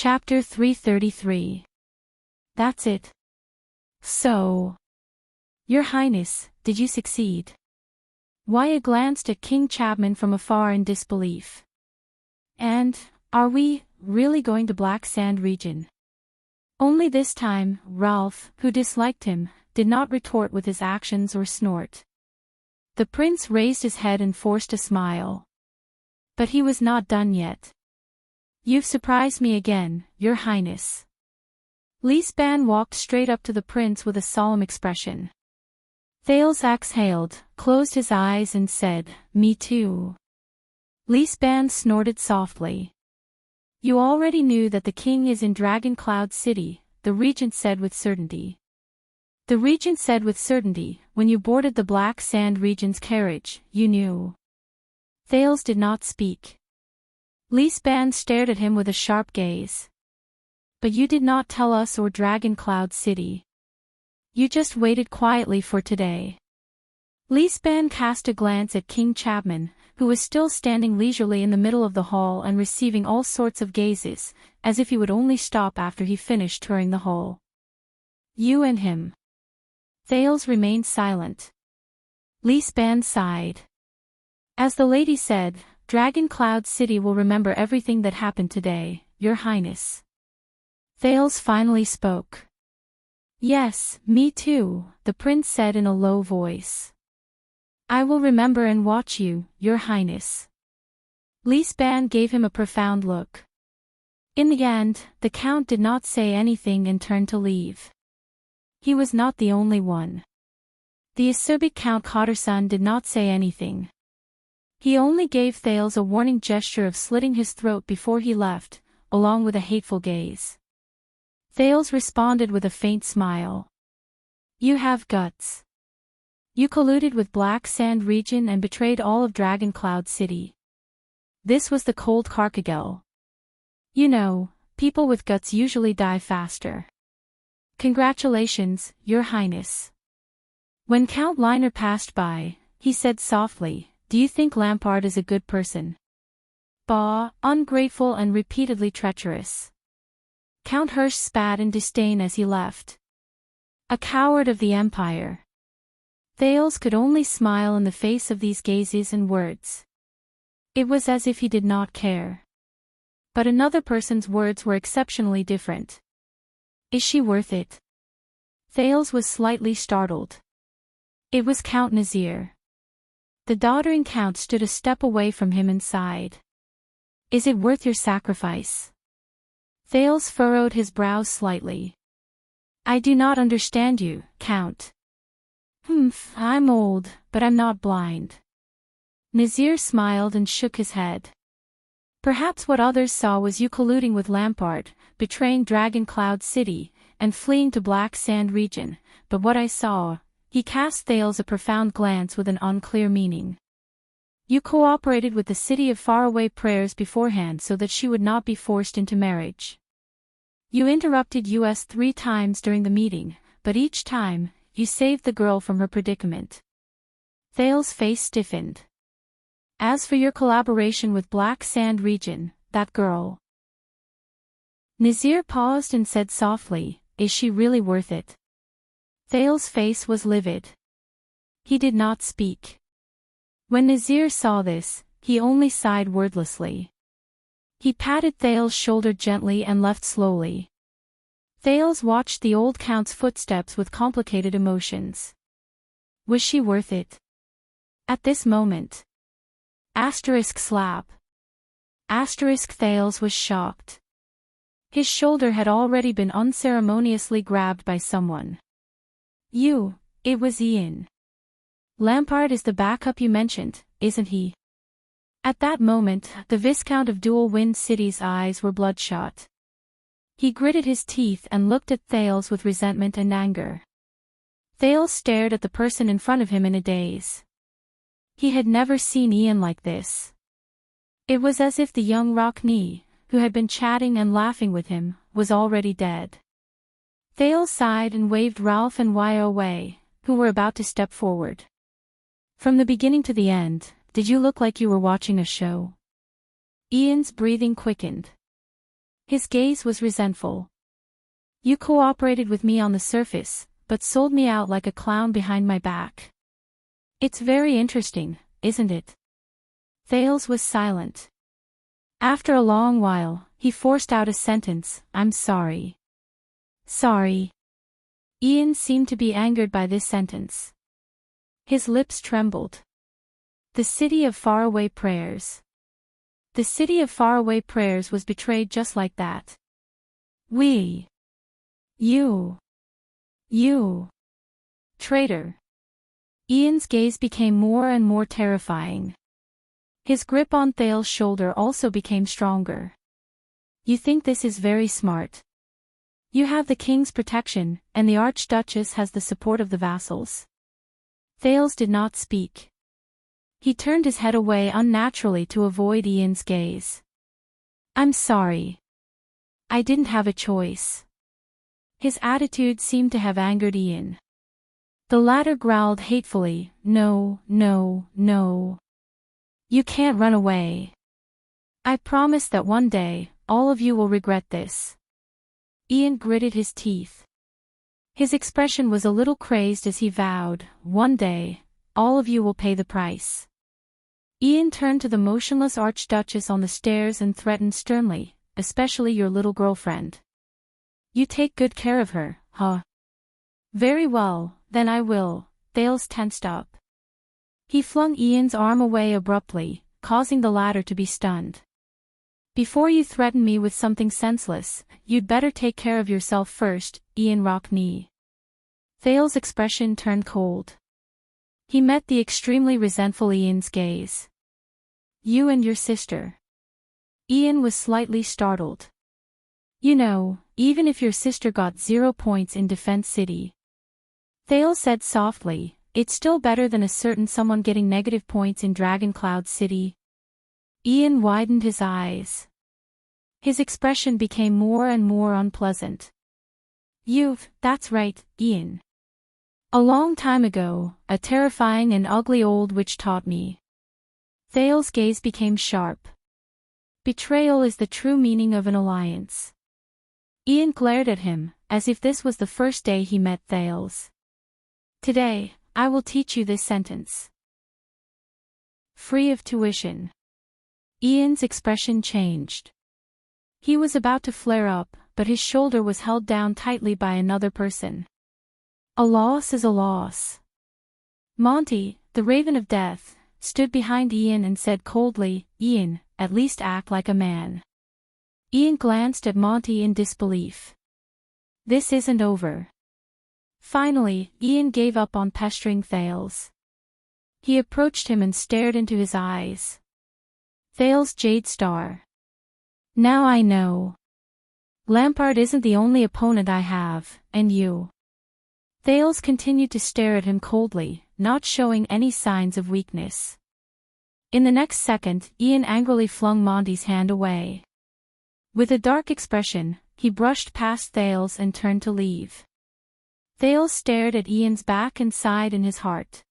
Chapter 333. That's it. So, Your Highness, did you succeed? Waya glanced at King Chapman from afar in disbelief. And, are we really going to Black Sand region? Only this time, Ralph, who disliked him, did not retort with his actions or snort. The prince raised his head and forced a smile. But he was not done yet. You've surprised me again, Your Highness. Lisban walked straight up to the prince with a solemn expression. Thales exhaled, closed his eyes and said, Me too. Lisban snorted softly. You already knew that the king is in Dragon Cloud City, the regent said with certainty. The regent said with certainty, when you boarded the Black Sand region's carriage, you knew. Thales did not speak. Lisban stared at him with a sharp gaze. But you did not tell us or Dragon Cloud City. You just waited quietly for today. Lisban cast a glance at King Chapman, who was still standing leisurely in the middle of the hall and receiving all sorts of gazes, as if he would only stop after he finished touring the hall. You and him. Thales remained silent. Lisban sighed. As the lady said, Dragon Cloud City will remember everything that happened today, Your Highness. Thales finally spoke. Yes, me too, the prince said in a low voice. I will remember and watch you, Your Highness. Lisban gave him a profound look. In the end, the count did not say anything and turned to leave. He was not the only one. The acerbic Count Cotterson did not say anything. He only gave Thales a warning gesture of slitting his throat before he left, along with a hateful gaze. Thales responded with a faint smile. You have guts. You colluded with Black Sand region and betrayed all of Dragon Cloud City. This was the cold Carcagel. You know, people with guts usually die faster. Congratulations, Your Highness. When Count Liner passed by, he said softly, Do you think Lampard is a good person? Bah, ungrateful and repeatedly treacherous. Count Hirsch spat in disdain as he left. A coward of the Empire. Thales could only smile in the face of these gazes and words. It was as if he did not care. But another person's words were exceptionally different. Is she worth it? Thales was slightly startled. It was Count Nazir. The doddering count stood a step away from him and sighed. Is it worth your sacrifice? Thales furrowed his brows slightly. I do not understand you, Count. I'm old, but I'm not blind. Nazir smiled and shook his head. Perhaps what others saw was you colluding with Lampard, betraying Dragon Cloud City, and fleeing to Black Sand region, but what I saw, he cast Thales a profound glance with an unclear meaning. You cooperated with the City of Faraway Prayers beforehand so that she would not be forced into marriage. You interrupted us 3 times during the meeting, but each time, you saved the girl from her predicament. Thales' face stiffened. As for your collaboration with Black Sand region, that girl. Nazir paused and said softly, Is she really worth it? Thales' face was livid. He did not speak. When Nazir saw this, he only sighed wordlessly. He patted Thales' shoulder gently and left slowly. Thales watched the old count's footsteps with complicated emotions. Was she worth it? At this moment. Slap. Thales was shocked. His shoulder had already been unceremoniously grabbed by someone. It was Ian. Lampard is the backup you mentioned, isn't he? At that moment, the Viscount of Dual Wind City's eyes were bloodshot. He gritted his teeth and looked at Thales with resentment and anger. Thales stared at the person in front of him in a daze. He had never seen Ian like this. It was as if the young Rockney, who had been chatting and laughing with him, was already dead. Thales sighed and waved Ralph and Waya away, who were about to step forward. From the beginning to the end, did you look like you were watching a show? Ian's breathing quickened. His gaze was resentful. You cooperated with me on the surface, but sold me out like a clown behind my back. It's very interesting, isn't it? Thales was silent. After a long while, he forced out a sentence, I'm sorry. Sorry. Ian seemed to be angered by this sentence. His lips trembled. The city of faraway prayers. The city of faraway prayers was betrayed just like that. We. You. Traitor. Ian's gaze became more and more terrifying. His grip on Thales' shoulder also became stronger. You think this is very smart. You have the king's protection, and the Archduchess has the support of the vassals. Thales did not speak. He turned his head away unnaturally to avoid Ian's gaze. I'm sorry. I didn't have a choice. His attitude seemed to have angered Ian. The latter growled hatefully, No. You can't run away. I promise that one day, all of you will regret this. Ian gritted his teeth. His expression was a little crazed as he vowed, one day, all of you will pay the price. Ian turned to the motionless Archduchess on the stairs and threatened sternly, especially your little girlfriend. You take good care of her, huh? Very well, then I will. Thales tensed up. He flung Ian's arm away abruptly, causing the latter to be stunned. Before you threaten me with something senseless, you'd better take care of yourself first, Ian rocked knee. Thales' expression turned cold. He met the extremely resentful Ian's gaze. You and your sister. Ian was slightly startled. You know, even if your sister got 0 points in Defense City. Thales said softly, it's still better than a certain someone getting negative points in Dragon Cloud City. Ian widened his eyes. His expression became more and more unpleasant. That's right, Ian. A long time ago, a terrifying and ugly old witch taught me. Thales' gaze became sharp. Betrayal is the true meaning of an alliance. Ian glared at him, as if this was the first day he met Thales. Today, I will teach you this sentence. Free of tuition. Ian's expression changed. He was about to flare up, but his shoulder was held down tightly by another person. A loss is a loss. Monty, the Raven of Death, stood behind Ian and said coldly, Ian, at least act like a man. Ian glanced at Monty in disbelief. This isn't over. Finally, Ian gave up on pestering Thales. He approached him and stared into his eyes. Thales Jade Star. Now I know. Lampard isn't the only opponent I have, and you. Thales continued to stare at him coldly, not showing any signs of weakness. In the next second, Ian angrily flung Monty's hand away. With a dark expression, he brushed past Thales and turned to leave. Thales stared at Ian's back and sighed in his heart.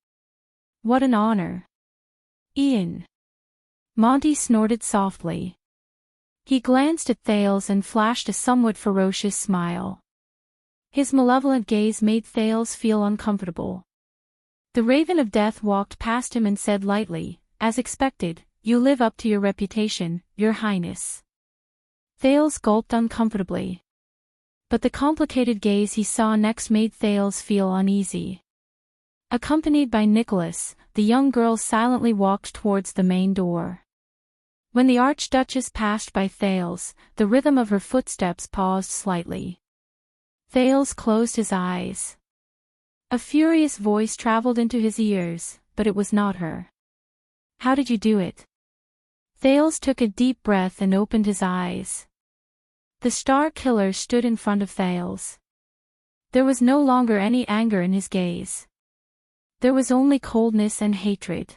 What an honor. Ian. Monty snorted softly. He glanced at Thales and flashed a somewhat ferocious smile. His malevolent gaze made Thales feel uncomfortable. The Raven of Death walked past him and said lightly, as expected, you live up to your reputation, Your Highness. Thales gulped uncomfortably. But the complicated gaze he saw next made Thales feel uneasy. Accompanied by Nicholas, the young girl silently walked towards the main door. When the Archduchess passed by Thales, the rhythm of her footsteps paused slightly. Thales closed his eyes. A furious voice traveled into his ears, but it was not her. How did you do it? Thales took a deep breath and opened his eyes. The Star Killer stood in front of Thales. There was no longer any anger in his gaze. There was only coldness and hatred.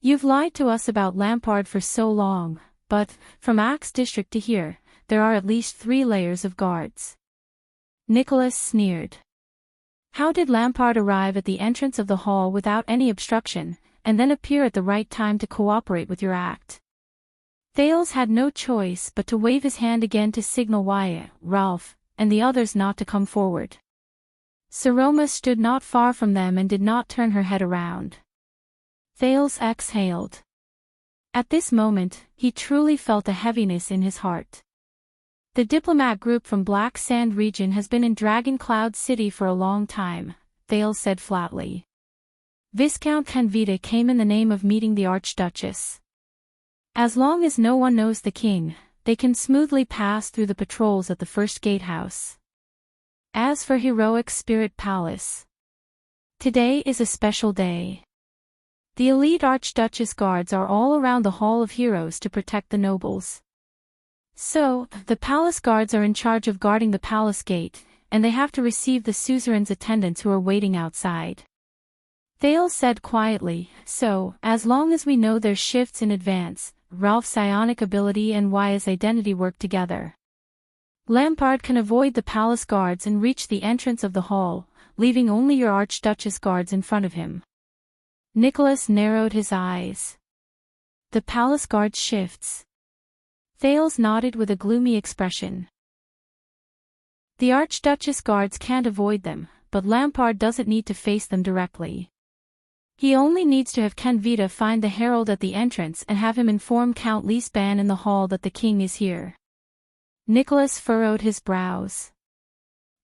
You've lied to us about Lampard for so long, but, from Axe District to here, there are at least 3 layers of guards. Nicholas sneered. How did Lampard arrive at the entrance of the hall without any obstruction, and then appear at the right time to cooperate with your act? Thales had no choice but to wave his hand again to signal Wyatt, Ralph, and the others not to come forward. Saroma stood not far from them and did not turn her head around. Thales exhaled. At this moment, he truly felt a heaviness in his heart. The diplomat group from Black Sand region has been in Dragon Cloud City for a long time, Thales said flatly. Viscount Canvita came in the name of meeting the Archduchess. As long as no one knows the king, they can smoothly pass through the patrols at the first gatehouse. As for Heroic Spirit Palace, today is a special day. The elite Archduchess guards are all around the Hall of Heroes to protect the nobles. So, the palace guards are in charge of guarding the palace gate, and they have to receive the suzerain's attendants who are waiting outside. Thales said quietly, so, as long as we know their shifts in advance, Ralph's psionic ability and Wyatt's identity work together, Lampard can avoid the palace guards and reach the entrance of the hall, leaving only your Archduchess guards in front of him. Nicholas narrowed his eyes. The palace guard shifts. Thales nodded with a gloomy expression. The Archduchess guards can't avoid them, but Lampard doesn't need to face them directly. He only needs to have Canvita find the herald at the entrance and have him inform Count Leesban in the hall that the king is here. Nicholas furrowed his brows.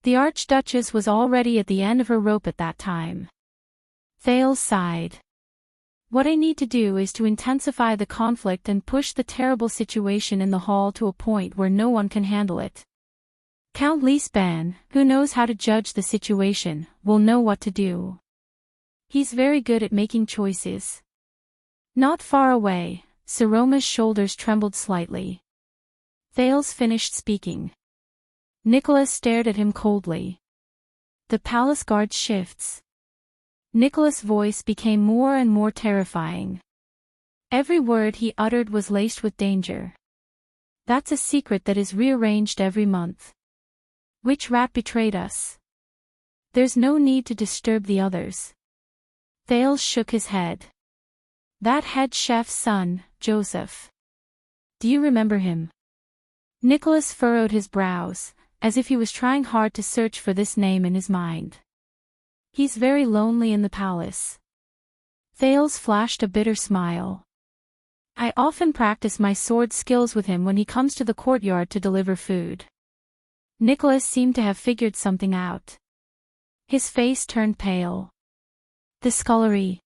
The Archduchess was already at the end of her rope at that time. Thales sighed. What I need to do is to intensify the conflict and push the terrible situation in the hall to a point where no one can handle it. Count Leesban, who knows how to judge the situation, will know what to do. He's very good at making choices. Not far away, Saroma's shoulders trembled slightly. Thales finished speaking. Nicholas stared at him coldly. The palace guard shifts. Nicholas' voice became more and more terrifying. Every word he uttered was laced with danger. That's a secret that is rearranged every month. Which rat betrayed us? There's no need to disturb the others. Thales shook his head. That head chef's son, Joseph. Do you remember him? Nicholas furrowed his brows, as if he was trying hard to search for this name in his mind. He's very lonely in the palace. Thales flashed a bitter smile. I often practice my sword skills with him when he comes to the courtyard to deliver food. Nicholas seemed to have figured something out. His face turned pale. The scullery.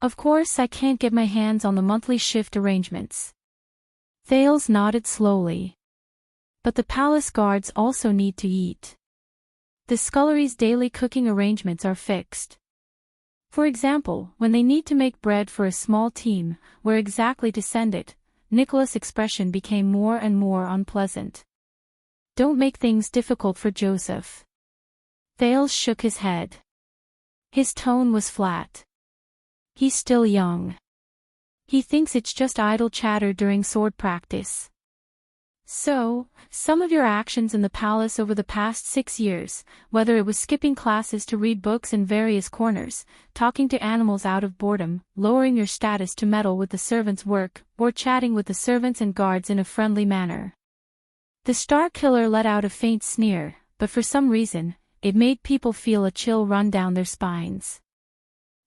Of course I can't get my hands on the monthly shift arrangements. Thales nodded slowly. But the palace guards also need to eat. The scullery's daily cooking arrangements are fixed. For example, when they need to make bread for a small team, where exactly to send it, Nicholas' expression became more and more unpleasant. Don't make things difficult for Joseph. Thales shook his head. His tone was flat. He's still young. He thinks it's just idle chatter during sword practice. So, some of your actions in the palace over the past 6 years, whether it was skipping classes to read books in various corners, talking to animals out of boredom, lowering your status to meddle with the servants' work, or chatting with the servants and guards in a friendly manner. The Star Killer let out a faint sneer, but for some reason, it made people feel a chill run down their spines.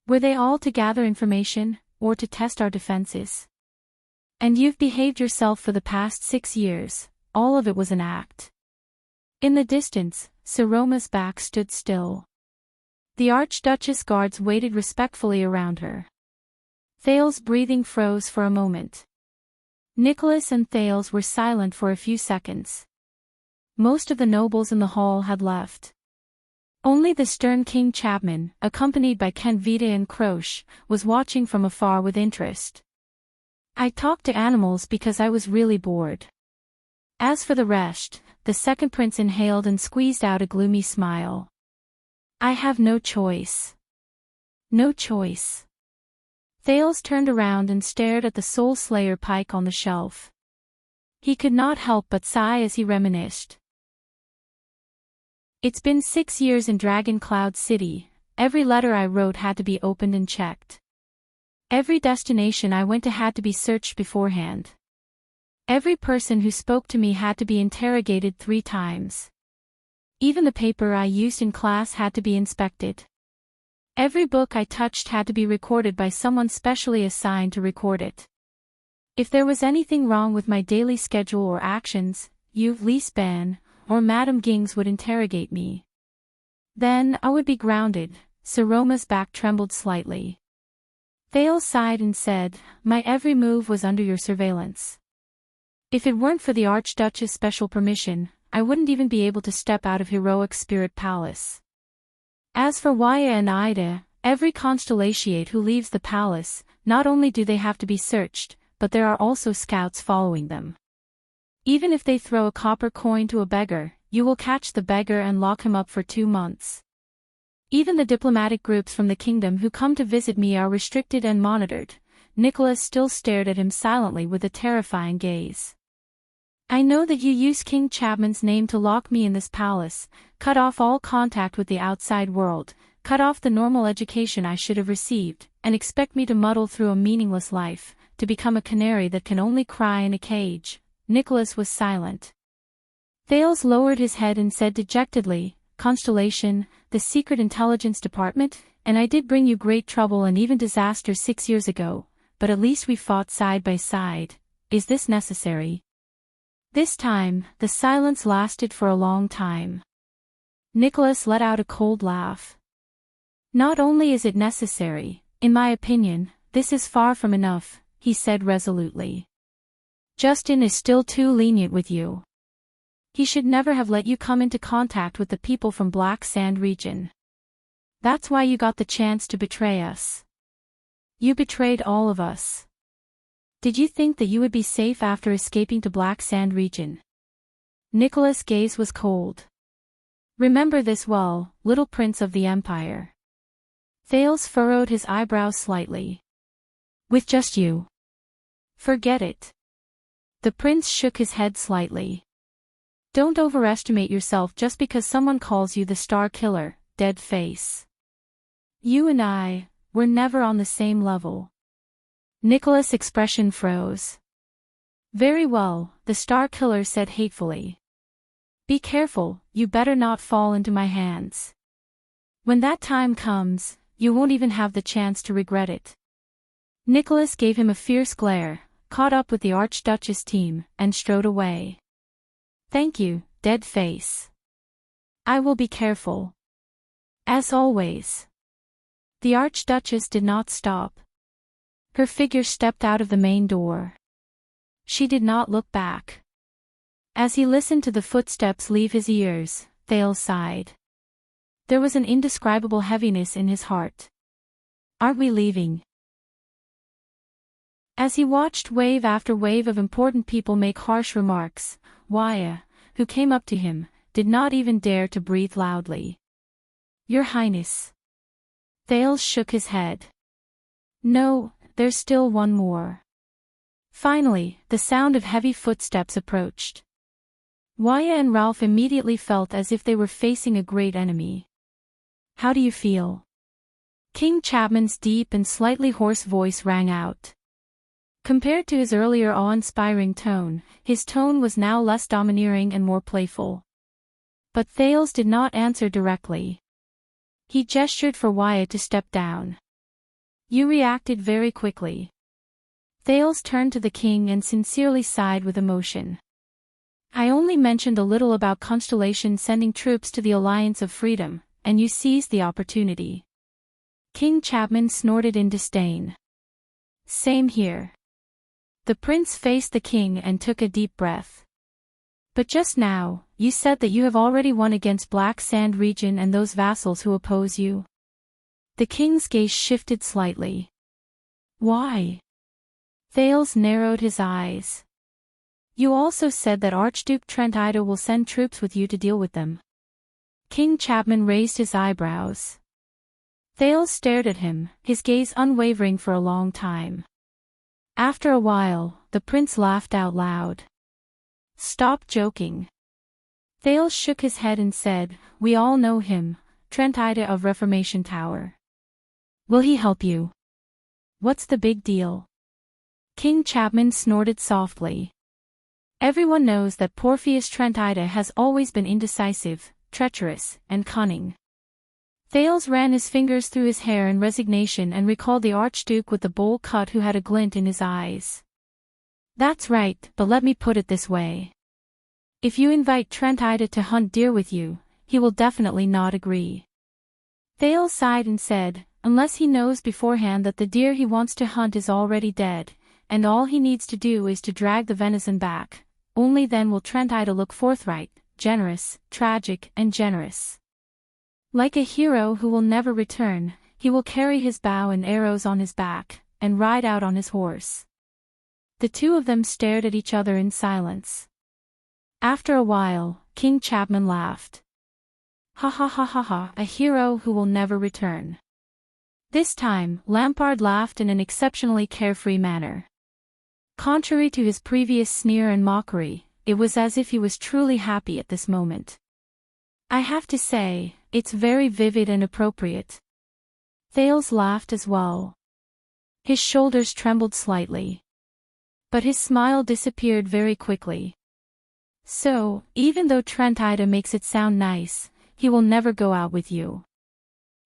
Were they all to gather information, or to test our defenses? And you've behaved yourself for the past 6 years, all of it was an act. In the distance, Saroma's back stood still. The Archduchess guards waited respectfully around her. Thales' breathing froze for a moment. Nicholas and Thales were silent for a few seconds. Most of the nobles in the hall had left. Only the stern King Chapman, accompanied by Canvita and Croce, was watching from afar with interest. I talked to animals because I was really bored. As for the rest, the second prince inhaled and squeezed out a gloomy smile. I have no choice. No choice. Thales turned around and stared at the Soul Slayer pike on the shelf. He could not help but sigh as he reminisced. It's been 6 years in Dragon Cloud City. Every letter I wrote had to be opened and checked. Every destination I went to had to be searched beforehand. Every person who spoke to me had to be interrogated 3 times. Even the paper I used in class had to be inspected. Every book I touched had to be recorded by someone specially assigned to record it. If there was anything wrong with my daily schedule or actions, you, Lisban, or Madame Gings would interrogate me. Then I would be grounded. Saroma's back trembled slightly. Thales sighed and said, my every move was under your surveillance. If it weren't for the Archduchess' special permission, I wouldn't even be able to step out of Heroic Spirit Palace. As for Waya and Ida, every constellatiate who leaves the palace, not only do they have to be searched, but there are also scouts following them. Even if they throw a copper coin to a beggar, you will catch the beggar and lock him up for 2 months. Even the diplomatic groups from the kingdom who come to visit me are restricted and monitored. Nicholas still stared at him silently with a terrifying gaze. I know that you use King Chapman's name to lock me in this palace, cut off all contact with the outside world, cut off the normal education I should have received, and expect me to muddle through a meaningless life, to become a canary that can only cry in a cage. Nicholas was silent. Thales lowered his head and said dejectedly, Constellation, the Secret Intelligence Department, and I did bring you great trouble and even disaster 6 years ago, but at least we fought side by side. Is this necessary? This time, the silence lasted for a long time. Nicholas let out a cold laugh. Not only is it necessary, in my opinion, this is far from enough, he said resolutely. Justin is still too lenient with you. He should never have let you come into contact with the people from Black Sand region. That's why you got the chance to betray us. You betrayed all of us. Did you think that you would be safe after escaping to Black Sand region? Nicholas' gaze was cold. Remember this well, little prince of the empire. Thales furrowed his eyebrows slightly. With just you. Forget it. The prince shook his head slightly. Don't overestimate yourself just because someone calls you the Star Killer, dead face. You and I, we're never on the same level. Nicholas' expression froze. Very well, the Star Killer said hatefully. Be careful, you better not fall into my hands. When that time comes, you won't even have the chance to regret it. Nicholas gave him a fierce glare, caught up with the Archduchess team, and strode away. Thank you, dead face. I will be careful. As always. The Archduchess did not stop. Her figure stepped out of the main door. She did not look back. As he listened to the footsteps leave his ears, Thales sighed. There was an indescribable heaviness in his heart. Aren't we leaving? As he watched wave after wave of important people make harsh remarks, Waya, who came up to him, did not even dare to breathe loudly. Your Highness. Thales shook his head. No, there's still one more. Finally, the sound of heavy footsteps approached. Waya and Ralph immediately felt as if they were facing a great enemy. How do you feel? King Chapman's deep and slightly hoarse voice rang out. Compared to his earlier awe-inspiring tone, his tone was now less domineering and more playful. But Thales did not answer directly. He gestured for Wyatt to step down. You reacted very quickly. Thales turned to the king and sincerely sighed with emotion. I only mentioned a little about Constellation sending troops to the Alliance of Freedom, and you seized the opportunity. King Chapman snorted in disdain. Same here. The prince faced the king and took a deep breath. But just now, you said that you have already won against Black Sand region and those vassals who oppose you. The king's gaze shifted slightly. Why? Thales narrowed his eyes. You also said that Archduke Trent Ida will send troops with you to deal with them. King Chapman raised his eyebrows. Thales stared at him, his gaze unwavering for a long time. After a while, the prince laughed out loud. Stop joking. Thales shook his head and said, we all know him, Trent Ida of Reformation Tower. Will he help you? What's the big deal? King Chapman snorted softly. Everyone knows that Porpheus Trentida has always been indecisive, treacherous, and cunning. Thales ran his fingers through his hair in resignation and recalled the Archduke with the bowl cut who had a glint in his eyes. That's right, but let me put it this way. If you invite Trentida to hunt deer with you, he will definitely not agree. Thales sighed and said, unless he knows beforehand that the deer he wants to hunt is already dead, and all he needs to do is to drag the venison back, only then will Trentida look forthright, generous, tragic, and generous. Like a hero who will never return, he will carry his bow and arrows on his back, and ride out on his horse. The two of them stared at each other in silence. After a while, King Chapman laughed. Ha ha ha ha ha, a hero who will never return. This time, Lampard laughed in an exceptionally carefree manner. Contrary to his previous sneer and mockery, it was as if he was truly happy at this moment. I have to say, it's very vivid and appropriate. Thales laughed as well. His shoulders trembled slightly. But his smile disappeared very quickly. So, even though Trentida makes it sound nice, he will never go out with you.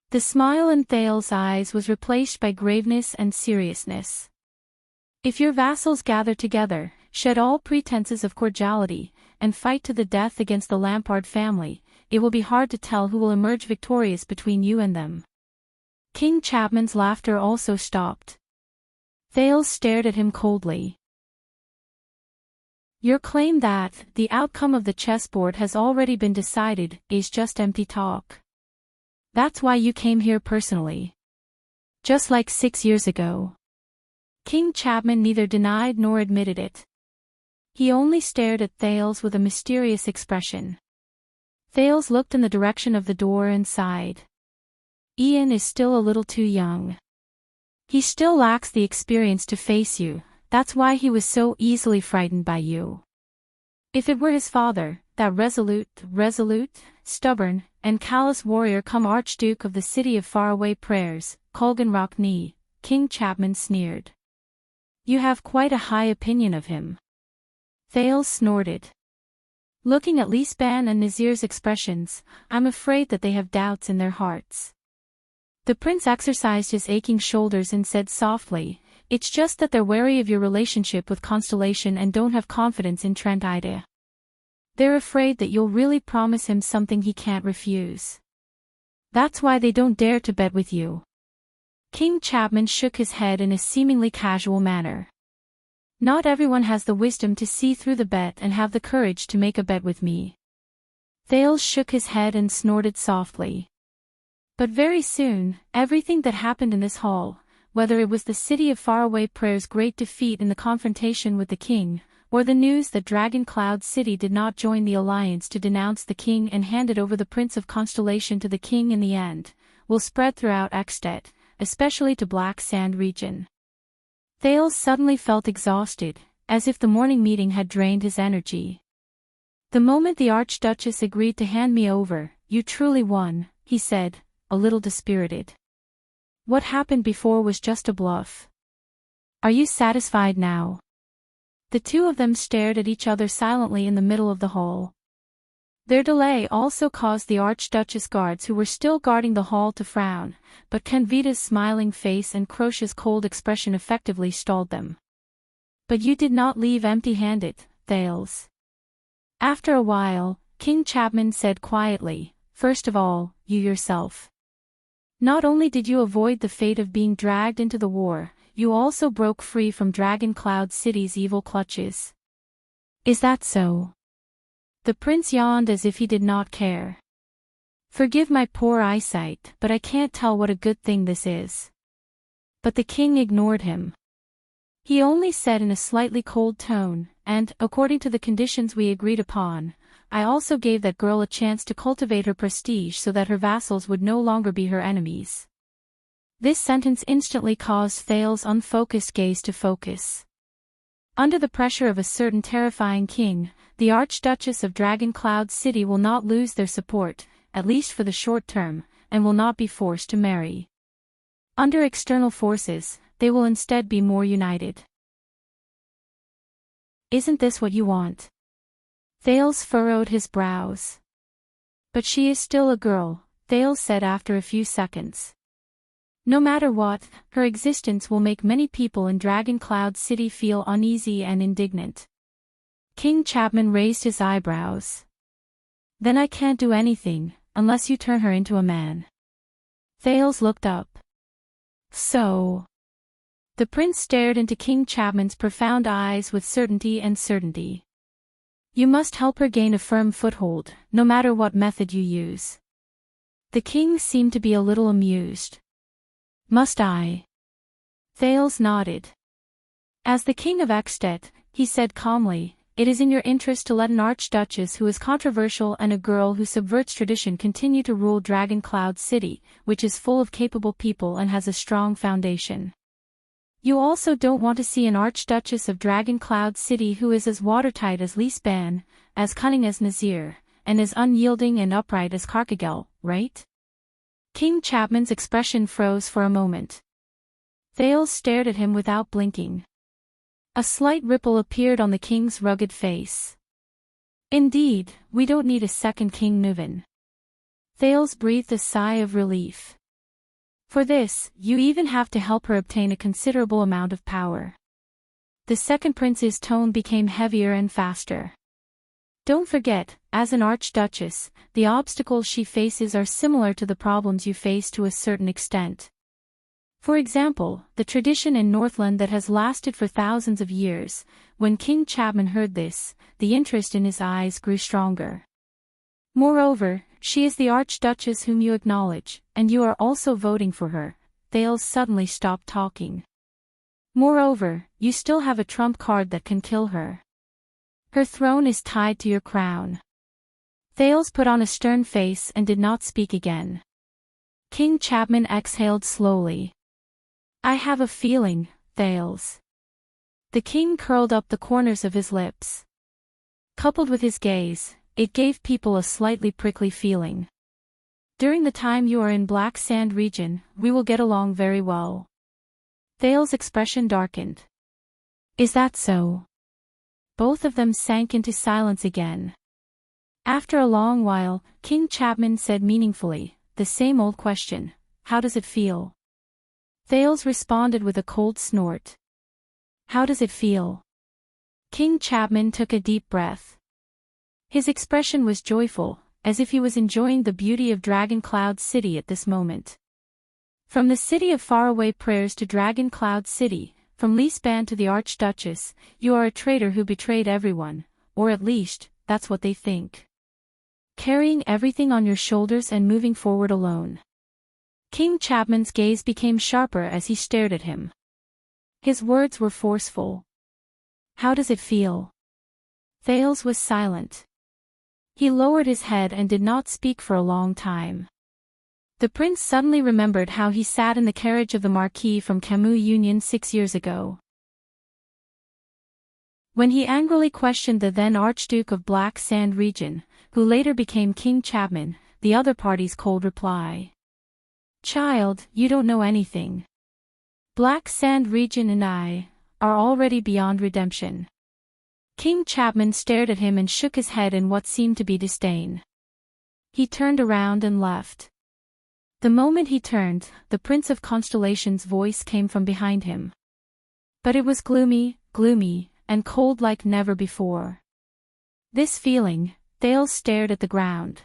The smile in Thales' eyes was replaced by graveness and seriousness. If your vassals gather together, shed all pretenses of cordiality, and fight to the death against the Lampard family, it will be hard to tell who will emerge victorious between you and them. King Chapman's laughter also stopped. Thales stared at him coldly. Your claim that the outcome of the chessboard has already been decided is just empty talk. That's why you came here personally. Just like 6 years ago. King Chapman neither denied nor admitted it. He only stared at Thales with a mysterious expression. Thales looked in the direction of the door and sighed. Ian is still a little too young. He still lacks the experience to face you, that's why he was so easily frightened by you. If it were his father, that resolute, stubborn, and callous warrior come Archduke of the City of Faraway Prayers, Colgan Rockney, King Chapman sneered. You have quite a high opinion of him. Thales snorted. Looking at Lisban and Nazir's expressions, I'm afraid that they have doubts in their hearts. The prince exercised his aching shoulders and said softly, it's just that they're wary of your relationship with Constellation and don't have confidence in Trentida. They're afraid that you'll really promise him something he can't refuse. That's why they don't dare to bet with you. King Chapman shook his head in a seemingly casual manner. Not everyone has the wisdom to see through the bet and have the courage to make a bet with me. Thales shook his head and snorted softly. But very soon, everything that happened in this hall, whether it was the City of Faraway Prayer's great defeat in the confrontation with the king, or the news that Dragon Cloud City did not join the alliance to denounce the king and handed over the Prince of Constellation to the king in the end, will spread throughout Ekstedt, especially to Black Sand region. Thales suddenly felt exhausted, as if the morning meeting had drained his energy. The moment the Archduchess agreed to hand me over, you truly won, he said, a little dispirited. What happened before was just a bluff. Are you satisfied now? The two of them stared at each other silently in the middle of the hall. Their delay also caused the Archduchess guards who were still guarding the hall to frown, but Canvita's smiling face and Crocia's cold expression effectively stalled them. But you did not leave empty-handed, Thales. After a while, King Chapman said quietly, first of all, you yourself. Not only did you avoid the fate of being dragged into the war, you also broke free from Dragon Cloud City's evil clutches. Is that so? The prince yawned as if he did not care. Forgive my poor eyesight, but I can't tell what a good thing this is. But the king ignored him. He only said in a slightly cold tone, and, according to the conditions we agreed upon, I also gave that girl a chance to cultivate her prestige so that her vassals would no longer be her enemies. This sentence instantly caused Thales' unfocused gaze to focus. Under the pressure of a certain terrifying king, the Archduchess of Dragon Cloud City will not lose their support, at least for the short term, and will not be forced to marry. Under external forces, they will instead be more united. Isn't this what you want? Thales furrowed his brows. But she is still a girl, Thales said after a few seconds. No matter what, her existence will make many people in Dragon Cloud City feel uneasy and indignant. King Chapman raised his eyebrows. Then I can't do anything, unless you turn her into a man. Thales looked up. So? The prince stared into King Chapman's profound eyes with certainty. You must help her gain a firm foothold, no matter what method you use. The king seemed to be a little amused. Must I? Thales nodded. As the king of Ekstedt, he said calmly, it is in your interest to let an archduchess who is controversial and a girl who subverts tradition continue to rule Dragon Cloud City, which is full of capable people and has a strong foundation. You also don't want to see an archduchess of Dragon Cloud City who is as watertight as Lisban, as cunning as Nazir, and as unyielding and upright as Carcagel, right? King Chapman's expression froze for a moment. Thales stared at him without blinking. A slight ripple appeared on the king's rugged face. Indeed, we don't need a second King Nuvan. Thales breathed a sigh of relief. For this, you even have to help her obtain a considerable amount of power. The second prince's tone became heavier and faster. Don't forget, as an archduchess, the obstacles she faces are similar to the problems you face to a certain extent. For example, the tradition in Northland that has lasted for thousands of years. When King Chapman heard this, the interest in his eyes grew stronger. Moreover, she is the archduchess whom you acknowledge, and you are also voting for her. Thales suddenly stopped talking. Moreover, you still have a trump card that can kill her. Her throne is tied to your crown. Thales put on a stern face and did not speak again. King Chapman exhaled slowly. I have a feeling, Thales. The king curled up the corners of his lips. Coupled with his gaze, it gave people a slightly prickly feeling. During the time you are in Black Sand region, we will get along very well. Thales' expression darkened. Is that so? Both of them sank into silence again. After a long while, King Chapman said meaningfully, the same old question, how does it feel? Thales responded with a cold snort. How does it feel? King Chapman took a deep breath. His expression was joyful, as if he was enjoying the beauty of Dragon Cloud City at this moment. From the city of faraway prayers to Dragon Cloud City, from Lisban to the Archduchess, you are a traitor who betrayed everyone, or at least, that's what they think. Carrying everything on your shoulders and moving forward alone. King Chapman's gaze became sharper as he stared at him. His words were forceful. How does it feel? Thales was silent. He lowered his head and did not speak for a long time. The prince suddenly remembered how he sat in the carriage of the Marquis from Camus Union 6 years ago. When he angrily questioned the then Archduke of Black Sand region, who later became King Chapman, the other party's cold reply. Child, you don't know anything. Black Sand region and I are already beyond redemption. King Chapman stared at him and shook his head in what seemed to be disdain. He turned around and left. The moment he turned, the Prince of Constellation's voice came from behind him. But it was gloomy, and cold like never before. This feeling, Thales stared at the ground.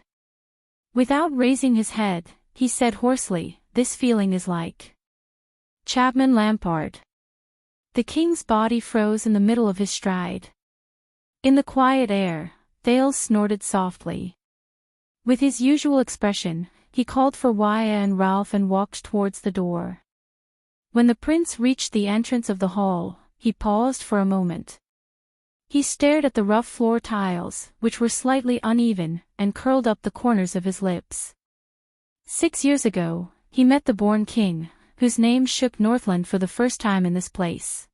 Without raising his head, he said hoarsely, this feeling is like Chapman Lampard. The king's body froze in the middle of his stride. In the quiet air, Thales snorted softly. With his usual expression, he called for Waya and Ralph and walked towards the door. When the prince reached the entrance of the hall, he paused for a moment. He stared at the rough floor tiles, which were slightly uneven, and curled up the corners of his lips. 6 years ago, he met the born king, whose name shook Northland for the first time in this place.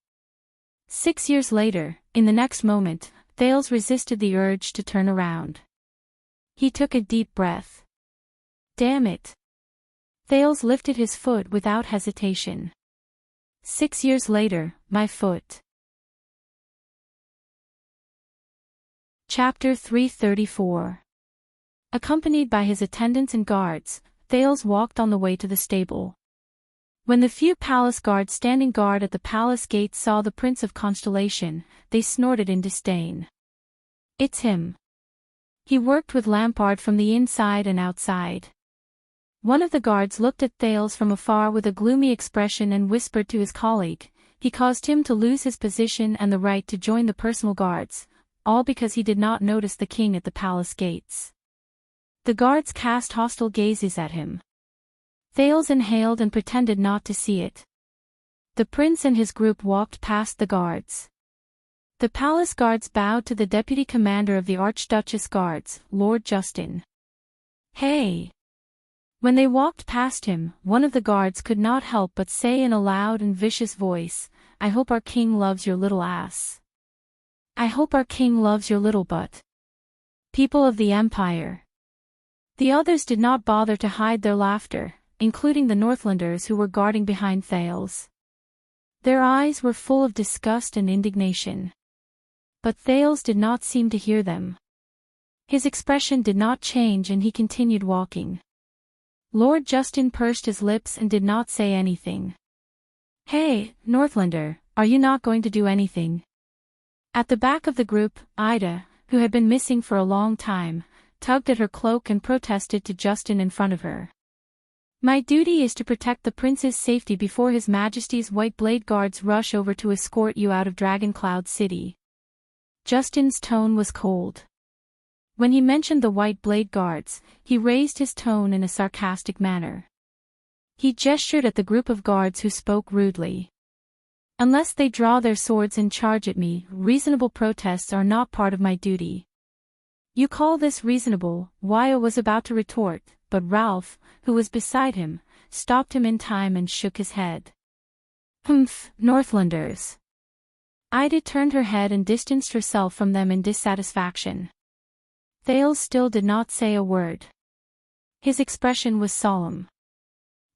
6 years later, in the next moment, Thales resisted the urge to turn around. He took a deep breath. Damn it. Thales lifted his foot without hesitation. 6 years later, my foot. Chapter 334. Accompanied by his attendants and guards, Thales walked on the way to the stable. When the few palace guards standing guard at the palace gates saw the Prince of Constellation, they snorted in disdain. "It's him. He worked with Lampard from the inside and outside." One of the guards looked at Thales from afar with a gloomy expression and whispered to his colleague, "He caused him to lose his position and the right to join the personal guards, all because he did not notice the king at the palace gates." The guards cast hostile gazes at him. Thales inhaled and pretended not to see it. The prince and his group walked past the guards. The palace guards bowed to the deputy commander of the Archduchess Guards, Lord Justin. "Hey!" When they walked past him, one of the guards could not help but say in a loud and vicious voice, "I hope our king loves your little ass. I hope our king loves your little butt." People of the Empire. The others did not bother to hide their laughter, including the Northlanders who were guarding behind Thales. Their eyes were full of disgust and indignation. But Thales did not seem to hear them. His expression did not change and he continued walking. Lord Justin pursed his lips and did not say anything. "Hey, Northlander, are you not going to do anything?" At the back of the group, Ida, who had been missing for a long time, tugged at her cloak and protested to Justin in front of her. "My duty is to protect the prince's safety before His Majesty's White Blade Guards rush over to escort you out of Dragoncloud City." Justin's tone was cold. When he mentioned the White Blade Guards, he raised his tone in a sarcastic manner. He gestured at the group of guards who spoke rudely. "Unless they draw their swords and charge at me, reasonable protests are not part of my duty." "You call this reasonable?" Waya was about to retort, but Ralph, who was beside him, stopped him in time and shook his head. "Humph, Northlanders." Ida turned her head and distanced herself from them in dissatisfaction. Thales still did not say a word. His expression was solemn.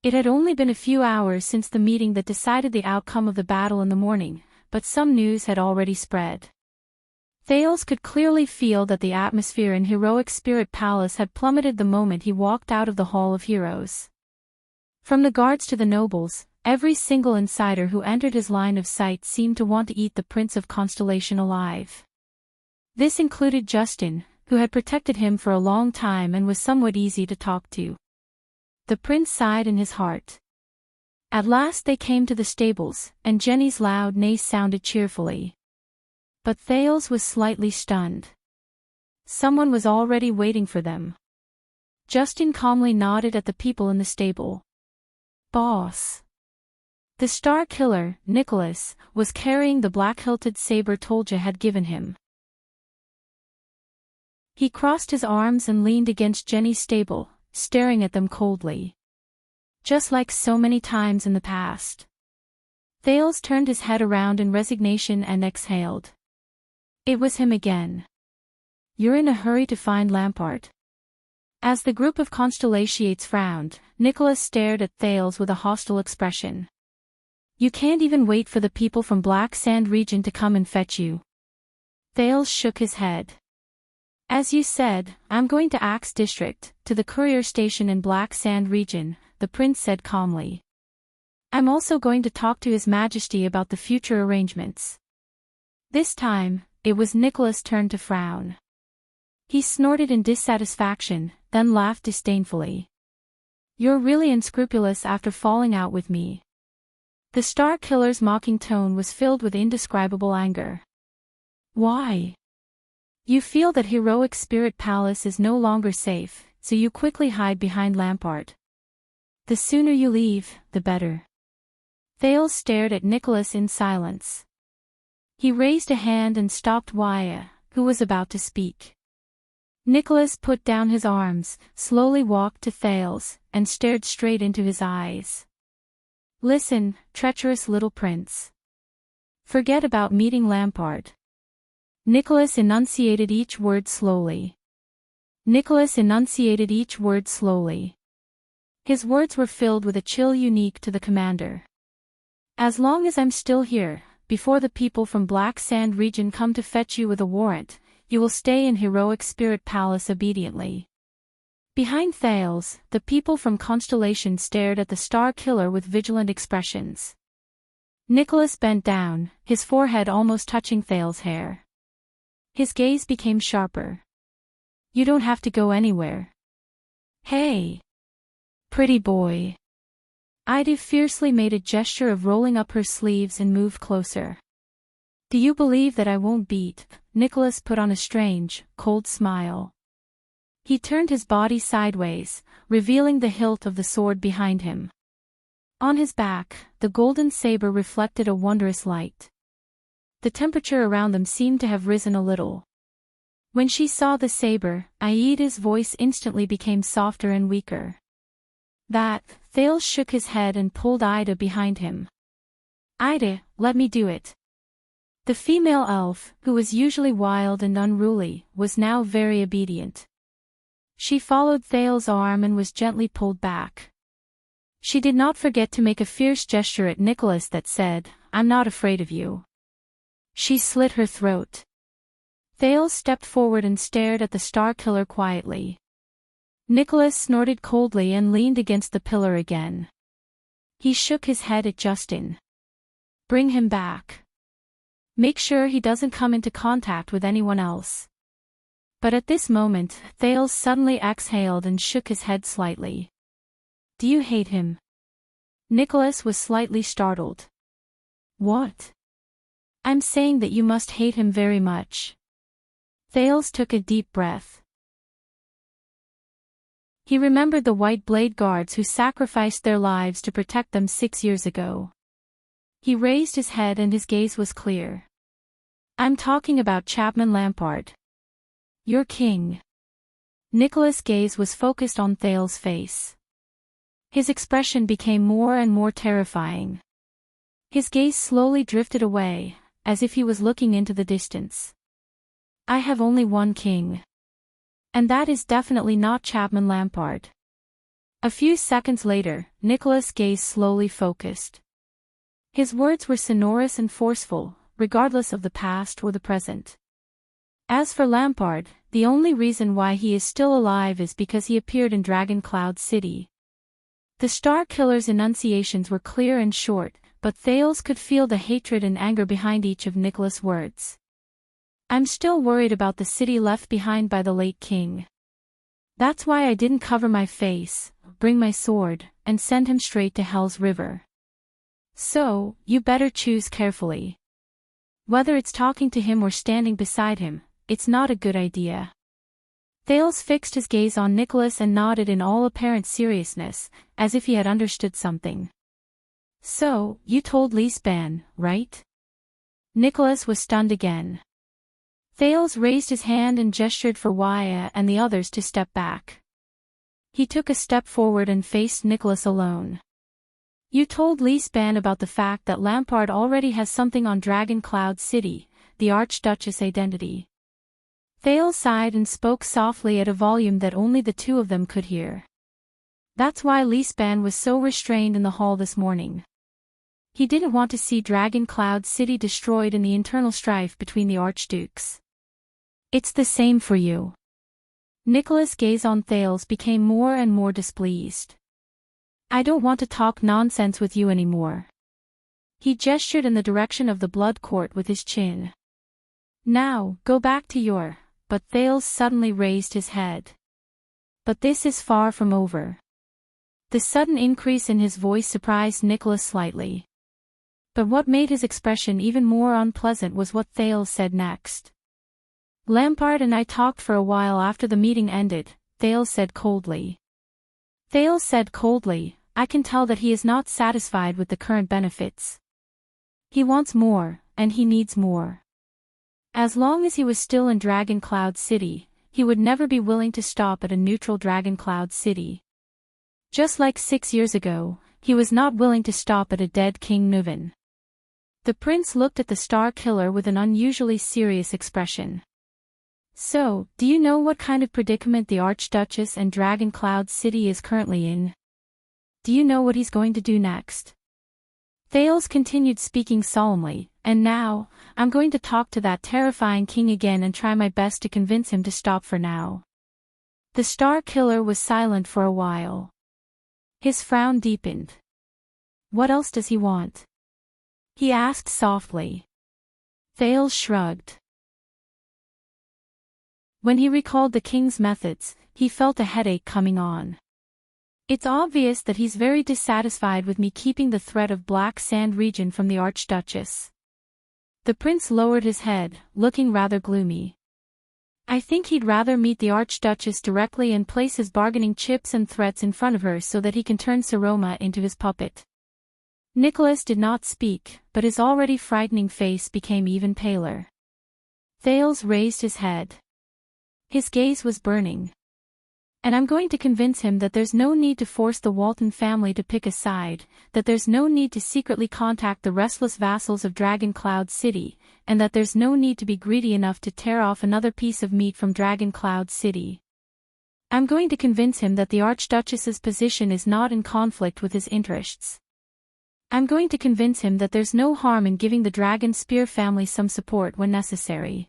It had only been a few hours since the meeting that decided the outcome of the battle in the morning, but some news had already spread. Thales could clearly feel that the atmosphere in Heroic Spirit Palace had plummeted the moment he walked out of the Hall of Heroes. From the guards to the nobles, every single insider who entered his line of sight seemed to want to eat the Prince of Constellation alive. This included Justin, who had protected him for a long time and was somewhat easy to talk to. The prince sighed in his heart. At last they came to the stables, and Jenny's loud neigh sounded cheerfully. But Thales was slightly stunned. Someone was already waiting for them. Justin calmly nodded at the people in the stable. "Boss." The star killer, Nicholas, was carrying the black-hilted saber Tolja had given him. He crossed his arms and leaned against Jenny's stable, staring at them coldly. Just like so many times in the past. Thales turned his head around in resignation and exhaled. It was him again. "You're in a hurry to find Lampard." As the group of Constellations frowned, Nicholas stared at Thales with a hostile expression. "You can't even wait for the people from Black Sand region to come and fetch you." Thales shook his head. "As you said, I'm going to Axe District, to the courier station in Black Sand region," the prince said calmly. "I'm also going to talk to His Majesty about the future arrangements." This time, it was Nicholas' turn to frown. He snorted in dissatisfaction, then laughed disdainfully. "You're really unscrupulous after falling out with me." The Star Killer's mocking tone was filled with indescribable anger. "Why? You feel that Heroic Spirit Palace is no longer safe, so you quickly hide behind Lampard. The sooner you leave, the better." Thales stared at Nicholas in silence. He raised a hand and stopped Waya, who was about to speak. Nicholas put down his arms, slowly walked to Thales, and stared straight into his eyes. "Listen, treacherous little prince. Forget about meeting Lampard." Nicholas enunciated each word slowly. Nicholas enunciated each word slowly. His words were filled with a chill unique to the commander. "As long as I'm still here, before the people from Black Sand region come to fetch you with a warrant, you will stay in Heroic Spirit Palace obediently. Behind Thales, the people from Constellation stared at the Star Killer with vigilant expressions. Nicholas bent down, his forehead almost touching Thales' hair. His gaze became sharper. You don't have to go anywhere. Hey! Pretty boy. Ida fiercely made a gesture of rolling up her sleeves and moved closer. Do you believe that I won't beat? Nicholas put on a strange, cold smile. He turned his body sideways, revealing the hilt of the sword behind him. On his back, the golden saber reflected a wondrous light. The temperature around them seemed to have risen a little. When she saw the saber, Aida's voice instantly became softer and weaker. Thales shook his head and pulled Ida behind him. Ida, let me do it. The female elf, who was usually wild and unruly, was now very obedient. She followed Thales' arm and was gently pulled back. She did not forget to make a fierce gesture at Nicholas that said, I'm not afraid of you. She slit her throat. Thales stepped forward and stared at the Star Killer quietly. Nicholas snorted coldly and leaned against the pillar again. He shook his head at Justin. Bring him back. Make sure he doesn't come into contact with anyone else. But at this moment, Thales suddenly exhaled and shook his head slightly. Do you hate him? Nicholas was slightly startled. What? I'm saying that you must hate him very much. Thales took a deep breath. He remembered the White Blade Guards who sacrificed their lives to protect them 6 years ago. He raised his head and his gaze was clear. I'm talking about Chapman Lampard. Your king. Nicholas' gaze was focused on Thales' face. His expression became more and more terrifying. His gaze slowly drifted away, as if he was looking into the distance. I have only one king. And that is definitely not Chapman Lampard. A few seconds later, Nicholas' gaze slowly focused. His words were sonorous and forceful, regardless of the past or the present. As for Lampard, the only reason why he is still alive is because he appeared in Dragon Cloud City. The Star Killer's enunciations were clear and short, but Thales could feel the hatred and anger behind each of Nicholas' words. I'm still worried about the city left behind by the late king. That's why I didn't cover my face, bring my sword, and send him straight to Hell's River. So, you better choose carefully. Whether it's talking to him or standing beside him, it's not a good idea. Thales fixed his gaze on Nicholas and nodded in all apparent seriousness, as if he had understood something. So, you told Lisban, right? Nicholas was stunned again. Thales raised his hand and gestured for Waya and the others to step back. He took a step forward and faced Nicholas alone. You told Lisban about the fact that Lampard already has something on Dragon Cloud City, the Archduchess identity. Thales sighed and spoke softly at a volume that only the two of them could hear. That's why Lisban was so restrained in the hall this morning. He didn't want to see Dragon Cloud City destroyed in the internal strife between the archdukes. It's the same for you. Nicholas' gaze on Thales became more and more displeased. I don't want to talk nonsense with you anymore. He gestured in the direction of the blood court with his chin. Now, go back to your... But Thales suddenly raised his head. But this is far from over. The sudden increase in his voice surprised Nicholas slightly. But what made his expression even more unpleasant was what Thales said next. Lampard and I talked for a while after the meeting ended, Thales said coldly. Thales said coldly, I can tell that he is not satisfied with the current benefits. He wants more, and he needs more. As long as he was still in Dragon Cloud City, he would never be willing to stop at a neutral Dragon Cloud City. Just like 6 years ago, he was not willing to stop at a dead King Nuven. The prince looked at the Star Killer with an unusually serious expression. So, do you know what kind of predicament the Archduchess and Dragon Cloud City is currently in? Do you know what he's going to do next? Thales continued speaking solemnly, and now, I'm going to talk to that terrifying king again and try my best to convince him to stop for now. The Star Killer was silent for a while. His frown deepened. What else does he want? He asked softly. Thales shrugged. When he recalled the king's methods, he felt a headache coming on. It's obvious that he's very dissatisfied with me keeping the threat of Black Sand region from the Archduchess. The prince lowered his head, looking rather gloomy. I think he'd rather meet the Archduchess directly and place his bargaining chips and threats in front of her so that he can turn Saroma into his puppet. Nicholas did not speak, but his already frightening face became even paler. Thales raised his head. His gaze was burning. And I'm going to convince him that there's no need to force the Walton family to pick a side, that there's no need to secretly contact the restless vassals of Dragon Cloud City, and that there's no need to be greedy enough to tear off another piece of meat from Dragon Cloud City. I'm going to convince him that the Archduchess's position is not in conflict with his interests. I'm going to convince him that there's no harm in giving the Dragon Spear family some support when necessary.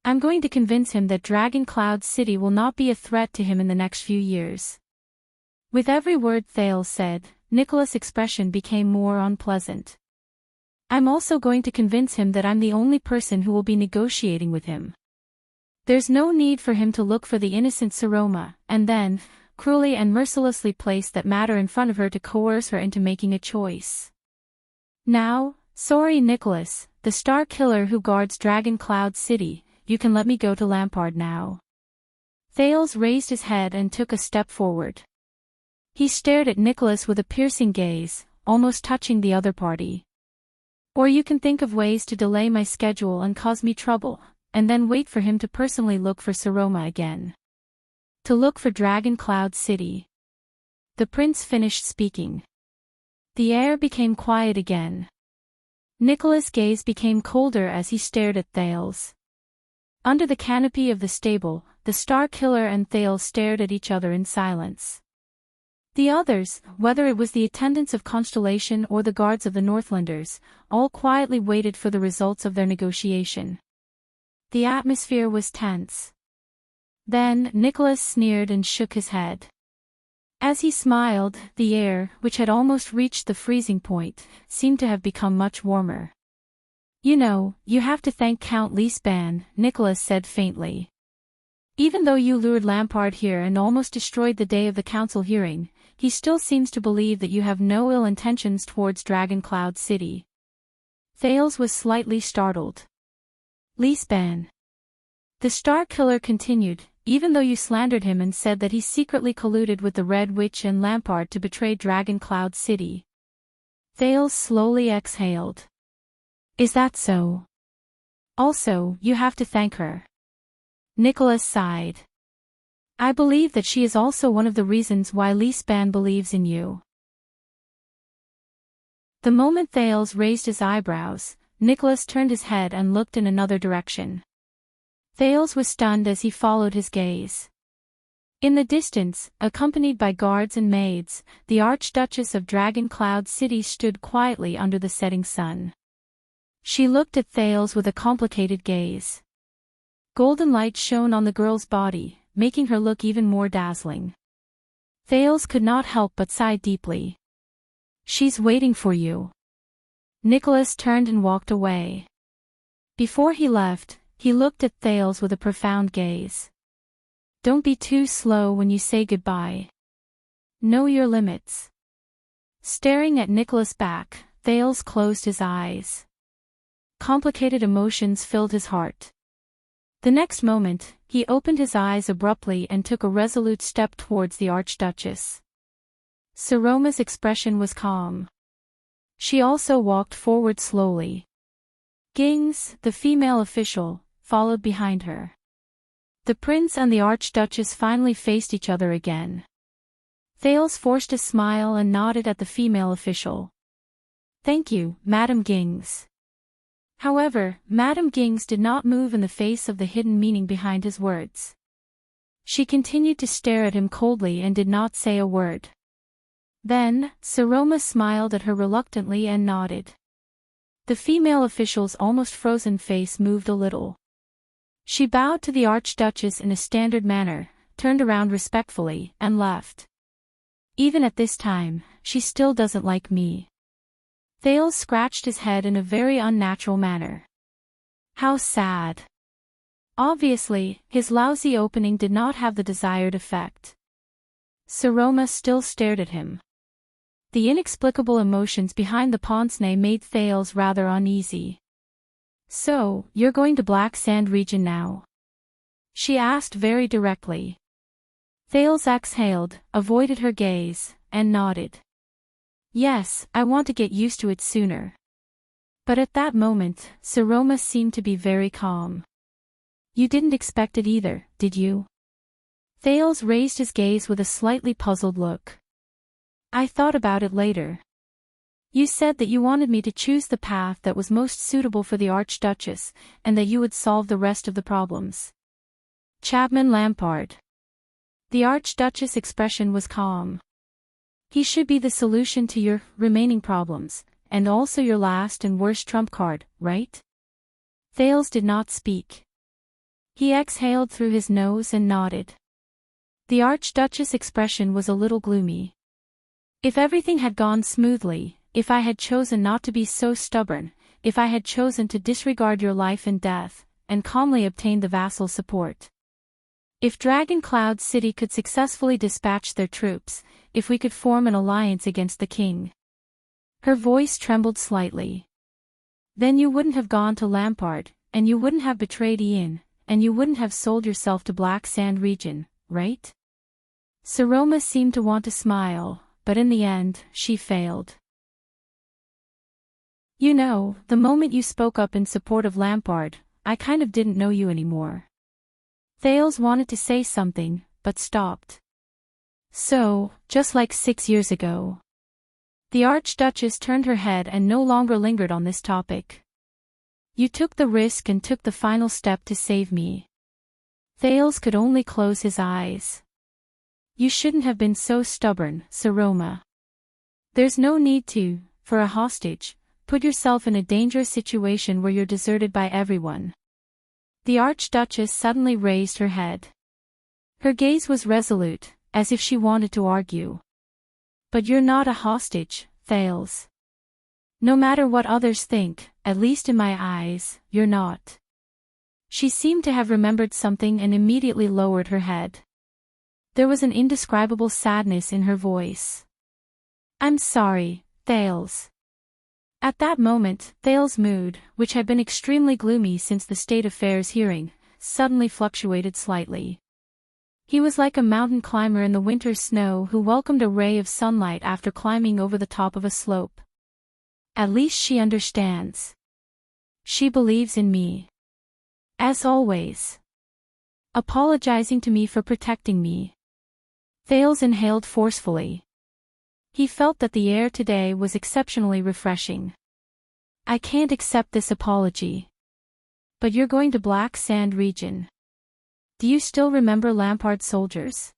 I'm going to convince him that Dragon Cloud City will not be a threat to him in the next few years. With every word Thales said, Nicholas' expression became more unpleasant. I'm also going to convince him that I'm the only person who will be negotiating with him. There's no need for him to look for the innocent Saroma, and then, cruelly and mercilessly place that matter in front of her to coerce her into making a choice. Now, sorry Nicholas, the Star Killer who guards Dragon Cloud City, you can let me go to Lampard now. Thales raised his head and took a step forward. He stared at Nicholas with a piercing gaze, almost touching the other party. Or you can think of ways to delay my schedule and cause me trouble, and then wait for him to personally look for Saroma again. To look for Dragon Cloud City. The prince finished speaking. The air became quiet again. Nicholas' gaze became colder as he stared at Thales. Under the canopy of the stable, the Star Killer and Thales stared at each other in silence. The others, whether it was the attendants of Constellation or the guards of the Northlanders, all quietly waited for the results of their negotiation. The atmosphere was tense. Then Nicholas sneered and shook his head. As he smiled, the air, which had almost reached the freezing point, seemed to have become much warmer. You know, you have to thank Count Leesban, Nicholas said faintly. Even though you lured Lampard here and almost destroyed the day of the council hearing, he still seems to believe that you have no ill intentions towards Dragon Cloud City. Thales was slightly startled. Leesban. The Star Killer continued, even though you slandered him and said that he secretly colluded with the Red Witch and Lampard to betray Dragon Cloud City. Thales slowly exhaled. Is that so? Also, you have to thank her. Nicholas sighed. I believe that she is also one of the reasons why Leesban believes in you. The moment Thales raised his eyebrows, Nicholas turned his head and looked in another direction. Thales was stunned as he followed his gaze. In the distance, accompanied by guards and maids, the Archduchess of Dragon Cloud City stood quietly under the setting sun. She looked at Thales with a complicated gaze. Golden light shone on the girl's body, making her look even more dazzling. Thales could not help but sigh deeply. She's waiting for you. Nicholas turned and walked away. Before he left, he looked at Thales with a profound gaze. Don't be too slow when you say goodbye. Know your limits. Staring at Nicholas' back, Thales closed his eyes. Complicated emotions filled his heart. The next moment, he opened his eyes abruptly and took a resolute step towards the Archduchess. Saroma's expression was calm. She also walked forward slowly. Gings, the female official, followed behind her. The prince and the Archduchess finally faced each other again. Thales forced a smile and nodded at the female official. Thank you, Madame Gings. However, Madame Gings did not move in the face of the hidden meaning behind his words. She continued to stare at him coldly and did not say a word. Then, Saroma smiled at her reluctantly and nodded. The female official's almost frozen face moved a little. She bowed to the Archduchess in a standard manner, turned around respectfully, and left. Even at this time, she still doesn't like me. Thales scratched his head in a very unnatural manner. How sad. Obviously, his lousy opening did not have the desired effect. Saroma still stared at him. The inexplicable emotions behind the pince-nez made Thales rather uneasy. So, you're going to Black Sand region now? She asked very directly. Thales exhaled, avoided her gaze, and nodded. Yes, I want to get used to it sooner. But at that moment, Saroma seemed to be very calm. You didn't expect it either, did you? Thales raised his gaze with a slightly puzzled look. I thought about it later. You said that you wanted me to choose the path that was most suitable for the Archduchess, and that you would solve the rest of the problems. Chapman Lampard. The Archduchess' expression was calm. He should be the solution to your remaining problems, and also your last and worst trump card, right? Thales did not speak. He exhaled through his nose and nodded. The Archduchess' expression was a little gloomy. If everything had gone smoothly, if I had chosen not to be so stubborn, if I had chosen to disregard your life and death, and calmly obtain the vassal support. If Dragon Cloud City could successfully dispatch their troops, if we could form an alliance against the king. Her voice trembled slightly. Then you wouldn't have gone to Lampard, and you wouldn't have betrayed Ian, and you wouldn't have sold yourself to Black Sand region, right? Saroma seemed to want to smile, but in the end, she failed. You know, the moment you spoke up in support of Lampard, I kind of didn't know you anymore. Thales wanted to say something, but stopped. So, just like 6 years ago. The Archduchess turned her head and no longer lingered on this topic. You took the risk and took the final step to save me. Thales could only close his eyes. You shouldn't have been so stubborn, Saroma. There's no need to, for a hostage, put yourself in a dangerous situation where you're deserted by everyone. The Archduchess suddenly raised her head. Her gaze was resolute, as if she wanted to argue. But you're not a hostage, Thales. No matter what others think, at least in my eyes, you're not. She seemed to have remembered something and immediately lowered her head. There was an indescribable sadness in her voice. I'm sorry, Thales. At that moment, Thales' mood, which had been extremely gloomy since the State Affairs hearing, suddenly fluctuated slightly. He was like a mountain climber in the winter snow who welcomed a ray of sunlight after climbing over the top of a slope. At least she understands. She believes in me. As always. Apologizing to me for protecting me. Thales inhaled forcefully. He felt that the air today was exceptionally refreshing. I can't accept this apology. But you're going to Black Sand region. Do you still remember Lampard soldiers?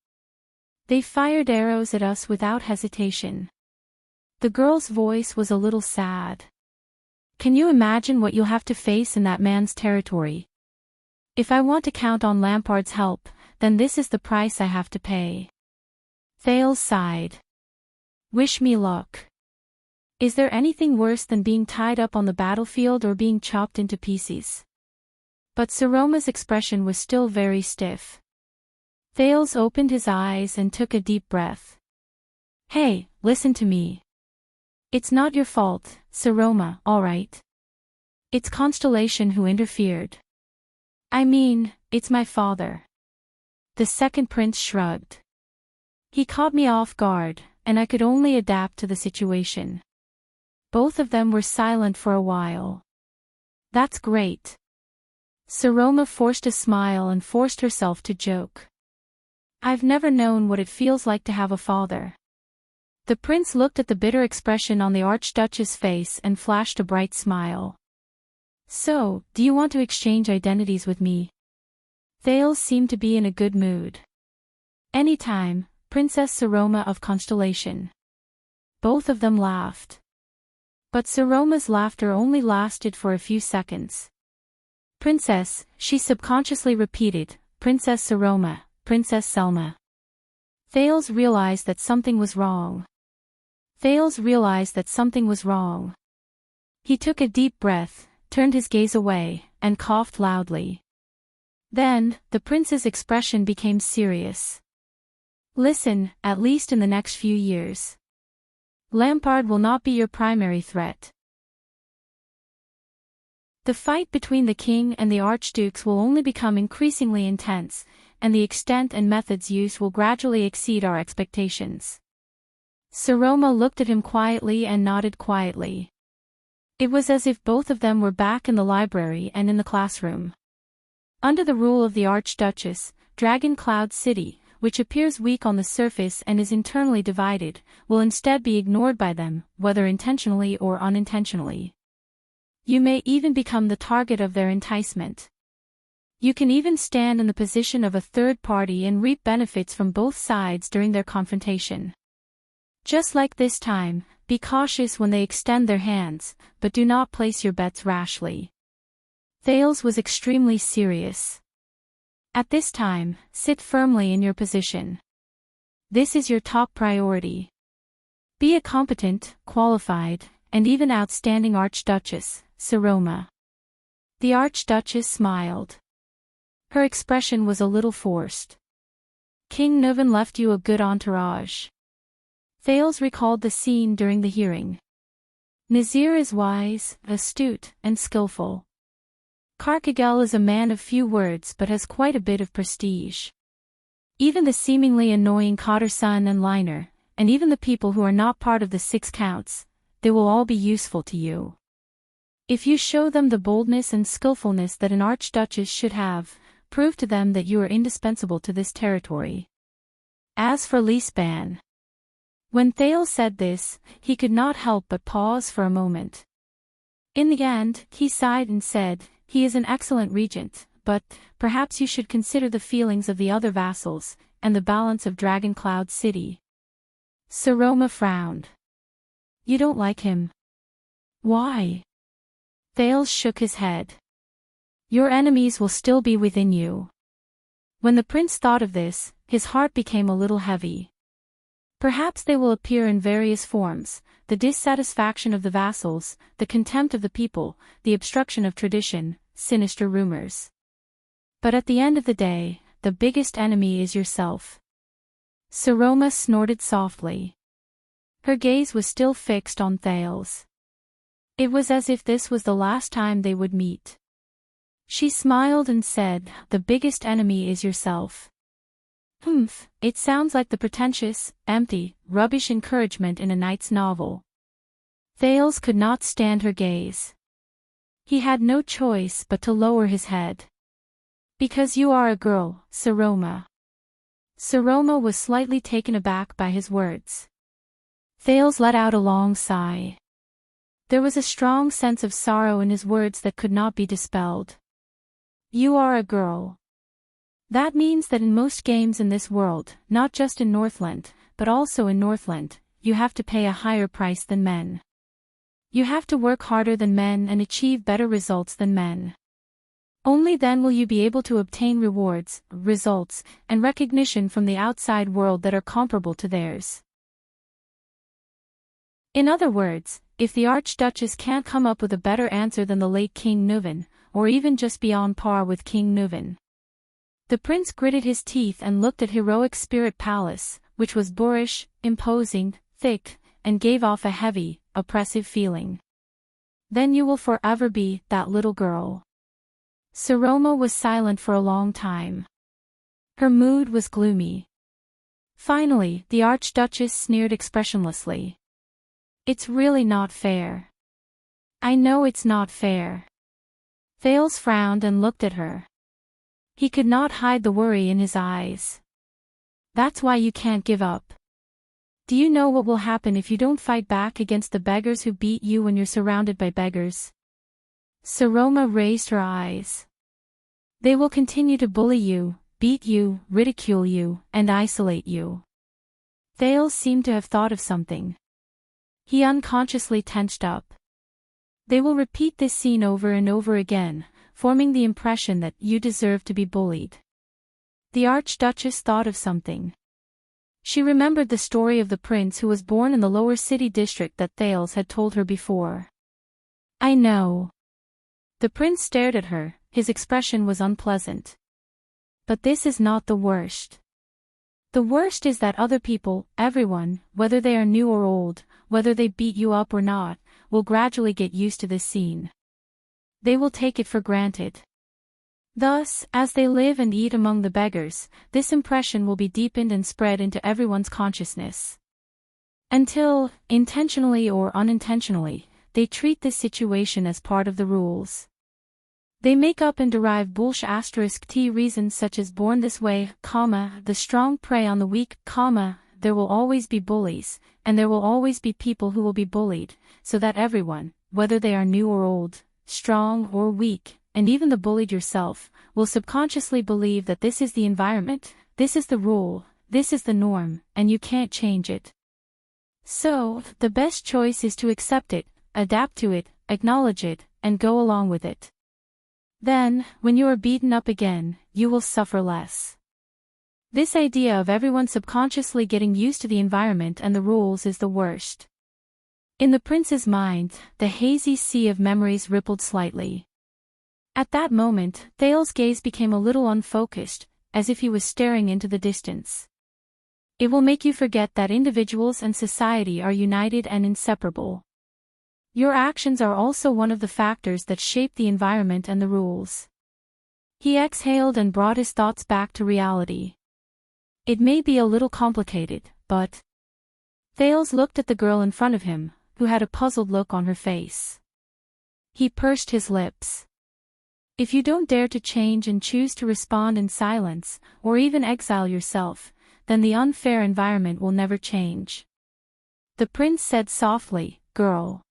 They fired arrows at us without hesitation. The girl's voice was a little sad. Can you imagine what you'll have to face in that man's territory? If I want to count on Lampard's help, then this is the price I have to pay. Thales sighed. Wish me luck. Is there anything worse than being tied up on the battlefield or being chopped into pieces? But Saroma's expression was still very stiff. Thales opened his eyes and took a deep breath. Hey, listen to me. It's not your fault, Saroma, all right? It's Constellation who interfered. I mean, it's my father. The second prince shrugged. He caught me off guard, and I could only adapt to the situation. Both of them were silent for a while. That's great. Saroma forced a smile and forced herself to joke. I've never known what it feels like to have a father. The prince looked at the bitter expression on the Archduchess' face and flashed a bright smile. So, do you want to exchange identities with me? Thales seemed to be in a good mood. Anytime, Princess Saroma of Constellation. Both of them laughed. But Saroma's laughter only lasted for a few seconds. Princess, she subconsciously repeated, Princess Saroma, Princess Selma. Thales realized that something was wrong. He took a deep breath, turned his gaze away, and coughed loudly. Then, the prince's expression became serious. Listen, at least in the next few years. Lampard will not be your primary threat. The fight between the king and the archdukes will only become increasingly intense, and the extent and methods used will gradually exceed our expectations. Saroma looked at him quietly and nodded quietly. It was as if both of them were back in the library and in the classroom. Under the rule of the Archduchess, Dragon Cloud City, which appears weak on the surface and is internally divided, will instead be ignored by them, whether intentionally or unintentionally. You may even become the target of their enticement. You can even stand in the position of a third party and reap benefits from both sides during their confrontation. Just like this time, be cautious when they extend their hands, but do not place your bets rashly. Thales was extremely serious. At this time, sit firmly in your position. This is your top priority. Be a competent, qualified, and even outstanding Archduchess, Saroma. The Archduchess smiled. Her expression was a little forced. King Nuvan left you a good entourage. Thales recalled the scene during the hearing. Nazir is wise, astute, and skillful. Karkagel is a man of few words but has quite a bit of prestige. Even the seemingly annoying Cotterson and Liner, and even the people who are not part of the 6 counts, they will all be useful to you. If you show them the boldness and skillfulness that an archduchess should have, prove to them that you are indispensable to this territory. As for Lisban. When Thales said this, he could not help but pause for a moment. In the end, he sighed and said, he is an excellent regent, but perhaps you should consider the feelings of the other vassals, and the balance of Dragon Cloud City. Saroma frowned. You don't like him. Why? Thales shook his head. Your enemies will still be within you. When the prince thought of this, his heart became a little heavy. Perhaps they will appear in various forms, the dissatisfaction of the vassals, the contempt of the people, the obstruction of tradition, sinister rumors. But at the end of the day, the biggest enemy is yourself. Saroma snorted softly. Her gaze was still fixed on Thales. It was as if this was the last time they would meet. She smiled and said, the biggest enemy is yourself. It sounds like the pretentious, empty, rubbish encouragement in a knight's novel. Thales could not stand her gaze. He had no choice but to lower his head. Because you are a girl, Saroma. Saroma was slightly taken aback by his words. Thales let out a long sigh. There was a strong sense of sorrow in his words that could not be dispelled. You are a girl. That means that in most games in this world, not just in Northland, but also in Northland, you have to pay a higher price than men. You have to work harder than men and achieve better results than men. Only then will you be able to obtain rewards, results, and recognition from the outside world that are comparable to theirs. In other words, if the Archduchess can't come up with a better answer than the late King Nuvan, or even just be on par with King Nuvan. The prince gritted his teeth and looked at Heroic Spirit Palace, which was boorish, imposing, thick, and gave off a heavy, oppressive feeling. Then you will forever be that little girl. Saroma was silent for a long time. Her mood was gloomy. Finally, the Archduchess sneered expressionlessly. It's really not fair. I know it's not fair. Thales frowned and looked at her. He could not hide the worry in his eyes. That's why you can't give up. Do you know what will happen if you don't fight back against the beggars who beat you when you're surrounded by beggars? Saroma raised her eyes. They will continue to bully you, beat you, ridicule you, and isolate you. Thales seemed to have thought of something. He unconsciously tensed up. They will repeat this scene over and over again, forming the impression that you deserve to be bullied. The Archduchess thought of something. She remembered the story of the prince who was born in the lower city district that Thales had told her before. I know. The prince stared at her, his expression was unpleasant. But this is not the worst. The worst is that other people, everyone, whether they are new or old, whether they beat you up or not, will gradually get used to this scene. They will take it for granted. Thus, as they live and eat among the beggars, this impression will be deepened and spread into everyone's consciousness. Until, intentionally or unintentionally, they treat this situation as part of the rules. They make up and derive **t reasons such as born this way, the strong prey on the weak, there will always be bullies, and there will always be people who will be bullied, so that everyone, whether they are new or old, strong or weak, and even the bullied yourself, will subconsciously believe that this is the environment, this is the rule, this is the norm, and you can't change it. So, the best choice is to accept it, adapt to it, acknowledge it, and go along with it. Then, when you are beaten up again, you will suffer less. This idea of everyone subconsciously getting used to the environment and the rules is the worst. In the prince's mind, the hazy sea of memories rippled slightly. At that moment, Thales' gaze became a little unfocused, as if he was staring into the distance. It will make you forget that individuals and society are united and inseparable. Your actions are also one of the factors that shape the environment and the rules. He exhaled and brought his thoughts back to reality. It may be a little complicated, but... Thales looked at the girl in front of him, who had a puzzled look on her face. He pursed his lips. If you don't dare to change and choose to respond in silence, or even exile yourself, then the unfair environment will never change. The prince said softly, "Girl."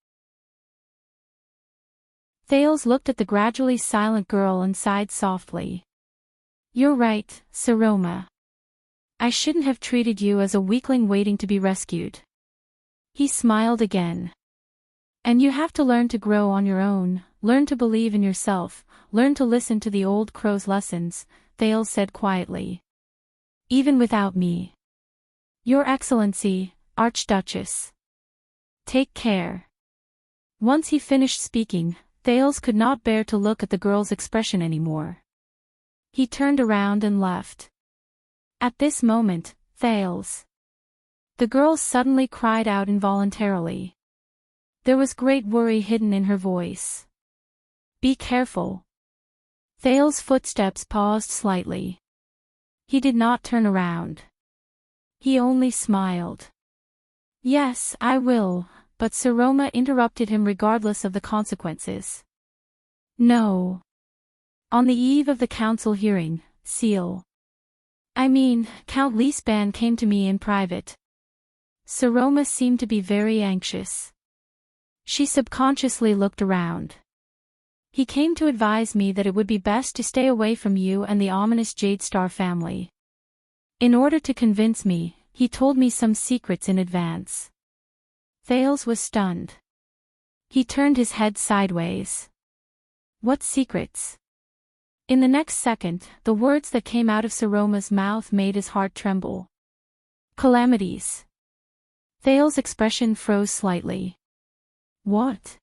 Thales looked at the gradually silent girl and sighed softly. "You're right, Saroma. I shouldn't have treated you as a weakling waiting to be rescued." He smiled again. "And you have to learn to grow on your own, learn to believe in yourself, learn to listen to the old crow's lessons," Thales said quietly. "Even without me. Your Excellency, Archduchess. Take care." Once he finished speaking, Thales could not bear to look at the girl's expression anymore. He turned around and left. At this moment, Thales. The girl suddenly cried out involuntarily. There was great worry hidden in her voice. "Be careful." Thales' footsteps paused slightly. He did not turn around. He only smiled. "Yes, I will," but Saroma interrupted him regardless of the consequences. "No. On the eve of the council hearing, Count Leesban came to me in private." Saroma seemed to be very anxious. She subconsciously looked around. "He came to advise me that it would be best to stay away from you and the ominous Jadestar family. In order to convince me, he told me some secrets in advance." Thales was stunned. He turned his head sideways. "What secrets?" In the next second, the words that came out of Saroma's mouth made his heart tremble. "Calamities." Thales' expression froze slightly. "What?"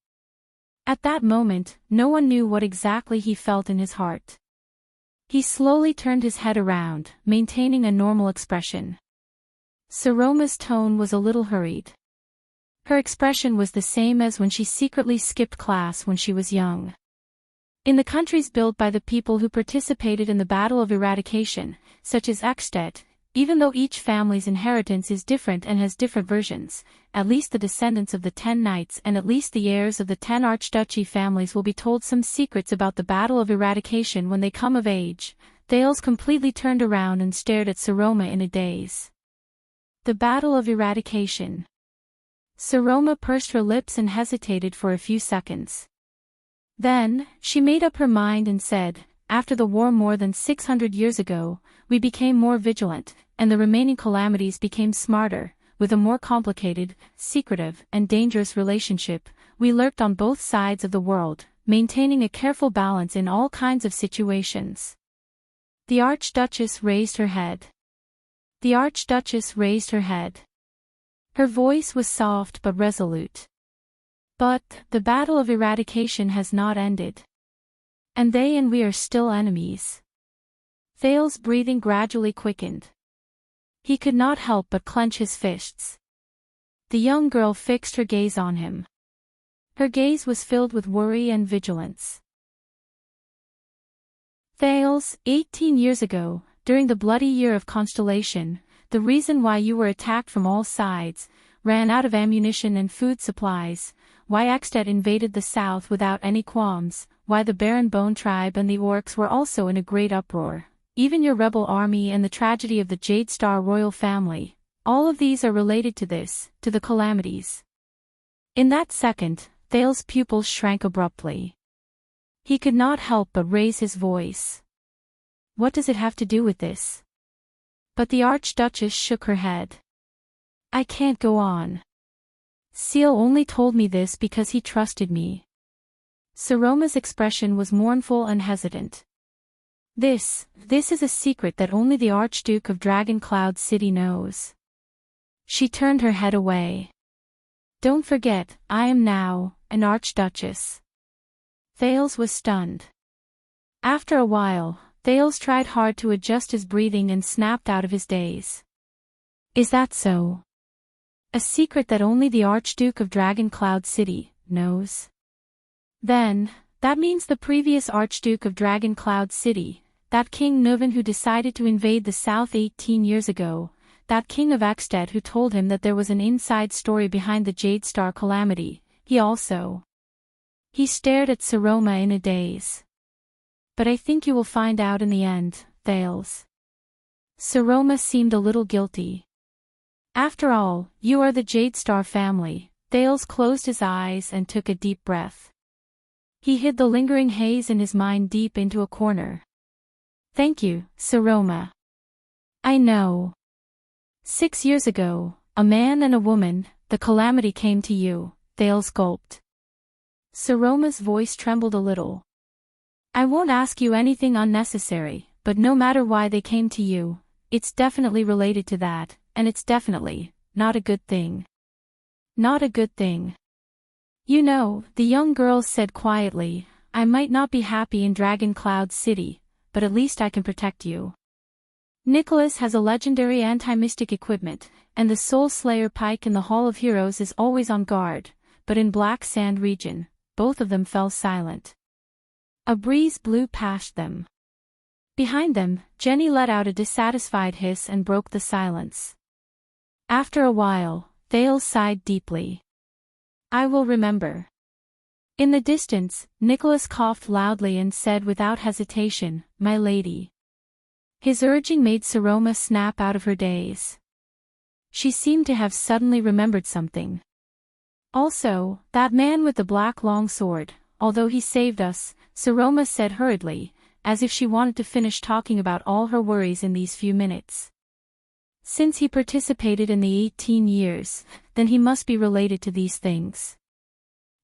At that moment, no one knew what exactly he felt in his heart. He slowly turned his head around, maintaining a normal expression. Saroma's tone was a little hurried. Her expression was the same as when she secretly skipped class when she was young. In the countries built by the people who participated in the Battle of Eradication, such as Eckstedt, even though each family's inheritance is different and has different versions, at least the descendants of the 10 knights and at least the heirs of the 10 archduchy families will be told some secrets about the Battle of Eradication when they come of age. Thales completely turned around and stared at Saroma in a daze. The Battle of Eradication. Saroma pursed her lips and hesitated for a few seconds. Then, she made up her mind and said, "After the war more than 600 years ago, we became more vigilant, and the remaining calamities became smarter. with a more complicated, secretive, and dangerous relationship, we lurked on both sides of the world, maintaining a careful balance in all kinds of situations. The Archduchess raised her head. The Archduchess raised her head. Her voice was soft but resolute. But, the battle of eradication has not ended. And they and we are still enemies. Thale's breathing gradually quickened. He could not help but clench his fists. The young girl fixed her gaze on him. Her gaze was filled with worry and vigilance. Thales, 18 years ago, during the bloody year of Constellation, the reason why you were attacked from all sides, ran out of ammunition and food supplies, why Ekstedt invaded the south without any qualms, why the Baron Bone tribe and the orcs were also in a great uproar, even your rebel army and the tragedy of the Jade Star royal family, all of these are related to this, to the calamities. In that second, Thale's pupils shrank abruptly. He could not help but raise his voice. What does it have to do with this? But the Archduchess shook her head. I can't go on. Seal only told me this because he trusted me. Saroma's expression was mournful and hesitant. This is a secret that only the Archduke of Dragoncloud City knows. She turned her head away. Don't forget, I am now an Archduchess. Thales was stunned. After a while, Thales tried hard to adjust his breathing and snapped out of his daze. Is that so? A secret that only the Archduke of Dragoncloud City knows? Then, that means the previous Archduke of Dragoncloud City, that King Nuvan who decided to invade the south 18 years ago, that King of Ekstedt who told him that there was an inside story behind the Jade Star calamity, He stared at Saroma in a daze. But I think you will find out in the end, Thales. Saroma seemed a little guilty. After all, you are the Jade Star family. Thales closed his eyes and took a deep breath. He hid the lingering haze in his mind deep into a corner. Thank you, Saroma. I know. 6 years ago, a man and a woman, the calamity came to you, Thales gulped. Saroma's voice trembled a little. I won't ask you anything unnecessary, but no matter why they came to you, it's definitely related to that, and it's definitely not a good thing. Not a good thing. You know, the young girl said quietly, I might not be happy in Dragoncloud City, but at least I can protect you. Nicholas has a legendary anti-mystic equipment, and the Soul Slayer pike in the Hall of Heroes is always on guard, but in Black Sand region, both of them fell silent. A breeze blew past them. Behind them, Jenny let out a dissatisfied hiss and broke the silence. After a while, Thales sighed deeply. I will remember. In the distance, Nicholas coughed loudly and said without hesitation, My lady. His urging made Saroma snap out of her daze. She seemed to have suddenly remembered something. Also, that man with the black long sword, although he saved us, Saroma said hurriedly, as if she wanted to finish talking about all her worries in these few minutes. Since he participated in the 18 years, then he must be related to these things.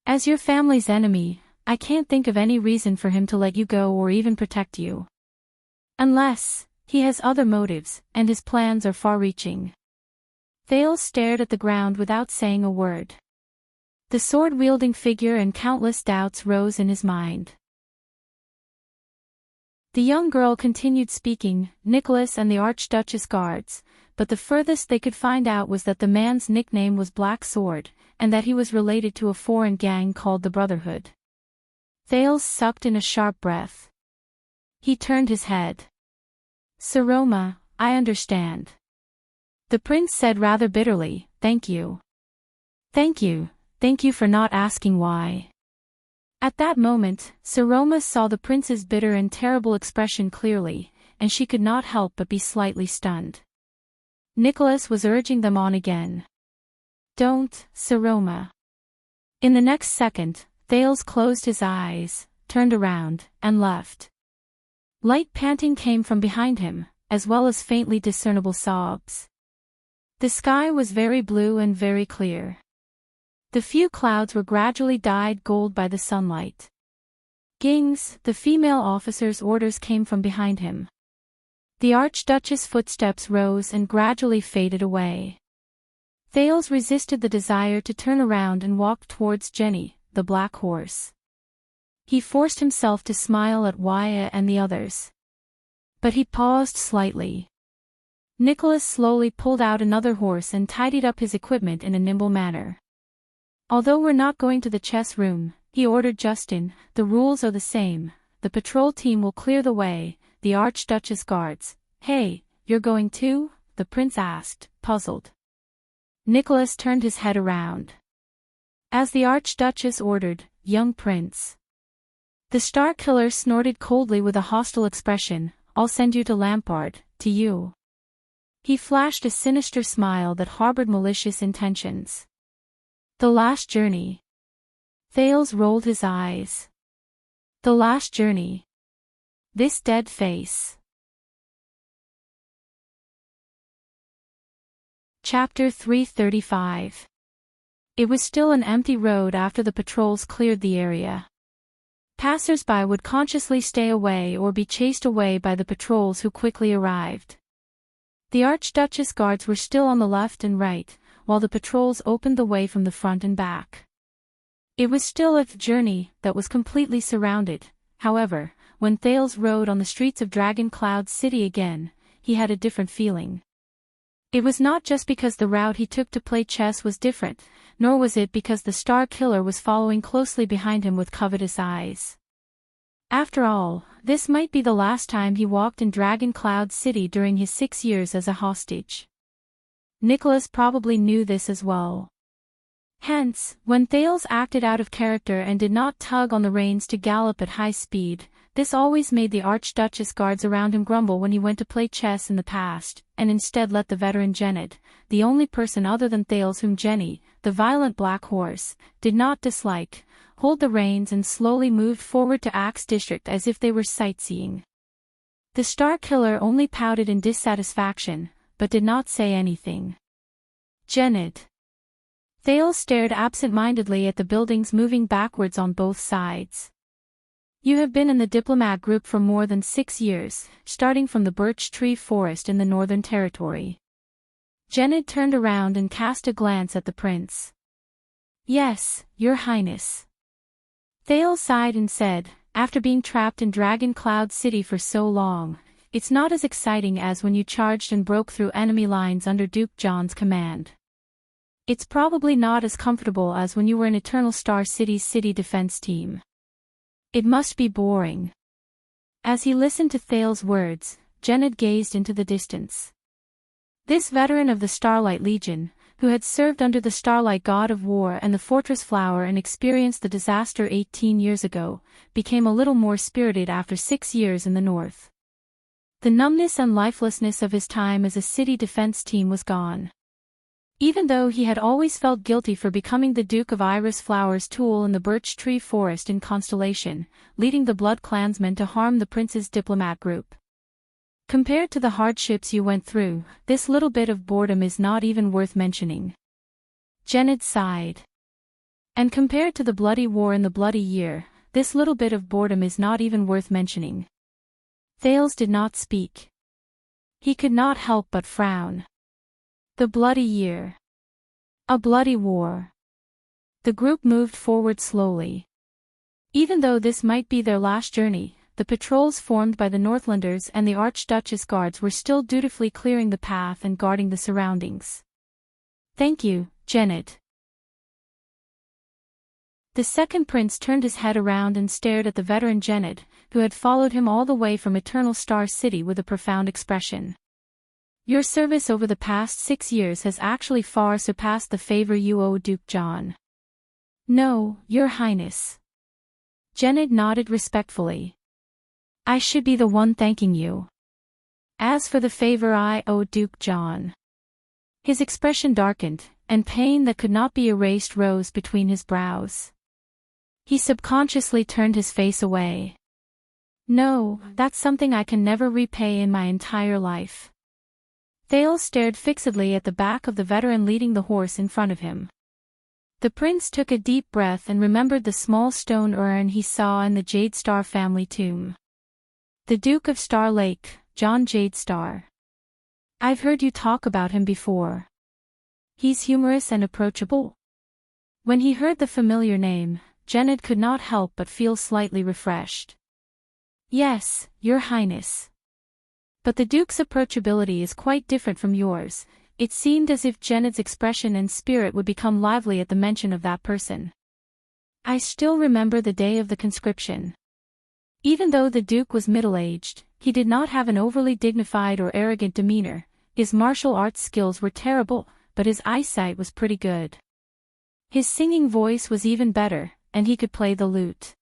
As your family's enemy, I can't think of any reason for him to let you go or even protect you. Unless, he has other motives, and his plans are far-reaching. Thales stared at the ground without saying a word. The sword-wielding figure and countless doubts rose in his mind. The young girl continued speaking, Nicholas and the Archduchess guards, but the furthest they could find out was that the man's nickname was Black Sword, and that he was related to a foreign gang called the Brotherhood. Thales sucked in a sharp breath. He turned his head. Saroma, I understand. The prince said rather bitterly, Thank you. Thank you for not asking why. At that moment, Saroma saw the prince's bitter and terrible expression clearly, and she could not help but be slightly stunned. Nicholas was urging them on again. Don't, Saroma. In the next second, Thales closed his eyes, turned around, and left. Light panting came from behind him, as well as faintly discernible sobs. The sky was very blue and very clear. The few clouds were gradually dyed gold by the sunlight. Gings, the female officer's orders came from behind him. The Archduchess' footsteps rose and gradually faded away. Thales resisted the desire to turn around and walk towards Jenny, the black horse. He forced himself to smile at Wyatt and the others. But he paused slightly. Nicholas slowly pulled out another horse and tidied up his equipment in a nimble manner. Although we're not going to the chess room, he ordered Justin, the rules are the same, the patrol team will clear the way, the Archduchess guards. Hey, you're going too? The prince asked, puzzled. Nicholas turned his head around. As the Archduchess ordered, young prince. The Star Killer snorted coldly with a hostile expression, I'll send you to Lampard, to you. He flashed a sinister smile that harbored malicious intentions. The last journey. Thales rolled his eyes. The last journey. This dead face. Chapter 335. It was still an empty road after the patrols cleared the area. Passers-by would consciously stay away or be chased away by the patrols who quickly arrived. The Archduchess guards were still on the left and right, while the patrols opened the way from the front and back. It was still a journey that was completely surrounded. However, when Thales rode on the streets of Dragon Cloud City again, he had a different feeling. It was not just because the route he took to play chess was different, nor was it because the Star Killer was following closely behind him with covetous eyes. After all, this might be the last time he walked in Dragon Cloud City during his 6 years as a hostage. Nicholas probably knew this as well. Hence, when Thales acted out of character and did not tug on the reins to gallop at high speed, this always made the Archduchess guards around him grumble when he went to play chess in the past, and instead let the veteran Jennet, the only person other than Thales whom Jenny, the violent black horse, did not dislike, hold the reins and slowly moved forward to Axe District as if they were sightseeing. The Star Killer only pouted in dissatisfaction, but did not say anything. Jennet. Thales stared absent-mindedly at the buildings moving backwards on both sides. You have been in the diplomat group for more than 6 years, starting from the birch tree forest in the Northern Territory. Jennet turned around and cast a glance at the prince. Yes, your highness. Thales sighed and said, after being trapped in Dragon Cloud City for so long, it's not as exciting as when you charged and broke through enemy lines under Duke John's command. It's probably not as comfortable as when you were in Eternal Star City's city defense team. It must be boring. As he listened to Thales' words, Jennet gazed into the distance. This veteran of the Starlight Legion, who had served under the Starlight God of War and the Fortress Flower and experienced the disaster 18 years ago, became a little more spirited after 6 years in the north. The numbness and lifelessness of his time as a city defense team was gone. Even though he had always felt guilty for becoming the Duke of Iris Flower's tool in the birch tree forest in Constellation, leading the Blood Clansmen to harm the prince's diplomat group. Compared to the hardships you went through, this little bit of boredom is not even worth mentioning. Jennet sighed. And compared to the bloody war in the Bloody Year, this little bit of boredom is not even worth mentioning. Thales did not speak. He could not help but frown. The Bloody Year. A bloody war. The group moved forward slowly. Even though this might be their last journey, the patrols formed by the Northlanders and the Archduchess guards were still dutifully clearing the path and guarding the surroundings. Thank you, Jennet. The second prince turned his head around and stared at the veteran Jennet, who had followed him all the way from Eternal Star City with a profound expression. Your service over the past 6 years has actually far surpassed the favor you owe Duke John. No, your highness. Jennet nodded respectfully. I should be the one thanking you. As for the favor I owe Duke John. His expression darkened, and pain that could not be erased rose between his brows. He subconsciously turned his face away. No, that's something I can never repay in my entire life. Thales stared fixedly at the back of the veteran leading the horse in front of him. The prince took a deep breath and remembered the small stone urn he saw in the Jadestar family tomb. The Duke of Star Lake, John Jadestar. I've heard you talk about him before. He's humorous and approachable. When he heard the familiar name, Genid could not help but feel slightly refreshed. Yes, Your Highness. But the Duke's approachability is quite different from yours. It seemed as if Genid's expression and spirit would become lively at the mention of that person. I still remember the day of the conscription. Even though the Duke was middle-aged, he did not have an overly dignified or arrogant demeanor. His martial arts skills were terrible, but his eyesight was pretty good. His singing voice was even better, and he could play the lute.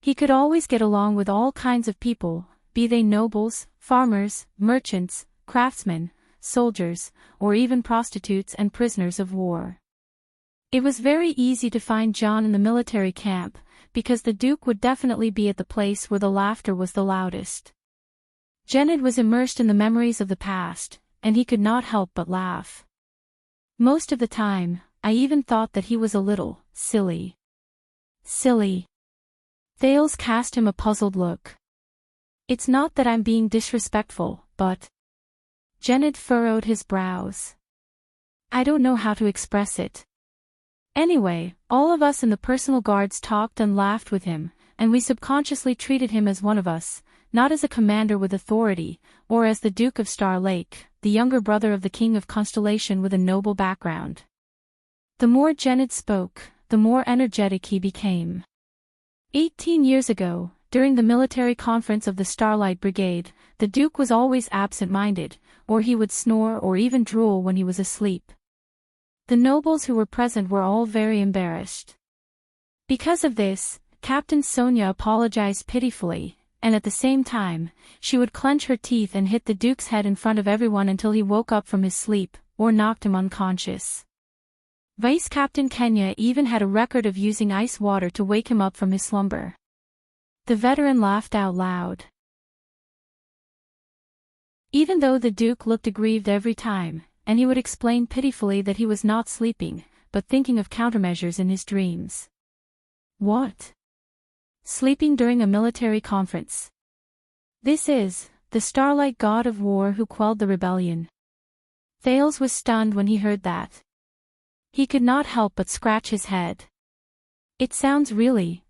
He could always get along with all kinds of people, be they nobles, farmers, merchants, craftsmen, soldiers, or even prostitutes and prisoners of war. It was very easy to find John in the military camp, because the Duke would definitely be at the place where the laughter was the loudest. Genid was immersed in the memories of the past, and he could not help but laugh. Most of the time, I even thought that he was a little silly. Silly. Thales cast him a puzzled look. It's not that I'm being disrespectful, but... Genid furrowed his brows. I don't know how to express it. Anyway, all of us in the personal guards talked and laughed with him, and we subconsciously treated him as one of us, not as a commander with authority, or as the Duke of Star Lake, the younger brother of the King of Constellation with a noble background. The more Genid spoke, the more energetic he became. 18 years ago, during the military conference of the Starlight Brigade, the Duke was always absent-minded, or he would snore or even drool when he was asleep. The nobles who were present were all very embarrassed. Because of this, Captain Sonia apologized pitifully, and at the same time, she would clench her teeth and hit the Duke's head in front of everyone until he woke up from his sleep, or knocked him unconscious. Vice Captain Kenya even had a record of using ice water to wake him up from his slumber. The veteran laughed out loud. Even though the Duke looked aggrieved every time, and he would explain pitifully that he was not sleeping, but thinking of countermeasures in his dreams. What? Sleeping during a military conference. This is the Starlight God of War who quelled the rebellion. Thales was stunned when he heard that. He could not help but scratch his head. It sounds really,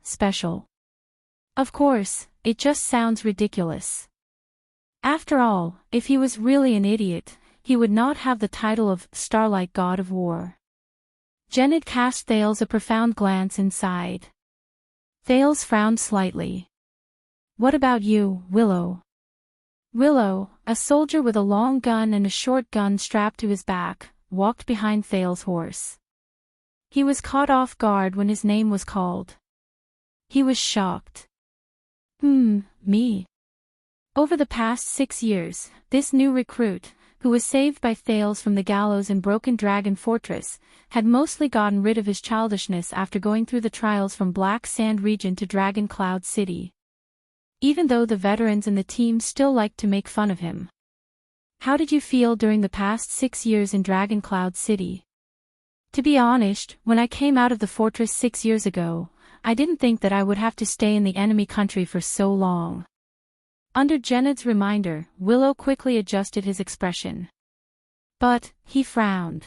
special. Of course, it just sounds ridiculous. After all, if he was really an idiot, he would not have the title of Starlight God of War. Genid cast Thales a profound glance and sighed. Thales frowned slightly. What about you, Willow? Willow, a soldier with a long gun and a short gun strapped to his back, walked behind Thales' horse. He was caught off guard when his name was called. He was shocked. Me. Over the past 6 years, this new recruit, who was saved by Thales from the gallows in Broken Dragon Fortress, had mostly gotten rid of his childishness after going through the trials from Black Sand region to Dragon Cloud City. Even though the veterans in the team still liked to make fun of him. How did you feel during the past 6 years in Dragon Cloud City? To be honest, when I came out of the fortress 6 years ago, I didn't think that I would have to stay in the enemy country for so long. Under Genid's reminder, Willow quickly adjusted his expression. But, he frowned.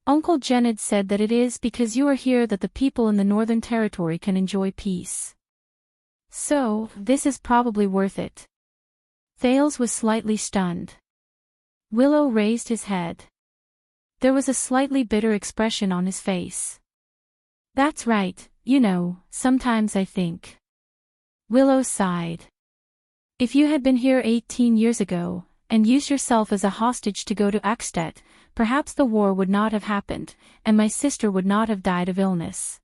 Uncle Genid said that it is because you are here that the people in the Northern Territory can enjoy peace. So, this is probably worth it. Thales was slightly stunned. Willow raised his head. There was a slightly bitter expression on his face. That's right, you know, sometimes I think. Willow sighed. If you had been here 18 years ago, and used yourself as a hostage to go to Axtet, perhaps the war would not have happened, and my sister would not have died of illness.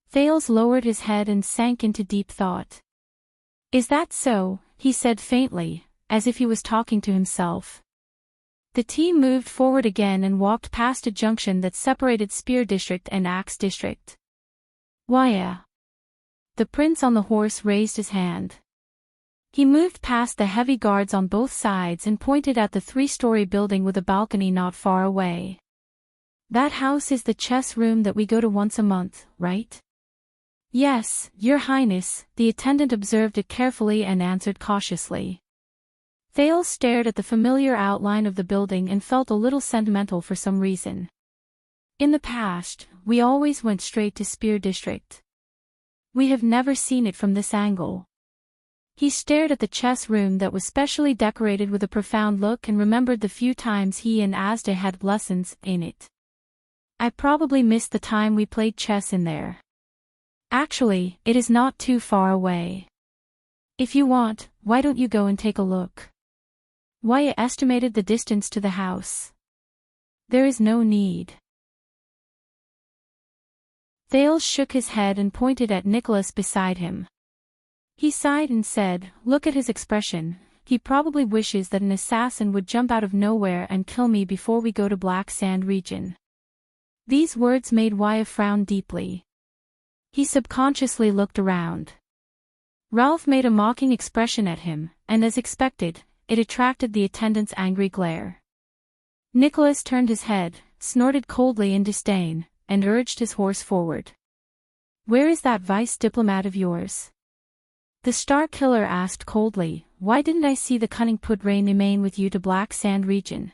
Thales lowered his head and sank into deep thought. Is that so? He said faintly, as if he was talking to himself. The team moved forward again and walked past a junction that separated Spear District and Axe District. Why? The prince on the horse raised his hand. He moved past the heavy guards on both sides and pointed at the 3-story building with a balcony not far away. That house is the chess room that we go to once a month, right? Yes, Your Highness, the attendant observed it carefully and answered cautiously. Thales stared at the familiar outline of the building and felt a little sentimental for some reason. In the past, we always went straight to Spear District. We have never seen it from this angle. He stared at the chess room that was specially decorated with a profound look and remembered the few times he and Asda had lessons in it. I probably missed the time we played chess in there. Actually, it is not too far away. If you want, why don't you go and take a look? Why estimated the distance to the house. There is no need. Thales shook his head and pointed at Nicholas beside him. He sighed and said, "Look at his expression, he probably wishes that an assassin would jump out of nowhere and kill me before we go to Black Sand region." These words made Wyatt frown deeply. He subconsciously looked around. Ralph made a mocking expression at him, and as expected, it attracted the attendant's angry glare. Nicholas turned his head, snorted coldly in disdain, and urged his horse forward. "Where is that vice diplomat of yours?" The Star Killer asked coldly. "Why didn't I see the cunning Putre remain with you to Black Sand region?"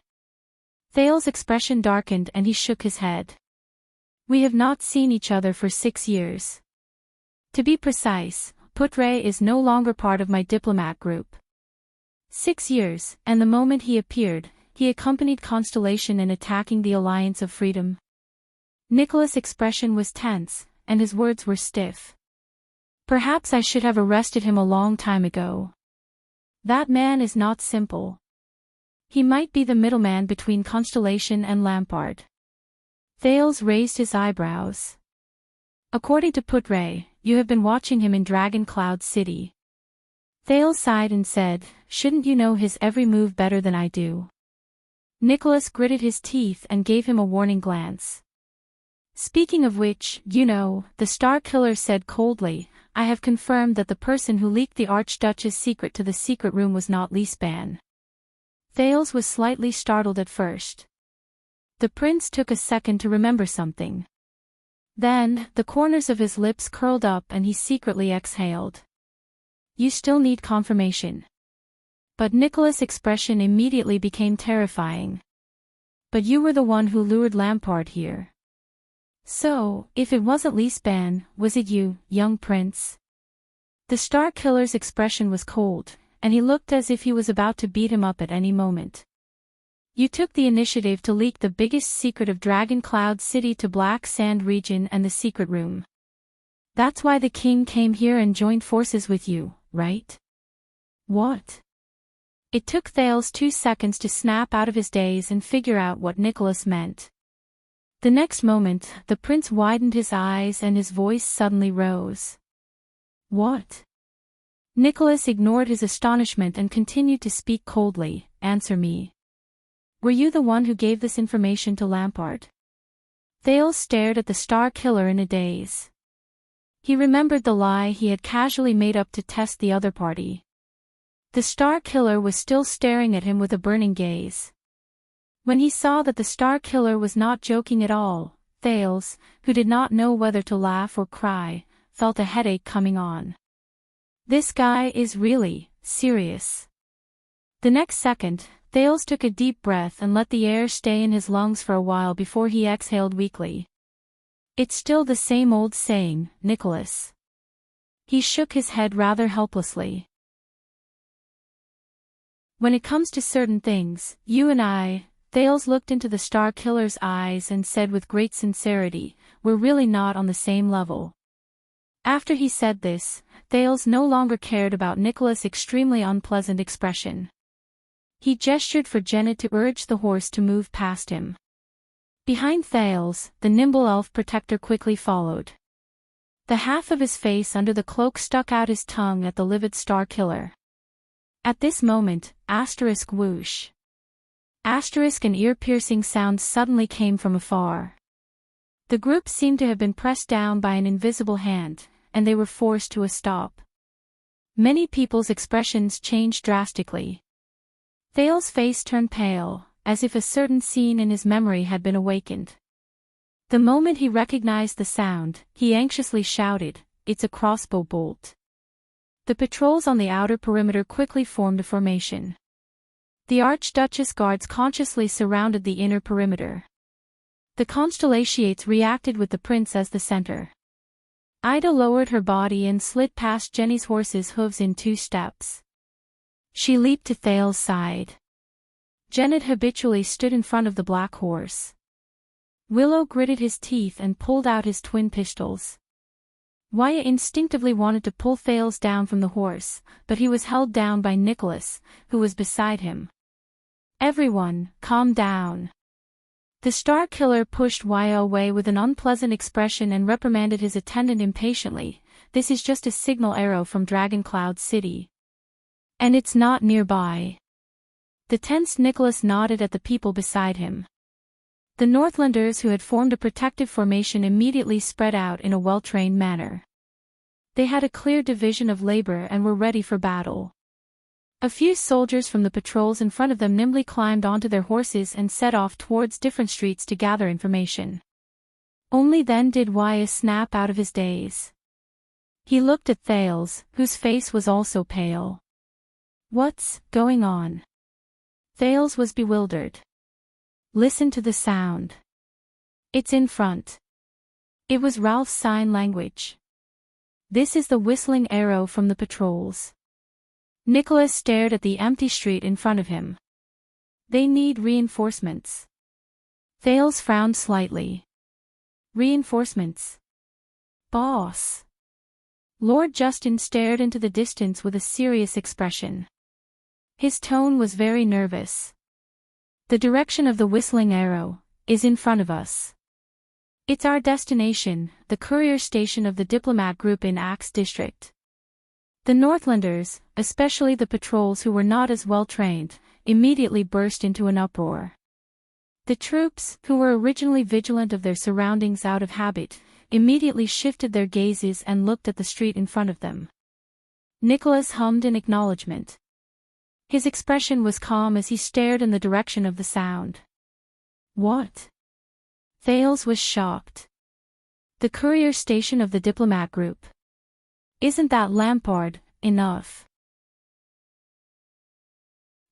Thales' expression darkened and he shook his head. "We have not seen each other for 6 years. To be precise, Putre is no longer part of my diplomat group. 6 years, and the moment he appeared, he accompanied Constellation in attacking the Alliance of Freedom." Nicholas' expression was tense, and his words were stiff. "Perhaps I should have arrested him a long time ago. That man is not simple. He might be the middleman between Constellation and Lampard." Thales raised his eyebrows. "According to Putre, you have been watching him in Dragon Cloud City." Thales sighed and said, "Shouldn't you know his every move better than I do?" Nicholas gritted his teeth and gave him a warning glance. "Speaking of which, you know," the Star Killer said coldly, "I have confirmed that the person who leaked the Archduchess' secret to the secret room was not Lisban." Thales was slightly startled at first. The prince took a second to remember something. Then, the corners of his lips curled up and he secretly exhaled. "You still need confirmation." But Nicholas' expression immediately became terrifying. "But you were the one who lured Lampard here. So, if it wasn't Lisban, was it you, young prince?" The Star Killer's expression was cold, and he looked as if he was about to beat him up at any moment. "You took the initiative to leak the biggest secret of Dragon Cloud City to Black Sand region and the secret room. That's why the king came here and joined forces with you, right?" "What?" It took Thales 2 seconds to snap out of his daze and figure out what Nicholas meant. The next moment, the prince widened his eyes and his voice suddenly rose. "What?" Nicholas ignored his astonishment and continued to speak coldly. "Answer me. Were you the one who gave this information to Lampard?" Thales stared at the Star Killer in a daze. He remembered the lie he had casually made up to test the other party. The Star Killer was still staring at him with a burning gaze. When he saw that the Star Killer was not joking at all, Thales, who did not know whether to laugh or cry, felt a headache coming on. This guy is really serious. The next second, Thales took a deep breath and let the air stay in his lungs for a while before he exhaled weakly. "It's still the same old saying, Nicholas." He shook his head rather helplessly. "When it comes to certain things, you and I," Thales looked into the Star Killer's eyes and said with great sincerity, "we're really not on the same level." After he said this, Thales no longer cared about Nicholas' extremely unpleasant expression. He gestured for Janet to urge the horse to move past him. Behind Thales, the nimble elf protector quickly followed. The half of his face under the cloak stuck out his tongue at the livid Star Killer. At this moment, whoosh. An ear-piercing sound suddenly came from afar. The group seemed to have been pressed down by an invisible hand, and they were forced to a stop. Many people's expressions changed drastically. Thale's face turned pale, as if a certain scene in his memory had been awakened. The moment he recognized the sound, he anxiously shouted, "It's a crossbow bolt." The patrols on the outer perimeter quickly formed a formation. The Archduchess guards consciously surrounded the inner perimeter. The Constellations reacted with the prince as the center. Ida lowered her body and slid past Jenny's horse's hooves in 2 steps. She leaped to Thale's side. Janet habitually stood in front of the black horse. Willow gritted his teeth and pulled out his twin pistols. Wyatt instinctively wanted to pull Thales down from the horse, but he was held down by Nicholas, who was beside him. "Everyone, calm down." The Star Killer pushed Wyatt away with an unpleasant expression and reprimanded his attendant impatiently. "This is just a signal arrow from Dragoncloud City. And it's not nearby." The tense Nicholas nodded at the people beside him. The Northlanders who had formed a protective formation immediately spread out in a well-trained manner. They had a clear division of labor and were ready for battle. A few soldiers from the patrols in front of them nimbly climbed onto their horses and set off towards different streets to gather information. Only then did Wyatt snap out of his daze. He looked at Thales, whose face was also pale. "What's going on?" Thales was bewildered. "Listen to the sound. It's in front." It was Ralph's sign language. "This is the whistling arrow from the patrols." Nicholas stared at the empty street in front of him. "They need reinforcements." Thales frowned slightly. "Reinforcements? Boss?" Lord Justin stared into the distance with a serious expression. His tone was very nervous. "The direction of the whistling arrow is in front of us. It's our destination, the courier station of the diplomat group in Axe District." The Northlanders, especially the patrols who were not as well trained, immediately burst into an uproar. The troops, who were originally vigilant of their surroundings out of habit, immediately shifted their gazes and looked at the street in front of them. Nicholas hummed in acknowledgement. His expression was calm as he stared in the direction of the sound. "What?" Thales was shocked. "The courier station of the diplomat group. Isn't that Lampard enough?"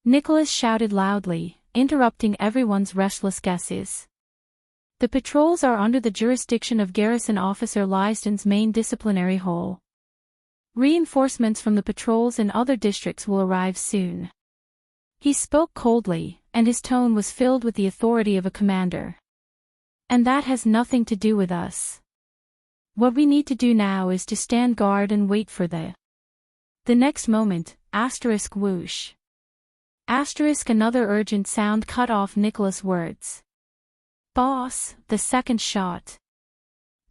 Nicholas shouted loudly, interrupting everyone's restless guesses. "The patrols are under the jurisdiction of Garrison Officer Lyston's main disciplinary hall. Reinforcements from the patrols in other districts will arrive soon." He spoke coldly, and his tone was filled with the authority of a commander. "And that has nothing to do with us. What we need to do now is to stand guard and wait for the next moment, whoosh. Another urgent sound cut off Nicholas' words. "Boss, the second shot."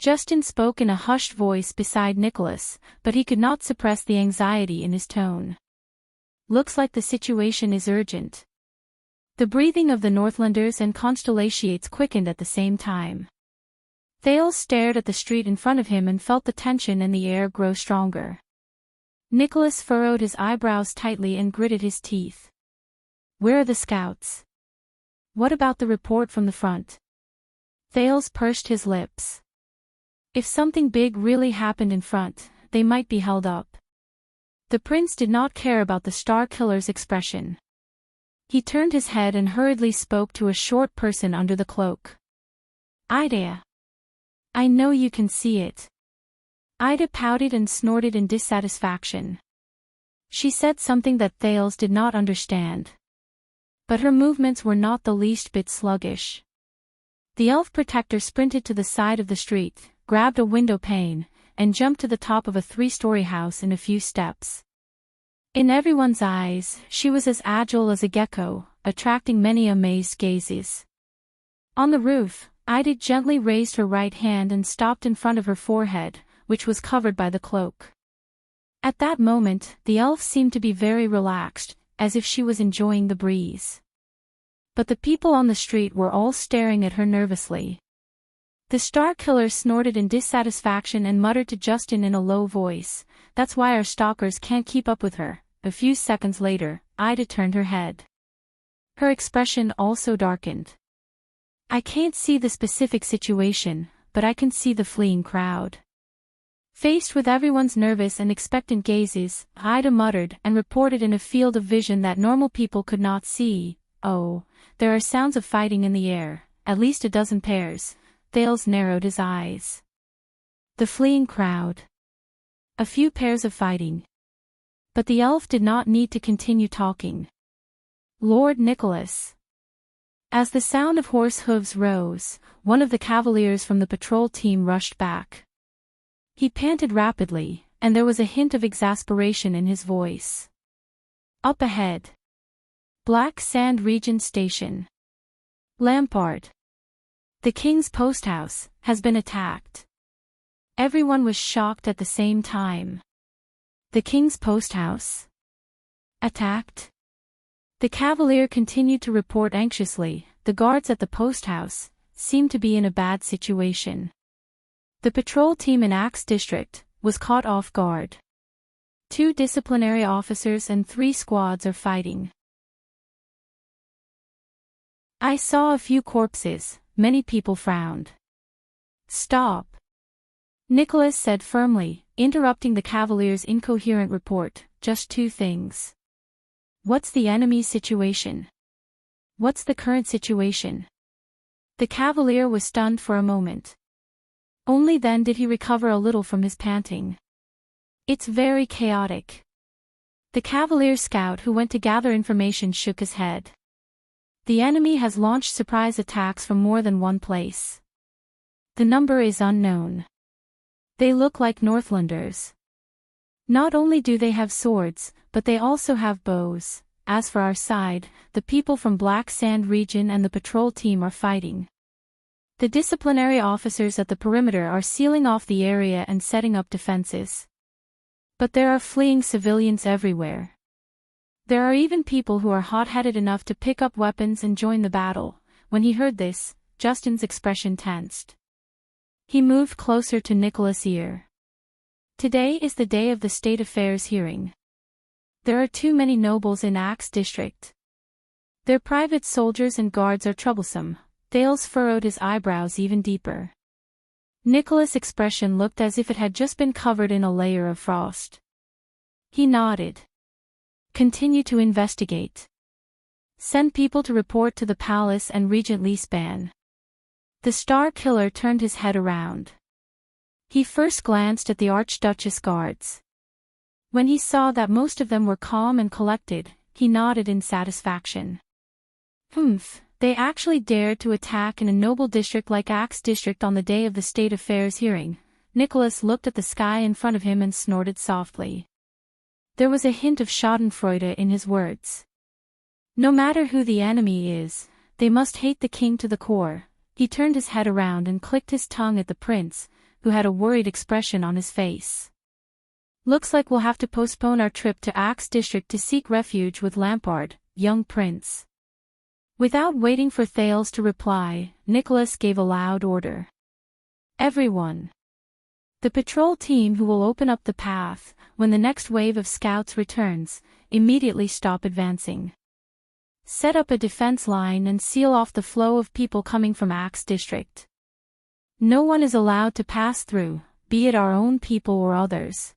Justin spoke in a hushed voice beside Nicholas, but he could not suppress the anxiety in his tone. "Looks like the situation is urgent." The breathing of the Northlanders and Constellations quickened at the same time. Thales stared at the street in front of him and felt the tension in the air grow stronger. Nicholas furrowed his eyebrows tightly and gritted his teeth. "Where are the scouts? What about the report from the front?" Thales pursed his lips. If something big really happened in front, they might be held up. The prince did not care about the Star Killer's expression. He turned his head and hurriedly spoke to a short person under the cloak. "Ida. I know you can see it." Ida pouted and snorted in dissatisfaction. She said something that Thales did not understand. But her movements were not the least bit sluggish. The elf protector sprinted to the side of the street, grabbed a window pane, and jumped to the top of a 3-story house in a few steps. In everyone's eyes, she was as agile as a gecko, attracting many amazed gazes. On the roof, Ida gently raised her right hand and stopped in front of her forehead, which was covered by the cloak. At that moment, the elf seemed to be very relaxed, as if she was enjoying the breeze. But the people on the street were all staring at her nervously. The Star Killer snorted in dissatisfaction and muttered to Justin in a low voice, "That's why our stalkers can't keep up with her." A few seconds later, Ida turned her head. Her expression also darkened. "I can't see the specific situation, but I can see the fleeing crowd." Faced with everyone's nervous and expectant gazes, Ida muttered and reported in a field of vision that normal people could not see, "Oh, there are sounds of fighting in the air, at least a dozen pairs." Thales narrowed his eyes. The fleeing crowd. A few pairs of fighting. But the elf did not need to continue talking. "Lord Nicholas." As the sound of horse hooves rose, one of the cavaliers from the patrol team rushed back. He panted rapidly, and there was a hint of exasperation in his voice. Up ahead. Black Sand Region Station. Lampard. The King's Post House has been attacked. Everyone was shocked at the same time. The King's Post House? Attacked? The cavalier continued to report anxiously. The guards at the post house seemed to be in a bad situation. The patrol team in Axe District was caught off guard. 2 disciplinary officers and 3 squads are fighting. "I saw a few corpses," many people frowned. "Stop," Nicholas said firmly, interrupting the cavalier's incoherent report. "Just 2 things. What's the enemy's situation? What's the current situation?" The cavalier was stunned for a moment. Only then did he recover a little from his panting. "It's very chaotic." The cavalier scout who went to gather information shook his head. "The enemy has launched surprise attacks from more than one place. The number is unknown. They look like Northlanders. Not only do they have swords, but they also have bows. As for our side, the people from Black Sand Region and the patrol team are fighting. The disciplinary officers at the perimeter are sealing off the area and setting up defenses. But there are fleeing civilians everywhere. There are even people who are hot-headed enough to pick up weapons and join the battle." When he heard this, Justin's expression tensed. He moved closer to Nicholas' ear. "Today is the day of the state affairs hearing. There are too many nobles in Axe District. Their private soldiers and guards are troublesome." Thales furrowed his eyebrows even deeper. Nicholas' expression looked as if it had just been covered in a layer of frost. He nodded. "Continue to investigate. Send people to report to the palace and Regent Leespan." The Star Killer turned his head around. He first glanced at the Archduchess guards. When he saw that most of them were calm and collected, he nodded in satisfaction. They actually dared to attack in a noble district like Axe District on the day of the state affairs hearing." Nicholas looked at the sky in front of him and snorted softly. There was a hint of schadenfreude in his words. No matter who the enemy is, they must hate the king to the core. He turned his head around and clicked his tongue at the prince, who had a worried expression on his face. "Looks like we'll have to postpone our trip to Axe District to seek refuge with Lampard, young prince." Without waiting for Thales to reply, Nicholas gave a loud order. "Everyone. The patrol team who will open up the path, when the next wave of scouts returns, immediately stop advancing. Set up a defense line and seal off the flow of people coming from Axe District. No one is allowed to pass through, be it our own people or others."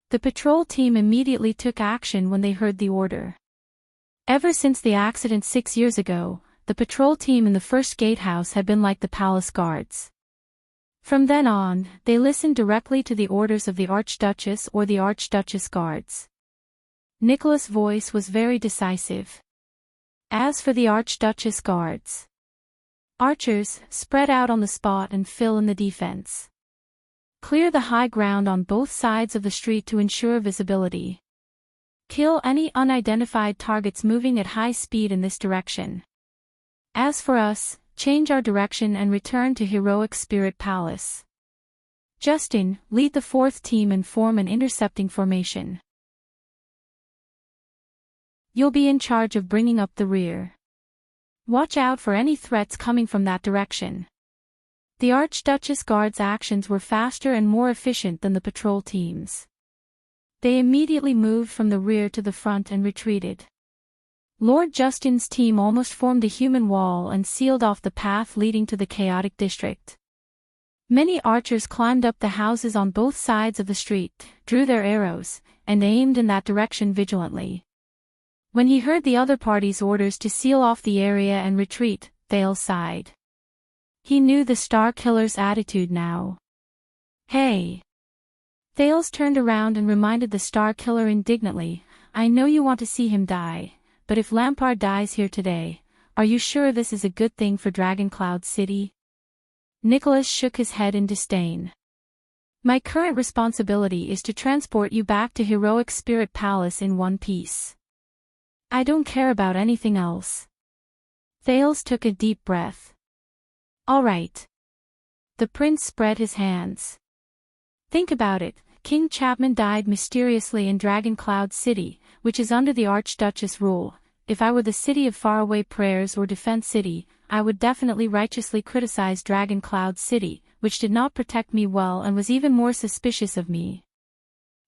The patrol team immediately took action when they heard the order. Ever since the accident 6 years ago, the patrol team in the first gatehouse had been like the palace guards. From then on, they listened directly to the orders of the Archduchess or the Archduchess guards. Nicholas' voice was very decisive. As for the Archduchess guards, archers, spread out on the spot and fill in the defense. Clear the high ground on both sides of the street to ensure visibility. Kill any unidentified targets moving at high speed in this direction. As for us, change our direction and return to Heroic Spirit Palace. Justin, lead the 4th team and form an intercepting formation. You'll be in charge of bringing up the rear. Watch out for any threats coming from that direction. The Archduchess Guard's actions were faster and more efficient than the patrol team's. They immediately moved from the rear to the front and retreated. Lord Justin's team almost formed a human wall and sealed off the path leading to the chaotic district. Many archers climbed up the houses on both sides of the street, drew their arrows, and aimed in that direction vigilantly. When he heard the other party's orders to seal off the area and retreat, Thales sighed. He knew the Star Killer's attitude now. Hey! Thales turned around and reminded the Star Killer indignantly, I know you want to see him die, but if Lampard dies here today, are you sure this is a good thing for Dragoncloud City? Nicholas shook his head in disdain. My current responsibility is to transport you back to Heroic Spirit Palace in one piece. I don't care about anything else. Thales took a deep breath. All right. The prince spread his hands. Think about it, King Chapman died mysteriously in Dragoncloud City, which is under the Archduchess rule. If I were the City of Faraway Prayers or Defense City, I would definitely righteously criticize Dragoncloud City, which did not protect me well and was even more suspicious of me.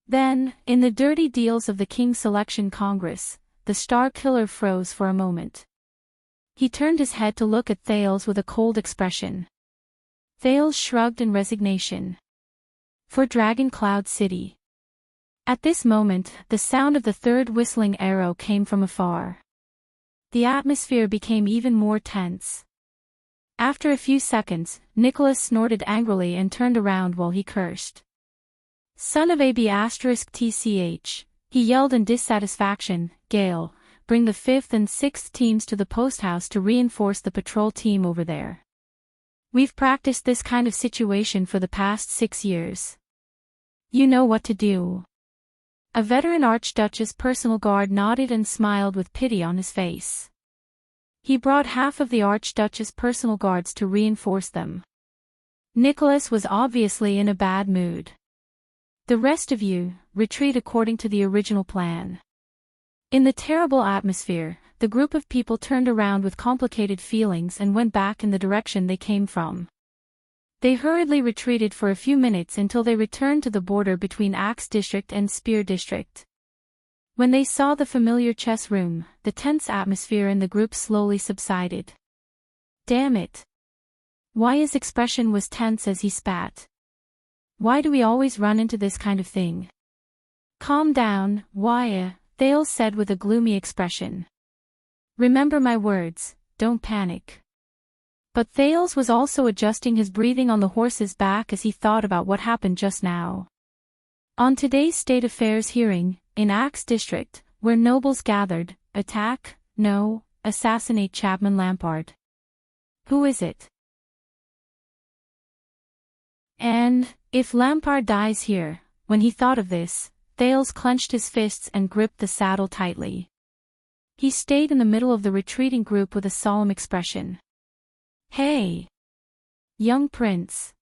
Then, in the dirty deals of the King's Selection Congress, the Star Killer froze for a moment. He turned his head to look at Thales with a cold expression. Thales shrugged in resignation. For Dragoncloud City. At this moment, the sound of the third whistling arrow came from afar. The atmosphere became even more tense. After a few seconds, Nicholas snorted angrily and turned around while he cursed. Son of a b***tch, he yelled in dissatisfaction, Gale, bring the 5th and 6th teams to the post house to reinforce the patrol team over there. We've practiced this kind of situation for the past 6 years. You know what to do. A veteran Archduchess personal guard nodded and smiled with pity on his face. He brought half of the Archduchess personal guards to reinforce them. Nicholas was obviously in a bad mood. The rest of you, retreat according to the original plan. In the terrible atmosphere, the group of people turned around with complicated feelings and went back in the direction they came from. They hurriedly retreated for a few minutes until they returned to the border between Axe District and Spear District. When they saw the familiar chess room, the tense atmosphere in the group slowly subsided. Damn it! Why his expression was tense as he spat. Why do we always run into this kind of thing? Calm down, Waya, Thales said with a gloomy expression. Remember my words, don't panic. But Thales was also adjusting his breathing on the horse's back as he thought about what happened just now. On today's State Affairs hearing, in Axe District, where nobles gathered, attack, no, assassinate Chapman Lampard. Who is it? And, if Lampard dies here, when he thought of this, Thales clenched his fists and gripped the saddle tightly. He stayed in the middle of the retreating group with a solemn expression. Hey! Young prince.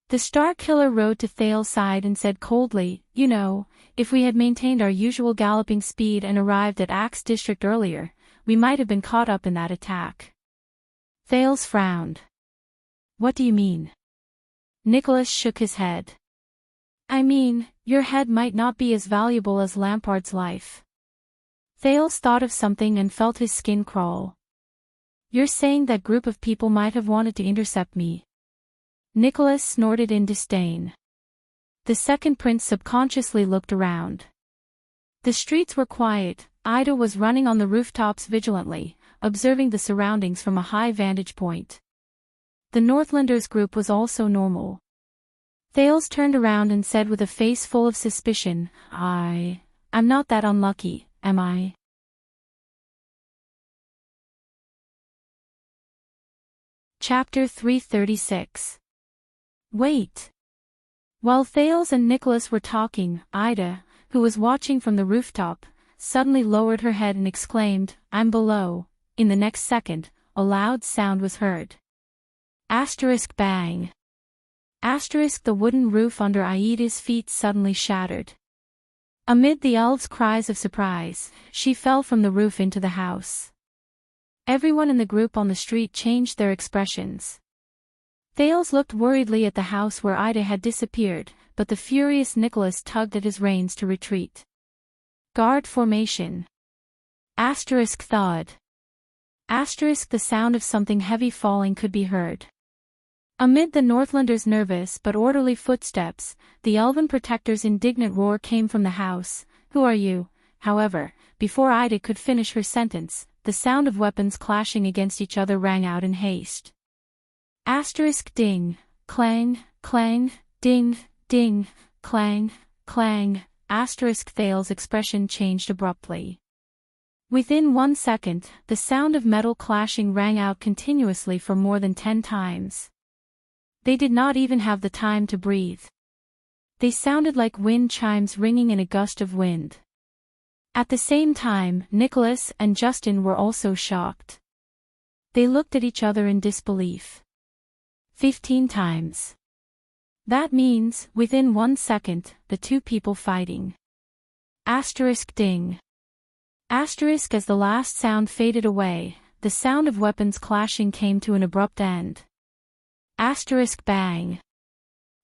The Star Killer rode to Thales' side and said coldly, you know, if we had maintained our usual galloping speed and arrived at Axe District earlier, we might have been caught up in that attack. Thales frowned. What do you mean? Nicholas shook his head. I mean, your head might not be as valuable as Lampard's life. Thales thought of something and felt his skin crawl. You're saying that group of people might have wanted to intercept me. Nicholas snorted in disdain. The second prince subconsciously looked around. The streets were quiet. Ida was running on the rooftops vigilantly, observing the surroundings from a high vantage point. The Northlanders group was also normal. Thales turned around and said with a face full of suspicion, I'm not that unlucky, am I? Chapter 336. Wait. While Thales and Nicholas were talking, Ida, who was watching from the rooftop, suddenly lowered her head and exclaimed, I'm below. In the next second, a loud sound was heard. Asterisk bang. Asterisk the wooden roof under Aida's feet suddenly shattered. Amid the elves' cries of surprise, she fell from the roof into the house. Everyone in the group on the street changed their expressions. Thales looked worriedly at the house where Ida had disappeared, but the furious Nicholas tugged at his reins to retreat. Guard formation. Asterisk thud. Asterisk the sound of something heavy falling could be heard. Amid the Northlanders' nervous but orderly footsteps, the elven protector's indignant roar came from the house. Who are you? However, before Ida could finish her sentence, the sound of weapons clashing against each other rang out in haste. Asterisk ding, clang, clang, ding, ding, clang, clang. Asterisk Thales' expression changed abruptly. Within 1 second, the sound of metal clashing rang out continuously for more than 10 times. They did not even have the time to breathe. They sounded like wind chimes ringing in a gust of wind. At the same time, Nicholas and Justin were also shocked. They looked at each other in disbelief. 15 times. That means, within 1 second, the two people fighting. Asterisk ding. Asterisk as the last sound faded away, the sound of weapons clashing came to an abrupt end. Asterisk bang.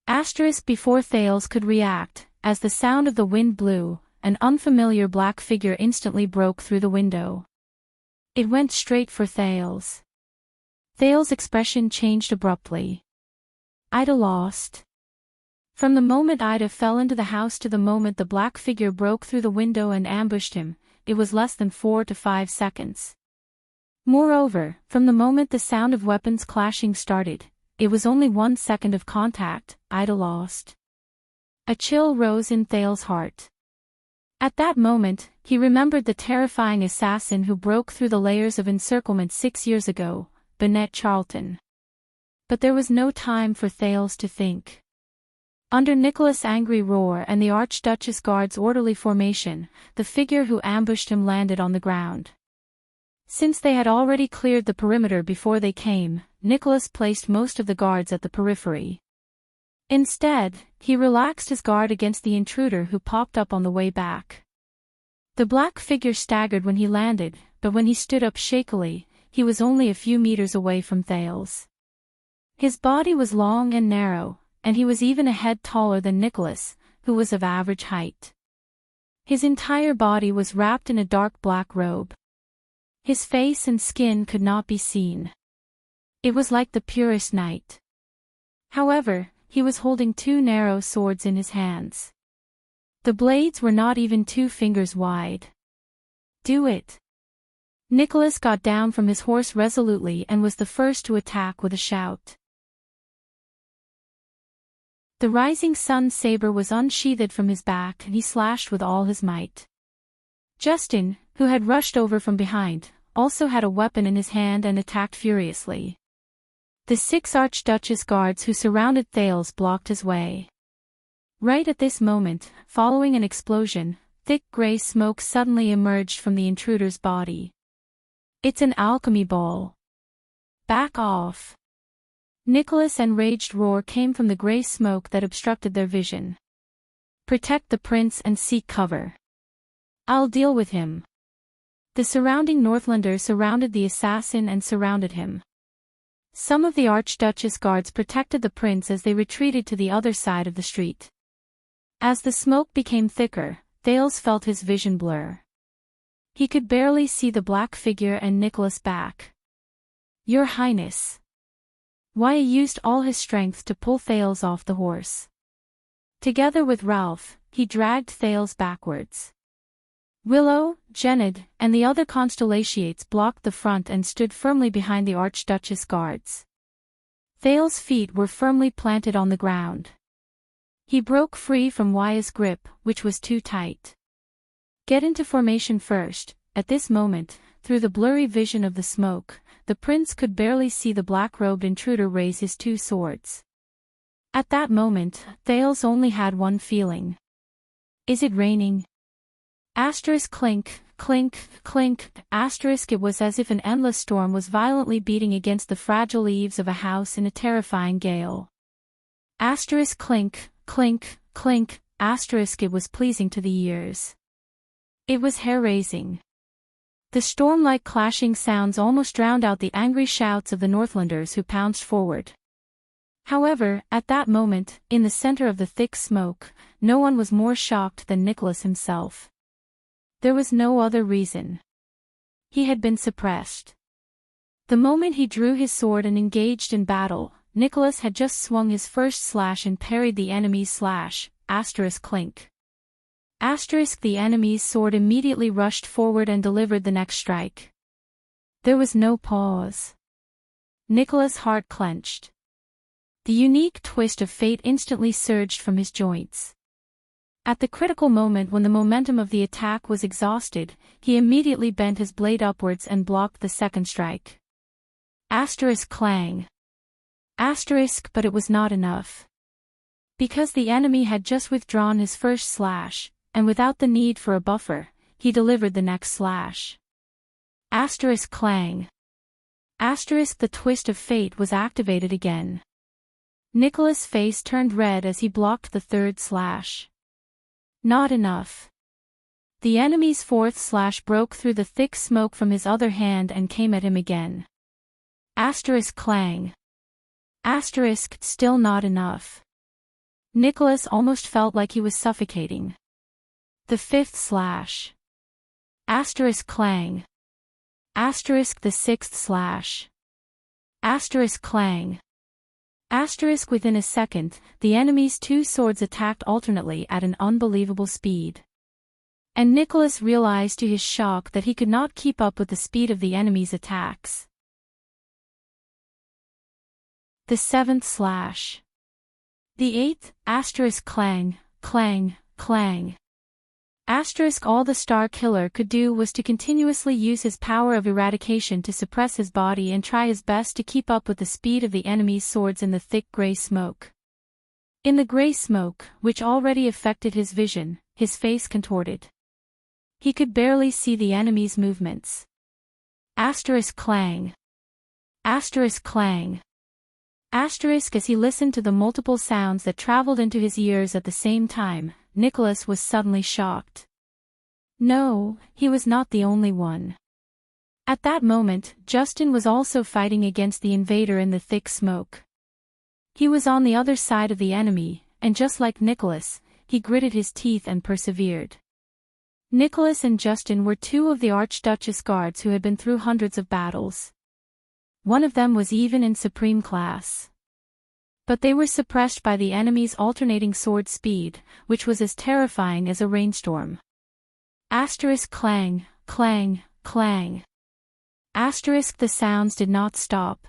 Asterisk before Thales could react, as the sound of the wind blew, an unfamiliar black figure instantly broke through the window. It went straight for Thales. Thales' expression changed abruptly. Ida lost. From the moment Ida fell into the house to the moment the black figure broke through the window and ambushed him, it was less than 4 to 5 seconds. Moreover, from the moment the sound of weapons clashing started, it was only 1 second of contact. Ida lost. A chill rose in Thales' heart. At that moment, he remembered the terrifying assassin who broke through the layers of encirclement 6 years ago, Bennett Charlton. But there was no time for Thales to think. Under Nicholas' angry roar and the Archduchess Guard's orderly formation, the figure who ambushed him landed on the ground. Since they had already cleared the perimeter before they came, Nicholas placed most of the guards at the periphery. Instead, he relaxed his guard against the intruder who popped up on the way back. The black figure staggered when he landed, but when he stood up shakily, he was only a few meters away from Thales. His body was long and narrow, and he was even a head taller than Nicholas, who was of average height. His entire body was wrapped in a dark black robe. His face and skin could not be seen. It was like the purest night. However, he was holding 2 narrow swords in his hands. The blades were not even 2 fingers wide. Do it. Nicholas got down from his horse resolutely and was the first to attack with a shout. The rising sun's saber was unsheathed from his back and he slashed with all his might. Justin, who had rushed over from behind, also had a weapon in his hand and attacked furiously. The 6 Archduchess guards who surrounded Thales blocked his way. Right at this moment, following an explosion, thick gray smoke suddenly emerged from the intruder's body. It's an alchemy ball. Back off. Nicholas' enraged roar came from the gray smoke that obstructed their vision. Protect the prince and seek cover. I'll deal with him. The surrounding Northlanders surrounded the assassin and surrounded him. Some of the Archduchess guards protected the prince as they retreated to the other side of the street. As the smoke became thicker, Thales felt his vision blur. He could barely see the black figure and Nicholas back. Your Highness. Why used all his strength to pull Thales off the horse. Together with Ralph, he dragged Thales backwards. Willow, Genid, and the other Constellations blocked the front and stood firmly behind the Archduchess guards. Thales' feet were firmly planted on the ground. He broke free from Waya's grip, which was too tight. Get into formation first. At this moment, through the blurry vision of the smoke, the prince could barely see the black-robed intruder raise his 2 swords. At that moment, Thales only had one feeling. Is it raining? Asterisk clink, clink, clink, asterisk it was as if an endless storm was violently beating against the fragile eaves of a house in a terrifying gale. Asterisk clink, clink, clink, asterisk it was pleasing to the ears. It was hair-raising. The storm-like clashing sounds almost drowned out the angry shouts of the Northlanders who pounced forward. However, at that moment, in the center of the thick smoke, no one was more shocked than Nicholas himself. There was no other reason. He had been suppressed. The moment he drew his sword and engaged in battle, Nicholas had just swung his first slash and parried the enemy's slash, *clink. The enemy's sword immediately rushed forward and delivered the next strike. There was no pause. Nicholas' heart clenched. The unique twist of fate instantly surged from his joints. At the critical moment when the momentum of the attack was exhausted, he immediately bent his blade upwards and blocked the second strike. Clang. But it was not enough. Because the enemy had just withdrawn his first slash, and without the need for a buffer, he delivered the next slash. Clang. The twist of fate was activated again. Nicholas' face turned red as he blocked the third slash. Not enough. The enemy's fourth slash broke through the thick smoke from his other hand and came at him again. Clang. Still not enough. Nicholas almost felt like he was suffocating. The fifth slash. Clang. The sixth slash. Clang. Within a second, the enemy's two swords attacked alternately at an unbelievable speed. And Nicholas realized to his shock that he could not keep up with the speed of the enemy's attacks. The seventh slash. The eighth, *clang, clang, clang. All the Star Killer could do was to continuously use his power of eradication to suppress his body and try his best to keep up with the speed of the enemy's swords in the thick gray smoke. In the gray smoke, which already affected his vision, his face contorted. He could barely see the enemy's movements. Clang. Clang. As he listened to the multiple sounds that traveled into his ears at the same time, Nicholas was suddenly shocked. No, he was not the only one. At that moment, Justin was also fighting against the invader in the thick smoke. He was on the other side of the enemy, and just like Nicholas, he gritted his teeth and persevered. Nicholas and Justin were two of the Archduchess guards who had been through hundreds of battles. One of them was even in supreme class. But they were suppressed by the enemy's alternating sword speed, which was as terrifying as a rainstorm. Clang, clang, clang. The sounds did not stop.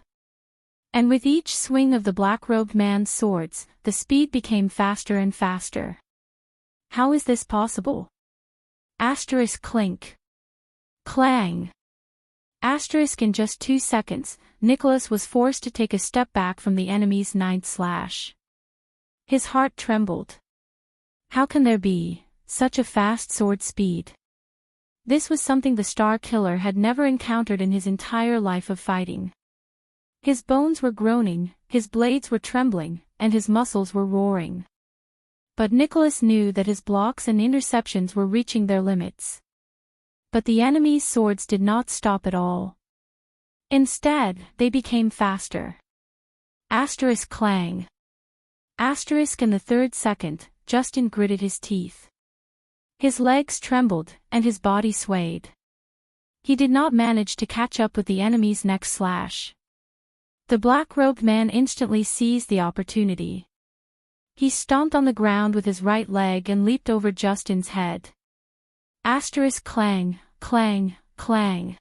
And with each swing of the black-robed man's swords, the speed became faster and faster. How is this possible? Clink. Clang. In just 2 seconds, Nicholas was forced to take a step back from the enemy's ninth slash. His heart trembled. How can there be such a fast sword speed? This was something the Star Killer had never encountered in his entire life of fighting. His bones were groaning, his blades were trembling, and his muscles were roaring. But Nicholas knew that his blocks and interceptions were reaching their limits. But the enemy's swords did not stop at all. Instead, they became faster. Clang. In the third second, Justin gritted his teeth. His legs trembled, and his body swayed. He did not manage to catch up with the enemy's next slash. The black-robed man instantly seized the opportunity. He stomped on the ground with his right leg and leaped over Justin's head. Clang, clang, clang.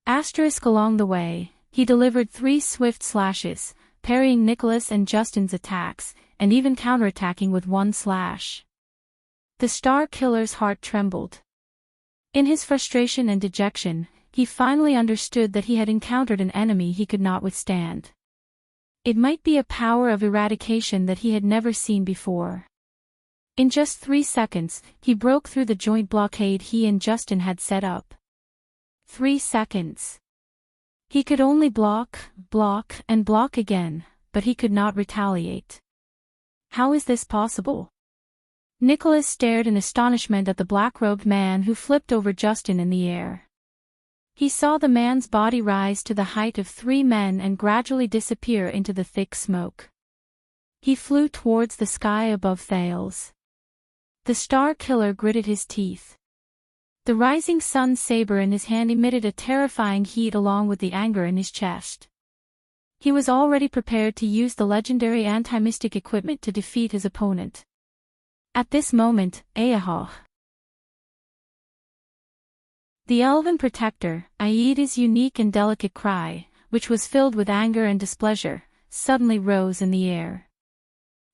Along the way, he delivered 3 swift slashes, parrying Nicholas and Justin's attacks, and even counterattacking with 1 slash. The Star Killer's heart trembled. In his frustration and dejection, he finally understood that he had encountered an enemy he could not withstand. It might be a power of eradication that he had never seen before. In just 3 seconds, he broke through the joint blockade he and Justin had set up. 3 seconds. He could only block, and block again, but he could not retaliate. How is this possible? Nicholas stared in astonishment at the black-robed man who flipped over Justin in the air. He saw the man's body rise to the height of 3 men and gradually disappear into the thick smoke. He flew towards the sky above Thales. The star killer gritted his teeth. The rising sun's saber in his hand emitted a terrifying heat along with the anger in his chest. He was already prepared to use the legendary anti-mystic equipment to defeat his opponent. At this moment, Ayahoh, the elven protector, Aida's unique and delicate cry, which was filled with anger and displeasure, suddenly rose in the air.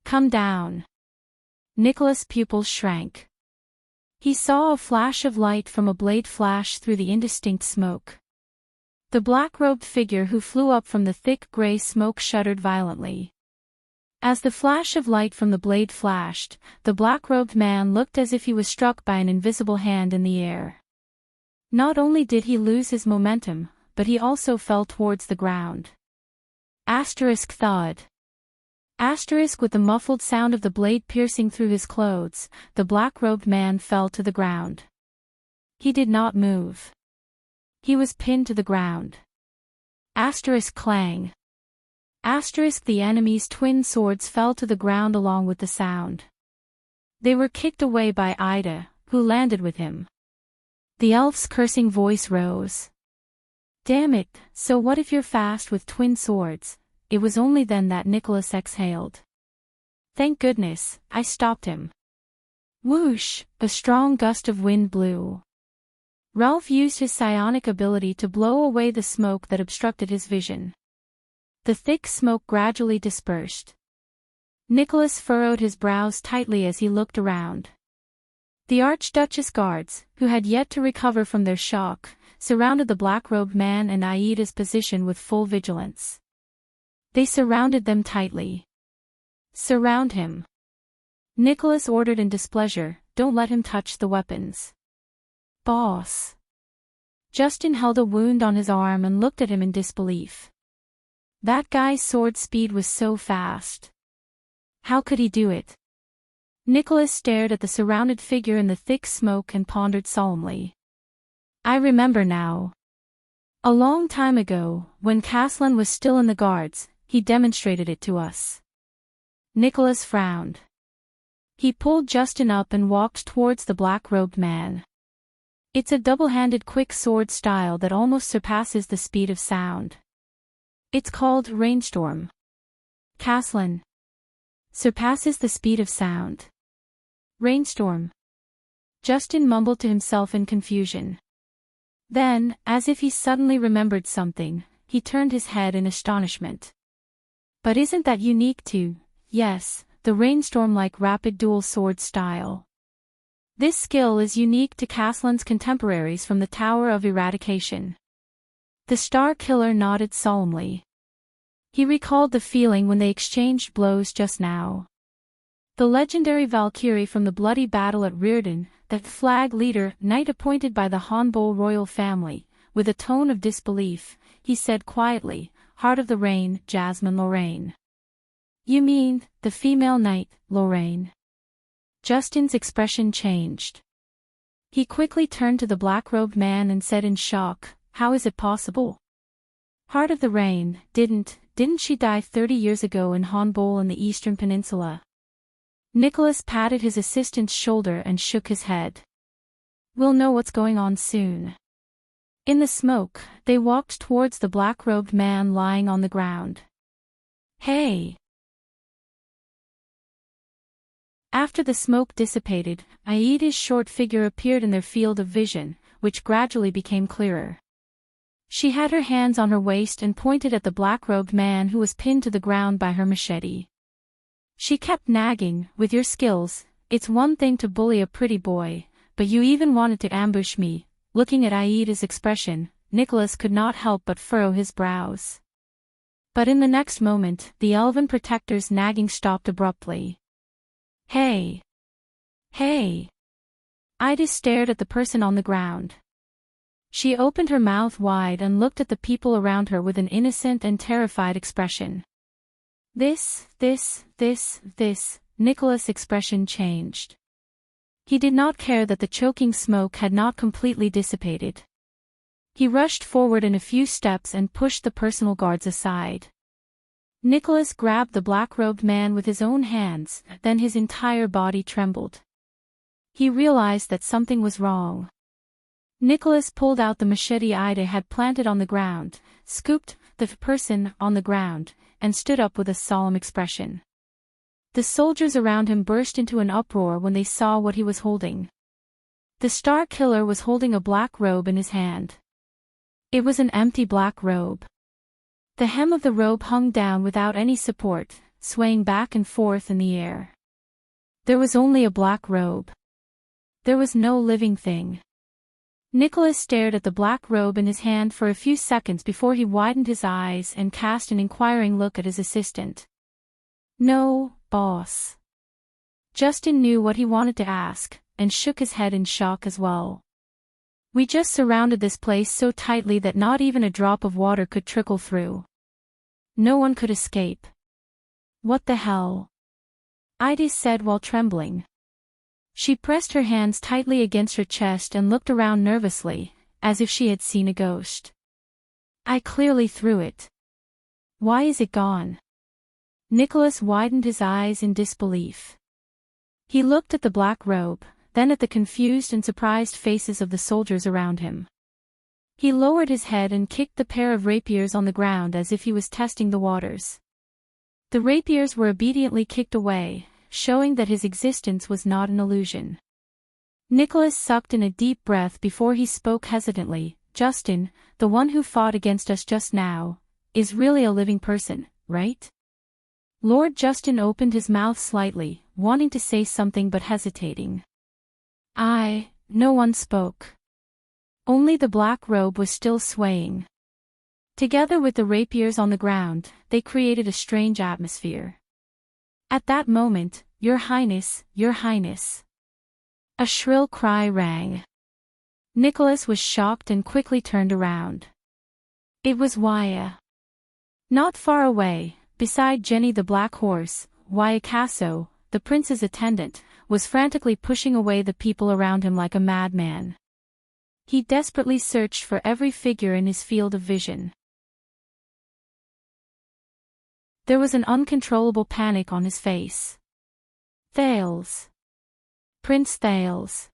"Come down." Nicholas' pupils shrank. He saw a flash of light from a blade flash through the indistinct smoke. The black-robed figure who flew up from the thick gray smoke shuddered violently. As the flash of light from the blade flashed, the black-robed man looked as if he was struck by an invisible hand in the air. Not only did he lose his momentum, but he also fell towards the ground. Thud. With the muffled sound of the blade piercing through his clothes, the black-robed man fell to the ground. He did not move. He was pinned to the ground. Clang. The enemy's twin swords fell to the ground along with the sound. They were kicked away by Ida, who landed with him. The elf's cursing voice rose. "Damn it, so what if you're fast with twin swords?" It was only then that Nicholas exhaled. "Thank goodness, I stopped him." Whoosh, a strong gust of wind blew. Ralph used his psionic ability to blow away the smoke that obstructed his vision. The thick smoke gradually dispersed. Nicholas furrowed his brows tightly as he looked around. The Archduchess guards, who had yet to recover from their shock, surrounded the black-robed man and Aida's position with full vigilance. They surrounded them tightly. "Surround him," Nicholas ordered in displeasure. "Don't let him touch the weapons." "Boss." Justin held a wound on his arm and looked at him in disbelief. That guy's sword speed was so fast. How could he do it? Nicholas stared at the surrounded figure in the thick smoke and pondered solemnly. "I remember now. A long time ago, when Caslin was still in the guards, he demonstrated it to us." Nicholas frowned. He pulled Justin up and walked towards the black-robed man. "It's a double-handed quick sword style that almost surpasses the speed of sound. It's called Rainstorm." "Caslin surpasses the speed of sound. Rainstorm." Justin mumbled to himself in confusion. Then, as if he suddenly remembered something, he turned his head in astonishment. "But isn't that unique to, yes, the Rainstorm-like rapid dual sword style? This skill is unique to Caslin's contemporaries from the Tower of Eradication." The Star Killer nodded solemnly. He recalled the feeling when they exchanged blows just now. The legendary Valkyrie from the bloody battle at Rearden, that flag leader, knight appointed by the Hanbol royal family, with a tone of disbelief, he said quietly, "Heart of the Rain, Jasmine Lorraine." "You mean, the female knight, Lorraine?" Justin's expression changed. He quickly turned to the black-robed man and said in shock, "How is it possible? Heart of the Rain, didn't she die 30 years ago in Hanbol in the Eastern Peninsula?" Nicholas patted his assistant's shoulder and shook his head. "We'll know what's going on soon." In the smoke, they walked towards the black-robed man lying on the ground. "Hey!" After the smoke dissipated, Aida's short figure appeared in their field of vision, which gradually became clearer. She had her hands on her waist and pointed at the black-robed man who was pinned to the ground by her machete. She kept nagging, "With your skills, it's one thing to bully a pretty boy, but you even wanted to ambush me." Looking at Aida's expression, Nicholas could not help but furrow his brows. But in the next moment, the elven protector's nagging stopped abruptly. "Hey! Hey!" Ida stared at the person on the ground. She opened her mouth wide and looked at the people around her with an innocent and terrified expression. This, Nicholas' expression changed. He did not care that the choking smoke had not completely dissipated. He rushed forward in a few steps and pushed the personal guards aside. Nicholas grabbed the black-robed man with his own hands, then his entire body trembled. He realized that something was wrong. Nicholas pulled out the machete Ida had planted on the ground, scooped the person on the ground, and stood up with a solemn expression. The soldiers around him burst into an uproar when they saw what he was holding. The Star Killer was holding a black robe in his hand. It was an empty black robe. The hem of the robe hung down without any support, swaying back and forth in the air. There was only a black robe. There was no living thing. Nicholas stared at the black robe in his hand for a few seconds before he widened his eyes and cast an inquiring look at his assistant. "No, boss." Justin knew what he wanted to ask, and shook his head in shock as well. "We just surrounded this place so tightly that not even a drop of water could trickle through. No one could escape." "What the hell?" Ida said while trembling. She pressed her hands tightly against her chest and looked around nervously, as if she had seen a ghost. "I clearly threw it. Why is it gone?" Nicholas widened his eyes in disbelief. He looked at the black robe, then at the confused and surprised faces of the soldiers around him. He lowered his head and kicked the pair of rapiers on the ground as if he was testing the waters. The rapiers were obediently kicked away, showing that his existence was not an illusion. Nicholas sucked in a deep breath before he spoke hesitantly. "Justin, the one who fought against us just now, is really a living person, right?" Lord Justin opened his mouth slightly, wanting to say something but hesitating. No one spoke. Only the black robe was still swaying. Together with the rapiers on the ground, they created a strange atmosphere. At that moment, "Your Highness, Your Highness!" a shrill cry rang. Nicholas was shocked and quickly turned around. It was Waya. Not far away, beside Jenny the black horse, Waya Casso, the prince's attendant, was frantically pushing away the people around him like a madman. He desperately searched for every figure in his field of vision. There was an uncontrollable panic on his face. "Thales. Prince Thales."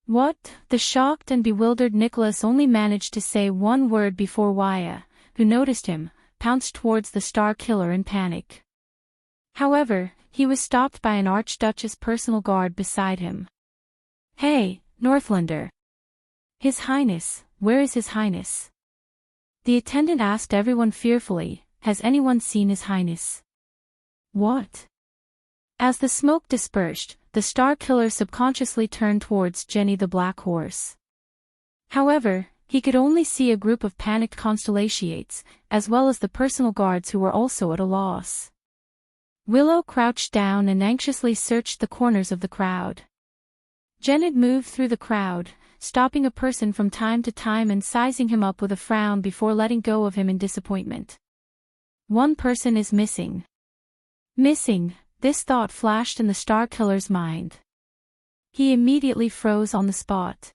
"What?" The shocked and bewildered Nicholas only managed to say one word before Waya, who noticed him, pounced towards the Star Killer in panic. However, he was stopped by an Archduchess personal guard beside him. "Hey, Northlander. His Highness, where is His Highness?" The attendant asked everyone fearfully, "Has anyone seen His Highness?" "What?" As the smoke dispersed, the Star Killer subconsciously turned towards Jenny the black horse. However, he could only see a group of panicked constellations, as well as the personal guards who were also at a loss. Willow crouched down and anxiously searched the corners of the crowd. Janet moved through the crowd, stopping a person from time to time and sizing him up with a frown before letting go of him in disappointment. "One person is missing." Missing, this thought flashed in the Star Killer's mind. He immediately froze on the spot.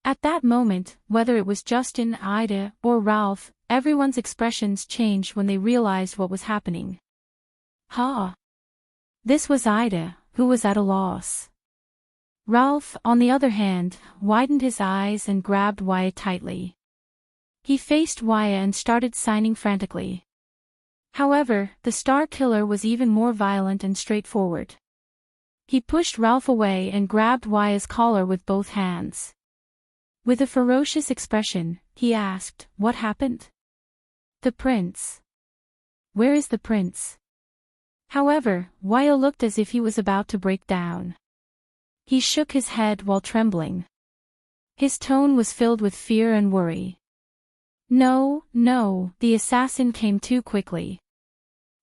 At that moment, whether it was Justin, Ida, or Ralph, everyone's expressions changed when they realized what was happening. This was Ida, who was at a loss. Ralph, on the other hand, widened his eyes and grabbed Wyatt tightly. He faced Wyatt and started signing frantically. However, the Star Killer was even more violent and straightforward. He pushed Ralph away and grabbed Wyatt's collar with both hands. With a ferocious expression, he asked, "What happened?" "The prince." "Where is the prince?" However, Wyatt looked as if he was about to break down. He shook his head while trembling. His tone was filled with fear and worry. No, the assassin came too quickly.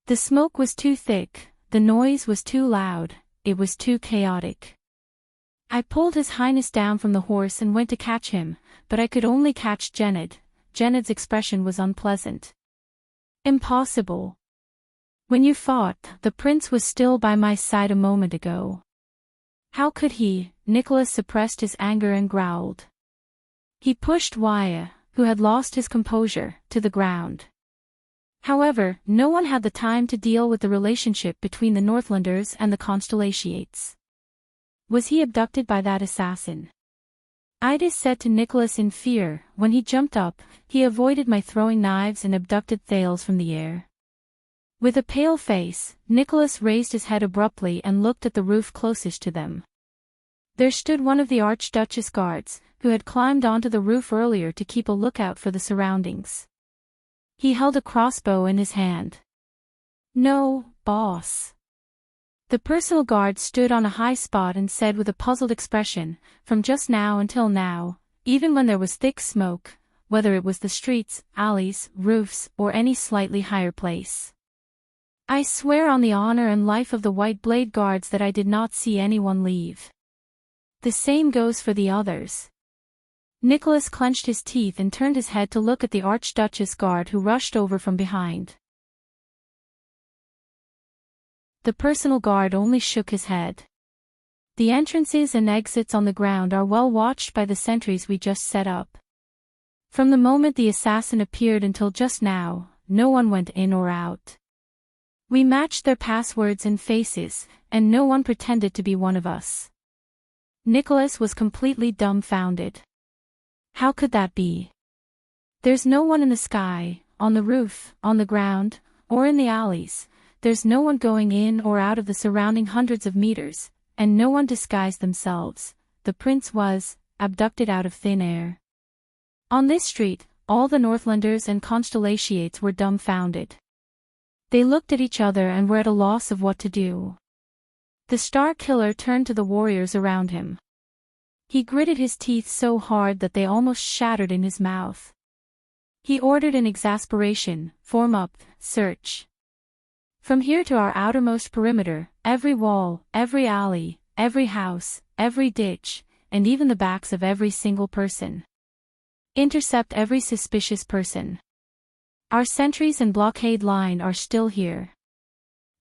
The smoke was too thick, the noise was too loud, it was too chaotic. I pulled His Highness down from the horse and went to catch him, but I could only catch Janet. Janet's expression was unpleasant. "Impossible. When you fought, the prince was still by my side a moment ago." "How could he?" Nicholas suppressed his anger and growled. He pushed Waya, who had lost his composure, to the ground. However, no one had the time to deal with the relationship between the Northlanders and the Constellations. Was he abducted by that assassin? Ida said to Nicholas in fear. When he jumped up, he avoided my throwing knives and abducted Thales from the air. With a pale face, Nicholas raised his head abruptly and looked at the roof closest to them. There stood one of the Archduchess guards, who had climbed onto the roof earlier to keep a lookout for the surroundings. He held a crossbow in his hand. "No, boss." The personal guard stood on a high spot and said with a puzzled expression, "From just now until now, even when there was thick smoke, whether it was the streets, alleys, roofs, or any slightly higher place. I swear on the honor and life of the White Blade Guards that I did not see anyone leave. The same goes for the others." Nicholas clenched his teeth and turned his head to look at the Archduchess guard who rushed over from behind. The personal guard only shook his head. "The entrances and exits on the ground are well watched by the sentries we just set up. From the moment the assassin appeared until just now, no one went in or out. We matched their passwords and faces, and no one pretended to be one of us." Nicholas was completely dumbfounded. How could that be? There's no one in the sky, on the roof, on the ground, or in the alleys. There's no one going in or out of the surrounding hundreds of meters, and no one disguised themselves. The prince was abducted out of thin air. On this street, all the Northlanders and Constellations were dumbfounded. They looked at each other and were at a loss of what to do. The Star Killer turned to the warriors around him. He gritted his teeth so hard that they almost shattered in his mouth. He ordered in exasperation, "Form up, search. From here to our outermost perimeter, every wall, every alley, every house, every ditch, and even the backs of every single person. Intercept every suspicious person. Our sentries and blockade line are still here.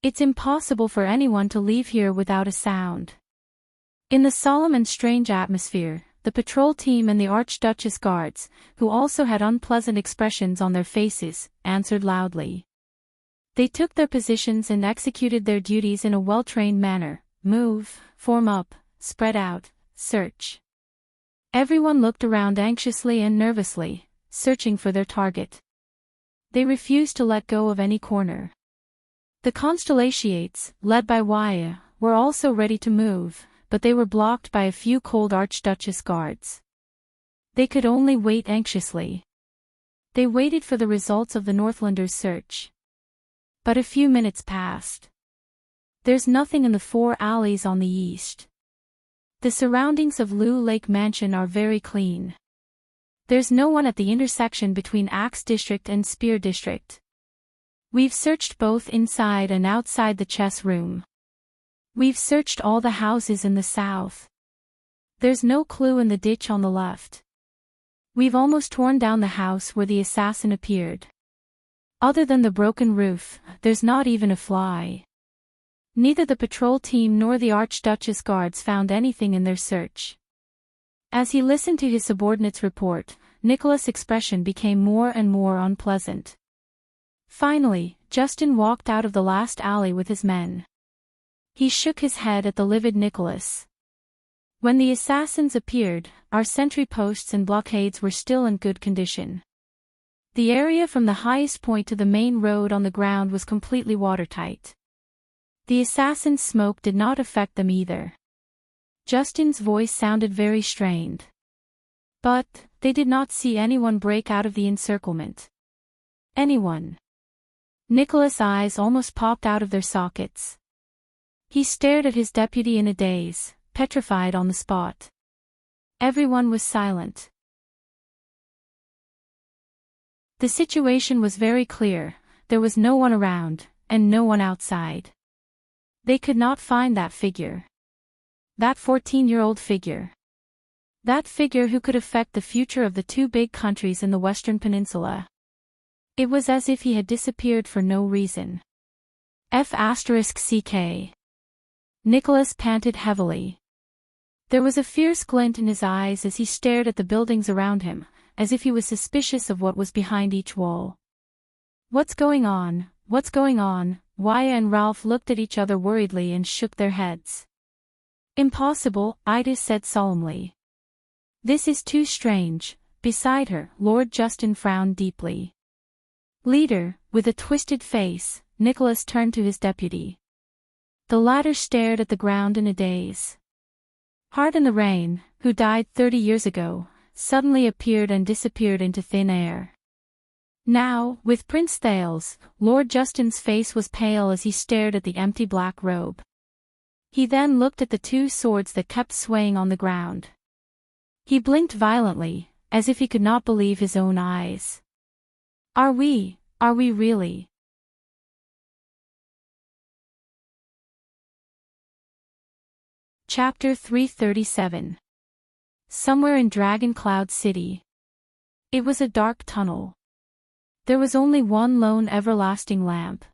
It's impossible for anyone to leave here without a sound." In the solemn and strange atmosphere, the patrol team and the Archduchess guards, who also had unpleasant expressions on their faces, answered loudly. They took their positions and executed their duties in a well-trained manner. Move, form up, spread out, search. Everyone looked around anxiously and nervously, searching for their target. They refused to let go of any corner. The Constellations, led by Waya, were also ready to move, but they were blocked by a few cold Archduchess guards. They could only wait anxiously. They waited for the results of the Northlanders' search. But a few minutes passed. There's nothing in the 4 alleys on the east. The surroundings of Loo Lake Mansion are very clean. There's no one at the intersection between Axe District and Spear District. We've searched both inside and outside the chess room. We've searched all the houses in the south. There's no clue in the ditch on the left. We've almost torn down the house where the assassin appeared. Other than the broken roof, there's not even a fly. Neither the patrol team nor the Archduchess guards found anything in their search." As he listened to his subordinate's report, Nicholas' expression became more and more unpleasant. Finally, Justin walked out of the last alley with his men. He shook his head at the livid Nicholas. When the assassins appeared, our sentry posts and blockades were still in good condition. The area from the highest point to the main road on the ground was completely watertight. The assassin's smoke did not affect them either. Justin's voice sounded very strained. But they did not see anyone break out of the encirclement. Anyone. Nicholas' eyes almost popped out of their sockets. He stared at his deputy in a daze, petrified on the spot. Everyone was silent. The situation was very clear. There was no one around, and no one outside. They could not find that figure. That 14-year-old figure. That figure who could affect the future of the 2 big countries in the Western Peninsula. It was as if he had disappeared for no reason. F***CK. Nicholas panted heavily. There was a fierce glint in his eyes as he stared at the buildings around him, as if he was suspicious of what was behind each wall. What's going on? What's going on? Waya and Ralph looked at each other worriedly and shook their heads. Impossible, Ida said solemnly. This is too strange. Beside her, Lord Justin frowned deeply. Leader, with a twisted face, Nicholas turned to his deputy. The latter stared at the ground in a daze. Heart in the Rain, who died 30 years ago, suddenly appeared and disappeared into thin air. Now, with Prince Thales, Lord Justin's face was pale as he stared at the empty black robe. He then looked at the two swords that kept swaying on the ground. He blinked violently, as if he could not believe his own eyes. Are we really? Chapter 337. Somewhere in Dragon Cloud City. It was a dark tunnel. There was only one lone everlasting lamp.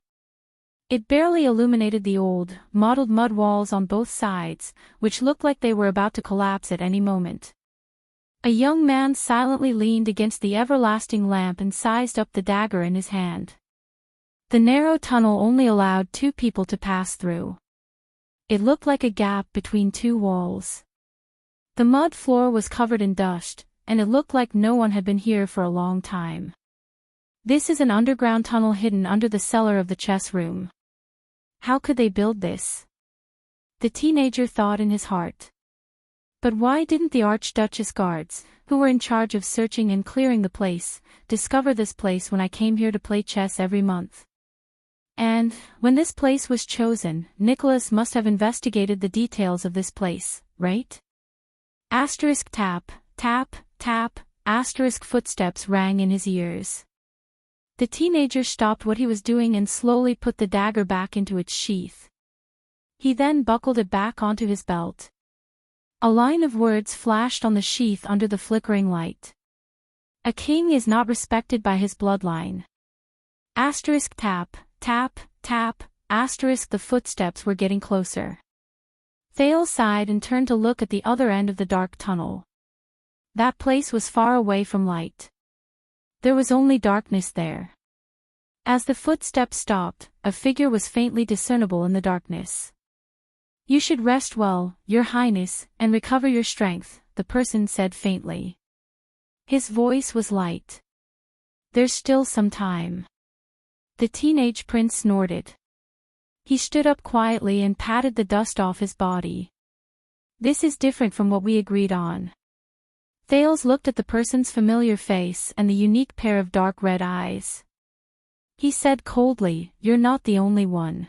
It barely illuminated the old, mottled mud walls on both sides, which looked like they were about to collapse at any moment. A young man silently leaned against the everlasting lamp and sized up the dagger in his hand. The narrow tunnel only allowed 2 people to pass through. It looked like a gap between 2 walls. The mud floor was covered in dust, and it looked like no one had been here for a long time. This is an underground tunnel hidden under the cellar of the chess room. How could they build this? The teenager thought in his heart. But why didn't the Archduchess guards, who were in charge of searching and clearing the place, discover this place when I came here to play chess every month? And, when this place was chosen, Nicholas must have investigated the details of this place, right? Asterisk tap, tap, tap, asterisk footsteps rang in his ears. The teenager stopped what he was doing and slowly put the dagger back into its sheath. He then buckled it back onto his belt. A line of words flashed on the sheath under the flickering light. A king is not respected by his bloodline. Asterisk tap, tap, tap, asterisk. The footsteps were getting closer. Thales sighed and turned to look at the other end of the dark tunnel. That place was far away from light. There was only darkness there. As the footsteps stopped, a figure was faintly discernible in the darkness. You should rest well, Your Highness, and recover your strength, the person said faintly. His voice was light. There's still some time. The teenage prince snorted. He stood up quietly and patted the dust off his body. This is different from what we agreed on. Thales looked at the person's familiar face and the unique pair of dark red eyes. He said coldly, You're not the only one.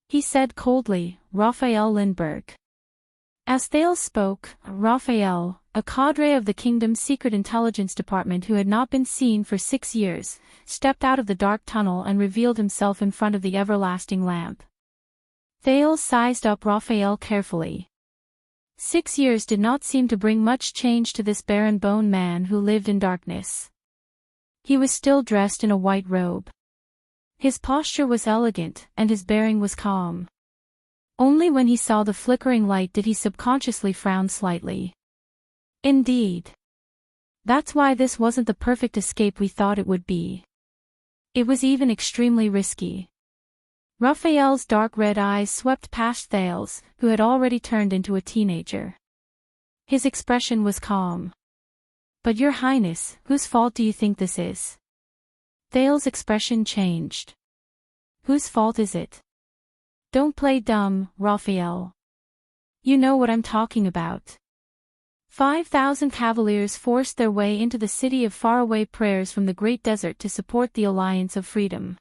He said coldly, Raphael Lindbergh. As Thales spoke, Raphael, a cadre of the kingdom's secret intelligence department who had not been seen for 6 years, stepped out of the dark tunnel and revealed himself in front of the everlasting lamp. Thales sized up Raphael carefully. 6 years did not seem to bring much change to this barren bone man who lived in darkness. He was still dressed in a white robe. His posture was elegant, and his bearing was calm. Only when he saw the flickering light did he subconsciously frown slightly. Indeed. That's why this wasn't the perfect escape we thought it would be. It was even extremely risky. Raphael's dark red eyes swept past Thales, who had already turned into a teenager. His expression was calm. But Your Highness, whose fault do you think this is? Thales' expression changed. Whose fault is it? Don't play dumb, Raphael. You know what I'm talking about. 5,000 cavaliers forced their way into the city of faraway prayers from the great desert to support the Alliance of Freedom.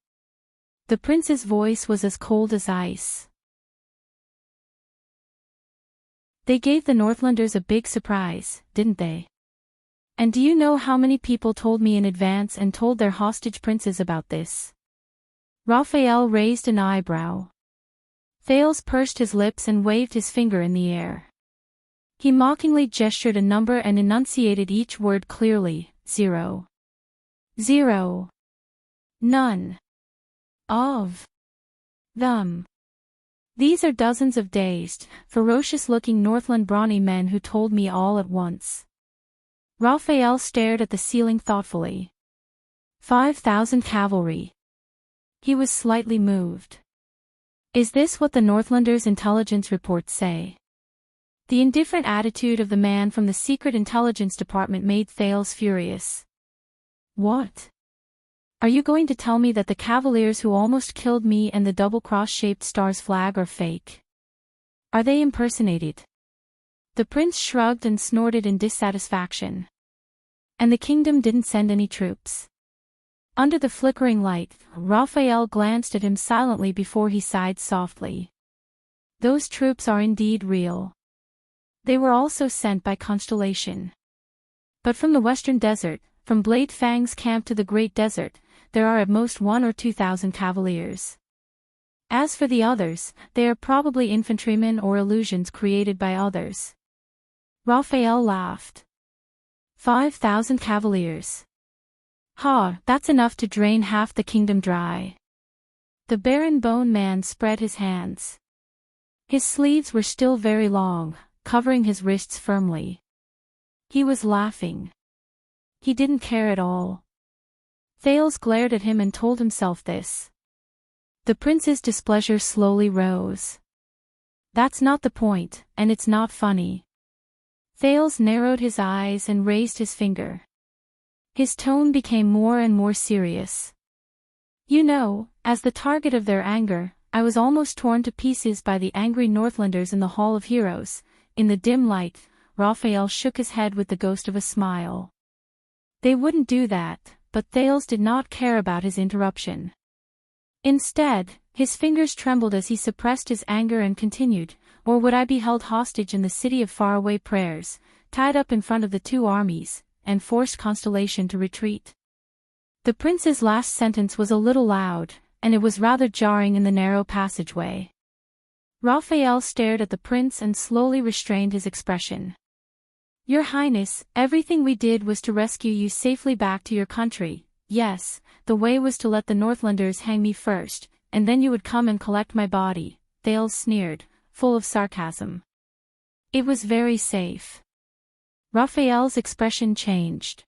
The prince's voice was as cold as ice. They gave the Northlanders a big surprise, didn't they? And do you know how many people told me in advance and told their hostage princes about this? Raphael raised an eyebrow. Thales pursed his lips and waved his finger in the air. He mockingly gestured a number and enunciated each word clearly, 0. 0. None. Of them. These are dozens of dazed, ferocious-looking Northland brawny men who told me all at once. Raphael stared at the ceiling thoughtfully. 5,000 cavalry, He was slightly moved. Is this what the Northlanders' intelligence reports say? The indifferent attitude of the man from the Secret Intelligence Department made Thales furious. What? Are you going to tell me that the Cavaliers who almost killed me and the double cross-shaped star's flag are fake? Are they impersonated? The prince shrugged and snorted in dissatisfaction. And the kingdom didn't send any troops. Under the flickering light, Raphael glanced at him silently before he sighed softly. Those troops are indeed real. They were also sent by Constellation. But from the western desert, from Blade Fang's camp to the Great Desert, there are at most 1,000 or 2,000 cavaliers. As for the others, they are probably infantrymen or illusions created by others. Raphael laughed. 5,000 cavaliers. Ha, that's enough to drain half the kingdom dry. The Baron Bone Man spread his hands. His sleeves were still very long, covering his wrists firmly. He was laughing. He didn't care at all. Thales glared at him and told himself this. The prince's displeasure slowly rose. That's not the point, and it's not funny. Thales narrowed his eyes and raised his finger. His tone became more and more serious. You know, as the target of their anger, I was almost torn to pieces by the angry Northlanders in the Hall of Heroes. In the dim light, Raphael shook his head with the ghost of a smile. They wouldn't do that, but Thales did not care about his interruption. Instead, his fingers trembled as he suppressed his anger and continued, or would I be held hostage in the city of faraway prayers, tied up in front of the two armies, and forced Constellation to retreat? The prince's last sentence was a little loud, and it was rather jarring in the narrow passageway. Raphael stared at the prince and slowly restrained his expression. Your Highness, everything we did was to rescue you safely back to your country. Yes, the way was to let the Northlanders hang me first, and then you would come and collect my body, Thales sneered, full of sarcasm. It was very safe. Raphael's expression changed.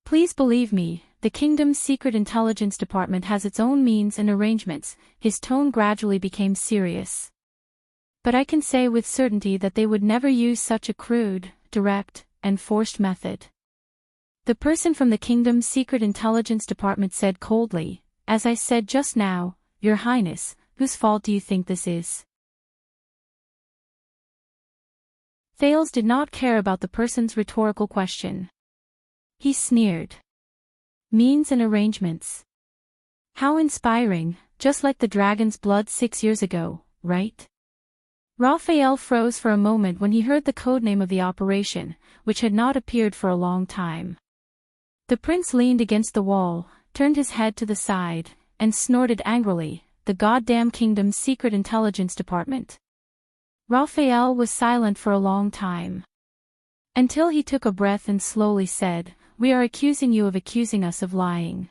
Please believe me, the kingdom's secret intelligence department has its own means and arrangements. His tone gradually became serious. But I can say with certainty that they would never use such a crude, direct, and forced method. The person from the kingdom's secret intelligence department said coldly, as I said just now, Your Highness, whose fault do you think this is? Thales did not care about the person's rhetorical question. He sneered. Means and arrangements. How inspiring, just like the dragon's blood 6 years ago, right? Raphael froze for a moment when he heard the codename of the operation, which had not appeared for a long time. The prince leaned against the wall, turned his head to the side, and snorted angrily, the goddamn kingdom's secret intelligence department. Raphael was silent for a long time. Until he took a breath and slowly said, We are accusing you of accusing us of lying.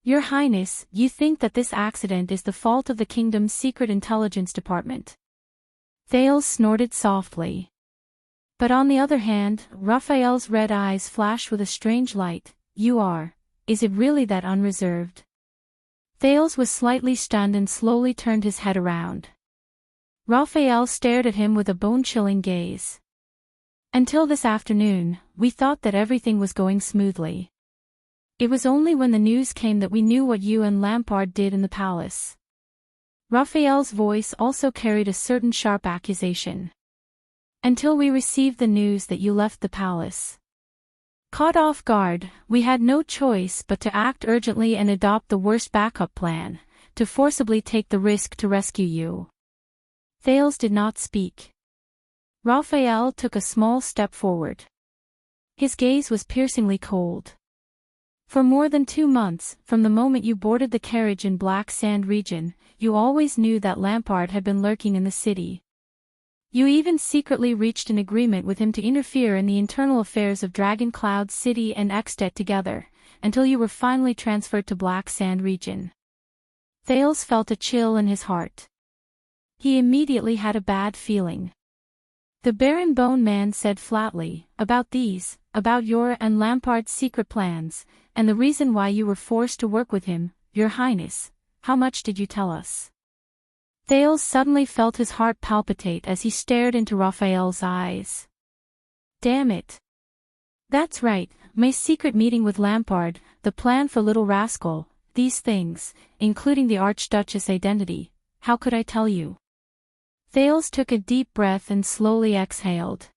Your Highness, you think that this accident is the fault of the kingdom's secret intelligence department. Thales snorted softly. But on the other hand, Raphael's red eyes flashed with a strange light. You are. Is it really that unreserved? Thales was slightly stunned and slowly turned his head around. Raphael stared at him with a bone-chilling gaze. Until this afternoon, we thought that everything was going smoothly. It was only when the news came that we knew what you and Lampard did in the palace. Raphael's voice also carried a certain sharp accusation. Until we received the news that you left the palace. Caught off guard, we had no choice but to act urgently and adopt the worst backup plan, to forcibly take the risk to rescue you. Thales did not speak. Raphael took a small step forward. His gaze was piercingly cold. For more than 2 months, from the moment you boarded the carriage in Black Sand region, you always knew that Lampard had been lurking in the city. You even secretly reached an agreement with him to interfere in the internal affairs of Dragon Cloud City and Extet together, until you were finally transferred to Black Sand region. Thales felt a chill in his heart. He immediately had a bad feeling. The Baron Bone Man said flatly, about your and Lampard's secret plans, and the reason why you were forced to work with him, Your Highness, how much did you tell us? Thales suddenly felt his heart palpitate as he stared into Raphael's eyes. Damn it. That's right, my secret meeting with Lampard, the plan for Little Rascal, these things, including the Archduchess' identity, how could I tell you? Thales took a deep breath and slowly exhaled.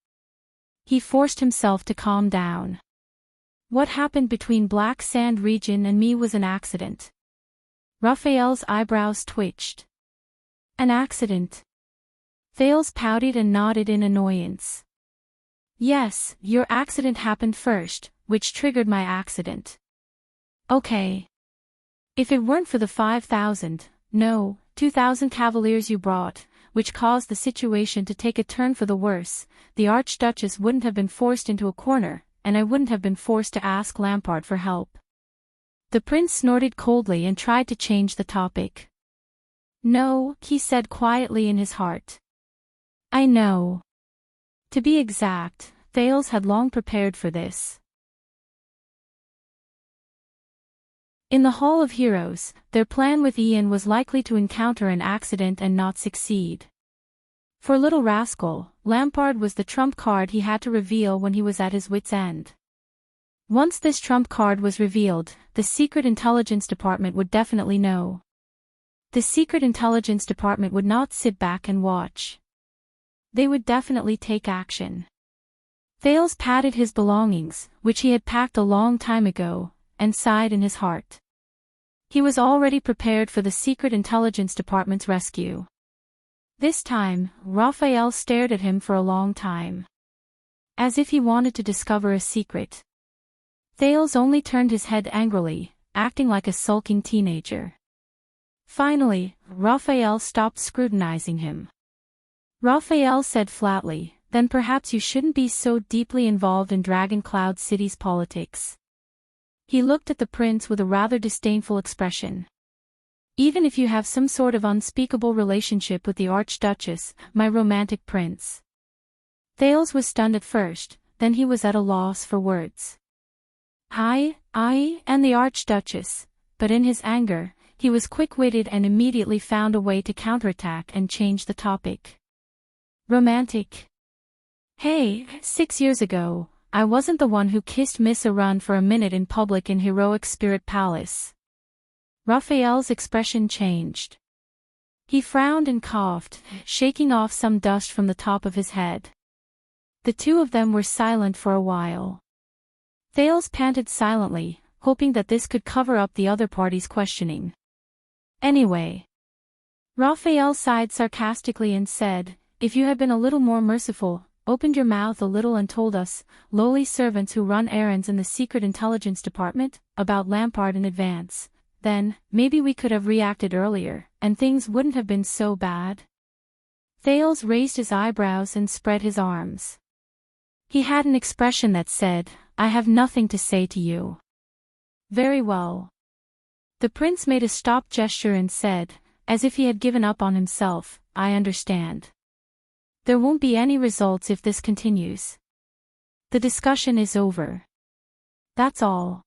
He forced himself to calm down. What happened between Black Sand region and me was an accident. Raphael's eyebrows twitched. An accident? Thales pouted and nodded in annoyance. Yes, your accident happened first, which triggered my accident. Okay. If it weren't for the 5,000, no, 2,000 cavaliers you brought, which caused the situation to take a turn for the worse, the Archduchess wouldn't have been forced into a corner, and I wouldn't have been forced to ask Lampard for help. The prince snorted coldly and tried to change the topic. No, he said quietly in his heart. I know. To be exact, Thales had long prepared for this. In the Hall of Heroes, their plan with Ian was likely to encounter an accident and not succeed. For Little Rascal, Lampard was the trump card he had to reveal when he was at his wit's end. Once this trump card was revealed, the Secret Intelligence Department would definitely know. The Secret Intelligence Department would not sit back and watch. They would definitely take action. Thales patted his belongings, which he had packed a long time ago, and sighed in his heart. He was already prepared for the Secret Intelligence Department's rescue. This time, Raphael stared at him for a long time. As if he wanted to discover a secret. Thales only turned his head angrily, acting like a sulking teenager. Finally, Raphael stopped scrutinizing him. Raphael said flatly, then perhaps you shouldn't be so deeply involved in Dragon Cloud City's politics. He looked at the prince with a rather disdainful expression. Even if you have some sort of unspeakable relationship with the Archduchess, my romantic prince. Thales was stunned at first, then he was at a loss for words. I and the Archduchess, but in his anger, he was quick-witted and immediately found a way to counterattack and change the topic. Romantic. Hey, 6 years ago, I wasn't the one who kissed Miss Arun for a minute in public in Heroic Spirit Palace. Raphael's expression changed. He frowned and coughed, shaking off some dust from the top of his head. The two of them were silent for a while. Thales panted silently, hoping that this could cover up the other party's questioning. Anyway. Raphael sighed sarcastically and said, if you had been a little more merciful, opened your mouth a little and told us, lowly servants who run errands in the Secret Intelligence Department, about Lampard in advance, then, maybe we could have reacted earlier, and things wouldn't have been so bad. Thales raised his eyebrows and spread his arms. He had an expression that said, I have nothing to say to you. Very well. The prince made a stop gesture and said, as if he had given up on himself, I understand. There won't be any results if this continues. The discussion is over. That's all.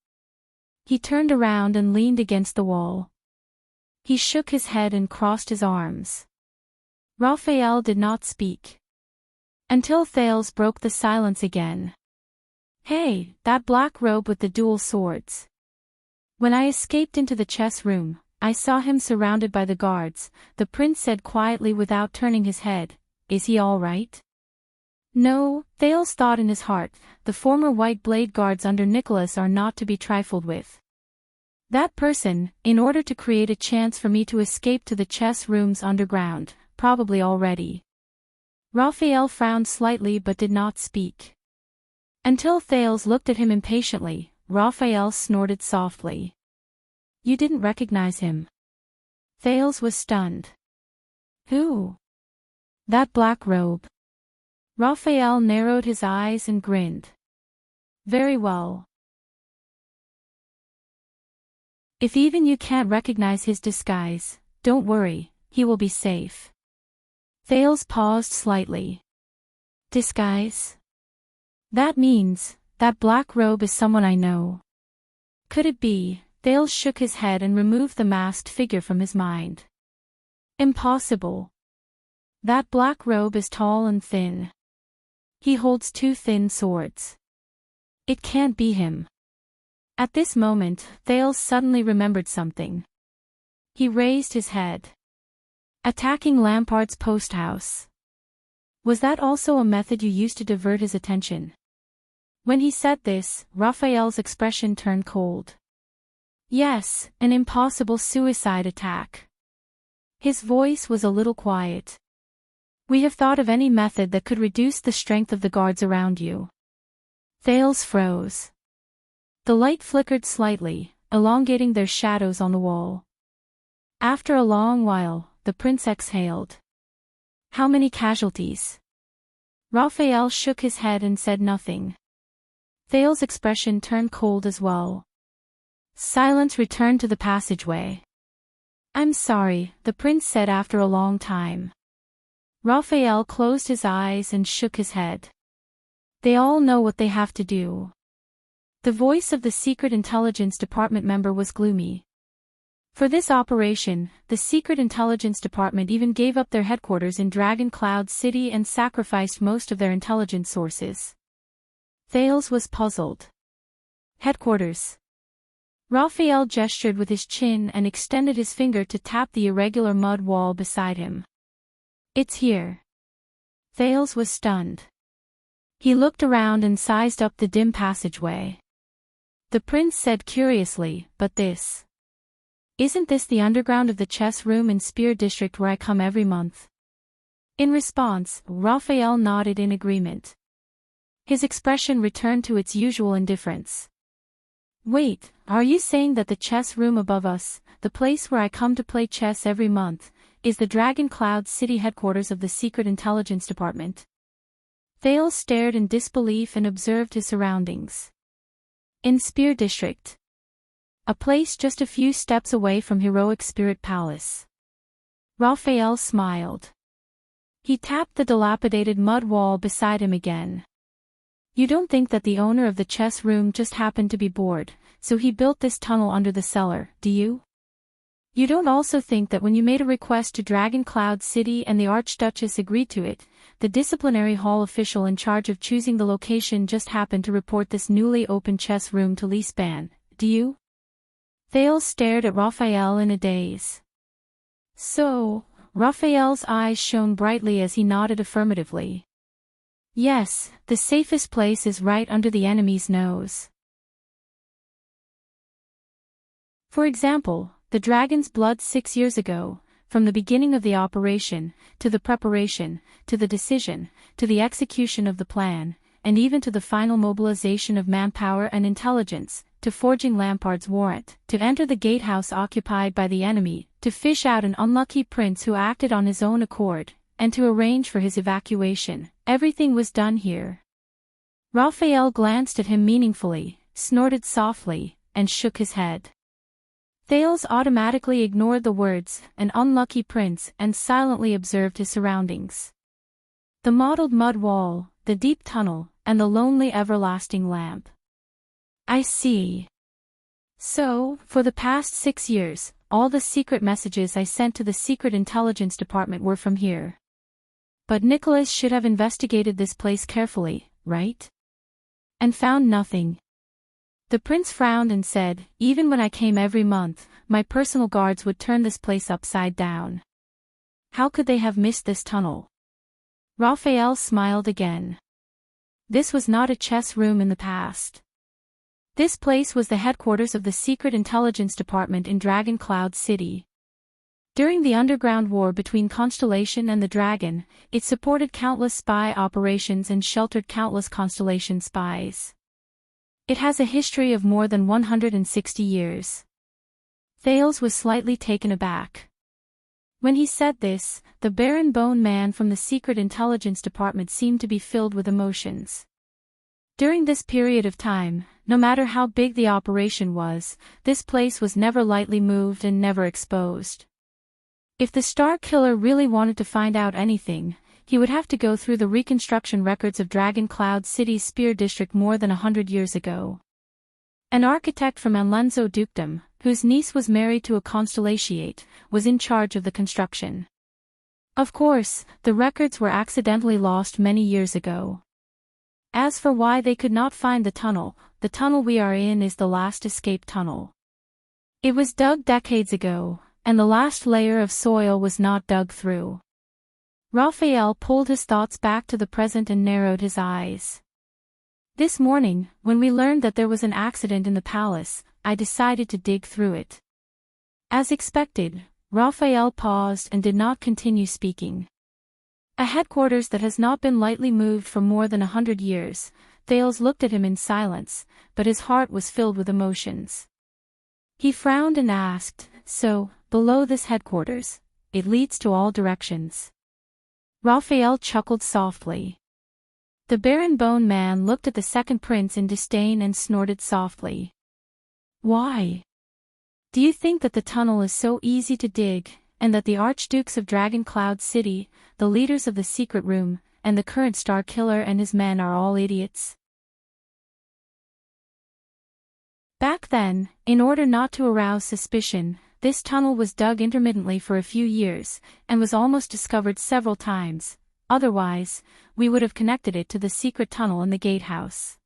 He turned around and leaned against the wall. He shook his head and crossed his arms. Raphael did not speak. Until Thales broke the silence again. Hey, that black robe with the dual swords. When I escaped into the chess room, I saw him surrounded by the guards, the prince said quietly without turning his head. Is he all right? No, Thales thought in his heart, the former White Blade guards under Nicholas are not to be trifled with. That person, in order to create a chance for me to escape to the chess rooms underground, probably already. Raphael frowned slightly but did not speak. Until Thales looked at him impatiently, Raphael snorted softly. You didn't recognize him. Thales was stunned. Who? That black robe. Raphael narrowed his eyes and grinned. Very well. If even you can't recognize his disguise, don't worry, he will be safe. Thales paused slightly. Disguise? That means, that black robe is someone I know. Could it be, Thales shook his head and removed the masked figure from his mind. Impossible. That black robe is tall and thin. He holds 2 thin swords. It can't be him. At this moment, Thales suddenly remembered something. He raised his head. Attacking Lampard's post house. Was that also a method you used to divert his attention? When he said this, Raphael's expression turned cold. Yes, an impossible suicide attack. His voice was a little quiet. We have thought of any method that could reduce the strength of the guards around you. Thales froze. The light flickered slightly, elongating their shadows on the wall. After a long while, the prince exhaled. How many casualties? Raphael shook his head and said nothing. Thales' expression turned cold as well. Silence returned to the passageway. I'm sorry, the prince said after a long time. Raphael closed his eyes and shook his head. They all know what they have to do. The voice of the Secret Intelligence Department member was gloomy. For this operation, the Secret Intelligence Department even gave up their headquarters in Dragon Cloud City and sacrificed most of their intelligence sources. Thales was puzzled. Headquarters. Raphael gestured with his chin and extended his finger to tap the irregular mud wall beside him. It's here. Thales was stunned. He looked around and sized up the dim passageway. The prince said curiously, but this. Isn't this the underground of the chess room in Spear District where I come every month? In response, Raphael nodded in agreement. His expression returned to its usual indifference. Wait, are you saying that the chess room above us, the place where I come to play chess every month, is the Dragon Cloud City headquarters of the Secret Intelligence Department? Thales stared in disbelief and observed his surroundings. In Spear District. A place just a few steps away from Heroic Spirit Palace. Raphael smiled. He tapped the dilapidated mud wall beside him again. You don't think that the owner of the chess room just happened to be bored, so he built this tunnel under the cellar, do you? You don't also think that when you made a request to Dragon Cloud City and the Archduchess agreed to it, the disciplinary hall official in charge of choosing the location just happened to report this newly opened chess room to Leaspan, do you? Thales stared at Raphael in a daze. So, Raphael's eyes shone brightly as he nodded affirmatively. Yes, the safest place is right under the enemy's nose. For example, the dragon's blood 6 years ago, from the beginning of the operation, to the preparation, to the decision, to the execution of the plan, and even to the final mobilization of manpower and intelligence, to forging Lampard's warrant, to enter the gatehouse occupied by the enemy, to fish out an unlucky prince who acted on his own accord, and to arrange for his evacuation, everything was done here. Raphael glanced at him meaningfully, snorted softly, and shook his head. Thales automatically ignored the words, an unlucky prince, and silently observed his surroundings. The mottled mud wall, the deep tunnel, and the lonely everlasting lamp. I see. So, for the past 6 years, all the secret messages I sent to the Secret Intelligence Department were from here. But Nicholas should have investigated this place carefully, right? And found nothing. The prince frowned and said, even when I came every month, my personal guards would turn this place upside down. How could they have missed this tunnel? Raphael smiled again. This was not a chess room in the past. This place was the headquarters of the Secret Intelligence Department in Dragon Cloud City. During the underground war between Constellation and the Dragon, it supported countless spy operations and sheltered countless Constellation spies. It has a history of more than 160 years. Thales was slightly taken aback. When he said this, the Baron Bone Man from the Secret Intelligence Department seemed to be filled with emotions. During this period of time, no matter how big the operation was, this place was never lightly moved and never exposed. If the Star Killer really wanted to find out anything, he would have to go through the reconstruction records of Dragon Cloud City's Spear District more than 100 years ago. An architect from Anlenzo Dukedom, whose niece was married to a constellatiate, was in charge of the construction. Of course, the records were accidentally lost many years ago. As for why they could not find the tunnel we are in is the last escape tunnel. It was dug decades ago, and the last layer of soil was not dug through. Raphael pulled his thoughts back to the present and narrowed his eyes. This morning, when we learned that there was an accident in the palace, I decided to dig through it. As expected, Raphael paused and did not continue speaking. A headquarters that has not been lightly moved for more than 100 years, Thales looked at him in silence, but his heart was filled with emotions. He frowned and asked, "So, below this headquarters, it leads to all directions?" Raphael chuckled softly. The Baron Bone Man looked at the second prince in disdain and snorted softly. "Why? Do you think that the tunnel is so easy to dig, and that the Archdukes of Dragon Cloud City, the leaders of the Secret Room, and the current Star Killer and his men are all idiots?" Back then, in order not to arouse suspicion, this tunnel was dug intermittently for a few years, and was almost discovered several times. Otherwise, we would have connected it to the secret tunnel in the gatehouse.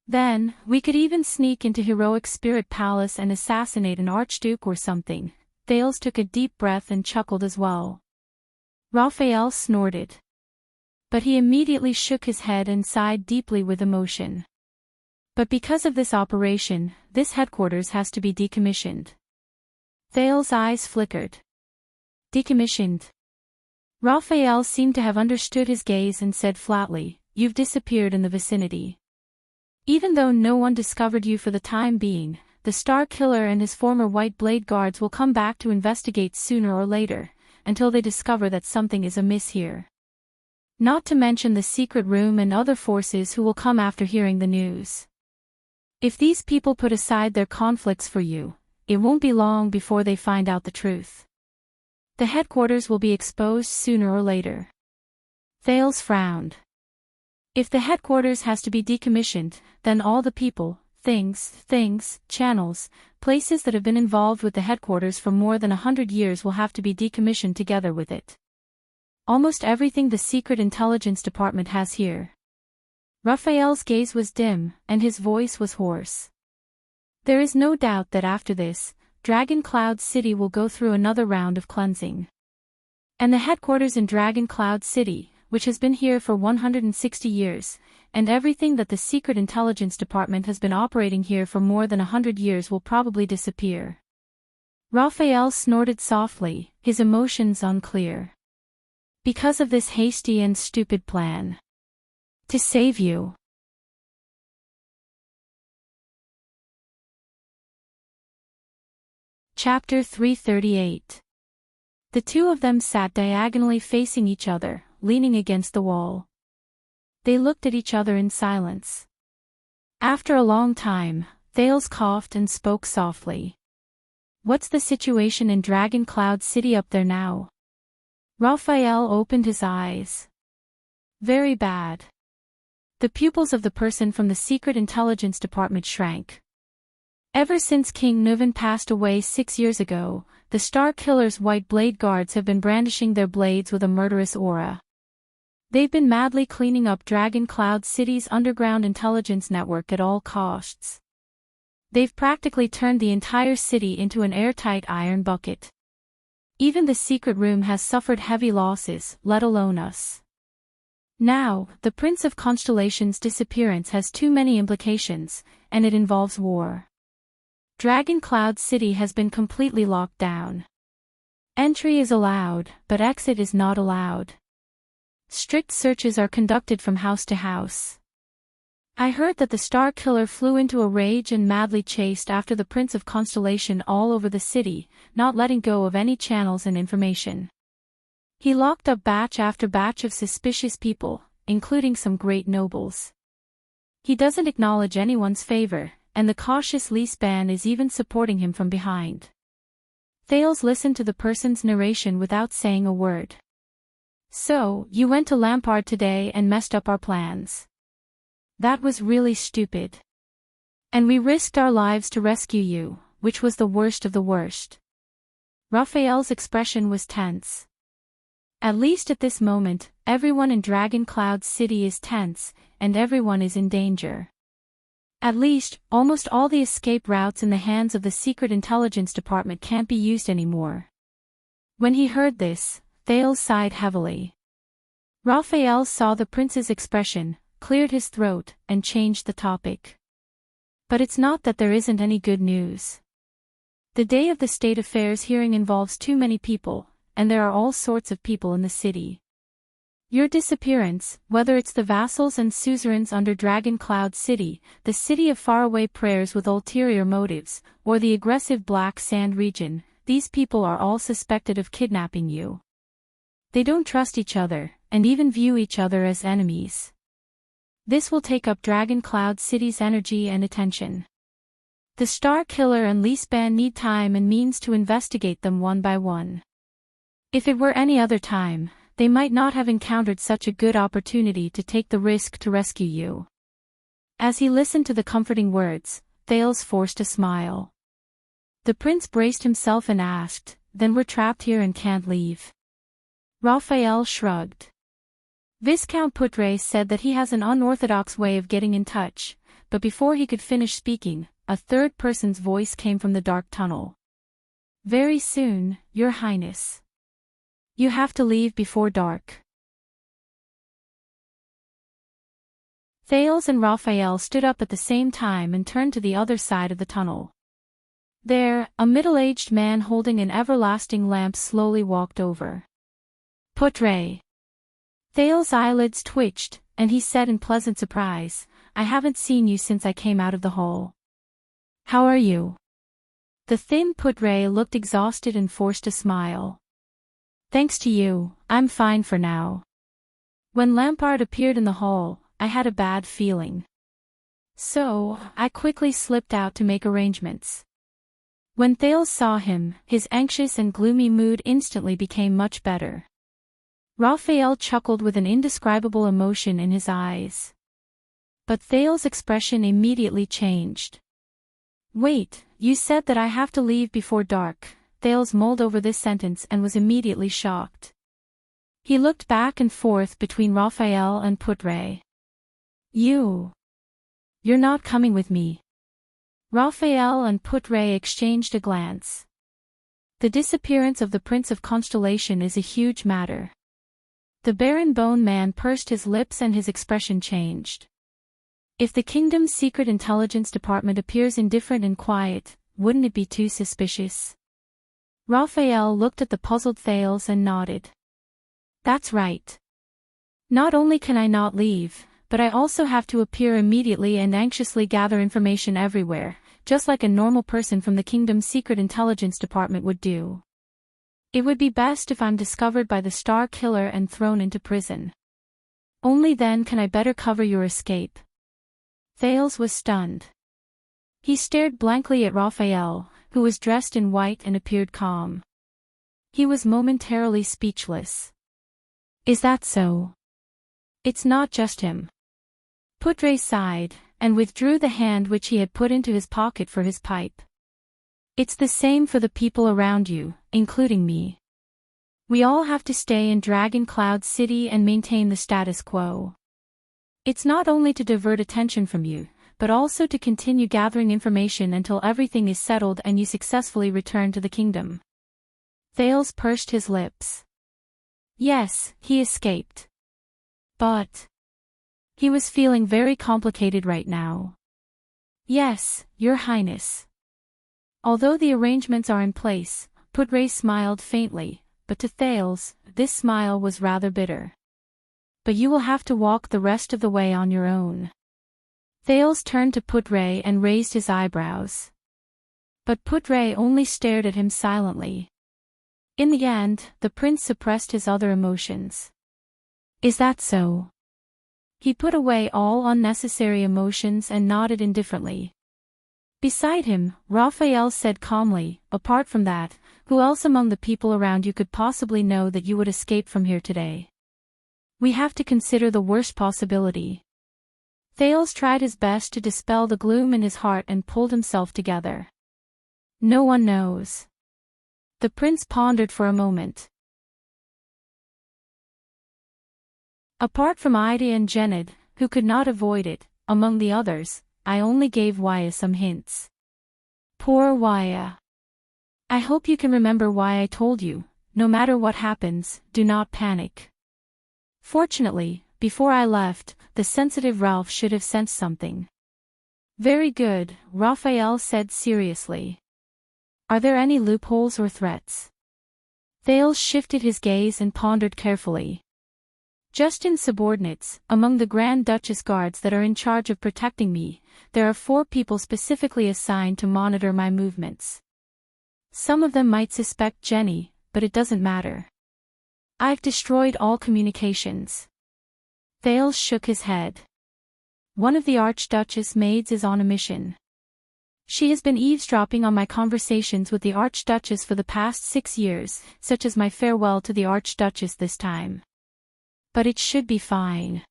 Then, we could even sneak into Heroic Spirit Palace and assassinate an Archduke or something. Thales took a deep breath and chuckled as well. Raphael snorted. But he immediately shook his head and sighed deeply with emotion. But because of this operation, this headquarters has to be decommissioned. Thales' eyes flickered. Decommissioned. Raphael seemed to have understood his gaze and said flatly, "You've disappeared in the vicinity. Even though no one discovered you for the time being, the Star Killer and his former White Blade guards will come back to investigate sooner or later, until they discover that something is amiss here. Not to mention the Secret Room and other forces who will come after hearing the news. If these people put aside their conflicts for you, it won't be long before they find out the truth. The headquarters will be exposed sooner or later." Thales frowned. If the headquarters has to be decommissioned, then all the people, things, channels, places that have been involved with the headquarters for more than 100 years will have to be decommissioned together with it. Almost everything the Secret Intelligence Department has here. Raphael's gaze was dim, and his voice was hoarse. There is no doubt that after this, Dragon Cloud City will go through another round of cleansing. And the headquarters in Dragon Cloud City, which has been here for 160 years, and everything that the Secret Intelligence Department has been operating here for more than 100 years will probably disappear. Raphael snorted softly, his emotions unclear. Because of this hasty and stupid plan. To save you. Chapter 338. The two of them sat diagonally facing each other, leaning against the wall. They looked at each other in silence. After a long time, Thales coughed and spoke softly. "What's the situation in Dragon Cloud City up there now?" Raphael opened his eyes. "Very bad." The pupils of the person from the Secret Intelligence Department shrank. Ever since King Nuvan passed away 6 years ago, the Star Killer's White Blade guards have been brandishing their blades with a murderous aura. They've been madly cleaning up Dragon Cloud City's underground intelligence network at all costs. They've practically turned the entire city into an airtight iron bucket. Even the Secret Room has suffered heavy losses, let alone us. Now, the Prince of Constellation's disappearance has too many implications, and it involves war. Dragon Cloud City has been completely locked down. Entry is allowed, but exit is not allowed. Strict searches are conducted from house to house. I heard that the Star Killer flew into a rage and madly chased after the Prince of Constellation all over the city, not letting go of any channels and information. He locked up batch after batch of suspicious people, including some great nobles. He doesn't acknowledge anyone's favor, and the cautious Leasban is even supporting him from behind. Thales listened to the person's narration without saying a word. "So, you went to Lampard today and messed up our plans. That was really stupid. And we risked our lives to rescue you, which was the worst of the worst. Raphael's expression was tense. At least at this moment, everyone in Dragon Cloud City is tense, and everyone is in danger. At least, almost all the escape routes in the hands of the Secret Intelligence Department can't be used anymore. When he heard this, Thales sighed heavily. Raphael saw the prince's expression, cleared his throat, and changed the topic. But it's not that there isn't any good news. The day of the state affairs hearing involves too many people, and there are all sorts of people in the city. Your disappearance, whether it's the vassals and suzerains under Dragon Cloud City, the city of faraway prayers with ulterior motives, or the aggressive Black Sand region, these people are all suspected of kidnapping you. They don't trust each other, and even view each other as enemies. This will take up Dragon Cloud City's energy and attention. The Star Killer and Leaseband need time and means to investigate them one by one. If it were any other time, they might not have encountered such a good opportunity to take the risk to rescue you. As he listened to the comforting words, Thales forced a smile. The prince braced himself and asked, "Then we're trapped here and can't leave?" Raphael shrugged. Viscount Putre said that he has an unorthodox way of getting in touch, but before he could finish speaking, a third person's voice came from the dark tunnel. "Very soon, Your Highness. You have to leave before dark." Thales and Raphael stood up at the same time and turned to the other side of the tunnel. There, a middle-aged man holding an everlasting lamp slowly walked over. "Putre." Thales' eyelids twitched, and he said in pleasant surprise, "I haven't seen you since I came out of the hall. How are you?" The thin Putre looked exhausted and forced a smile. "Thanks to you, I'm fine for now. When Lampard appeared in the hall, I had a bad feeling. So, I quickly slipped out to make arrangements." When Thales saw him, his anxious and gloomy mood instantly became much better. Raphael chuckled with an indescribable emotion in his eyes. But Thales' expression immediately changed. "Wait, you said that I have to leave before dark." Thales mulled over this sentence and was immediately shocked. He looked back and forth between Raphael and Putre. You're not coming with me." Raphael and Putre exchanged a glance. The disappearance of the Prince of Constellation is a huge matter. The Baron Bone Man pursed his lips and his expression changed. If the kingdom's secret intelligence department appears indifferent and quiet, wouldn't it be too suspicious? Raphael looked at the puzzled Thales and nodded. "That's right. Not only can I not leave, but I also have to appear immediately and anxiously gather information everywhere, just like a normal person from the kingdom's secret intelligence department would do. It would be best if I'm discovered by the Star Killer and thrown into prison. Only then can I better cover your escape." Thales was stunned. He stared blankly at Raphael, who was dressed in white and appeared calm. He was momentarily speechless. "Is that so?" "It's not just him." Putre sighed, and withdrew the hand which he had put into his pocket for his pipe. "It's the same for the people around you, including me. We all have to stay in Dragon Cloud City and maintain the status quo. It's not only to divert attention from you, but also to continue gathering information until everything is settled and you successfully return to the kingdom." Thales pursed his lips. Yes, he escaped. But he was feeling very complicated right now. "Yes, Your Highness. Although the arrangements are in place," Putre smiled faintly, but to Thales, this smile was rather bitter. "But you will have to walk the rest of the way on your own." Thales turned to Putre and raised his eyebrows. But Putre only stared at him silently. In the end, the prince suppressed his other emotions. "Is that so?" He put away all unnecessary emotions and nodded indifferently. Beside him, Raphael said calmly, "Apart from that, who else among the people around you could possibly know that you would escape from here today? We have to consider the worst possibility." Thales tried his best to dispel the gloom in his heart and pulled himself together. No one knows. The prince pondered for a moment. Apart from Ida and Jenned, who could not avoid it, among the others, I only gave Waya some hints. Poor Waya. I hope you can remember why I told you, no matter what happens, do not panic. Fortunately, before I left, the sensitive Ralph should have sensed something. Very good, Raphael said seriously. Are there any loopholes or threats? Thales shifted his gaze and pondered carefully. Just in subordinates, among the Grand Duchess guards that are in charge of protecting me, there are 4 people specifically assigned to monitor my movements. Some of them might suspect Jenny, but it doesn't matter. I've destroyed all communications. Thales shook his head. One of the Archduchess maids is on a mission. She has been eavesdropping on my conversations with the Archduchess for the past 6 years, such as my farewell to the Archduchess this time. But it should be fine.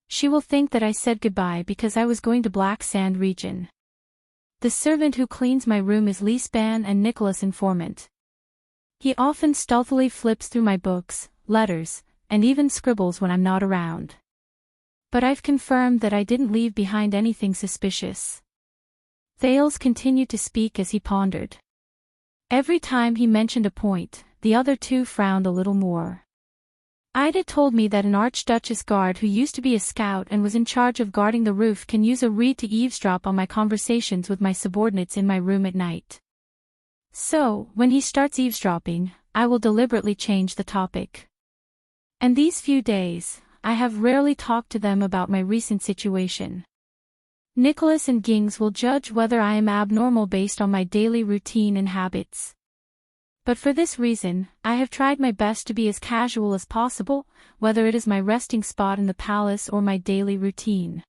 She will think that I said goodbye because I was going to Black Sand region. The servant who cleans my room is Leespan and Nicholas' informant. He often stealthily flips through my books, letters, and even scribbles when I'm not around. But I've confirmed that I didn't leave behind anything suspicious. Thales continued to speak as he pondered. Every time he mentioned a point, the other 2 frowned a little more. Ida told me that an Archduchess guard who used to be a scout and was in charge of guarding the roof can use a reed to eavesdrop on my conversations with my subordinates in my room at night. So, when he starts eavesdropping, I will deliberately change the topic. And these few days, I have rarely talked to them about my recent situation. Nicholas and Gings will judge whether I am abnormal based on my daily routine and habits. But for this reason, I have tried my best to be as casual as possible, whether it is my resting spot in the palace or my daily routine.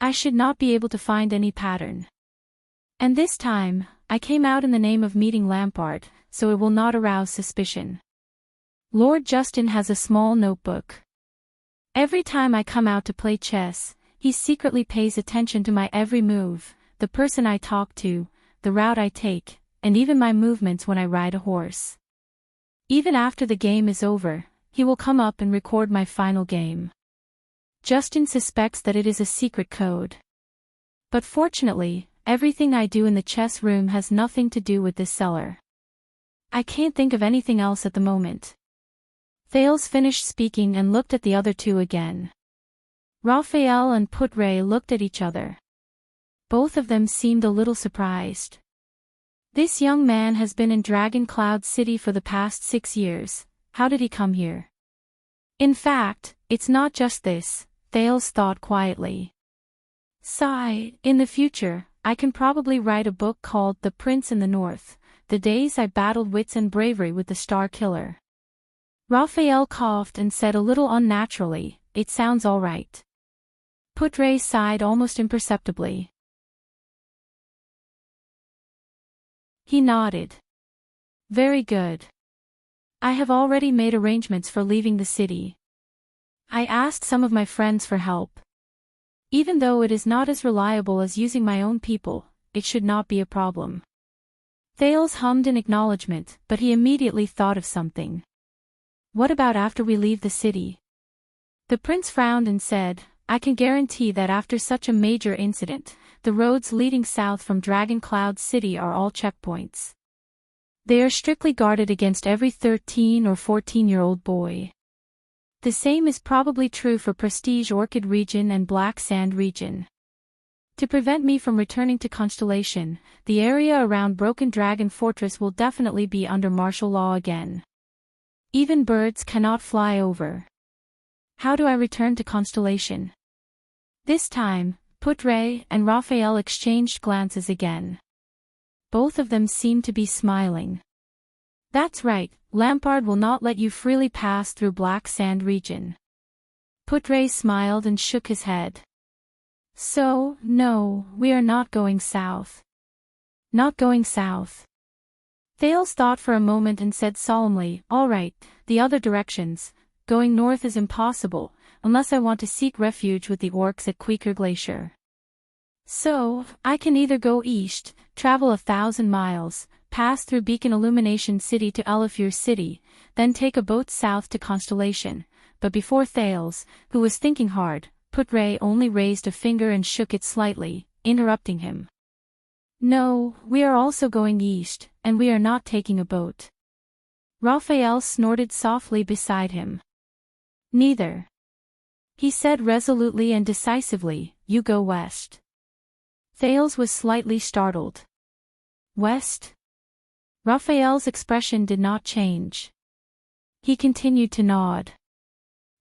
I should not be able to find any pattern. And this time, I came out in the name of meeting Lampard, so it will not arouse suspicion. Lord Justin has a small notebook. Every time I come out to play chess, he secretly pays attention to my every move, the person I talk to, the route I take, and even my movements when I ride a horse. Even after the game is over, he will come up and record my final game. Justin suspects that it is a secret code. But fortunately, everything I do in the chess room has nothing to do with this cellar. I can't think of anything else at the moment. Thales finished speaking and looked at the other 2 again. Raphael and Putre looked at each other. Both of them seemed a little surprised. This young man has been in Dragon Cloud City for the past 6 years. How did he come here? In fact, it's not just this, Thales thought quietly. Sigh, in the future, I can probably write a book called The Prince in the North, The Days I Battled Wits and Bravery with the Star Killer. Raphael coughed and said a little unnaturally, it sounds all right. Putre sighed almost imperceptibly. He nodded. Very good. I have already made arrangements for leaving the city. I asked some of my friends for help. Even though it is not as reliable as using my own people, it should not be a problem. Thales hummed in acknowledgement, but he immediately thought of something. What about after we leave the city? The prince frowned and said, I can guarantee that after such a major incident, the roads leading south from Dragon Cloud City are all checkpoints. They are strictly guarded against every 13 or 14-year-old boy. The same is probably true for Prestige Orchid region and Black Sand region. To prevent me from returning to Constellation, the area around Broken Dragon Fortress will definitely be under martial law again. Even birds cannot fly over. How do I return to Constellation? This time, Putre and Raphael exchanged glances again. Both of them seemed to be smiling. That's right, Lampard will not let you freely pass through Black Sand region. Putre smiled and shook his head. So, no, we are not going south. Not going south. Thales thought for a moment and said solemnly, all right, the other directions, going north is impossible, unless I want to seek refuge with the orcs at Queeker Glacier. So, I can either go east, travel 1,000 miles, pass through Beacon Illumination City to Elefure City, then take a boat south to Constellation. But before Thales, who was thinking hard, Putray only raised a finger and shook it slightly, interrupting him. No, we are also going east, and we are not taking a boat. Raphael snorted softly beside him. Neither. He said resolutely and decisively, you go west. Thales was slightly startled. West? Raphael's expression did not change. He continued to nod.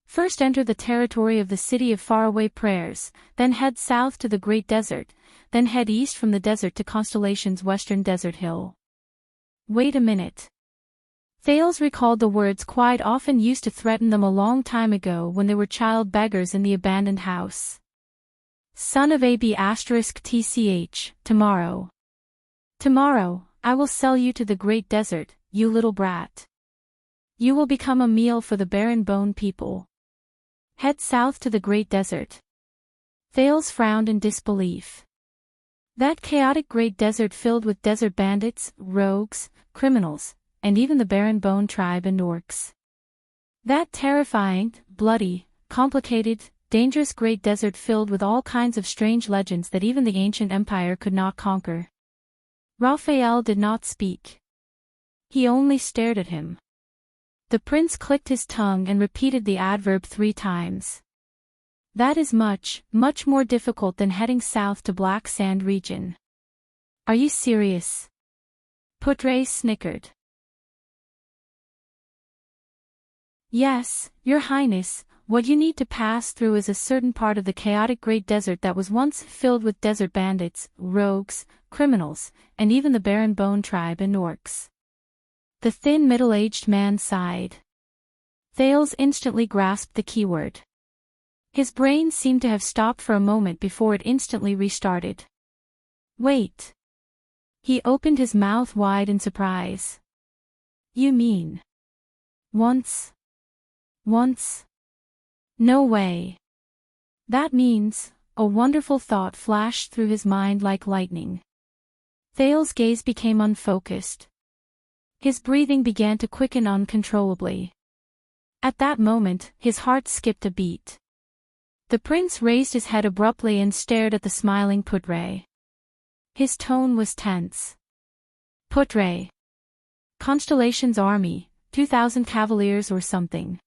First enter the territory of the city of faraway prayers, then head south to the Great Desert, then head east from the desert to Constellation's western desert hill. Wait a minute. Thales recalled the words quite often used to threaten them a long time ago when they were child beggars in the abandoned house. Son of AB*TCH, tomorrow. Tomorrow, I will sell you to the Great Desert, you little brat. You will become a meal for the barren bone people. Head south to the Great Desert. Thales frowned in disbelief. That chaotic Great Desert filled with desert bandits, rogues, criminals, and even the barren bone tribe and orcs. That terrifying, bloody, complicated, dangerous Great Desert filled with all kinds of strange legends that even the ancient empire could not conquer. Raphael did not speak. He only stared at him. The prince clicked his tongue and repeated the adverb 3 times. That is much, much more difficult than heading south to Black Sand region. Are you serious? Putray snickered. Yes, Your Highness, what you need to pass through is a certain part of the chaotic Great Desert that was once filled with desert bandits, rogues, criminals, and even the barren bone tribe and orcs. The thin middle-aged man sighed. Thales instantly grasped the keyword. His brain seemed to have stopped for a moment before it instantly restarted. Wait. He opened his mouth wide in surprise. You mean? Once? No way. That means, a wonderful thought flashed through his mind like lightning. Thales' gaze became unfocused. His breathing began to quicken uncontrollably. At that moment, his heart skipped a beat. The prince raised his head abruptly and stared at the smiling Putray. His tone was tense. Putray. Constellation's army, 2,000 cavaliers or something.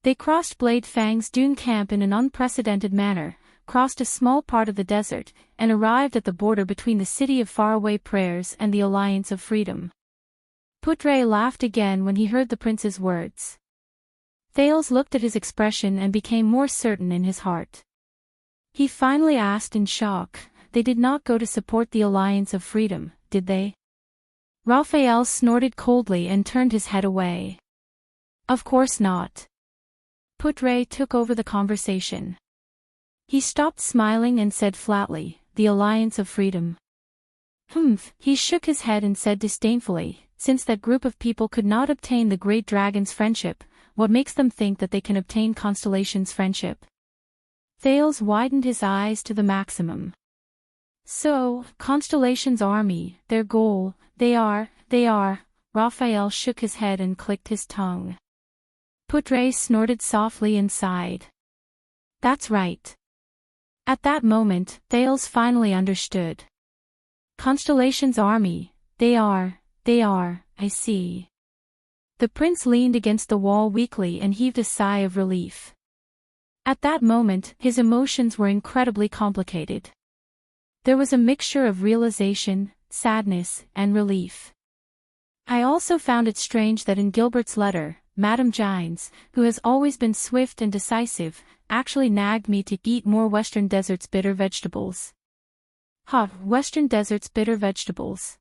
They crossed Blade Fang's dune camp in an unprecedented manner, crossed a small part of the desert, and arrived at the border between the City of Faraway Prayers and the Alliance of Freedom. Putray laughed again when he heard the prince's words. Thales looked at his expression and became more certain in his heart. He finally asked in shock, they did not go to support the Alliance of Freedom, did they? Raphael snorted coldly and turned his head away. Of course not. Putray took over the conversation. He stopped smiling and said flatly, the Alliance of Freedom. He shook his head and said disdainfully, since that group of people could not obtain the Great Dragon's friendship, what makes them think that they can obtain Constellation's friendship? Thales widened his eyes to the maximum. So, Constellation's army, their goal, they are, Raphael shook his head and clicked his tongue. Putray snorted softly and sighed. That's right. At that moment, Thales finally understood. Constellation's army, they are, I see. The prince leaned against the wall weakly and heaved a sigh of relief. At that moment, his emotions were incredibly complicated. There was a mixture of realization, sadness, and relief. I also found it strange that in Gilbert's letter, Madame Gines, who has always been swift and decisive, actually nagged me to eat more Western Desert's bitter vegetables. Western Desert's bitter vegetables.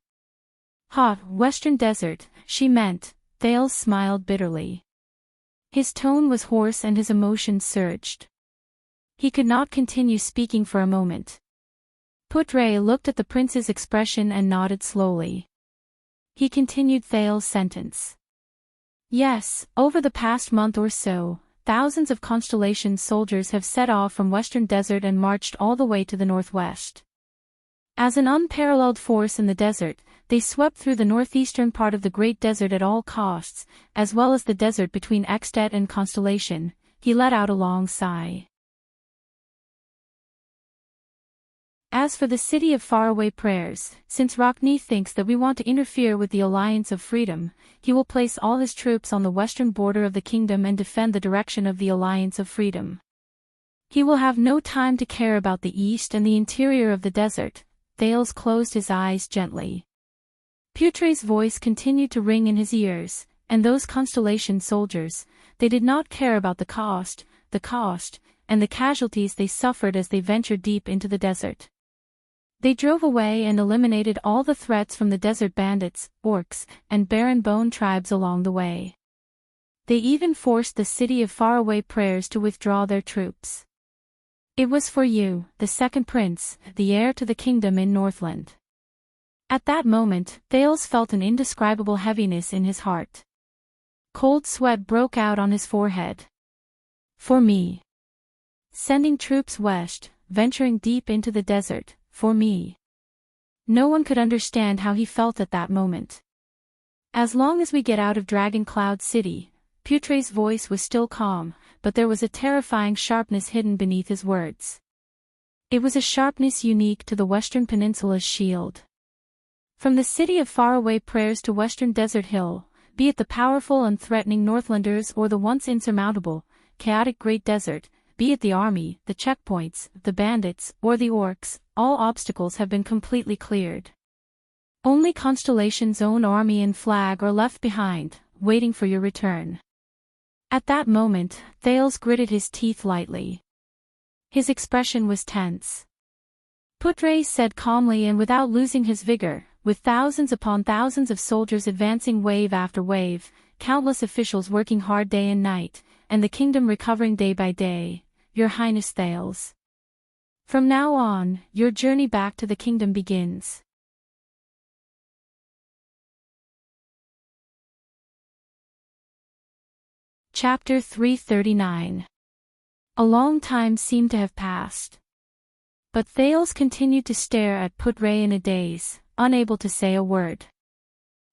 Western Desert, she meant. Thales smiled bitterly. His tone was hoarse and his emotions surged. He could not continue speaking for a moment. Putray looked at the prince's expression and nodded slowly. He continued Thales' sentence. Yes, over the past month or so, thousands of Constellation soldiers have set off from Western Desert and marched all the way to the northwest. As an unparalleled force in the desert, they swept through the northeastern part of the Great Desert at all costs, as well as the desert between Extet and Constellation. He let out a long sigh. As for the City of Faraway Prayers, since Rockne thinks that we want to interfere with the Alliance of Freedom, he will place all his troops on the western border of the kingdom and defend the direction of the Alliance of Freedom. He will have no time to care about the east and the interior of the desert. Thales closed his eyes gently. Putre's voice continued to ring in his ears, and those Constellation soldiers, they did not care about the cost, and the casualties they suffered as they ventured deep into the desert. They drove away and eliminated all the threats from the desert bandits, orcs, and barren bone tribes along the way. They even forced the City of Faraway Prayers to withdraw their troops. It was for you, the second prince, the heir to the kingdom in Northland. At that moment, Thales felt an indescribable heaviness in his heart. Cold sweat broke out on his forehead. For me. Sending troops west, venturing deep into the desert, for me. No one could understand how he felt at that moment. As long as we get out of Dragon Cloud City, Putre's voice was still calm, but there was a terrifying sharpness hidden beneath his words. It was a sharpness unique to the Western Peninsula's shield. From the City of Faraway Prayers to Western Desert Hill, be it the powerful and threatening Northlanders or the once insurmountable, chaotic Great Desert, be it the army, the checkpoints, the bandits, or the orcs, all obstacles have been completely cleared. Only Constellation's own army and flag are left behind, waiting for your return. At that moment, Thales gritted his teeth lightly. His expression was tense. Putre said calmly and without losing his vigor, with thousands upon thousands of soldiers advancing wave after wave, countless officials working hard day and night, and the kingdom recovering day by day, Your Highness Thales. From now on, your journey back to the kingdom begins. Chapter 339. A long time seemed to have passed. But Thales continued to stare at Putre in a daze, unable to say a word.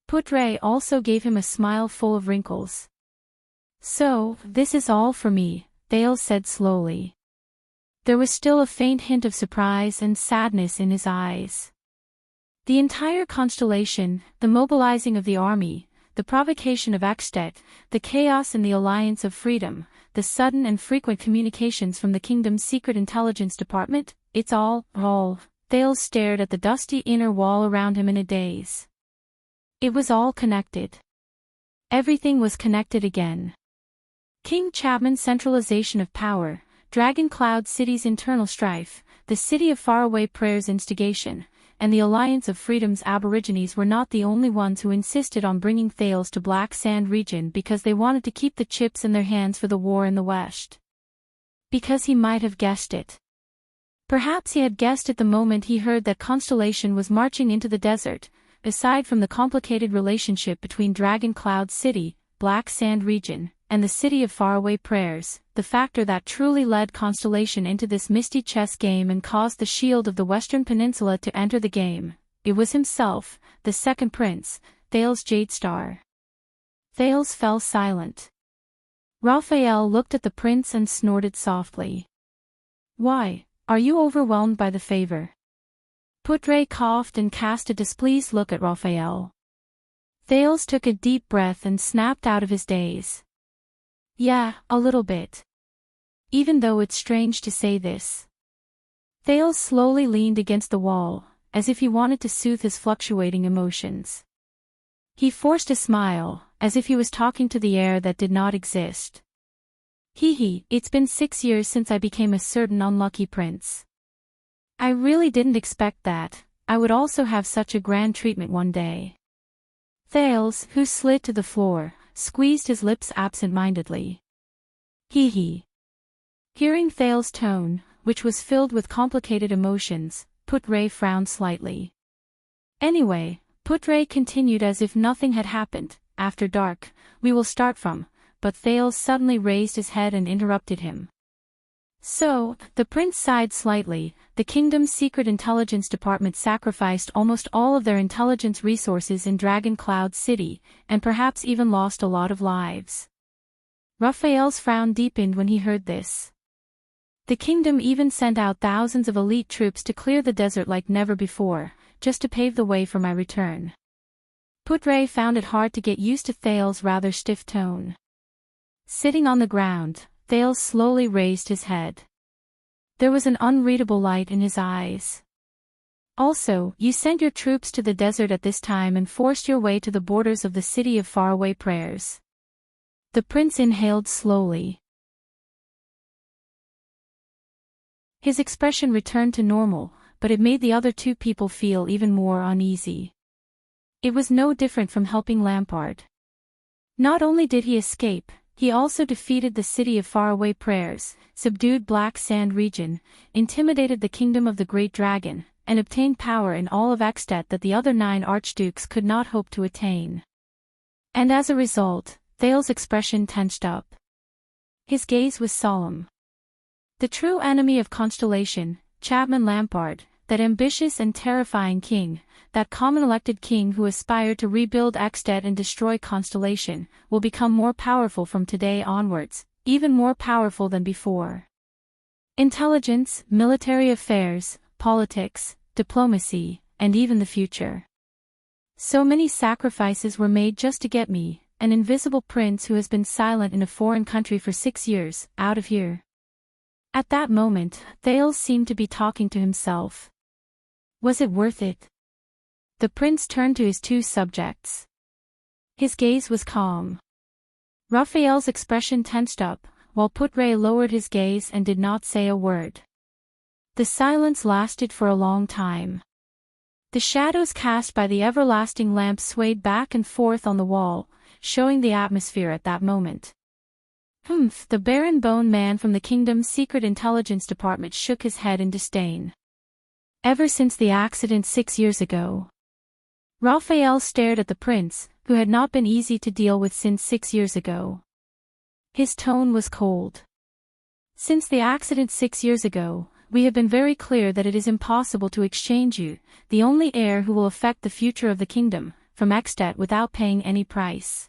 Putre also gave him a smile full of wrinkles. So, this is all for me, Thales said slowly. There was still a faint hint of surprise and sadness in his eyes. The entire constellation, the mobilizing of the army, the provocation of Extet, the chaos in the Alliance of Freedom, the sudden and frequent communications from the kingdom's secret intelligence department, it's all. Thales stared at the dusty inner wall around him in a daze. It was all connected. Everything was connected again. King Chapman's centralization of power, Dragon Cloud City's internal strife, the City of Faraway Prayers' instigation, and the Alliance of Freedom's aborigines were not the only ones who insisted on bringing Thales to Black Sand region because they wanted to keep the chips in their hands for the war in the West. Because he might have guessed it. Perhaps he had guessed it the moment he heard that Constellation was marching into the desert. Aside from the complicated relationship between Dragon Cloud City, Black Sand region, and the City of Faraway Prayers, the factor that truly led Constellation into this misty chess game and caused the shield of the Western Peninsula to enter the game, it was himself, the second prince, Thales Jadestar. Thales fell silent. Raphael looked at the prince and snorted softly. Why, are you overwhelmed by the favor? Putre coughed and cast a displeased look at Raphael. Thales took a deep breath and snapped out of his daze. Yeah, a little bit. Even though it's strange to say this. Thales slowly leaned against the wall, as if he wanted to soothe his fluctuating emotions. He forced a smile, as if he was talking to the air that did not exist. It's been 6 years since I became a certain unlucky prince. I really didn't expect that, I would also have such a grand treatment one day. Thales, who slid to the floor, squeezed his lips absent-mindedly. Hearing Thales' tone, which was filled with complicated emotions, Putre frowned slightly. Anyway, Putre continued as if nothing had happened, after dark, we will start from but Thales suddenly raised his head and interrupted him. So, the prince sighed slightly. The kingdom's secret intelligence department sacrificed almost all of their intelligence resources in Dragon Cloud City, and perhaps even lost a lot of lives. Raphael's frown deepened when he heard this. The kingdom even sent out thousands of elite troops to clear the desert like never before, just to pave the way for my return. Putre found it hard to get used to Thales' rather stiff tone. Sitting on the ground, Thales slowly raised his head. There was an unreadable light in his eyes. Also, you sent your troops to the desert at this time and forced your way to the borders of the city of faraway prayers. The prince inhaled slowly. His expression returned to normal, but it made the other two people feel even more uneasy. It was no different from helping Lampard. Not only did he escape, he also defeated the city of faraway prayers, subdued Black Sand region, intimidated the kingdom of the Great Dragon, and obtained power in all of Extet that the other 9 archdukes could not hope to attain. And as a result, Thales' expression tensed up. His gaze was solemn. The true enemy of Constellation, Chapman Lampard, that ambitious and terrifying king, that common-elected king who aspired to rebuild Extet and destroy Constellation, will become more powerful from today onwards, even more powerful than before. Intelligence, military affairs, politics, diplomacy, and even the future. So many sacrifices were made just to get me, an invisible prince who has been silent in a foreign country for 6 years, out of here. At that moment, Thales seemed to be talking to himself. Was it worth it? The prince turned to his two subjects. His gaze was calm. Raphael's expression tensed up, while Putre lowered his gaze and did not say a word. The silence lasted for a long time. The shadows cast by the everlasting lamp swayed back and forth on the wall, showing the atmosphere at that moment. The Baron Bone Man from the kingdom's secret intelligence department shook his head in disdain. Ever since the accident 6 years ago. Raphael stared at the prince, who had not been easy to deal with since 6 years ago. His tone was cold. Since the accident 6 years ago, we have been very clear that it is impossible to exchange you, the only heir who will affect the future of the kingdom, from Extet without paying any price.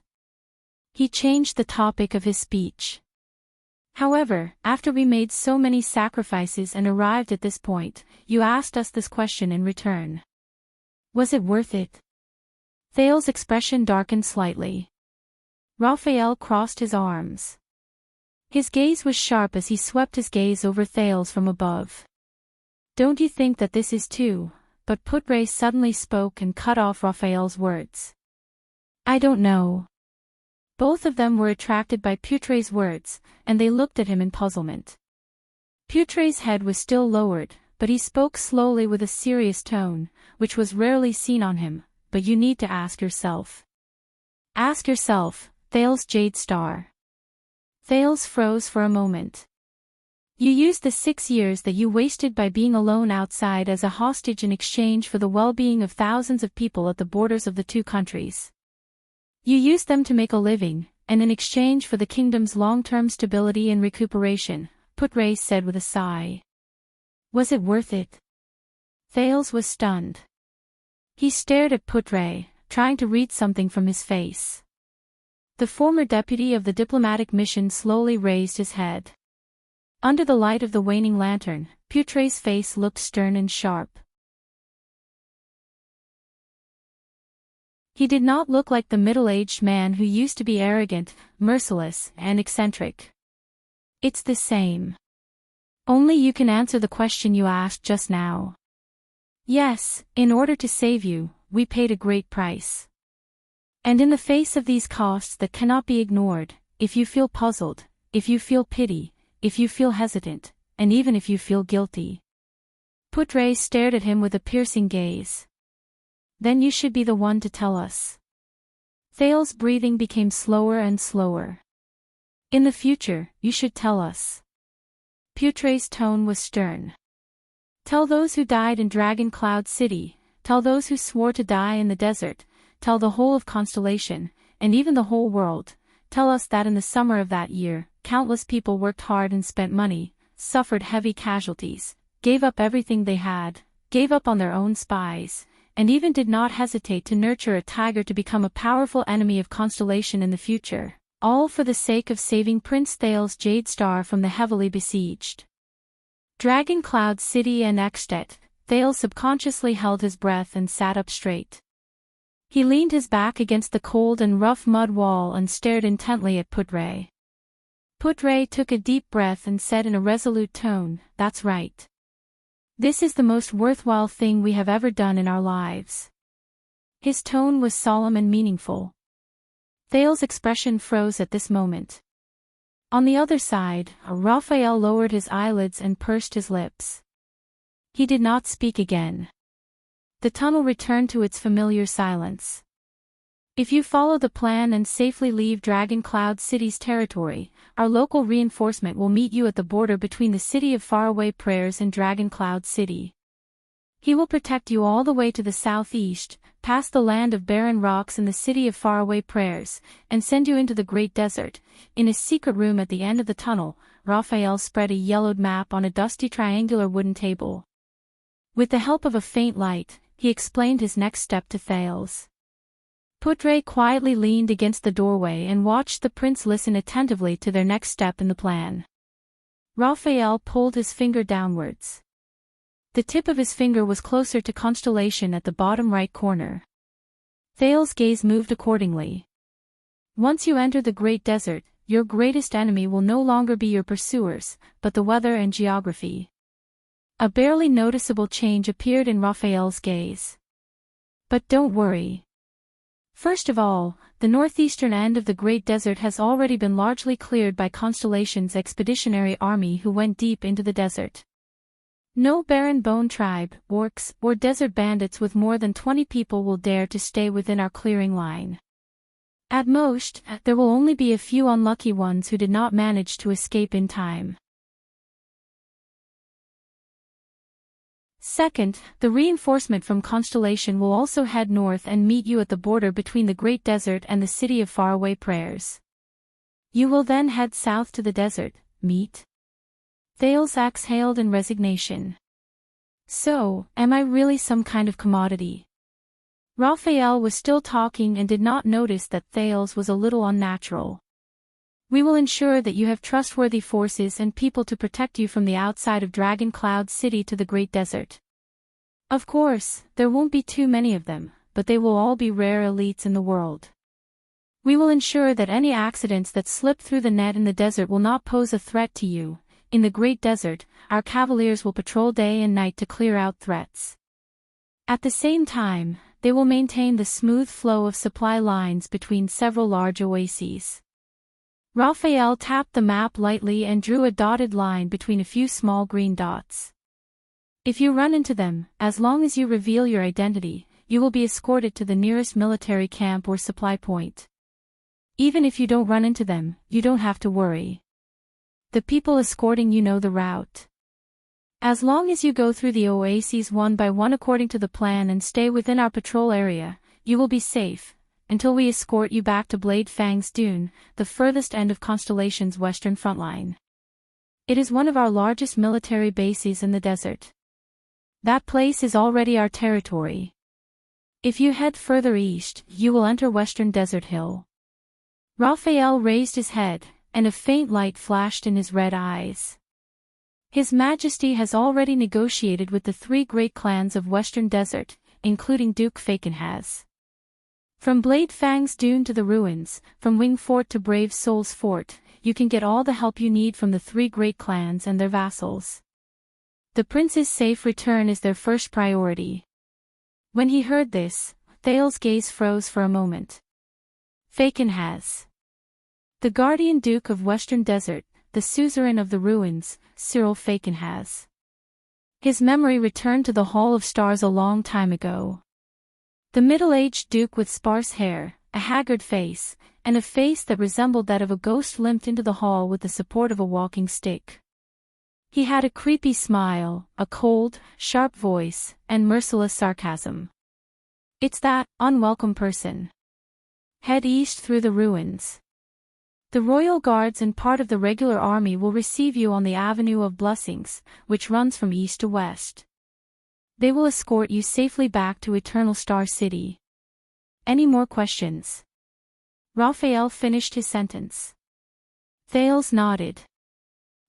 He changed the topic of his speech. However, after we made so many sacrifices and arrived at this point, you asked us this question in return. Was it worth it? Thales' expression darkened slightly. Raphael crossed his arms. His gaze was sharp as he swept his gaze over Thales from above. Don't you think that this is too? But Putre suddenly spoke and cut off Raphael's words. I don't know. Both of them were attracted by Putre's words, and they looked at him in puzzlement. Putre's head was still lowered, but he spoke slowly with a serious tone, which was rarely seen on him, but you need to ask yourself. Ask yourself, Thales Jade Star. Thales froze for a moment. You used the 6 years that you wasted by being alone outside as a hostage in exchange for the well-being of thousands of people at the borders of the two countries. You used them to make a living, and in exchange for the kingdom's long-term stability and recuperation, Putre said with a sigh. Was it worth it? Thales was stunned. He stared at Putre, trying to read something from his face. The former deputy of the diplomatic mission slowly raised his head. Under the light of the waning lantern, Putre's face looked stern and sharp. He did not look like the middle-aged man who used to be arrogant, merciless, and eccentric. It's the same. Only you can answer the question you asked just now. Yes, in order to save you, we paid a great price. And in the face of these costs that cannot be ignored, if you feel puzzled, if you feel pity, if you feel hesitant, and even if you feel guilty. Putre stared at him with a piercing gaze. Then you should be the one to tell us. Thales' breathing became slower and slower. In the future, you should tell us. Putre's tone was stern. Tell those who died in Dragon Cloud City, tell those who swore to die in the desert, tell the whole of Constellation, and even the whole world, tell us that in the summer of that year, countless people worked hard and spent money, suffered heavy casualties, gave up everything they had, gave up on their own spies, and even did not hesitate to nurture a tiger to become a powerful enemy of Constellation in the future, all for the sake of saving Prince Thales' Jade Star from the heavily besieged Dragon Cloud City and Ecstet. Thales subconsciously held his breath and sat up straight. He leaned his back against the cold and rough mud wall and stared intently at Putre. Putre took a deep breath and said in a resolute tone, "That's right. This is the most worthwhile thing we have ever done in our lives." His tone was solemn and meaningful. Thales' expression froze at this moment. On the other side, Raphael lowered his eyelids and pursed his lips. He did not speak again. The tunnel returned to its familiar silence. If you follow the plan and safely leave Dragon Cloud City's territory, our local reinforcement will meet you at the border between the City of Faraway Prayers and Dragon Cloud City. He will protect you all the way to the southeast, past the land of barren rocks and the City of Faraway Prayers, and send you into the Great Desert. In a secret room at the end of the tunnel, Raphael spread a yellowed map on a dusty triangular wooden table. With the help of a faint light, he explained his next step to Thales. Putre quietly leaned against the doorway and watched the prince listen attentively to their next step in the plan. Raphael pulled his finger downwards. The tip of his finger was closer to Constellation at the bottom right corner. Thales' gaze moved accordingly. Once you enter the Great Desert, your greatest enemy will no longer be your pursuers, but the weather and geography. A barely noticeable change appeared in Raphael's gaze. But don't worry. First of all, the northeastern end of the Great Desert has already been largely cleared by Constellation's expeditionary army who went deep into the desert. No barren bone tribe, orcs, or desert bandits with more than 20 people will dare to stay within our clearing line. At most, there will only be a few unlucky ones who did not manage to escape in time. Second, the reinforcement from Constellation will also head north and meet you at the border between the Great Desert and the City of Faraway Prayers. You will then head south to the desert, meet. Thales exhaled in resignation. So, am I really some kind of commodity? Raphael was still talking and did not notice that Thales was a little unnatural. We will ensure that you have trustworthy forces and people to protect you from the outside of Dragon Cloud City to the Great Desert. Of course, there won't be too many of them, but they will all be rare elites in the world. We will ensure that any accidents that slip through the net in the desert will not pose a threat to you. In the Great Desert, our cavaliers will patrol day and night to clear out threats. At the same time, they will maintain the smooth flow of supply lines between several large oases. Raphael tapped the map lightly and drew a dotted line between a few small green dots. If you run into them, as long as you reveal your identity, you will be escorted to the nearest military camp or supply point. Even if you don't run into them, you don't have to worry. The people escorting you know the route. As long as you go through the oases one by one according to the plan and stay within our patrol area, you will be safe, until we escort you back to Blade Fang's Dune, the furthest end of Constellation's western front line. It is one of our largest military bases in the desert. That place is already our territory. If you head further east, you will enter Western Desert Hill. Raphael raised his head, and a faint light flashed in his red eyes. His Majesty has already negotiated with the 3 great clans of Western Desert, including Duke Fakenhaz. From Blade Fang's Dune to the ruins, from Wing Fort to Brave Soul's Fort, you can get all the help you need from the 3 great clans and their vassals. The prince's safe return is their first priority. When he heard this, Thales' gaze froze for a moment. Fakenhaz. The Guardian Duke of Western Desert, the suzerain of the ruins, Cyril Fakenhaz. His memory returned to the Hall of Stars a long time ago. The middle-aged duke with sparse hair, a haggard face, and a face that resembled that of a ghost limped into the hall with the support of a walking stick. He had a creepy smile, a cold, sharp voice, and merciless sarcasm. It's that unwelcome person. Head east through the ruins. The royal guards and part of the regular army will receive you on the Avenue of Blessings, which runs from east to west. They will escort you safely back to Eternal Star City. Any more questions? Raphael finished his sentence. Thales nodded.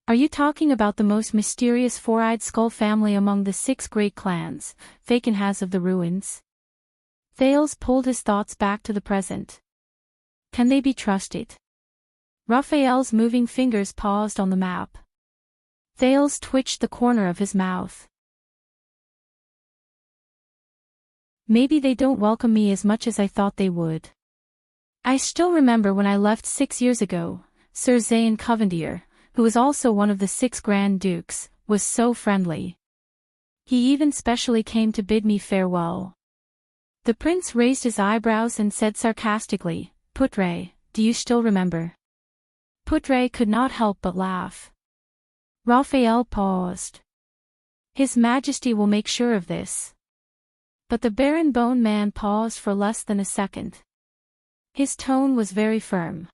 Are you talking about the most mysterious four-eyed skull family among the 6 great clans, Fictional of the ruins? Thales pulled his thoughts back to the present. Can they be trusted? Raphael's moving fingers paused on the map. Thales twitched the corner of his mouth. Maybe they don't welcome me as much as I thought they would. I still remember when I left 6 years ago, Sir Zayn Covendier, who was also one of the 6 Grand Dukes, was so friendly. He even specially came to bid me farewell. The prince raised his eyebrows and said sarcastically, Putre, do you still remember? Putre could not help but laugh. Raphael paused. His Majesty will make sure of this. But the Baron Bone Man paused for less than a second. His tone was very firm.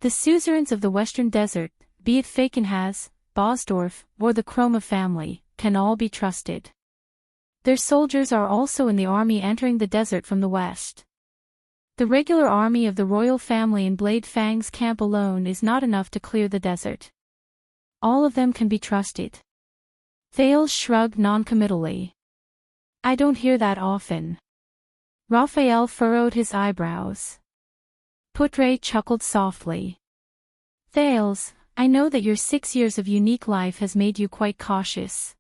The suzerains of the Western Desert, be it Fictional, Bosdorf, or the Chroma family, can all be trusted. Their soldiers are also in the army entering the desert from the west. The regular army of the royal family in Blade Fang's camp alone is not enough to clear the desert. All of them can be trusted. Thales shrugged noncommittally. I don't hear that often. Raphael furrowed his eyebrows. Putre chuckled softly. Thales, I know that your 6 years of unique life has made you quite cautious.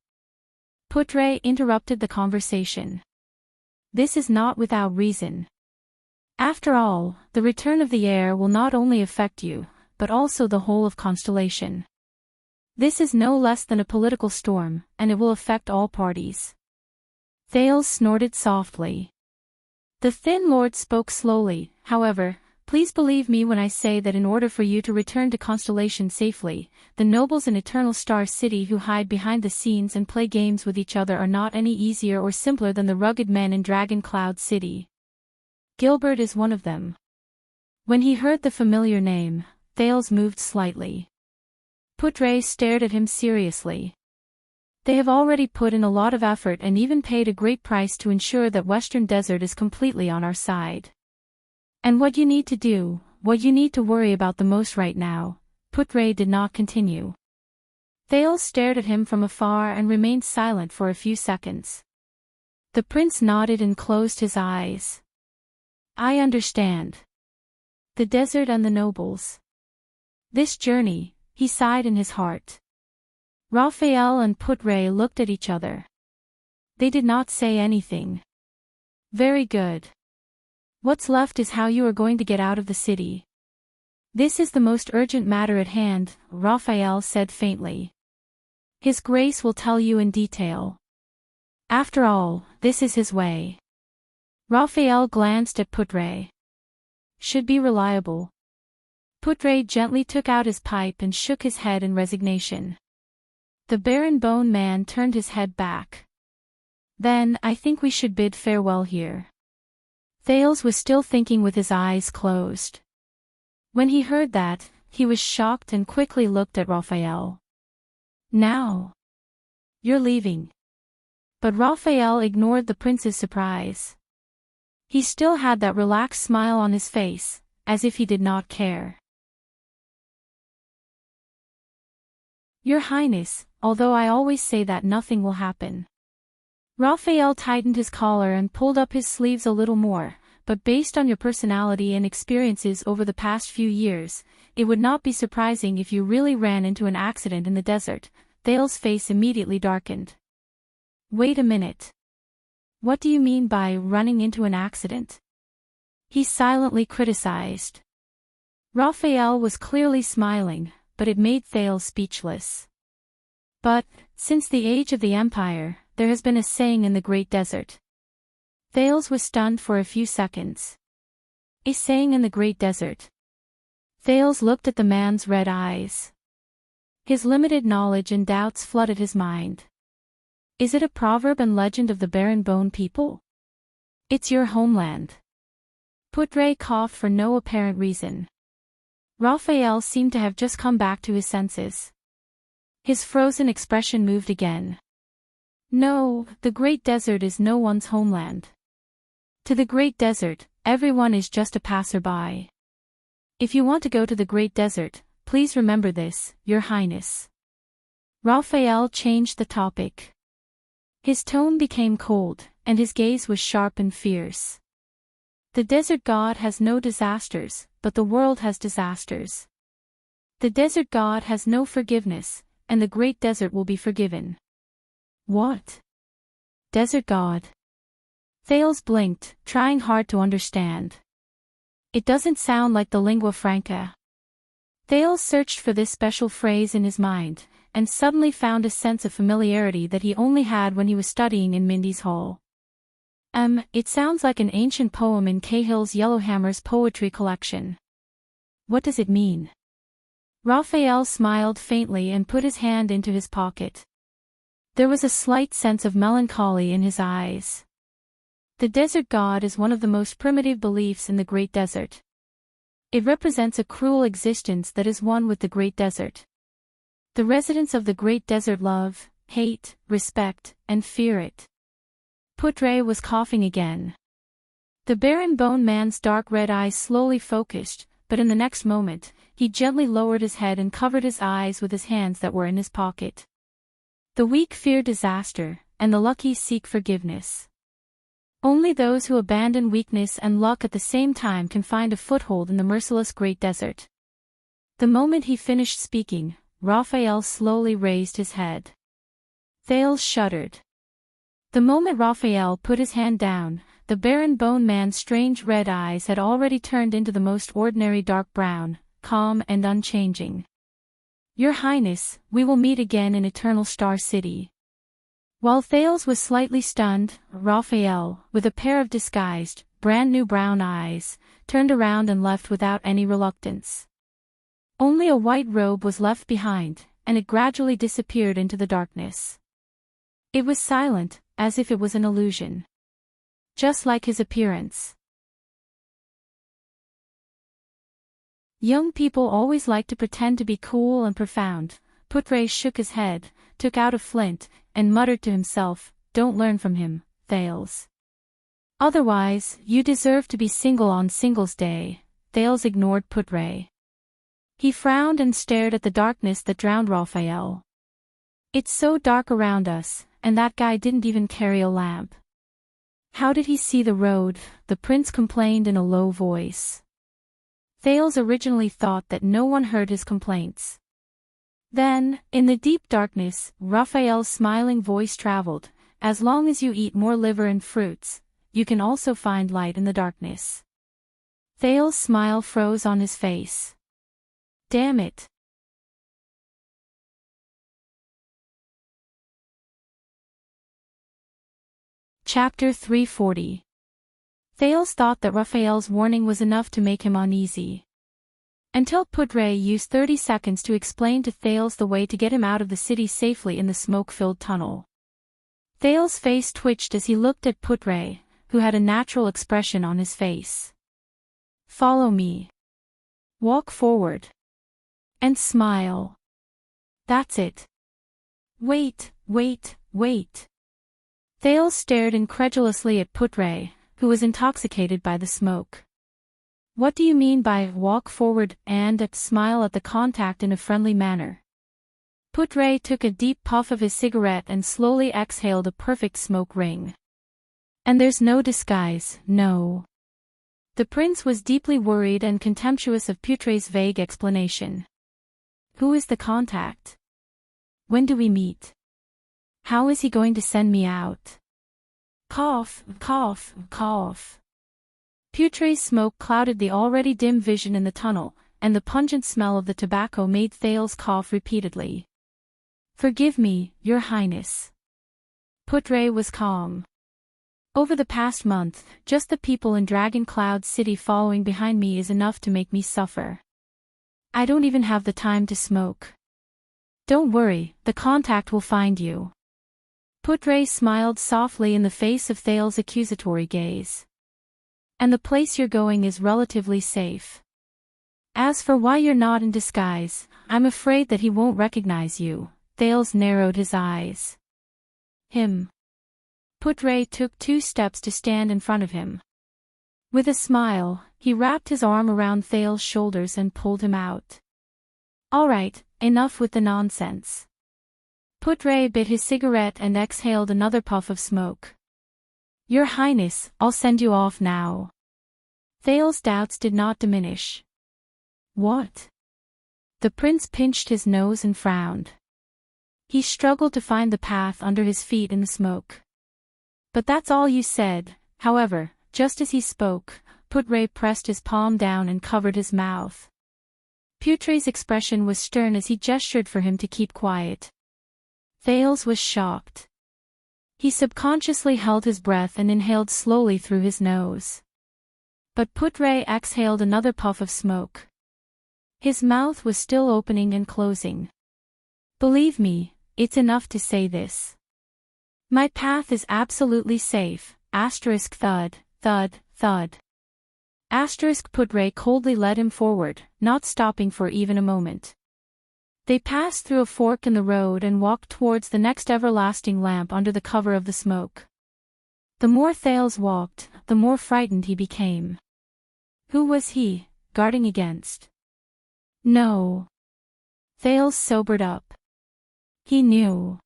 Putre interrupted the conversation. This is not without reason. After all, the return of the heir will not only affect you, but also the whole of Constellation. This is no less than a political storm, and it will affect all parties. Thales snorted softly. The Thin Lord spoke slowly, however, please believe me when I say that in order for you to return to Constellation safely, the nobles in Eternal Star City who hide behind the scenes and play games with each other are not any easier or simpler than the rugged men in Dragon Cloud City. Gilbert is one of them. When he heard the familiar name, Thales moved slightly. Putre stared at him seriously. They have already put in a lot of effort and even paid a great price to ensure that Western Desert is completely on our side. And what you need to do, what you need to worry about the most right now, Putre did not continue. Thales stared at him from afar and remained silent for a few seconds. The prince nodded and closed his eyes. I understand. The desert and the nobles. This journey, he sighed in his heart. Raphael and Putre looked at each other. They did not say anything. Very good. What's left is how you are going to get out of the city. This is the most urgent matter at hand, Raphael said faintly. His Grace will tell you in detail. After all, this is his way. Raphael glanced at Putre. Should be reliable. Putre gently took out his pipe and shook his head in resignation. The Baron Bone Man turned his head back. Then, I think we should bid farewell here. Thales was still thinking with his eyes closed. When he heard that, he was shocked and quickly looked at Raphael. Now? You're leaving. But Raphael ignored the prince's surprise. He still had that relaxed smile on his face, as if he did not care. Your Highness, although I always say that nothing will happen. Raphael tightened his collar and pulled up his sleeves a little more, but based on your personality and experiences over the past few years, it would not be surprising if you really ran into an accident in the desert. Thales' face immediately darkened. Wait a minute. What do you mean by running into an accident? He silently criticized. Raphael was clearly smiling, but it made Thales speechless. But, since the age of the Empire, there has been a saying in the Great Desert. Thales was stunned for a few seconds. A saying in the Great Desert. Thales looked at the man's red eyes. His limited knowledge and doubts flooded his mind. Is it a proverb and legend of the Baron Bone people? It's your homeland. Putre coughed for no apparent reason. Raphael seemed to have just come back to his senses. His frozen expression moved again. No, the Great Desert is no one's homeland. To the Great Desert, everyone is just a passerby. If you want to go to the Great Desert, please remember this, Your Highness. Raphael changed the topic. His tone became cold, and his gaze was sharp and fierce. The desert god has no disasters, but the world has disasters. The desert god has no forgiveness, and the Great Desert will be forgiven. What? Desert god? Thales blinked, trying hard to understand. It doesn't sound like the lingua franca. Thales searched for this special phrase in his mind, and suddenly found a sense of familiarity that he only had when he was studying in Mindy's Hall. It sounds like an ancient poem in Cahill's Yellowhammer's poetry collection. What does it mean? Raphael smiled faintly and put his hand into his pocket. There was a slight sense of melancholy in his eyes. The desert god is one of the most primitive beliefs in the Great Desert. It represents a cruel existence that is one with the Great Desert. The residents of the Great Desert love, hate, respect, and fear it. Putre was coughing again. The barren bone man's dark red eyes slowly focused, but in the next moment, he gently lowered his head and covered his eyes with his hands that were in his pocket. The weak fear disaster, and the lucky seek forgiveness. Only those who abandon weakness and luck at the same time can find a foothold in the merciless Great Desert. The moment he finished speaking, Raphael slowly raised his head. Thales shuddered. The moment Raphael put his hand down, the barren bone man's strange red eyes had already turned into the most ordinary dark brown, calm and unchanging. Your Highness, we will meet again in Eternal Star City. While Thales was slightly stunned, Raphael, with a pair of disguised, brand-new brown eyes, turned around and left without any reluctance. Only a white robe was left behind, and it gradually disappeared into the darkness. It was silent, as if it was an illusion. Just like his appearance. Young people always like to pretend to be cool and profound. Putre shook his head, took out a flint, and muttered to himself, "Don't learn from him, Thales. Otherwise, you deserve to be single on Singles Day." Thales ignored Putre. He frowned and stared at the darkness that drowned Raphael. It's so dark around us, and that guy didn't even carry a lamp. How did he see the road? The prince complained in a low voice. Thales originally thought that no one heard his complaints. Then, in the deep darkness, Raphael's smiling voice traveled, "As long as you eat more liver and fruits, you can also find light in the darkness." Thales' smile froze on his face. Damn it. Chapter 340. Thales thought that Raphael's warning was enough to make him uneasy. Until Putre used 30 seconds to explain to Thales the way to get him out of the city safely in the smoke-filled tunnel. Thales' face twitched as he looked at Putre, who had a natural expression on his face. Follow me. Walk forward. And smile. That's it. Wait. Thales stared incredulously at Putre, who was intoxicated by the smoke. What do you mean by walk forward and smile at the contact in a friendly manner? Putre took a deep puff of his cigarette and slowly exhaled a perfect smoke ring. And there's no disguise, no. The prince was deeply worried and contemptuous of Putre's vague explanation. Who is the contact? When do we meet? How is he going to send me out? Cough. Putre's smoke clouded the already dim vision in the tunnel, and the pungent smell of the tobacco made Thales cough repeatedly. Forgive me, Your Highness. Putre was calm. Over the past month, just the people in Dragon Cloud City following behind me is enough to make me suffer. I don't even have the time to smoke. Don't worry, the contact will find you. Putre smiled softly in the face of Thales' accusatory gaze. And the place you're going is relatively safe. As for why you're not in disguise, I'm afraid that he won't recognize you. Thales narrowed his eyes. Him. Putray took 2 steps to stand in front of him. With a smile, he wrapped his arm around Thales' shoulders and pulled him out. All right, enough with the nonsense. Putray bit his cigarette and exhaled another puff of smoke. Your Highness, I'll send you off now. Thales' doubts did not diminish. What? The prince pinched his nose and frowned. He struggled to find the path under his feet in the smoke. But that's all you said. However, just as he spoke, Putray pressed his palm down and covered his mouth. Putray's expression was stern as he gestured for him to keep quiet. Thales was shocked. He subconsciously held his breath and inhaled slowly through his nose. But Putray exhaled another puff of smoke. His mouth was still opening and closing. Believe me, it's enough to say this. My path is absolutely safe. Asterisk thud, thud, thud. Asterisk Putray coldly led him forward, not stopping for even a moment. They passed through a fork in the road and walked towards the next everlasting lamp under the cover of the smoke. The more Thales walked, the more frightened he became. Who was he, guarding against? No. Thales sobered up. He knew.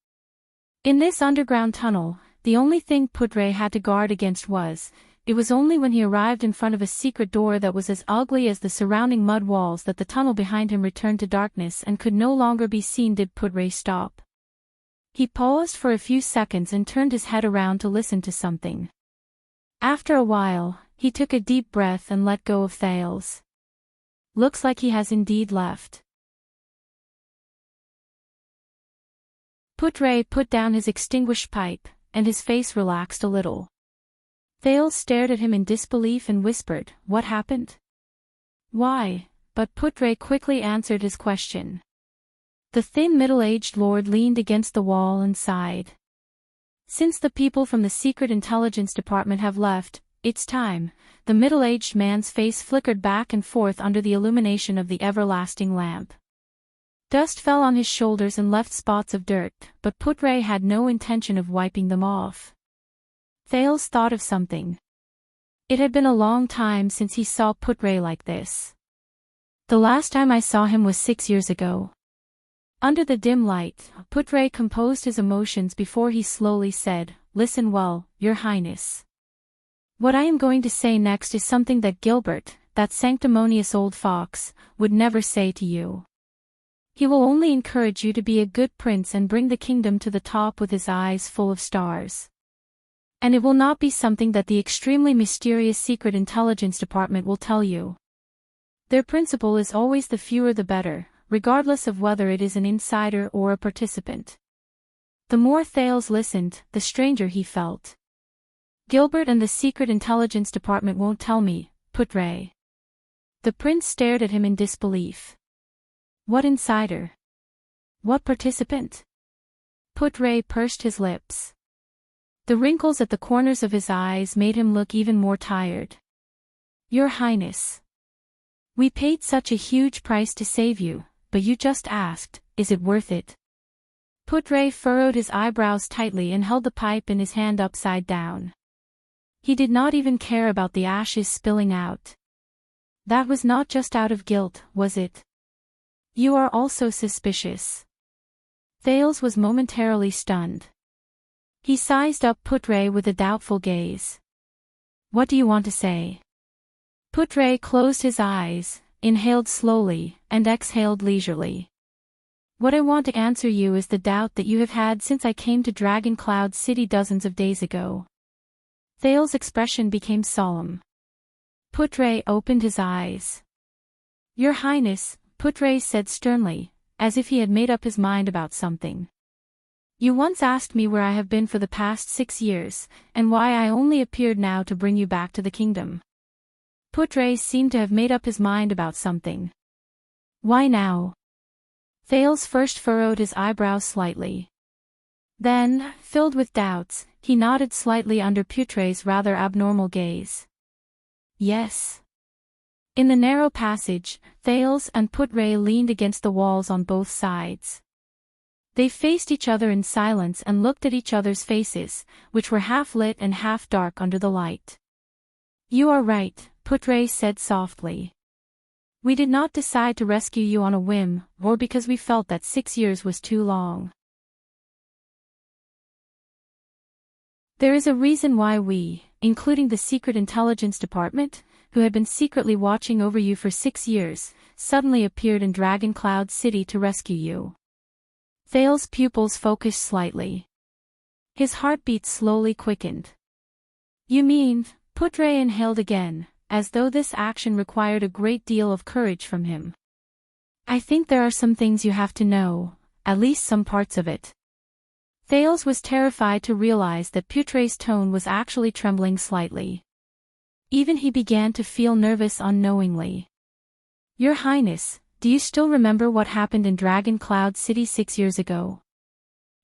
In this underground tunnel, the only thing Putray had to guard against was, it was only when he arrived in front of a secret door that was as ugly as the surrounding mud walls that the tunnel behind him returned to darkness and could no longer be seen did Putray stop. He paused for a few seconds and turned his head around to listen to something. After a while, he took a deep breath and let go of Thales. Looks like he has indeed left. Putray put down his extinguished pipe, and his face relaxed a little. Thales stared at him in disbelief and whispered, "What happened?" "Why?" But Putray quickly answered his question. The thin middle-aged lord leaned against the wall and sighed. "Since the people from the Secret Intelligence Department have left, it's time." The middle-aged man's face flickered back and forth under the illumination of the everlasting lamp. Dust fell on his shoulders and left spots of dirt, but Putray had no intention of wiping them off. Thales thought of something. It had been a long time since he saw Putray like this. The last time I saw him was 6 years ago. Under the dim light, Putray composed his emotions before he slowly said, "Listen well, Your Highness. What I am going to say next is something that Gilbert, that sanctimonious old fox, would never say to you. He will only encourage you to be a good prince and bring the kingdom to the top with his eyes full of stars. And it will not be something that the extremely mysterious Secret Intelligence Department will tell you. Their principle is always the fewer the better, regardless of whether it is an insider or a participant." The more Thales listened, the stranger he felt. "Gilbert and the Secret Intelligence Department won't tell me, Putray." The prince stared at him in disbelief. "What insider? What participant?" Putray pursed his lips. The wrinkles at the corners of his eyes made him look even more tired. "Your Highness. We paid such a huge price to save you, but you just asked, is it worth it?" Putray furrowed his eyebrows tightly and held the pipe in his hand upside down. He did not even care about the ashes spilling out. That was not just out of guilt, was it? "You are also suspicious." Thales was momentarily stunned. He sized up Putray with a doubtful gaze. "What do you want to say?" Putray closed his eyes, inhaled slowly, and exhaled leisurely. "What I want to answer you is the doubt that you have had since I came to Dragon Cloud City dozens of days ago." Thales' expression became solemn. Putray opened his eyes. "Your Highness," Putray said sternly, as if he had made up his mind about something. "You once asked me where I have been for the past 6 years, and why I only appeared now to bring you back to the kingdom." Putray seemed to have made up his mind about something. "Why now?" Thales first furrowed his eyebrows slightly. Then, filled with doubts, he nodded slightly under Putray's rather abnormal gaze. "Yes. In the narrow passage, Thales and Putre leaned against the walls on both sides. They faced each other in silence and looked at each other's faces, which were half lit and half dark under the light. "You are right," Putre said softly. "We did not decide to rescue you on a whim, or because we felt that 6 years was too long. There is a reason why we, including the Secret Intelligence Department, who had been secretly watching over you for 6 years, suddenly appeared in Dragon Cloud City to rescue you." Thales' pupils focused slightly. His heartbeat slowly quickened. "You mean," Putre inhaled again, as though this action required a great deal of courage from him. "I think there are some things you have to know, at least some parts of it." Thales was terrified to realize that Putre's tone was actually trembling slightly. Even he began to feel nervous unknowingly. "Your Highness, do you still remember what happened in Dragon Cloud City 6 years ago?"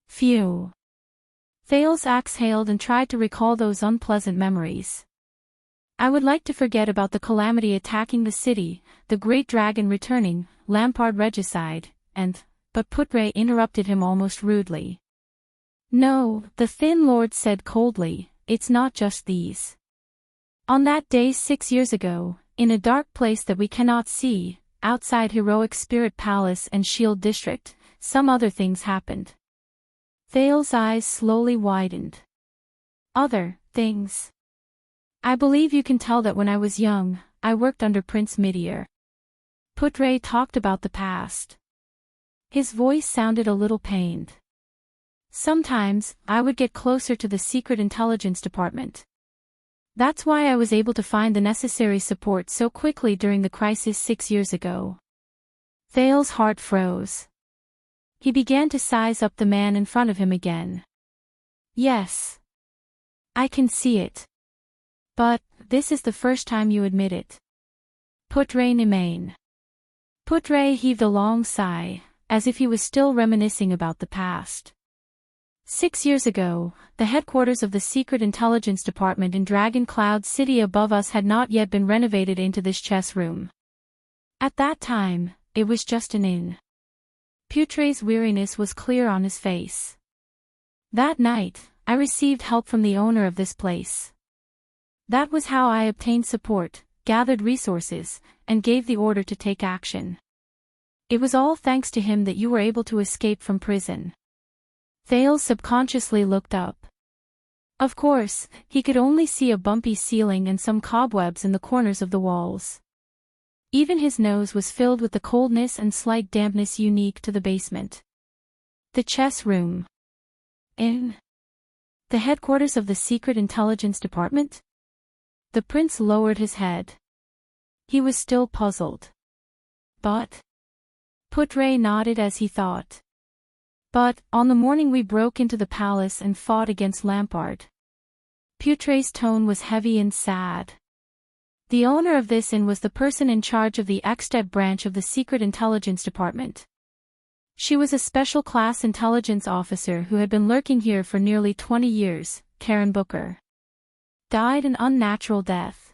"Phew." Thales exhaled and tried to recall those unpleasant memories. "I would like to forget about the calamity attacking the city, the great dragon returning, Lampard regicide, but Putre interrupted him almost rudely. "No," the Thin Lord said coldly, "it's not just these. On that day 6 years ago, in a dark place that we cannot see, outside Heroic Spirit Palace and Shield District, some other things happened." Thales' eyes slowly widened. "Other things? I believe you can tell that when I was young, I worked under Prince Midier." Putre talked about the past. His voice sounded a little pained. "Sometimes, I would get closer to the Secret Intelligence Department. That's why I was able to find the necessary support so quickly during the crisis 6 years ago." Thales' heart froze. He began to size up the man in front of him again. "Yes. I can see it. But, this is the first time you admit it." "Putre Nimain." Putre heaved a long sigh, as if he was still reminiscing about the past. 6 years ago, the headquarters of the Secret Intelligence Department in Dragon Cloud City above us had not yet been renovated into this chess room. At that time, it was just an inn. Putre's weariness was clear on his face. "That night, I received help from the owner of this place. That was how I obtained support, gathered resources, and gave the order to take action. It was all thanks to him that you were able to escape from prison." Thales subconsciously looked up. Of course, he could only see a bumpy ceiling and some cobwebs in the corners of the walls. Even his nose was filled with the coldness and slight dampness unique to the basement. The chess room. In the headquarters of the Secret Intelligence Department? The prince lowered his head. He was still puzzled. "But?" Putre nodded as he thought. "But, on the morning we broke into the palace and fought against Lampard." Putre's tone was heavy and sad. "The owner of this inn was the person in charge of the Extep branch of the Secret Intelligence Department. She was a special class intelligence officer who had been lurking here for nearly 20 years, Karen Booker. Died an unnatural death."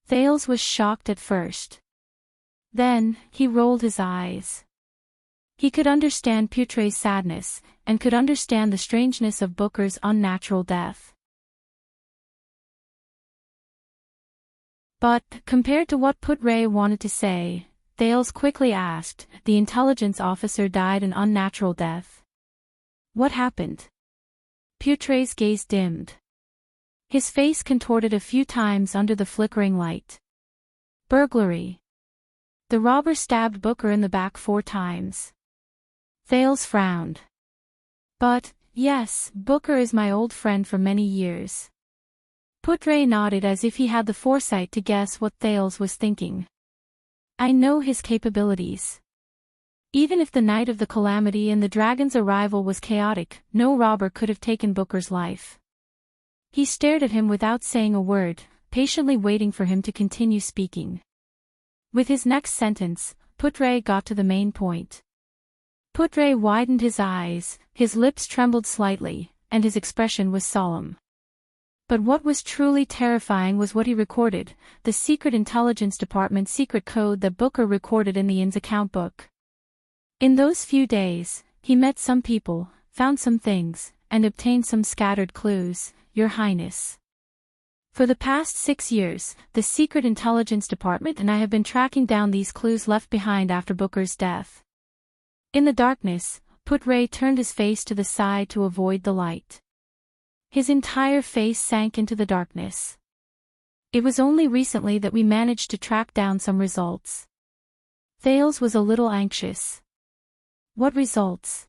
Thales was shocked at first. Then, he rolled his eyes. He could understand Putre's sadness, and could understand the strangeness of Booker's unnatural death. But, compared to what Putre wanted to say, Thales quickly asked, "The intelligence officer died an unnatural death. What happened?" Putre's gaze dimmed. His face contorted a few times under the flickering light. "Burglary. The robber stabbed Booker in the back 4 times. Thales frowned. "But, yes, Booker is my old friend for many years." Putre nodded as if he had the foresight to guess what Thales was thinking. "I know his capabilities. Even if the night of the calamity and the dragon's arrival was chaotic, no robber could have taken Booker's life." He stared at him without saying a word, patiently waiting for him to continue speaking. With his next sentence, Putre got to the main point. Putre widened his eyes, his lips trembled slightly, and his expression was solemn. But what was truly terrifying was what he recorded, the secret intelligence department secret code that Booker recorded in the inn's account book. In those few days, he met some people, found some things, and obtained some scattered clues, Your Highness. For the past 6 years, the Secret Intelligence Department and I have been tracking down these clues left behind after Booker's death. In the darkness, Putray turned his face to the side to avoid the light. His entire face sank into the darkness. It was only recently that we managed to track down some results. Thales was a little anxious. What results?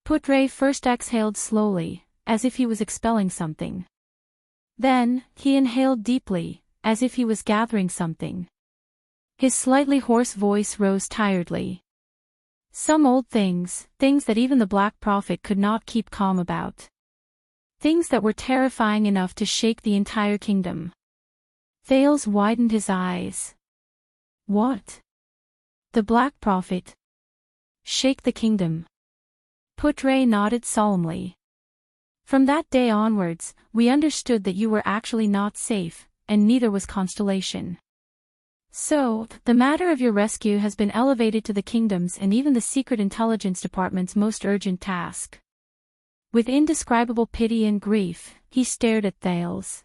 Putray first exhaled slowly, as if he was expelling something. Then, he inhaled deeply, as if he was gathering something. His slightly hoarse voice rose tiredly. Some old things, things that even the Black Prophet could not keep calm about. Things that were terrifying enough to shake the entire kingdom. Thales widened his eyes. What? The Black Prophet? Shake the kingdom. Putray nodded solemnly. From that day onwards, we understood that you were actually not safe, and neither was Constellation. So, the matter of your rescue has been elevated to the kingdom's and even the Secret Intelligence Department's most urgent task. With indescribable pity and grief, he stared at Thales.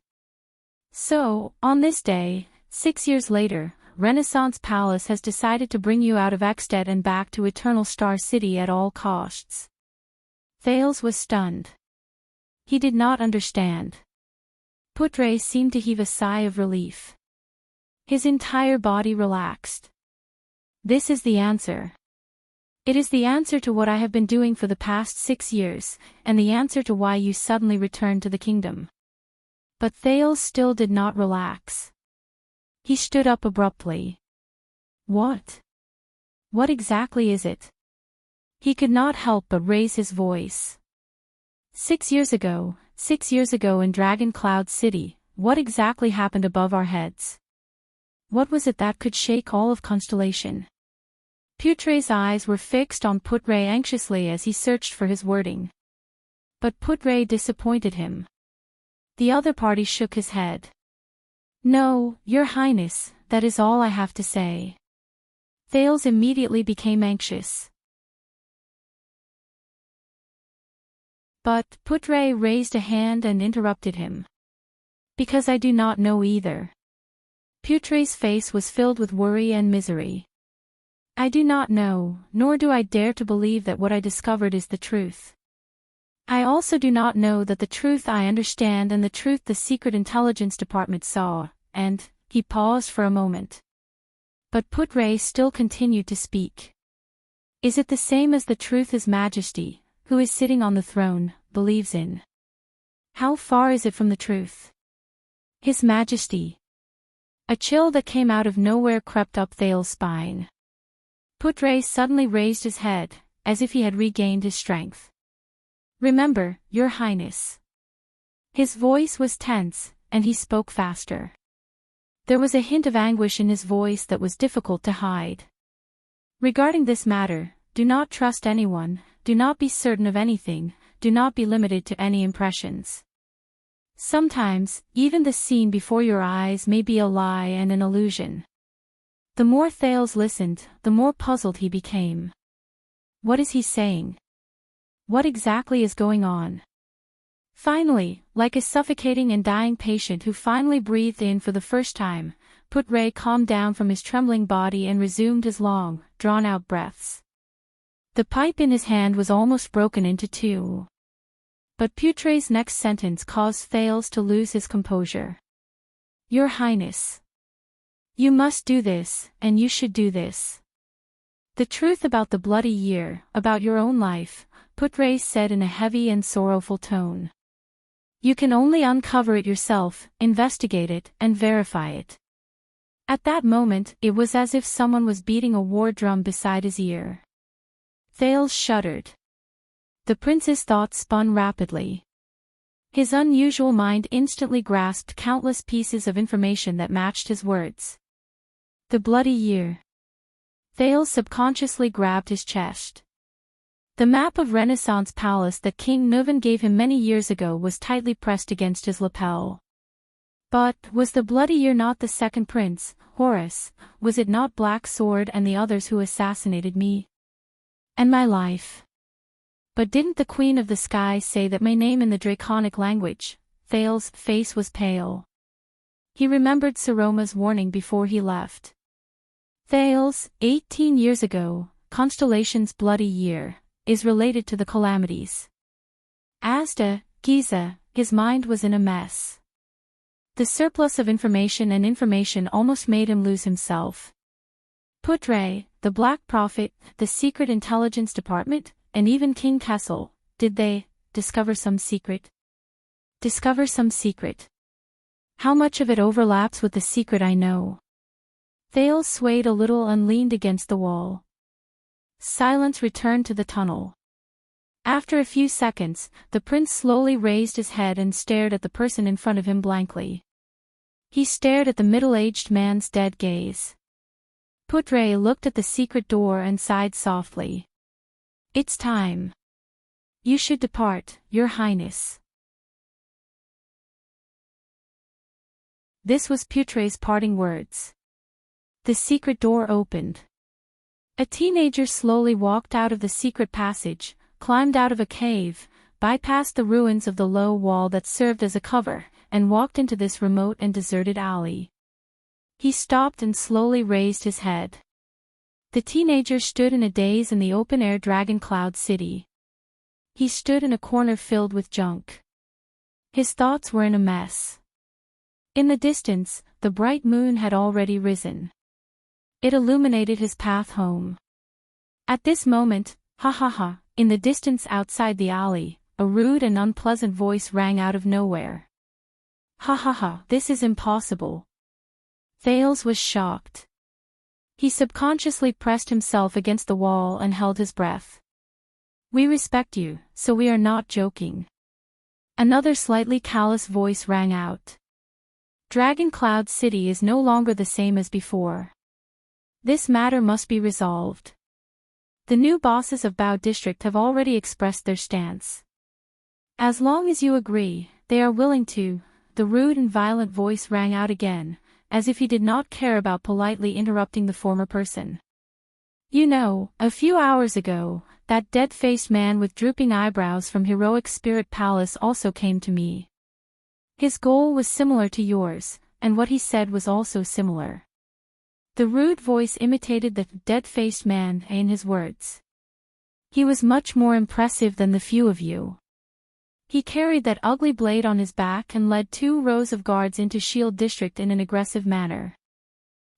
So, on this day, 6 years later, Renaissance Palace has decided to bring you out of Extet and back to Eternal Star City at all costs. Thales was stunned. He did not understand. Putray seemed to heave a sigh of relief. His entire body relaxed. This is the answer. It is the answer to what I have been doing for the past 6 years, and the answer to why you suddenly returned to the kingdom. But Thales still did not relax. He stood up abruptly. What? What exactly is it? He could not help but raise his voice. 6 years ago in Dragon Cloud City, what exactly happened above our heads? What was it that could shake all of Constellation? Putray's eyes were fixed on Putray anxiously as he searched for his wording. But Putray disappointed him. The other party shook his head. No, Your Highness, that is all I have to say. Thales immediately became anxious. But Putray raised a hand and interrupted him. Because I do not know either. Putray's face was filled with worry and misery. I do not know, nor do I dare to believe that what I discovered is the truth. I also do not know that the truth I understand and the truth the Secret Intelligence Department saw, and, he paused for a moment. But Putray still continued to speak. Is it the same as the truth His Majesty, who is sitting on the throne, believes in? How far is it from the truth? His Majesty. A chill that came out of nowhere crept up Thales' spine. Putray suddenly raised his head, as if he had regained his strength. Remember, Your Highness. His voice was tense, and he spoke faster. There was a hint of anguish in his voice that was difficult to hide. Regarding this matter, do not trust anyone, do not be certain of anything, do not be limited to any impressions. Sometimes, even the scene before your eyes may be a lie and an illusion. The more Thales listened, the more puzzled he became. What is he saying? What exactly is going on? Finally, like a suffocating and dying patient who finally breathed in for the first time, Putray calmed down from his trembling body and resumed his long, drawn-out breaths. The pipe in his hand was almost broken into two. But Putray's next sentence caused Thales to lose his composure. Your Highness. You must do this, and you should do this. The truth about the bloody year, about your own life, Putray said in a heavy and sorrowful tone. You can only uncover it yourself, investigate it, and verify it. At that moment, it was as if someone was beating a war drum beside his ear. Thales shuddered. The prince's thoughts spun rapidly. His unusual mind instantly grasped countless pieces of information that matched his words. The bloody year. Thales subconsciously grabbed his chest. The map of Renaissance palace that King Nuvan gave him many years ago was tightly pressed against his lapel. But, was the bloody year not the second prince, Horus? Was it not Black Sword and the others who assassinated me? And my life? But didn't the Queen of the Sky say that my name in the Draconic language? Thales's face was pale. He remembered Saroma's warning before he left. Thales, 18 years ago, constellation's bloody year, is related to the calamities. As to Giza, his mind was in a mess. The surplus of information and information almost made him lose himself. Putre, the Black Prophet, the Secret Intelligence Department, and even King Kessel, did they discover some secret? Discover some secret. How much of it overlaps with the secret I know? Thales swayed a little and leaned against the wall. Silence returned to the tunnel. After a few seconds, the prince slowly raised his head and stared at the person in front of him blankly. He stared at the middle-aged man's dead gaze. Putre looked at the secret door and sighed softly. It's time. You should depart, Your Highness. This was Putre's parting words. The secret door opened. A teenager slowly walked out of the secret passage, climbed out of a cave, bypassed the ruins of the low wall that served as a cover, and walked into this remote and deserted alley. He stopped and slowly raised his head. The teenager stood in a daze in the open-air Dragon Cloud City. He stood in a corner filled with junk. His thoughts were in a mess. In the distance, the bright moon had already risen. It illuminated his path home. At this moment, ha ha ha, in the distance outside the alley, a rude and unpleasant voice rang out of nowhere. Ha ha ha, this is impossible. Thales was shocked. He subconsciously pressed himself against the wall and held his breath. We respect you, so we are not joking. Another slightly callous voice rang out. Dragon Cloud City is no longer the same as before. This matter must be resolved. The new bosses of Bao District have already expressed their stance. As long as you agree, they are willing to. The rude and violent voice rang out again, as if he did not care about politely interrupting the former person. You know, a few hours ago, that dead-faced man with drooping eyebrows from Heroic Spirit Palace also came to me. His goal was similar to yours, and what he said was also similar. The rude voice imitated the dead-faced man in his words. He was much more impressive than the few of you. He carried that ugly blade on his back and led 2 rows of guards into Shield District in an aggressive manner.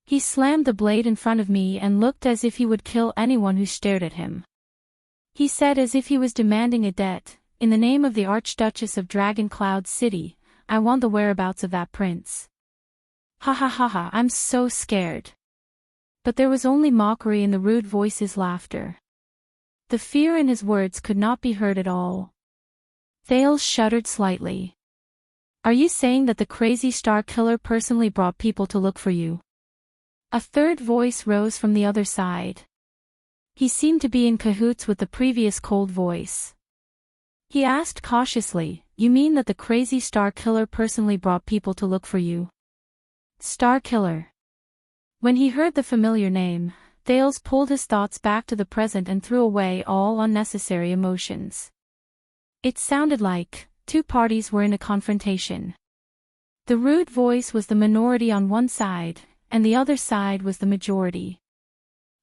He slammed the blade in front of me and looked as if he would kill anyone who stared at him. He said as if he was demanding a debt, in the name of the Archduchess of Dragon Cloud City, I want the whereabouts of that prince. Ha ha ha ha, I'm so scared. But there was only mockery in the rude voice's laughter. The fear in his words could not be heard at all. Thales shuddered slightly. Are you saying that the crazy star killer personally brought people to look for you? A third voice rose from the other side. He seemed to be in cahoots with the previous cold voice. He asked cautiously, you mean that the crazy star killer personally brought people to look for you? Star killer. When he heard the familiar name, Thales pulled his thoughts back to the present and threw away all unnecessary emotions. It sounded like 2 parties were in a confrontation. The rude voice was the minority on one side, and the other side was the majority.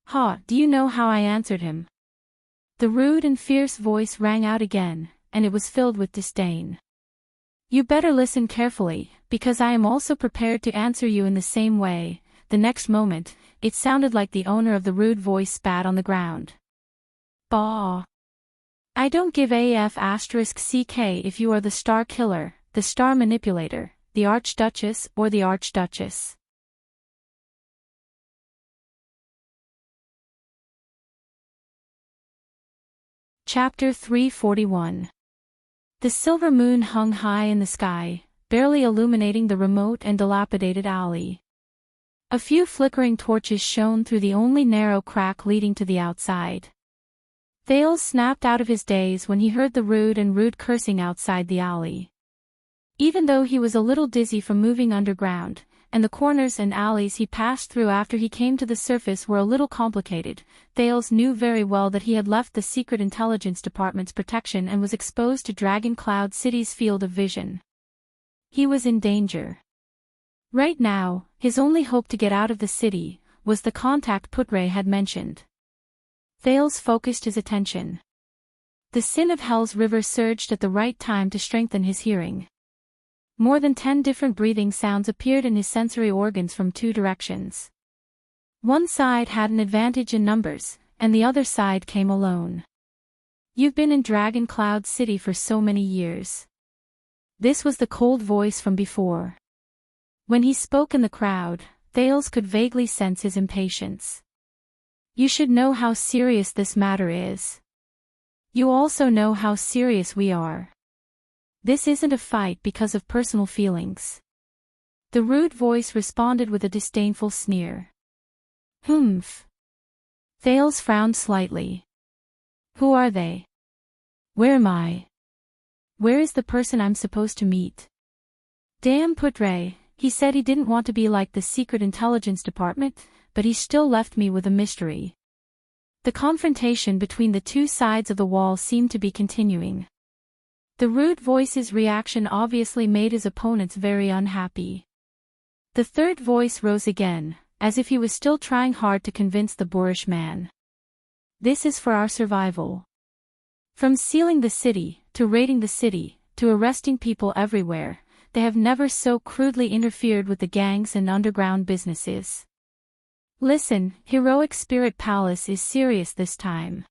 Ha, do you know how I answered him? The rude and fierce voice rang out again, and it was filled with disdain. You better listen carefully, because I am also prepared to answer you in the same way. The next moment, it sounded like the owner of the rude voice spat on the ground. Bah! I don't give AF**CK if you are the star killer, the star manipulator, the Archduchess, or the Archduchess. Chapter 341. The silver moon hung high in the sky, barely illuminating the remote and dilapidated alley. A few flickering torches shone through the only narrow crack leading to the outside. Thales snapped out of his daze when he heard the rude cursing outside the alley. Even though he was a little dizzy from moving underground, and the corners and alleys he passed through after he came to the surface were a little complicated, Thales knew very well that he had left the Secret Intelligence Department's protection and was exposed to Dragon Cloud City's field of vision. He was in danger. Right now, his only hope to get out of the city was the contact Putre had mentioned. Thales focused his attention. The sin of Hell's river surged at the right time to strengthen his hearing. More than 10 different breathing sounds appeared in his sensory organs from 2 directions. One side had an advantage in numbers, and the other side came alone. You've been in Dragon Cloud City for so many years. This was the cold voice from before. When he spoke in the crowd, Thales could vaguely sense his impatience. You should know how serious this matter is. You also know how serious we are. This isn't a fight because of personal feelings. The rude voice responded with a disdainful sneer. Humph. Thales frowned slightly. Who are they? Where am I? Where is the person I'm supposed to meet? Damn Putre, he said he didn't want to be like the Secret Intelligence Department, but he still left me with a mystery. The confrontation between the 2 sides of the wall seemed to be continuing. The rude voice's reaction obviously made his opponents very unhappy. The third voice rose again, as if he was still trying hard to convince the boorish man. This is for our survival. From sealing the city, to raiding the city, to arresting people everywhere, they have never so crudely interfered with the gangs and underground businesses. Listen, Heroic Spirit Palace is serious this time.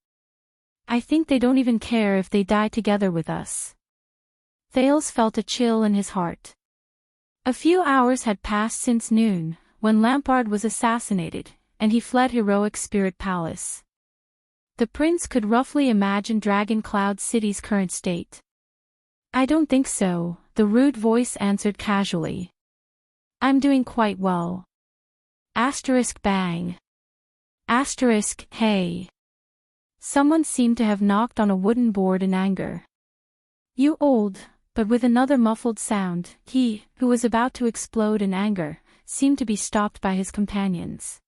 I think they don't even care if they die together with us. Thales felt a chill in his heart. A few hours had passed since noon, when Lampard was assassinated, and he fled Heroic Spirit Palace. The prince could roughly imagine Dragon Cloud City's current state. I don't think so, the rude voice answered casually. I'm doing quite well. Asterisk bang. Asterisk, hey. Someone seemed to have knocked on a wooden board in anger. You old, but with another muffled sound, he, who was about to explode in anger, seemed to be stopped by his companions.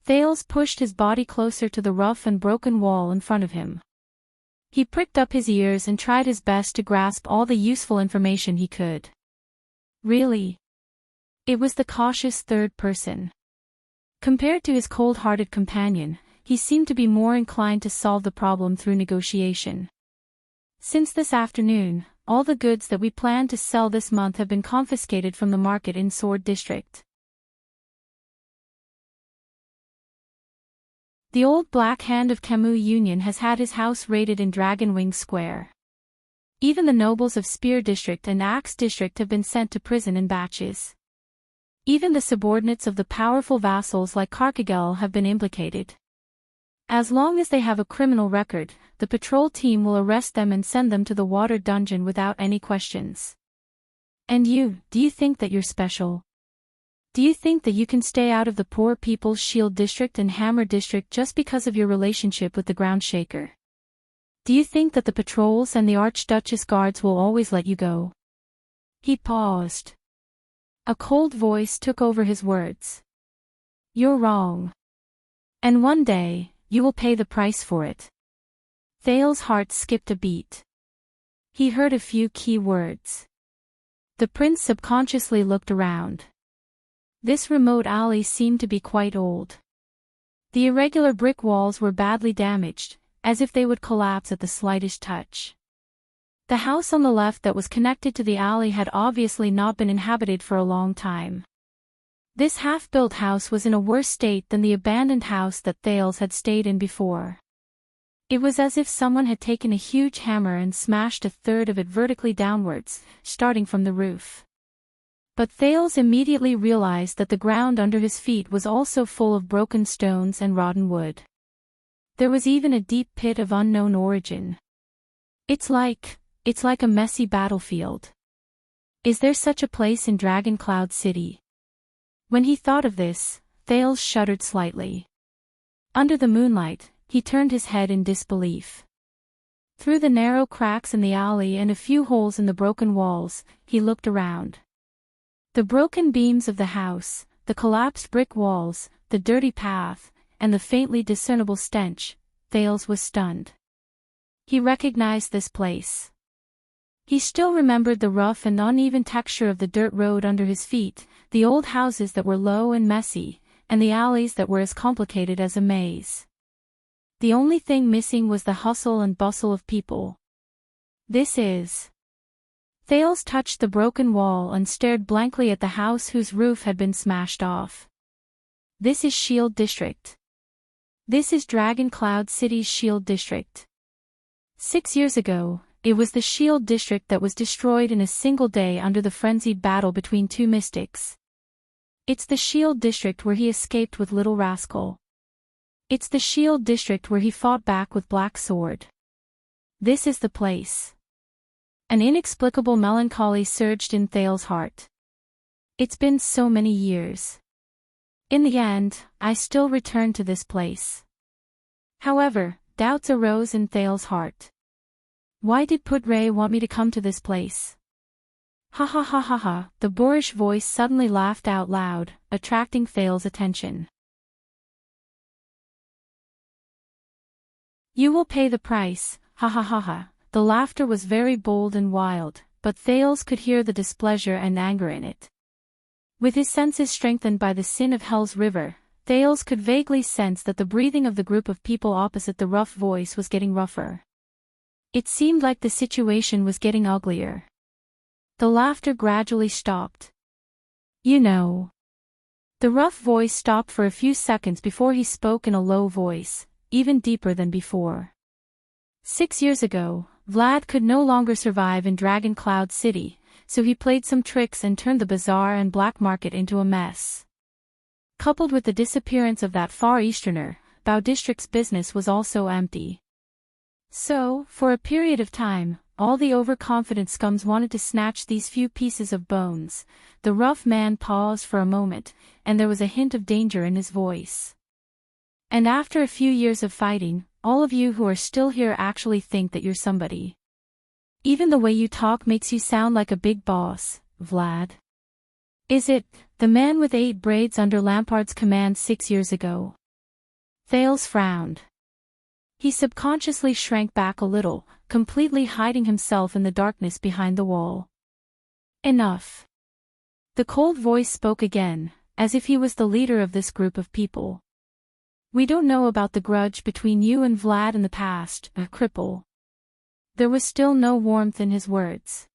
Thales pushed his body closer to the rough and broken wall in front of him. He pricked up his ears and tried his best to grasp all the useful information he could. Really? It was the cautious third person. Compared to his cold-hearted companion, he seemed to be more inclined to solve the problem through negotiation. Since this afternoon, all the goods that we planned to sell this month have been confiscated from the market in Sword District. The old Black Hand of Camus Union has had his house raided in Dragonwing Square. Even the nobles of Spear District and Axe District have been sent to prison in batches. Even the subordinates of the powerful vassals like Carcagel have been implicated. As long as they have a criminal record, the patrol team will arrest them and send them to the water dungeon without any questions. And you, do you think that you're special? Do you think that you can stay out of the Poor People's Shield District and Hammer District just because of your relationship with the Ground Shaker? Do you think that the patrols and the Archduchess guards will always let you go? He paused. A cold voice took over his words. You're wrong. And one day, you will pay the price for it. Thales' heart skipped a beat. He heard a few key words. The prince subconsciously looked around. This remote alley seemed to be quite old. The irregular brick walls were badly damaged, as if they would collapse at the slightest touch. The house on the left that was connected to the alley had obviously not been inhabited for a long time. This half-built house was in a worse state than the abandoned house that Thales had stayed in before. It was as if someone had taken a huge hammer and smashed a third of it vertically downwards, starting from the roof. But Thales immediately realized that the ground under his feet was also full of broken stones and rotten wood. There was even a deep pit of unknown origin. It's like a messy battlefield. Is there such a place in Dragon Cloud City? When he thought of this, Thales shuddered slightly. Under the moonlight, he turned his head in disbelief. Through the narrow cracks in the alley and a few holes in the broken walls, he looked around. The broken beams of the house, the collapsed brick walls, the dirty path, and the faintly discernible stench, Thales was stunned. He recognized this place. He still remembered the rough and uneven texture of the dirt road under his feet, the old houses that were low and messy, and the alleys that were as complicated as a maze. The only thing missing was the hustle and bustle of people. This is... Thales touched the broken wall and stared blankly at the house whose roof had been smashed off. This is Shield District. This is Dragon Cloud City's Shield District. 6 years ago, it was the Shield District that was destroyed in a single day under the frenzied battle between two mystics. It's the Shield District where he escaped with Little Rascal. It's the Shield District where he fought back with Black Sword. This is the place. An inexplicable melancholy surged in Thales' heart. It's been so many years. In the end, I still returned to this place. However, doubts arose in Thales' heart. Why did Pudray want me to come to this place? Ha ha ha ha ha, the boorish voice suddenly laughed out loud, attracting Thales' attention. You will pay the price, ha ha ha ha. The laughter was very bold and wild, but Thales could hear the displeasure and anger in it. With his senses strengthened by the sin of Hell's River, Thales could vaguely sense that the breathing of the group of people opposite the rough voice was getting rougher. It seemed like the situation was getting uglier. The laughter gradually stopped. You know. The rough voice stopped for a few seconds before he spoke in a low voice, even deeper than before. 6 years ago, Vlad could no longer survive in Dragon Cloud City, so he played some tricks and turned the bazaar and black market into a mess. Coupled with the disappearance of that Far Easterner, Bao District's business was also empty. So, for a period of time, all the overconfident scums wanted to snatch these few pieces of bones. The rough man paused for a moment, and there was a hint of danger in his voice. And after a few years of fighting, all of you who are still here actually think that you're somebody. Even the way you talk makes you sound like a big boss, Vlad. Is it, the man with 8 braids under Lampard's command 6 years ago? Thales frowned. He subconsciously shrank back a little, completely hiding himself in the darkness behind the wall. Enough. The cold voice spoke again, as if he was the leader of this group of people. We don't know about the grudge between you and Vlad in the past, a cripple. There was still no warmth in his words.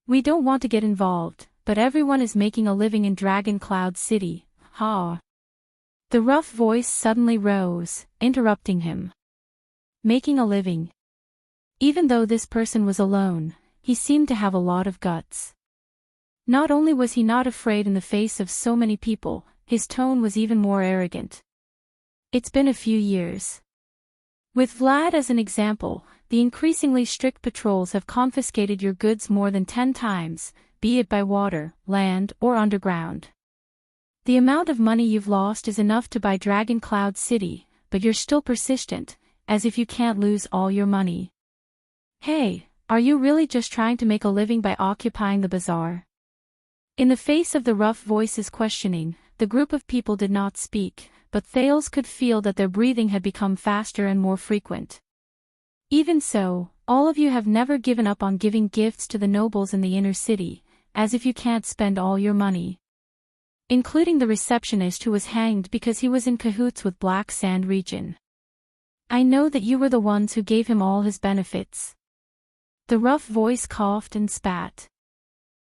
We don't want to get involved, but everyone is making a living in Dragon Cloud City, ha. The rough voice suddenly rose, interrupting him. Making a living. Even though this person was alone, he seemed to have a lot of guts. Not only was he not afraid in the face of so many people, his tone was even more arrogant. It's been a few years. With Vlad as an example, the increasingly strict patrols have confiscated your goods more than 10 times, be it by water, land, or underground. The amount of money you've lost is enough to buy Dragon Cloud City, but you're still persistent, as if you can't lose all your money. Hey, are you really just trying to make a living by occupying the bazaar? In the face of the rough voice's questioning, the group of people did not speak, but Thales could feel that their breathing had become faster and more frequent. Even so, all of you have never given up on giving gifts to the nobles in the inner city, as if you can't spend all your money. Including the receptionist who was hanged because he was in cahoots with Black Sand Region. I know that you were the ones who gave him all his benefits. The rough voice coughed and spat.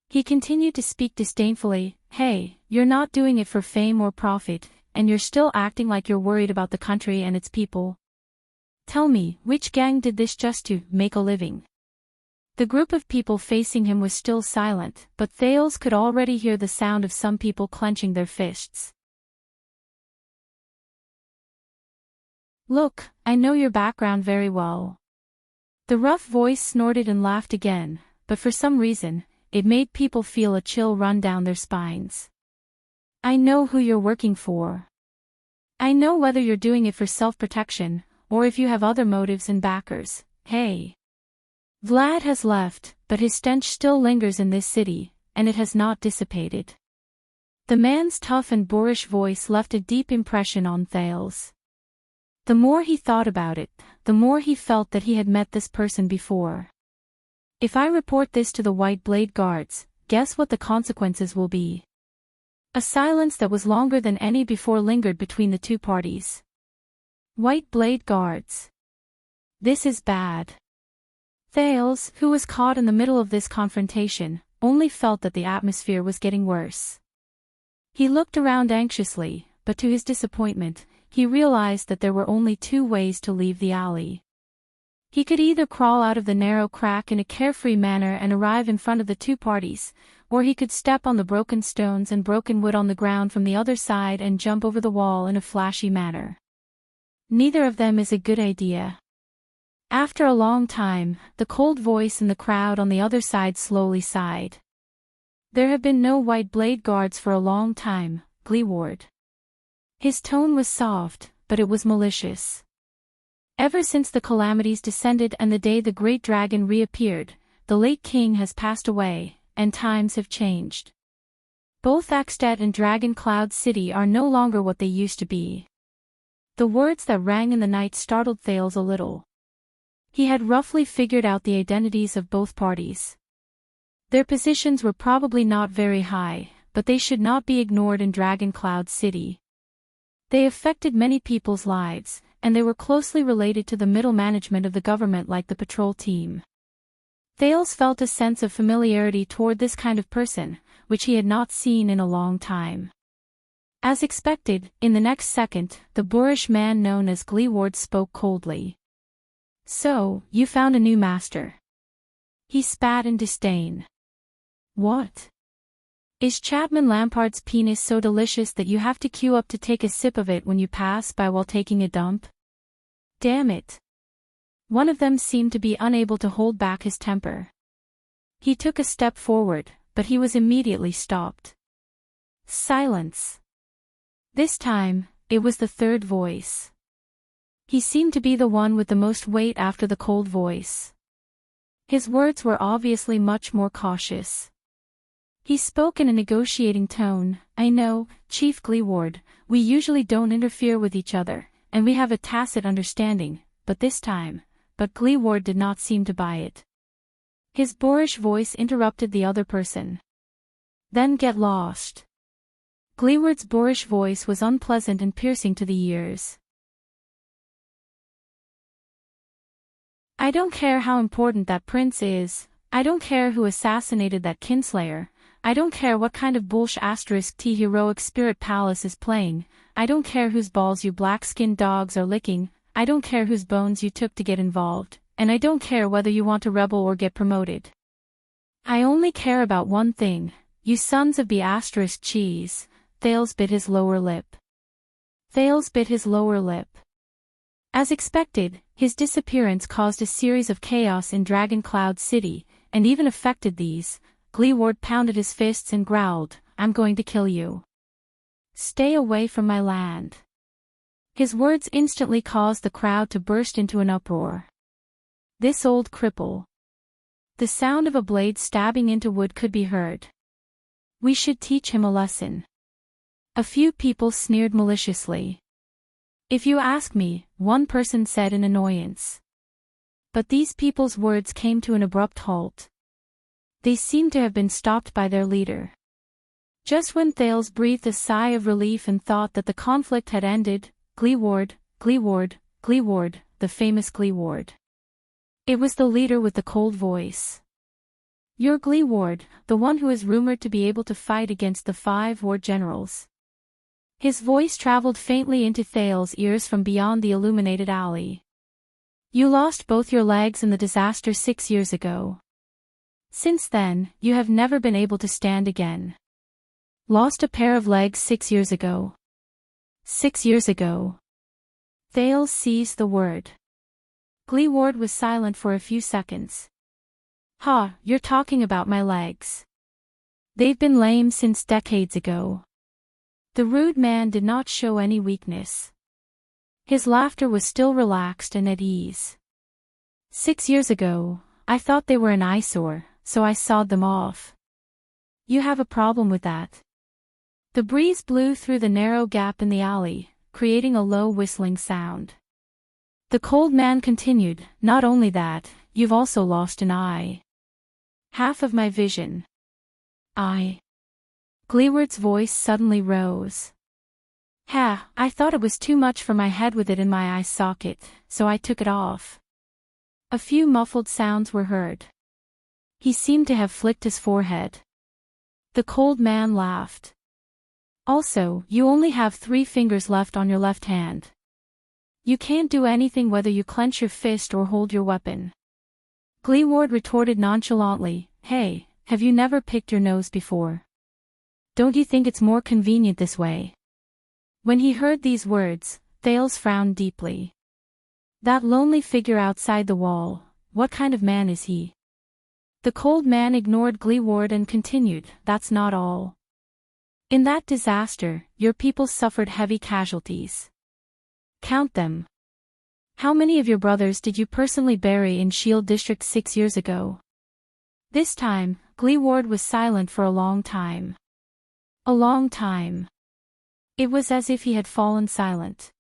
He continued to speak disdainfully. Hey, you're not doing it for fame or profit, and you're still acting like you're worried about the country and its people. Tell me, which gang did this just to make a living? The group of people facing him was still silent, but Thales could already hear the sound of some people clenching their fists. Look, I know your background very well. The rough voice snorted and laughed again, but for some reason, it made people feel a chill run down their spines. I know who you're working for. I know whether you're doing it for self-protection, or if you have other motives and backers, hey. Vlad has left, but his stench still lingers in this city, and it has not dissipated. The man's tough and boorish voice left a deep impression on Thales. The more he thought about it, the more he felt that he had met this person before. If I report this to the White Blade Guards, guess what the consequences will be? A silence that was longer than any before lingered between the two parties. White Blade Guards. This is bad. Thales, who was caught in the middle of this confrontation, only felt that the atmosphere was getting worse. He looked around anxiously, but to his disappointment, he realized that there were only two ways to leave the alley. He could either crawl out of the narrow crack in a carefree manner and arrive in front of the two parties, or he could step on the broken stones and broken wood on the ground from the other side and jump over the wall in a flashy manner. Neither of them is a good idea. After a long time, the cold voice in the crowd on the other side slowly sighed. There have been no White Blade Guards for a long time, Gleeward. His tone was soft, but it was malicious. Ever since the calamities descended and the day the great dragon reappeared, the late king has passed away, and times have changed. Both Axtet and Dragon Cloud City are no longer what they used to be. The words that rang in the night startled Thales a little. He had roughly figured out the identities of both parties. Their positions were probably not very high, but they should not be ignored in Dragon Cloud City. They affected many people's lives, and they were closely related to the middle management of the government like the patrol team. Thales felt a sense of familiarity toward this kind of person, which he had not seen in a long time. As expected, in the next second, the boorish man known as Gleeward spoke coldly. So, you found a new master. He spat in disdain. What? Is Chapman Lampard's penis so delicious that you have to queue up to take a sip of it when you pass by while taking a dump? Damn it. One of them seemed to be unable to hold back his temper. He took a step forward, but he was immediately stopped. Silence. This time, it was the third voice. He seemed to be the one with the most weight after the cold voice. His words were obviously much more cautious. He spoke in a negotiating tone. I know, Chief Gleeward, we usually don't interfere with each other, and we have a tacit understanding, but this time. But Gleeward did not seem to buy it. His boorish voice interrupted the other person. Then get lost. Gleeward's boorish voice was unpleasant and piercing to the ears. I don't care how important that prince is, I don't care who assassinated that kinslayer, I don't care what kind of bullsh** T heroic spirit palace is playing, I don't care whose balls you black-skinned dogs are licking, I don't care whose bones you took to get involved, and I don't care whether you want to rebel or get promoted. I only care about one thing, you sons of the * cheese. Thales bit his lower lip. Thales bit his lower lip. As expected, his disappearance caused a series of chaos in Dragon Cloud City, and even affected these. Gleeward pounded his fists and growled, I'm going to kill you. Stay away from my land. His words instantly caused the crowd to burst into an uproar. This old cripple. The sound of a blade stabbing into wood could be heard. We should teach him a lesson. A few people sneered maliciously. If you ask me, one person said in annoyance. But these people's words came to an abrupt halt. They seemed to have been stopped by their leader. Just when Thales breathed a sigh of relief and thought that the conflict had ended, Gleeward, Gleeward, Gleeward, the famous Gleeward. It was the leader with the cold voice. You're Gleeward, the one who is rumored to be able to fight against the 5 war generals. His voice traveled faintly into Thales' ears from beyond the illuminated alley. You lost both your legs in the disaster 6 years ago. Since then, you have never been able to stand again. Lost a pair of legs 6 years ago. 6 years ago. Thales seized the word. Gleeward was silent for a few seconds. Ha, you're talking about my legs. They've been lame since decades ago. The rude man did not show any weakness. His laughter was still relaxed and at ease. 6 years ago, I thought they were an eyesore, so I sawed them off. You have a problem with that. The breeze blew through the narrow gap in the alley, creating a low whistling sound. The cold man continued, not only that, you've also lost an eye. Half of my vision. Eye. Gleeward's voice suddenly rose. I thought it was too much for my head with it in my eye socket, so I took it off. A few muffled sounds were heard. He seemed to have flicked his forehead. The cold man laughed. Also, you only have 3 fingers left on your left hand. You can't do anything whether you clench your fist or hold your weapon. Gleeward retorted nonchalantly, hey, have you never picked your nose before? Don't you think it's more convenient this way? When he heard these words, Thales frowned deeply. That lonely figure outside the wall, what kind of man is he? The cold man ignored Gleeward and continued, that's not all. In that disaster, your people suffered heavy casualties. Count them. How many of your brothers did you personally bury in Shield District 6 years ago? This time, Gleeward was silent for a long time. A long time. It was as if he had fallen silent.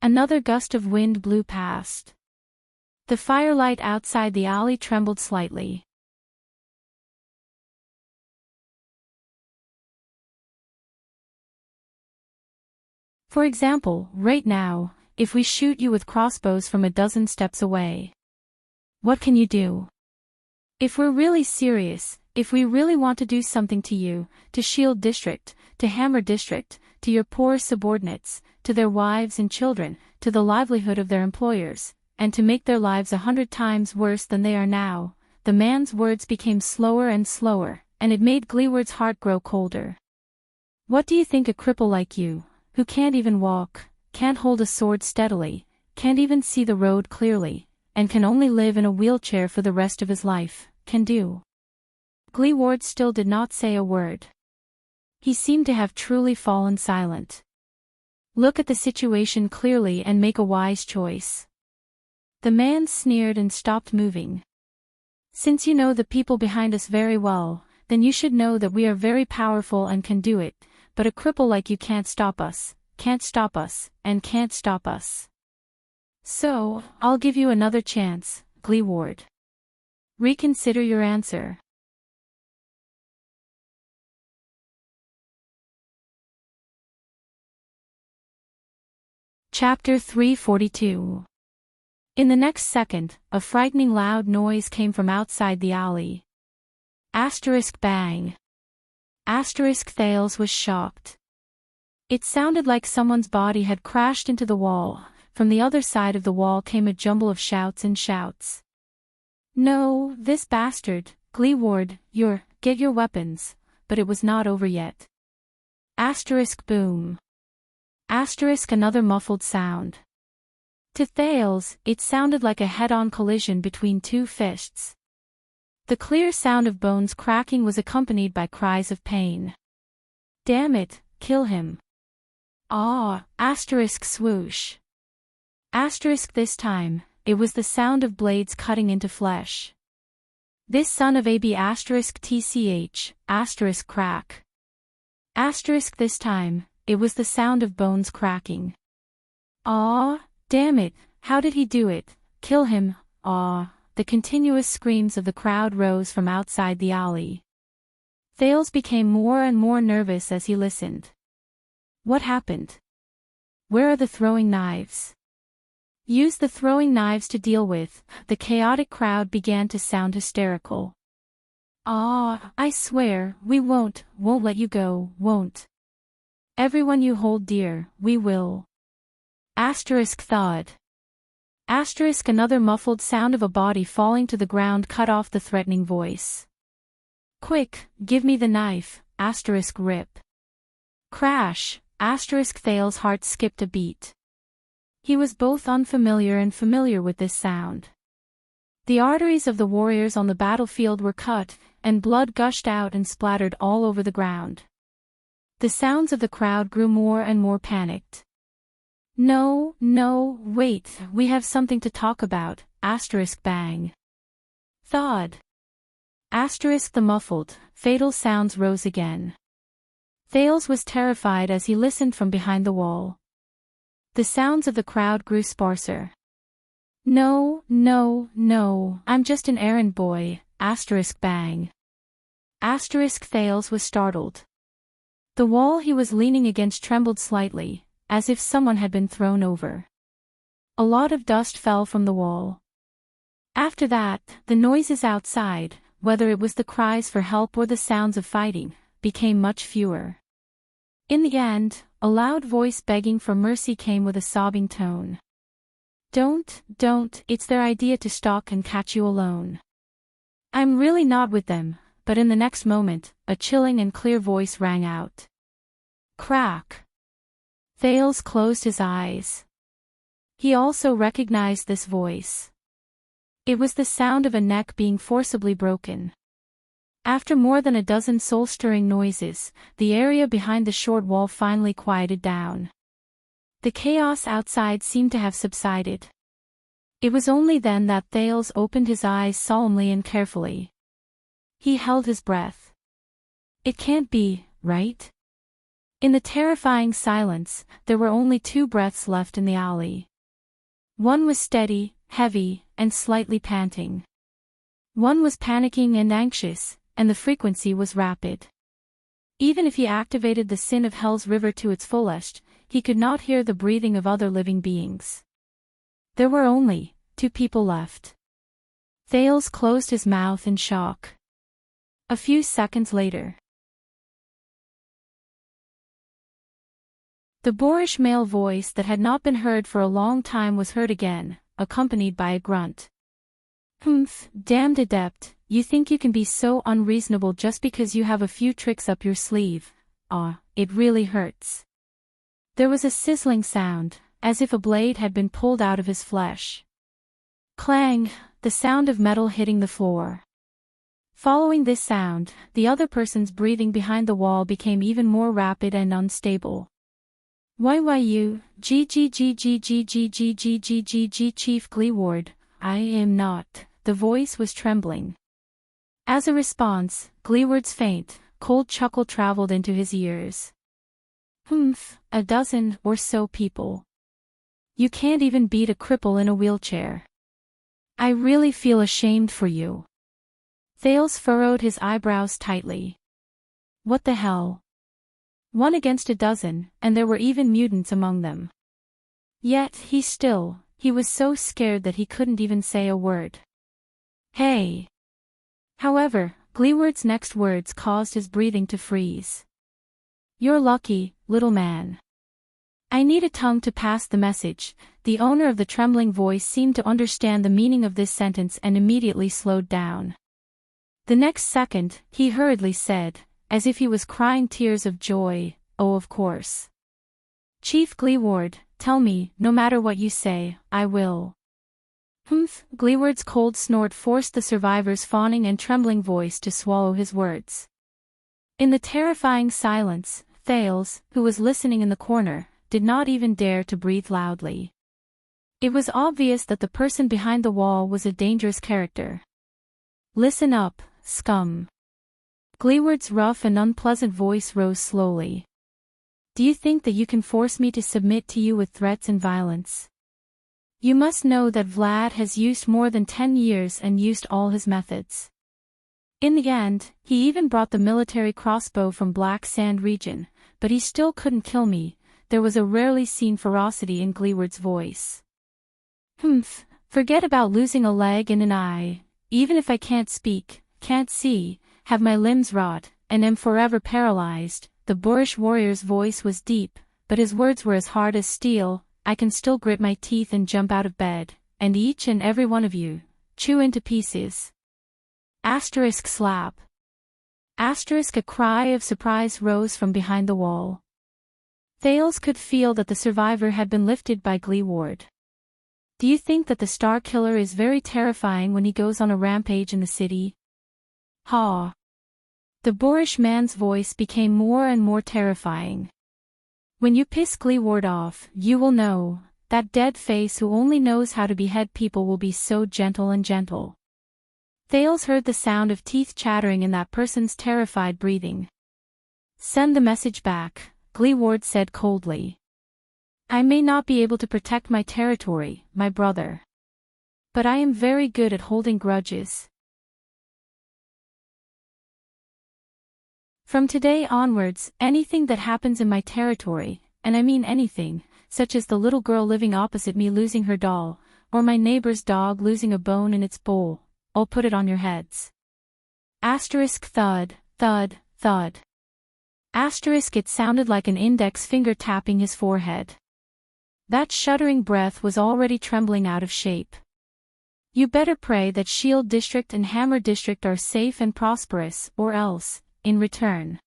Another gust of wind blew past. The firelight outside the alley trembled slightly. For example, right now, if we shoot you with crossbows from a dozen steps away. What can you do? If we're really serious, if we really want to do something to you, to Shield District, to Hammer District, to your poor subordinates, to their wives and children, to the livelihood of their employers, and to make their lives 100 times worse than they are now, the man's words became slower and slower, and it made Gleeward's heart grow colder. What do you think a cripple like you, who can't even walk, can't hold a sword steadily, can't even see the road clearly, and can only live in a wheelchair for the rest of his life, can do? Gleeward still did not say a word. He seemed to have truly fallen silent. Look at the situation clearly and make a wise choice. The man sneered and stopped moving. Since you know the people behind us very well, then you should know that we are very powerful and can do it, but a cripple like you can't stop us, and can't stop us. So, I'll give you another chance, Gleeward. Reconsider your answer. Chapter 342. In the next second, a frightening loud noise came from outside the alley. Bang. Thales was shocked. It sounded like someone's body had crashed into the wall. From the other side of the wall came a jumble of shouts and shouts. No, this bastard, Gleeward, get your weapons, but it was not over yet. Boom. Another muffled sound. To Thales, it sounded like a head-on collision between 2 fists. The clear sound of bones cracking was accompanied by cries of pain. Damn it, kill him. Swoosh. This time, it was the sound of blades cutting into flesh. This son of AB TCH, crack. This time, it was the sound of bones cracking. Damn it, how did he do it? Kill him, The continuous screams of the crowd rose from outside the alley. Thales became more and more nervous as he listened. What happened? Where are the throwing knives? Use the throwing knives to deal with. The chaotic crowd began to sound hysterical. I swear, we won't let you go, won't. Everyone you hold dear, we will. Thawed. Another muffled sound of a body falling to the ground cut off the threatening voice. Quick, give me the knife, rip. Crash, Thales' heart skipped a beat. He was both unfamiliar and familiar with this sound. The arteries of the warriors on the battlefield were cut, and blood gushed out and splattered all over the ground. The sounds of the crowd grew more and more panicked. No, no, wait, we have something to talk about, asterisk bang. Thud. Asterisk the muffled, fatal sounds rose again. Thales was terrified as he listened from behind the wall. The sounds of the crowd grew sparser. No, no, no, I'm just an errand boy, asterisk bang. Asterisk Thales was startled. The wall he was leaning against trembled slightly, as if someone had been thrown over. A lot of dust fell from the wall. After that, the noises outside, whether it was the cries for help or the sounds of fighting, became much fewer. In the end, a loud voice begging for mercy came with a sobbing tone. Don't, it's their idea to stalk and catch you alone. I'm really not with them, but in the next moment, a chilling and clear voice rang out. Crack. Thales closed his eyes. He also recognized this voice. It was the sound of a neck being forcibly broken. After more than a dozen soul-stirring noises, the area behind the short wall finally quieted down. The chaos outside seemed to have subsided. It was only then that Thales opened his eyes solemnly and carefully. He held his breath. It can't be, right? In the terrifying silence, there were only 2 breaths left in the alley. One was steady, heavy, and slightly panting. One was panicking and anxious, and the frequency was rapid. Even if he activated the sin of Hell's River to its fullest, he could not hear the breathing of other living beings. There were only 2 people left. Thales closed his mouth in shock. A few seconds later, the boorish male voice that had not been heard for a long time was heard again, accompanied by a grunt. Humph, damned adept, you think you can be so unreasonable just because you have a few tricks up your sleeve. Ah, it really hurts. There was a sizzling sound, as if a blade had been pulled out of his flesh. Clang, the sound of metal hitting the floor. Following this sound, the other person's breathing behind the wall became even more rapid and unstable. YYU, GGGGGGGGGG Chief Gleeward, I am not, the voice was trembling. As a response, Gleeward's faint, cold chuckle traveled into his ears. Humph, a dozen or so people. You can't even beat a cripple in a wheelchair. I really feel ashamed for you. Thales furrowed his eyebrows tightly. What the hell? 1 against a dozen, and there were even mutants among them. Yet, he was so scared that he couldn't even say a word. Hey! However, Gleeward's next words caused his breathing to freeze. You're lucky, little man. I need a tongue to pass the message. The owner of the trembling voice seemed to understand the meaning of this sentence and immediately slowed down. The next second, he hurriedly said, as if he was crying tears of joy, oh of course. Chief Gleeward, tell me, no matter what you say, I will. Humph, Gleeward's cold snort forced the survivor's fawning and trembling voice to swallow his words. In the terrifying silence, Thales, who was listening in the corner, did not even dare to breathe loudly. It was obvious that the person behind the wall was a dangerous character. Listen up, scum. Gleeward's rough and unpleasant voice rose slowly. Do you think that you can force me to submit to you with threats and violence? You must know that Vlad has used more than 10 years and used all his methods. In the end, he even brought the military crossbow from Black Sand region, but he still couldn't kill me. There was a rarely seen ferocity in Gleeward's voice. Humph, forget about losing a leg and an eye. Even if I can't speak, can't see, have my limbs rot, and am forever paralyzed, the boorish warrior's voice was deep, but his words were as hard as steel. I can still grit my teeth and jump out of bed, and each and every one of you, chew into pieces. Asterisk slap. Asterisk a cry of surprise rose from behind the wall. Thales could feel that the survivor had been lifted by Gleeward. Do you think that the Star Killer is very terrifying when he goes on a rampage in the city? Ha! The boorish man's voice became more and more terrifying. When you piss Gleeward off, you will know, that dead face who only knows how to behead people will be so gentle and gentle. Thales heard the sound of teeth chattering in that person's terrified breathing. Send the message back, Gleeward said coldly. I may not be able to protect my territory, my brother. But I am very good at holding grudges. From today onwards, anything that happens in my territory, and I mean anything, such as the little girl living opposite me losing her doll, or my neighbor's dog losing a bone in its bowl, I'll put it on your heads. Asterisk thud, thud, thud. Asterisk it sounded like an index finger tapping his forehead. That shuddering breath was already trembling out of shape. You better pray that Shield District and Hammer District are safe and prosperous, or else, in return,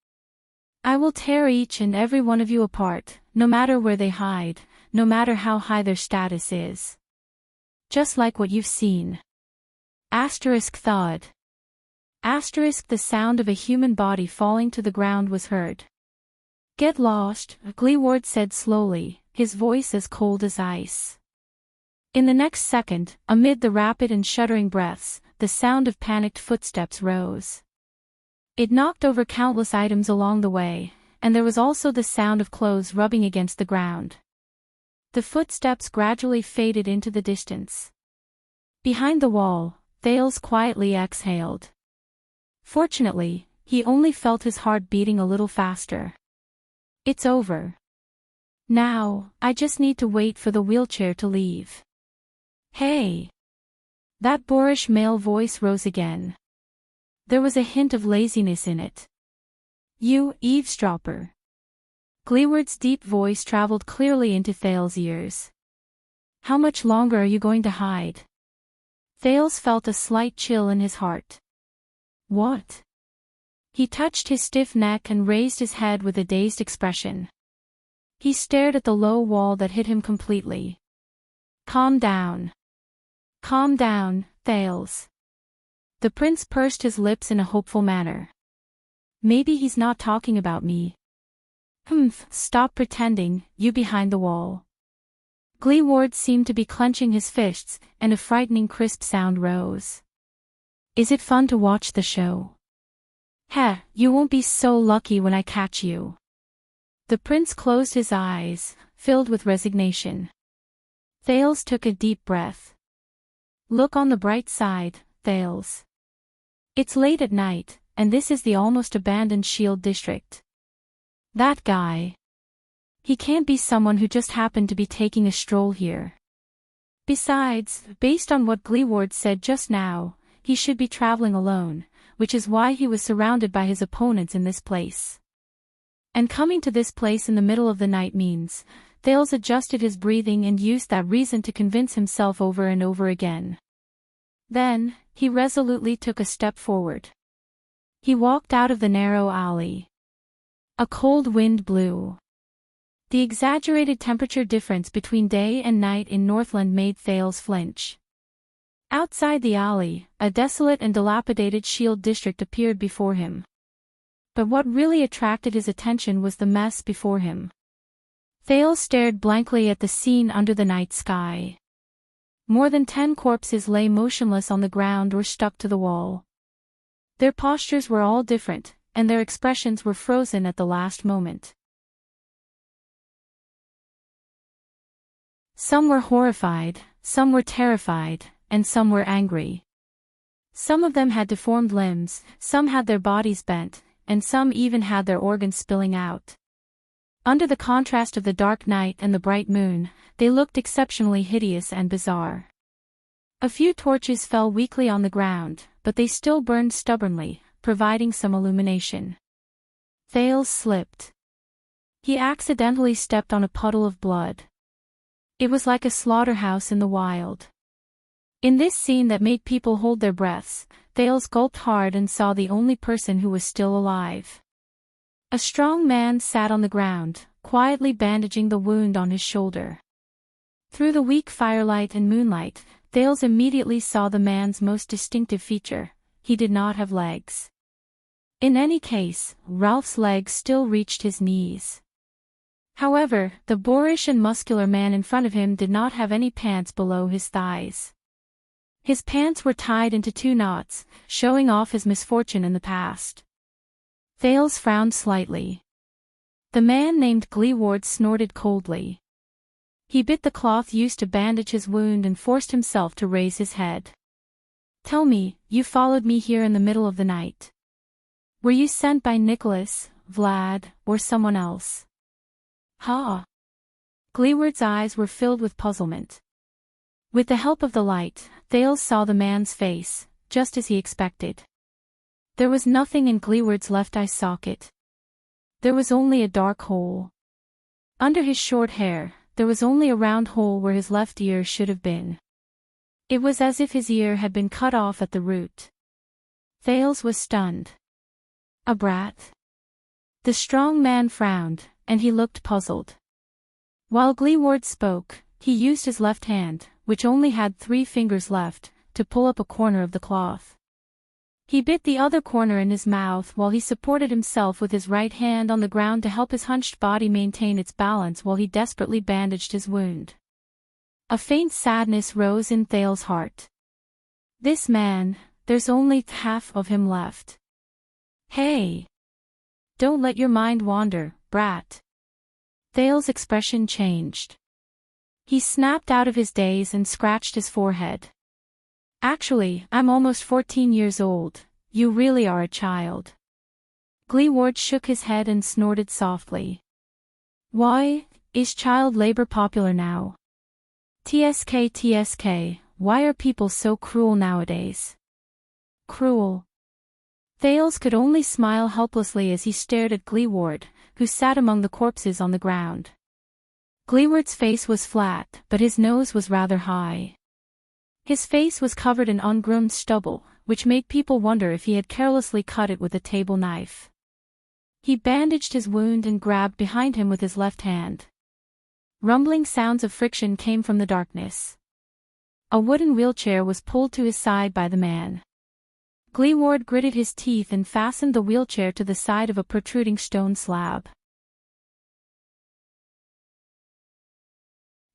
I will tear each and every one of you apart, no matter where they hide, no matter how high their status is. Just like what you've seen. Asterisk thud. Asterisk the sound of a human body falling to the ground was heard. Get lost, Gleeward said slowly, his voice as cold as ice. In the next second, amid the rapid and shuddering breaths, the sound of panicked footsteps rose. It knocked over countless items along the way, and there was also the sound of clothes rubbing against the ground. The footsteps gradually faded into the distance. Behind the wall, Thales quietly exhaled. Fortunately, he only felt his heart beating a little faster. It's over. Now, I just need to wait for the wheelchair to leave. Hey! That boorish male voice rose again. There was a hint of laziness in it. You, eavesdropper. Gleeward's deep voice traveled clearly into Thales' ears. How much longer are you going to hide? Thales felt a slight chill in his heart. What? He touched his stiff neck and raised his head with a dazed expression. He stared at the low wall that hid him completely. Calm down. Calm down, Thales. The prince pursed his lips in a hopeful manner. Maybe he's not talking about me. Humph, stop pretending, you behind the wall. Gleeward seemed to be clenching his fists, and a frightening crisp sound rose. Is it fun to watch the show? Heh, you won't be so lucky when I catch you. The prince closed his eyes, filled with resignation. Thales took a deep breath. Look on the bright side, Thales. It's late at night, and this is the almost abandoned Shield District. That guy. He can't be someone who just happened to be taking a stroll here. Besides, based on what Gleeward said just now, he should be traveling alone, which is why he was surrounded by his opponents in this place. And coming to this place in the middle of the night means, Thales adjusted his breathing and used that reason to convince himself over and over again. Then, he resolutely took a step forward. He walked out of the narrow alley. A cold wind blew. The exaggerated temperature difference between day and night in Northland made Thales flinch. Outside the alley, a desolate and dilapidated Shield District appeared before him. But what really attracted his attention was the mess before him. Thales stared blankly at the scene under the night sky. More than 10 corpses lay motionless on the ground or stuck to the wall. Their postures were all different, and their expressions were frozen at the last moment. Some were horrified, some were terrified, and some were angry. Some of them had deformed limbs, some had their bodies bent, and some even had their organs spilling out. Under the contrast of the dark night and the bright moon, they looked exceptionally hideous and bizarre. A few torches fell weakly on the ground, but they still burned stubbornly, providing some illumination. Thales slipped. He accidentally stepped on a puddle of blood. It was like a slaughterhouse in the wild. In this scene that made people hold their breaths, Thales gulped hard and saw the only person who was still alive. A strong man sat on the ground, quietly bandaging the wound on his shoulder. Through the weak firelight and moonlight, Thales immediately saw the man's most distinctive feature: he did not have legs. In any case, Ralph's legs still reached his knees. However, the boorish and muscular man in front of him did not have any pants below his thighs. His pants were tied into 2 knots, showing off his misfortune in the past. Thales frowned slightly. The man named Gleeward snorted coldly. He bit the cloth used to bandage his wound and forced himself to raise his head. Tell me, you followed me here in the middle of the night. Were you sent by Nicholas, Vlad, or someone else? Ha! Gleeward's eyes were filled with puzzlement. With the help of the light, Thales saw the man's face, just as he expected. There was nothing in Gleeward's left eye socket. There was only a dark hole. Under his short hair, there was only a round hole where his left ear should have been. It was as if his ear had been cut off at the root. Thales was stunned. A brat? The strong man frowned, and he looked puzzled. While Gleeward spoke, he used his left hand, which only had 3 fingers left, to pull up a corner of the cloth. He bit the other corner in his mouth while he supported himself with his right hand on the ground to help his hunched body maintain its balance while he desperately bandaged his wound. A faint sadness rose in Thales' heart. This man, there's only half of him left. Hey! Don't let your mind wander, brat. Thales' expression changed. He snapped out of his daze and scratched his forehead. Actually, I'm almost 14 years old, you really are a child. Gleeward shook his head and snorted softly. Why, is child labor popular now? TSK, why are people so cruel nowadays? Cruel. Thales could only smile helplessly as he stared at Gleeward, who sat among the corpses on the ground. Gleeward's face was flat, but his nose was rather high. His face was covered in ungroomed stubble, which made people wonder if he had carelessly cut it with a table knife. He bandaged his wound and grabbed behind him with his left hand. Rumbling sounds of friction came from the darkness. A wooden wheelchair was pulled to his side by the man. Gleeward gritted his teeth and fastened the wheelchair to the side of a protruding stone slab.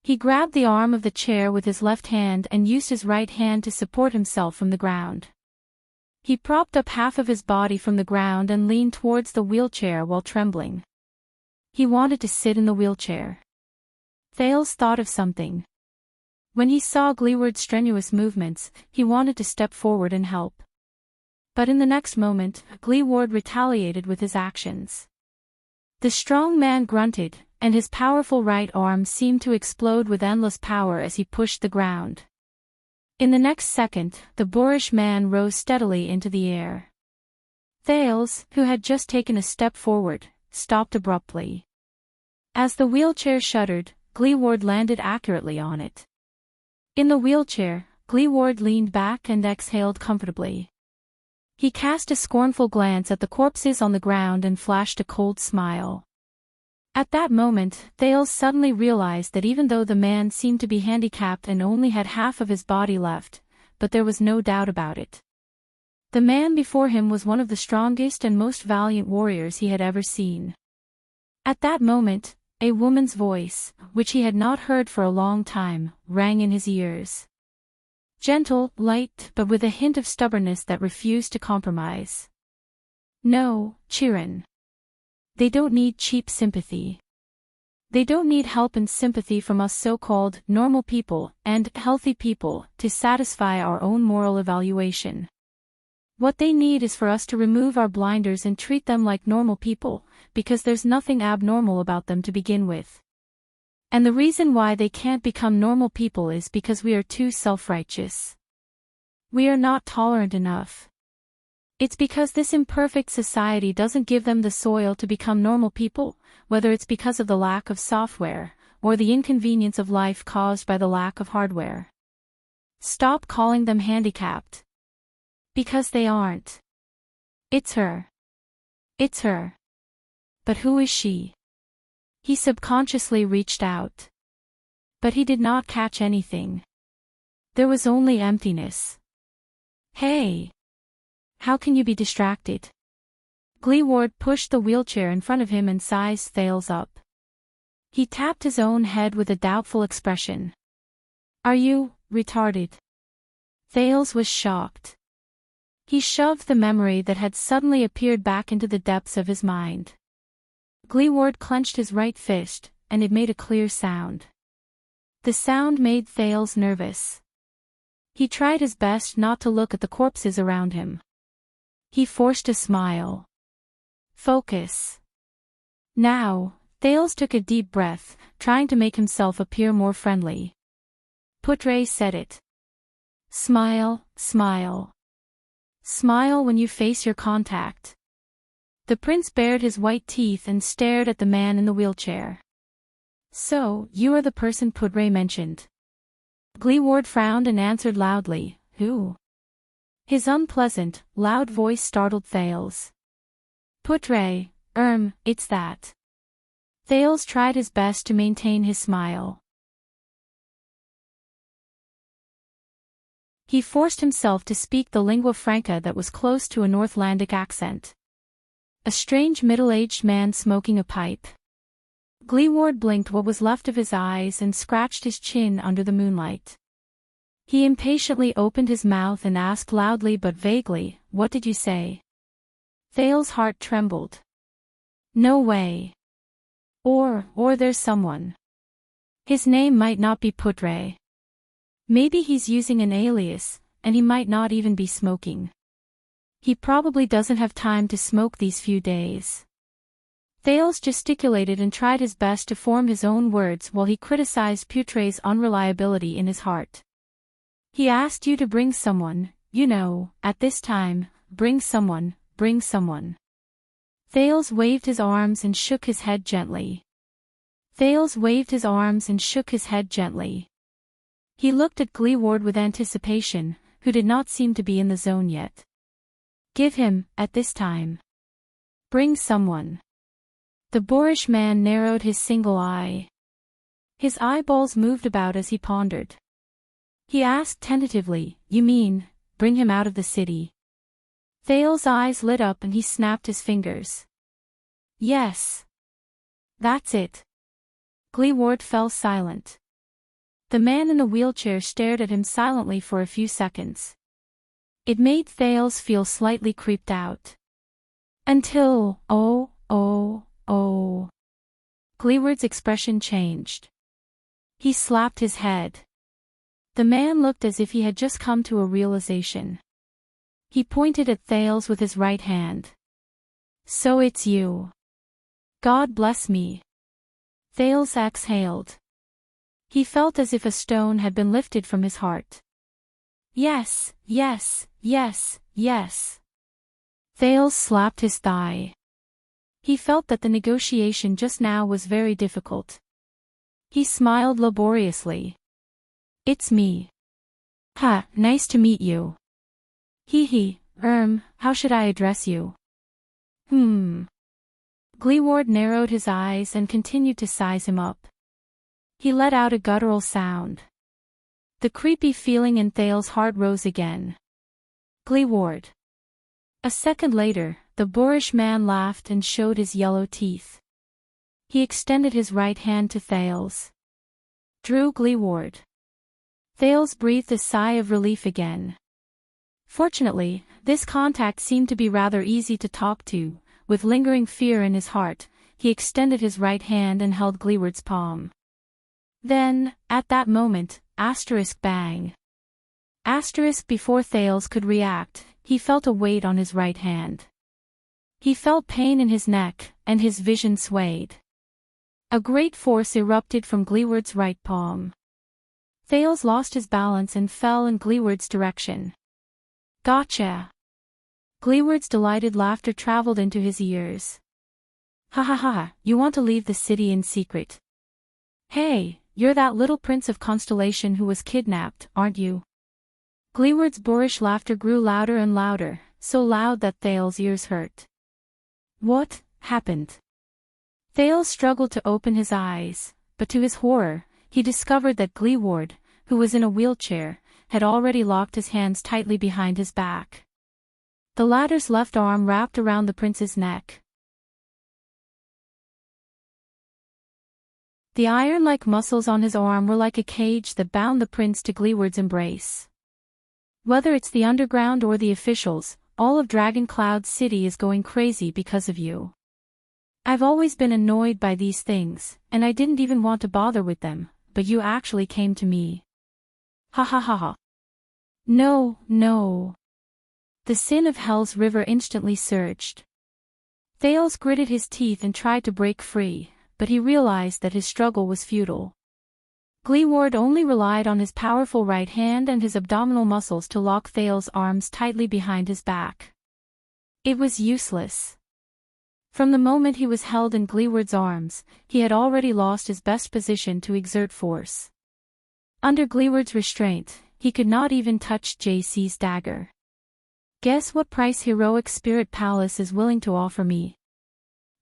He grabbed the arm of the chair with his left hand and used his right hand to support himself from the ground. He propped up half of his body from the ground and leaned towards the wheelchair while trembling. He wanted to sit in the wheelchair. Thales thought of something. When he saw Gleeward's strenuous movements, he wanted to step forward and help. But in the next moment, Gleeward retaliated with his actions. The strong man grunted, and his powerful right arm seemed to explode with endless power as he pushed the ground. In the next second, the boorish man rose steadily into the air. Thales, who had just taken a step forward, stopped abruptly. As the wheelchair shuddered, Gleeward landed accurately on it. In the wheelchair, Gleeward leaned back and exhaled comfortably. He cast a scornful glance at the corpses on the ground and flashed a cold smile. At that moment, Thales suddenly realized that even though the man seemed to be handicapped and only had half of his body left, but there was no doubt about it. The man before him was one of the strongest and most valiant warriors he had ever seen. At that moment, a woman's voice, which he had not heard for a long time, rang in his ears. Gentle, light, but with a hint of stubbornness that refused to compromise. No, Chiron. They don't need cheap sympathy. They don't need help and sympathy from us so-called normal people and healthy people to satisfy our own moral evaluation. What they need is for us to remove our blinders and treat them like normal people, because there's nothing abnormal about them to begin with. And the reason why they can't become normal people is because we are too self-righteous. We are not tolerant enough. It's because this imperfect society doesn't give them the soil to become normal people, whether it's because of the lack of software, or the inconvenience of life caused by the lack of hardware. Stop calling them handicapped. Because they aren't. It's her. It's her. But who is she? He subconsciously reached out. But he did not catch anything. There was only emptiness. Hey! How can you be distracted? Gleeward pushed the wheelchair in front of him and sized Thales up. He tapped his own head with a doubtful expression. Are you retarded? Thales was shocked. He shoved the memory that had suddenly appeared back into the depths of his mind. Gleeward clenched his right fist, and it made a clear sound. The sound made Thales nervous. He tried his best not to look at the corpses around him. He forced a smile. Focus. Now, Thales took a deep breath, trying to make himself appear more friendly. Putre said it. Smile, smile. Smile when you face your contact. The prince bared his white teeth and stared at the man in the wheelchair. So, you are the person Putre mentioned. Gleeward frowned and answered loudly, Who? His unpleasant, loud voice startled Thales. Putre, it's that. Thales tried his best to maintain his smile. He forced himself to speak the lingua franca that was close to a Northlandic accent. A strange middle-aged man smoking a pipe. Gleeward blinked what was left of his eyes and scratched his chin under the moonlight. He impatiently opened his mouth and asked loudly but vaguely, What did you say? Thales' heart trembled. No way. Or there's someone. His name might not be Putre. Maybe he's using an alias, and he might not even be smoking. He probably doesn't have time to smoke these few days. Thales gesticulated and tried his best to form his own words while he criticized Putre's unreliability in his heart. He asked you to bring someone, at this time, bring someone. Thales waved his arms and shook his head gently. He looked at Gleeward with anticipation, who did not seem to be in the zone yet. Give him, at this time. Bring someone. The boorish man narrowed his single eye. His eyeballs moved about as he pondered. He asked tentatively, You mean, bring him out of the city? Thales' eyes lit up and he snapped his fingers. Yes. That's it. Gleeward fell silent. The man in the wheelchair stared at him silently for a few seconds. It made Thales feel slightly creeped out. Until, Gleeward's expression changed. He slapped his head. The man looked as if he had just come to a realization. He pointed at Thales with his right hand. So it's you. God bless me. Thales exhaled. He felt as if a stone had been lifted from his heart. Yes. Thales slapped his thigh. He felt that the negotiation just now was very difficult. He smiled laboriously. It's me. Nice to meet you. How should I address you? Gleeward narrowed his eyes and continued to size him up. He let out a guttural sound. The creepy feeling in Thales' heart rose again. Gleeward. A second later, the boorish man laughed and showed his yellow teeth. He extended his right hand to Thales. Drew Gleeward. Thales breathed a sigh of relief again. Fortunately, this contact seemed to be rather easy to talk to. With lingering fear in his heart, he extended his right hand and held Gleeward's palm. Then, at that moment, bang. Before Thales could react, he felt a weight on his right hand. He felt pain in his neck, and his vision swayed. A great force erupted from Gleeward's right palm. Thales lost his balance and fell in Gleeward's direction. Gotcha! Gleeward's delighted laughter traveled into his ears. You want to leave the city in secret. Hey, you're that little prince of Constellation who was kidnapped, aren't you? Gleeward's boorish laughter grew louder and louder, so loud that Thales' ears hurt. What happened? Thales struggled to open his eyes, but to his horror, he discovered that Gleeward, who was in a wheelchair, had already locked his hands tightly behind his back. The latter's left arm wrapped around the prince's neck. The iron-like muscles on his arm were like a cage that bound the prince to Gleeward's embrace. Whether it's the underground or the officials, all of Dragon Cloud City is going crazy because of you. I've always been annoyed by these things, and I didn't even want to bother with them, but you actually came to me. Ha ha ha ha. No, no. The sin of Hell's River instantly surged. Thales gritted his teeth and tried to break free, but he realized that his struggle was futile. Gleeward only relied on his powerful right hand and his abdominal muscles to lock Thales' arms tightly behind his back. It was useless. From the moment he was held in Gleeward's arms, he had already lost his best position to exert force. Under Gleeward's restraint, he could not even touch JC's dagger. Guess what price Heroic Spirit Palace is willing to offer me?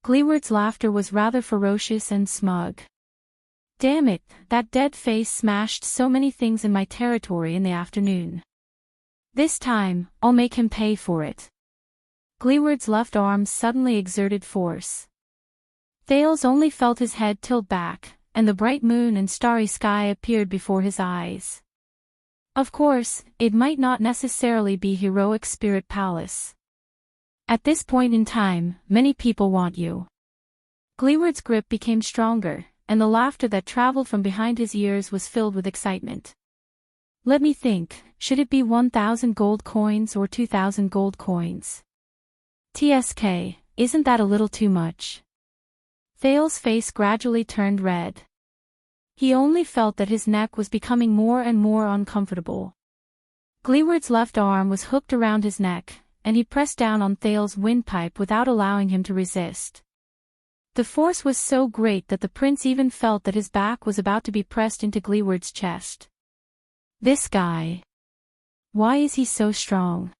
Gleeward's laughter was rather ferocious and smug. Damn it, that dead face smashed so many things in my territory in the afternoon. This time, I'll make him pay for it. Gleeward's left arm suddenly exerted force. Thales only felt his head tilt back, and the bright moon and starry sky appeared before his eyes. Of course, it might not necessarily be Heroic Spirit Palace. At this point in time, many people want you. Gleeward's grip became stronger, and the laughter that traveled from behind his ears was filled with excitement. Let me think, should it be 1,000 gold coins or 2,000 gold coins? TSK, isn't that a little too much? Thales' face gradually turned red. He only felt that his neck was becoming more and more uncomfortable. Gleeward's left arm was hooked around his neck, and he pressed down on Thales' windpipe without allowing him to resist. The force was so great that the prince even felt that his back was about to be pressed into Gleeward's chest. This guy. Why is he so strong?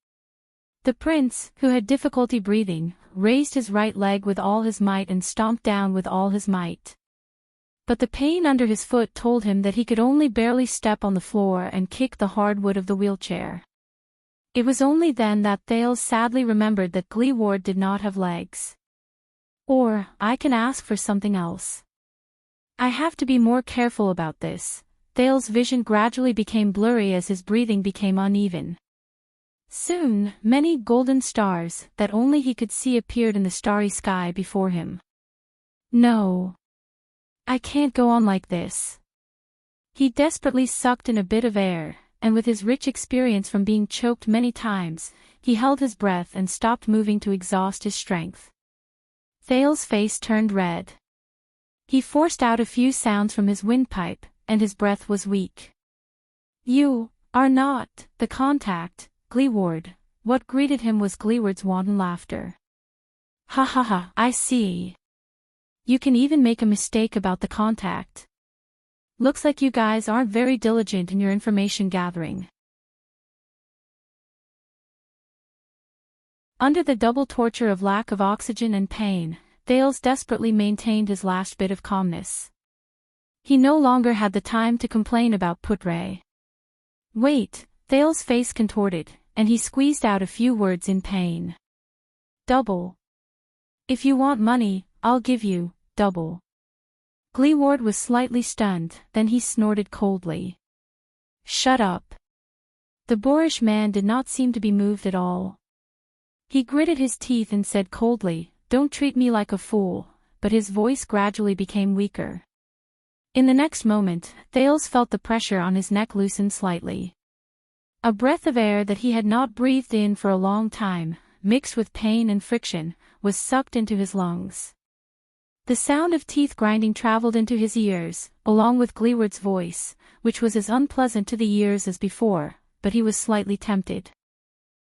The prince, who had difficulty breathing, raised his right leg with all his might and stomped down with all his might. But the pain under his foot told him that he could only barely step on the floor and kick the hardwood of the wheelchair. It was only then that Thales sadly remembered that Gleeward did not have legs. Or, I can ask for something else. I have to be more careful about this. Thales' vision gradually became blurry as his breathing became uneven. Soon, many golden stars that only he could see appeared in the starry sky before him. No. I can't go on like this. He desperately sucked in a bit of air, and with his rich experience from being choked many times, he held his breath and stopped moving to exhaust his strength. Thales' face turned red. He forced out a few sounds from his windpipe, and his breath was weak. You are not the contact, Gleeward. What greeted him was Gleeward's wanton laughter. Ha ha ha, I see. You can even make a mistake about the contact. Looks like you guys aren't very diligent in your information gathering. Under the double torture of lack of oxygen and pain, Thales desperately maintained his last bit of calmness. He no longer had the time to complain about Putre. Wait, Thales' face contorted, and he squeezed out a few words in pain. Double. If you want money, I'll give you double. Gleeward was slightly stunned, then he snorted coldly. Shut up. The boorish man did not seem to be moved at all. He gritted his teeth and said coldly, Don't treat me like a fool, but his voice gradually became weaker. In the next moment, Thales felt the pressure on his neck loosen slightly. A breath of air that he had not breathed in for a long time, mixed with pain and friction, was sucked into his lungs. The sound of teeth grinding traveled into his ears, along with Gleeward's voice, which was as unpleasant to the ears as before, but he was slightly tempted.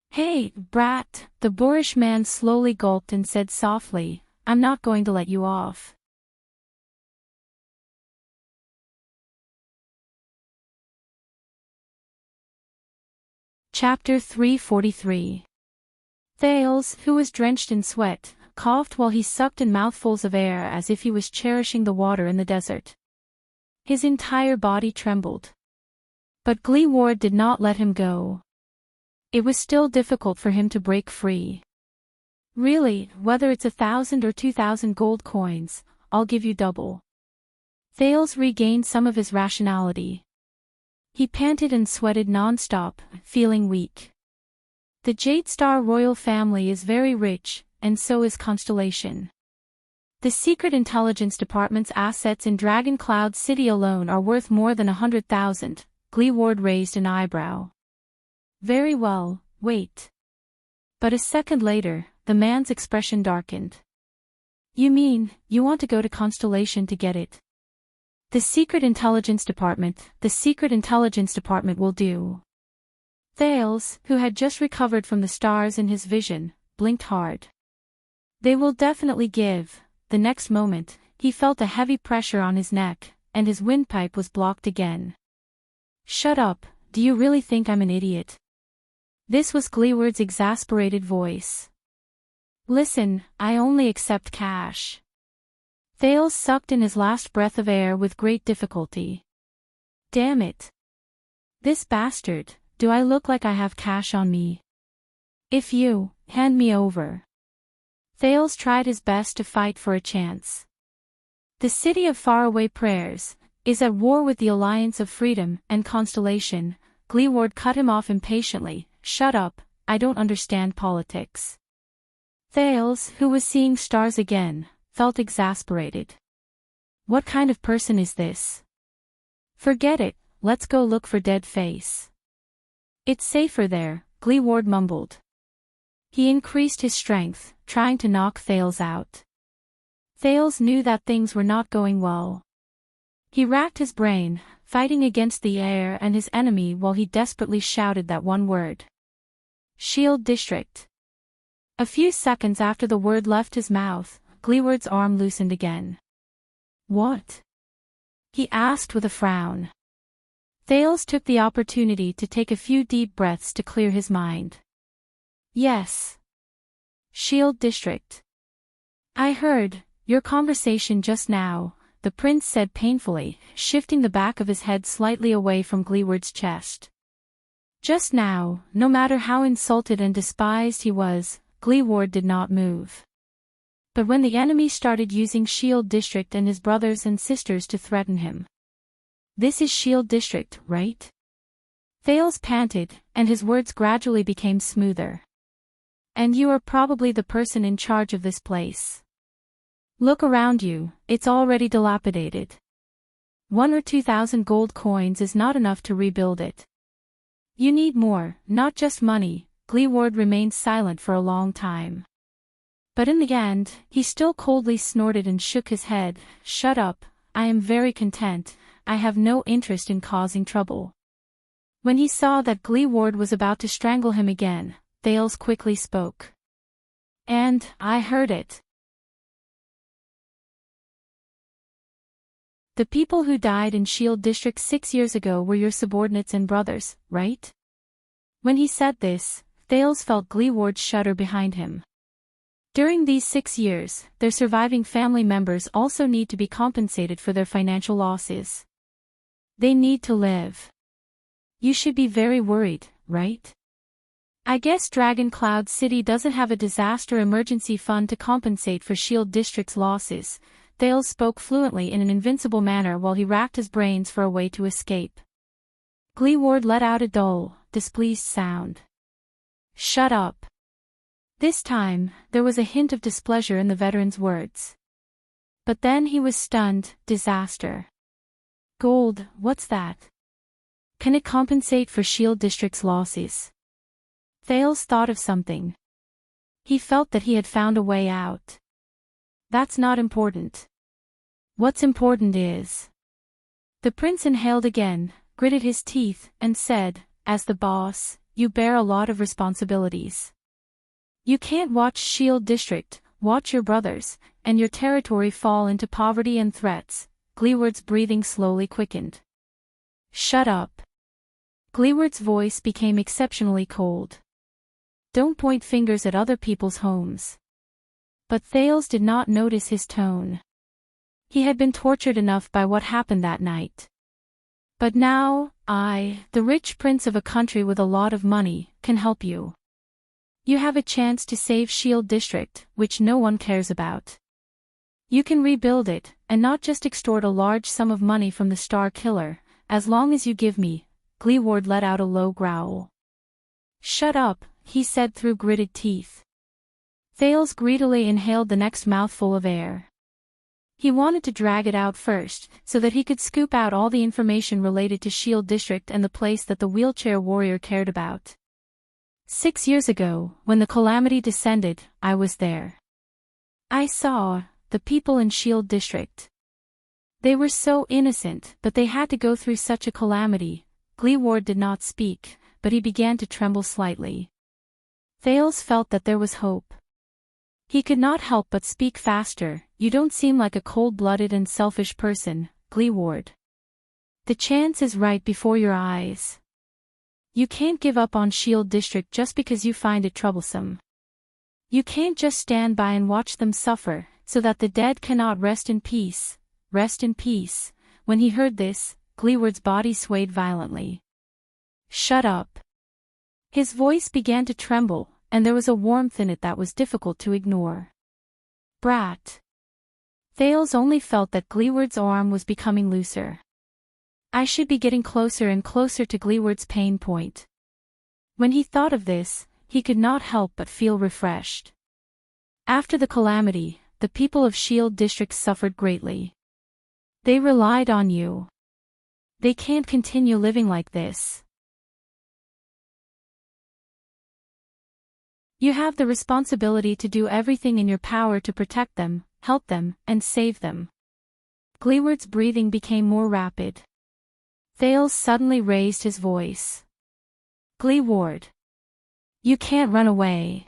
Hey, brat, the boorish man slowly gulped and said softly, I'm not going to let you off. Chapter 343. Thales, who was drenched in sweat, coughed while he sucked in mouthfuls of air as if he was cherishing the water in the desert. His entire body trembled. But Gleeward did not let him go. It was still difficult for him to break free. Really, whether it's 1,000 or 2,000 gold coins, I'll give you double. Thales regained some of his rationality. He panted and sweated non-stop, feeling weak. The Jadestar royal family is very rich, and so is Constellation. The Secret Intelligence Department's assets in Dragon Cloud City alone are worth more than 100,000, Gleeward raised an eyebrow. Very well, wait. But a second later, the man's expression darkened. You mean, you want to go to Constellation to get it? The Secret Intelligence Department will do. Thales, who had just recovered from the stars in his vision, blinked hard. They will definitely give. The next moment, he felt a heavy pressure on his neck, and his windpipe was blocked again. Shut up, do you really think I'm an idiot? This was Gleeward's exasperated voice. Listen, I only accept cash. Thales sucked in his last breath of air with great difficulty. Damn it. This bastard, do I look like I have cash on me? If you, hand me over. Thales tried his best to fight for a chance. The City of Faraway Prayers is at war with the Alliance of Freedom and Constellation. Gleeward cut him off impatiently. Shut up, I don't understand politics. Thales, who was seeing stars again, felt exasperated. What kind of person is this? Forget it, let's go look for Dead Face. It's safer there, Gleeward mumbled. He increased his strength, trying to knock Thales out. Thales knew that things were not going well. He racked his brain, fighting against the air and his enemy while he desperately shouted that one word. Shield District. A few seconds after the word left his mouth, Gleeward's arm loosened again. What? He asked with a frown. Thales took the opportunity to take a few deep breaths to clear his mind. Yes. Shield District. I heard your conversation just now, the prince said painfully, shifting the back of his head slightly away from Gleeward's chest. Just now, no matter how insulted and despised he was, Gleeward did not move. But when the enemy started using Shield District and his brothers and sisters to threaten him. This is Shield District, right? Thales panted, and his words gradually became smoother. And you are probably the person in charge of this place. Look around you, it's already dilapidated. 1 or 2,000 gold coins is not enough to rebuild it. You need more, not just money. Gleeward remained silent for a long time. But in the end, he still coldly snorted and shook his head. Shut up, I am very content, I have no interest in causing trouble. When he saw that Gleeward was about to strangle him again, Thales quickly spoke. And, I heard it. The people who died in Shield District 6 years ago were your subordinates and brothers, right? When he said this, Thales felt Gleeward shudder behind him. During these 6 years, their surviving family members also need to be compensated for their financial losses. They need to live. You should be very worried, right? I guess Dragon Cloud City doesn't have a disaster emergency fund to compensate for Shield District's losses. Thales spoke fluently in an invincible manner while he racked his brains for a way to escape. Gleeward let out a dull, displeased sound. Shut up. This time, there was a hint of displeasure in the veteran's words. But then he was stunned. Disaster. Gold, what's that? Can it compensate for Shield District's losses? Thales thought of something. He felt that he had found a way out. That's not important. What's important is... The prince inhaled again, gritted his teeth, and said, as the boss, you bear a lot of responsibilities. You can't watch Shield District, watch your brothers, and your territory fall into poverty and threats. Gleeward's breathing slowly quickened. Shut up. Gleeward's voice became exceptionally cold. Don't point fingers at other people's homes. But Thales did not notice his tone. He had been tortured enough by what happened that night. But now, I, the rich prince of a country with a lot of money, can help you. You have a chance to save Shield District, which no one cares about. You can rebuild it, and not just extort a large sum of money from the Star Killer, as long as you give me. Gleeward let out a low growl. Shut up, he said through gritted teeth. Thales greedily inhaled the next mouthful of air. He wanted to drag it out first, so that he could scoop out all the information related to Shield District and the place that the wheelchair warrior cared about. 6 years ago, when the calamity descended, I was there. I saw the people in Shield District. They were so innocent, but they had to go through such a calamity. Gleeward did not speak, but he began to tremble slightly. Thales felt that there was hope. He could not help but speak faster. You don't seem like a cold-blooded and selfish person, Gleeward. The chance is right before your eyes. You can't give up on Shield District just because you find it troublesome. You can't just stand by and watch them suffer, so that the dead cannot rest in peace. Rest in peace. When he heard this, Gleeward's body swayed violently. Shut up. His voice began to tremble, and there was a warmth in it that was difficult to ignore. Brat. Thales only felt that Gleeward's arm was becoming looser. I should be getting closer and closer to Gleeward's pain point. When he thought of this, he could not help but feel refreshed. After the calamity, the people of Shield District suffered greatly. They relied on you. They can't continue living like this. You have the responsibility to do everything in your power to protect them, help them, and save them. Gleeward's breathing became more rapid. Thales suddenly raised his voice. Gleeward. You can't run away.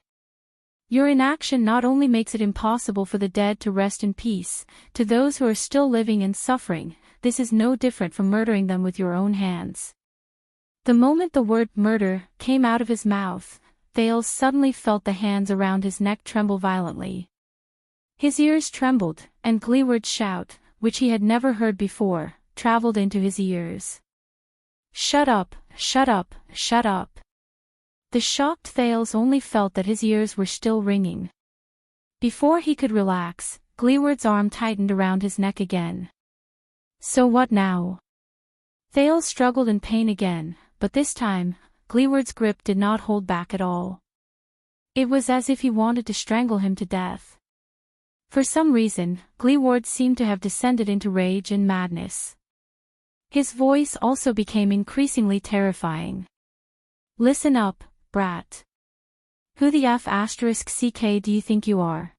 Your inaction not only makes it impossible for the dead to rest in peace, to those who are still living and suffering, this is no different from murdering them with your own hands. The moment the word murder came out of his mouth, Thales suddenly felt the hands around his neck tremble violently. His ears trembled, and Gleeward's shout, which he had never heard before, traveled into his ears. Shut up, shut up, shut up. The shocked Thales only felt that his ears were still ringing. Before he could relax, Gleeward's arm tightened around his neck again. So what now? Thales struggled in pain again, but this time, Gleeward's grip did not hold back at all. It was as if he wanted to strangle him to death. For some reason, Gleeward seemed to have descended into rage and madness. His voice also became increasingly terrifying. Listen up, brat. Who the F***ck do you think you are?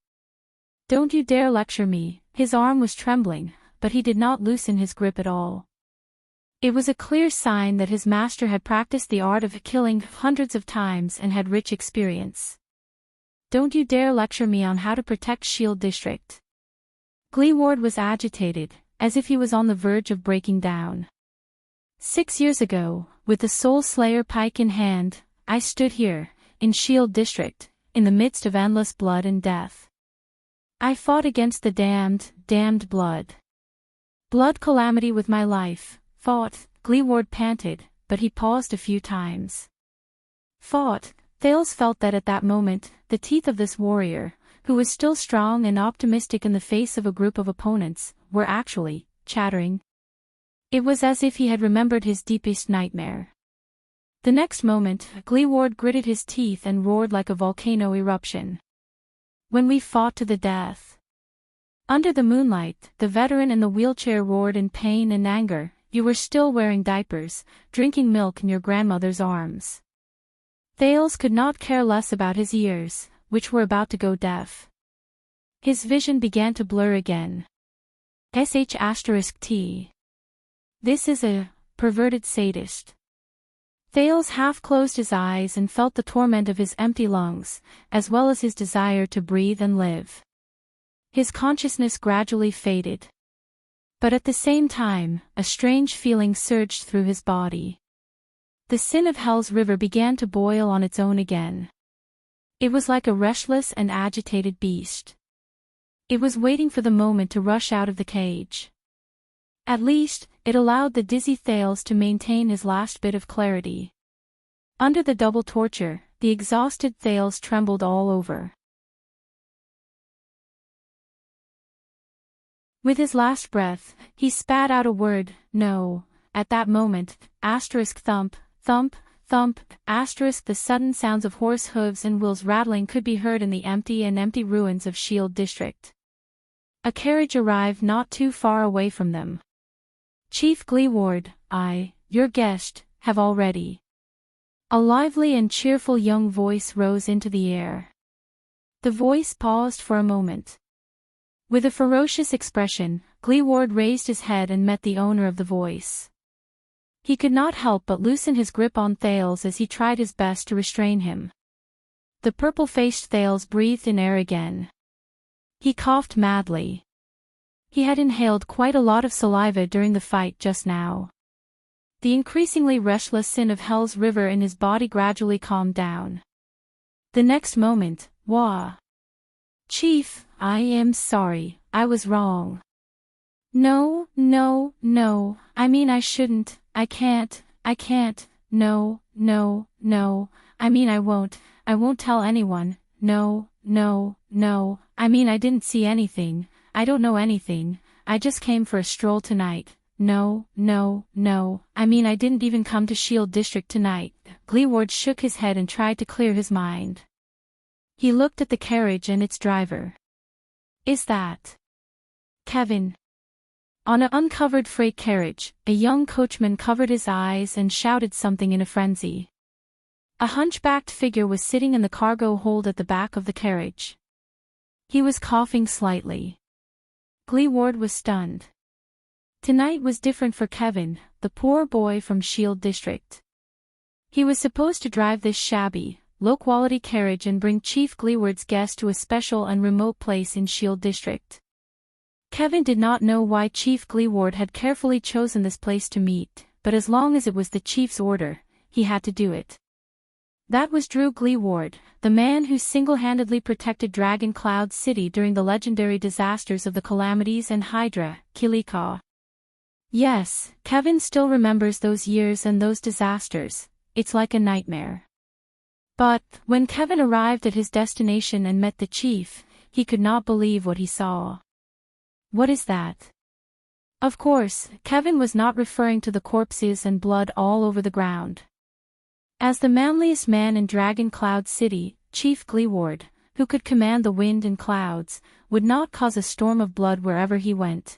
Don't you dare lecture me. His arm was trembling, but he did not loosen his grip at all. It was a clear sign that his master had practiced the art of killing hundreds of times and had rich experience. Don't you dare lecture me on how to protect Shield District. Gleeward was agitated, as if he was on the verge of breaking down. 6 years ago, with the Soul Slayer pike in hand, I stood here, in Shield District, in the midst of endless blood and death. I fought against the damned blood. Blood calamity with my life. Fought, Gleeward panted, but he paused a few times. Fought. Thales felt that at that moment, the teeth of this warrior, who was still strong and optimistic in the face of a group of opponents, were actually chattering. It was as if he had remembered his deepest nightmare. The next moment, Gleeward gritted his teeth and roared like a volcano eruption. When we fought to the death. Under the moonlight, the veteran in the wheelchair roared in pain and anger. You were still wearing diapers, drinking milk in your grandmother's arms. Thales could not care less about his ears, which were about to go deaf. His vision began to blur again. **T. This is a perverted sadist. Thales half closed his eyes and felt the torment of his empty lungs, as well as his desire to breathe and live. His consciousness gradually faded. But at the same time, a strange feeling surged through his body. The sin of Hell's river began to boil on its own again. It was like a restless and agitated beast. It was waiting for the moment to rush out of the cage. At least, it allowed the dizzy Thales to maintain his last bit of clarity. Under the double torture, the exhausted Thales trembled all over. With his last breath, he spat out a word, "No." At that moment, thump, thump, thump, the sudden sounds of horse hooves and wheels rattling could be heard in the empty ruins of Shield District. A carriage arrived not too far away from them. "Chief Gleeward, your guest, have already." A lively and cheerful young voice rose into the air. The voice paused for a moment. With a ferocious expression, Gleeward raised his head and met the owner of the voice. He could not help but loosen his grip on Thales as he tried his best to restrain him. The purple-faced Thales breathed in air again. He coughed madly. He had inhaled quite a lot of saliva during the fight just now. The increasingly restless sin of Hell's River in his body gradually calmed down. The next moment, "Wah! Chief, I am sorry, I was wrong. No, I mean I shouldn't, I can't, no, I mean I won't tell anyone, no, I mean I didn't see anything, I don't know anything, I just came for a stroll tonight, no, I mean I didn't even come to Shield District tonight." Gleeward shook his head and tried to clear his mind. He looked at the carriage and its driver. "Is that Kevin?" On an uncovered freight carriage, a young coachman covered his eyes and shouted something in a frenzy. A hunchbacked figure was sitting in the cargo hold at the back of the carriage. He was coughing slightly. Gleeward was stunned. Tonight was different for Kevin, the poor boy from Shield District. He was supposed to drive this shabby, low-quality carriage and bring Chief Gleeward's guest to a special and remote place in Shield District. Kevin did not know why Chief Gleeward had carefully chosen this place to meet, but as long as it was the chief's order, he had to do it. That was Drew Gleeward, the man who single-handedly protected Dragon Cloud City during the legendary disasters of the Calamities and Hydra, Kilika. Yes, Kevin still remembers those years and those disasters. It's like a nightmare. But, when Kevin arrived at his destination and met the chief, he could not believe what he saw. "What is that?" Of course, Kevin was not referring to the corpses and blood all over the ground. As the manliest man in Dragon Cloud City, Chief Gleeward, who could command the wind and clouds, would not cause a storm of blood wherever he went.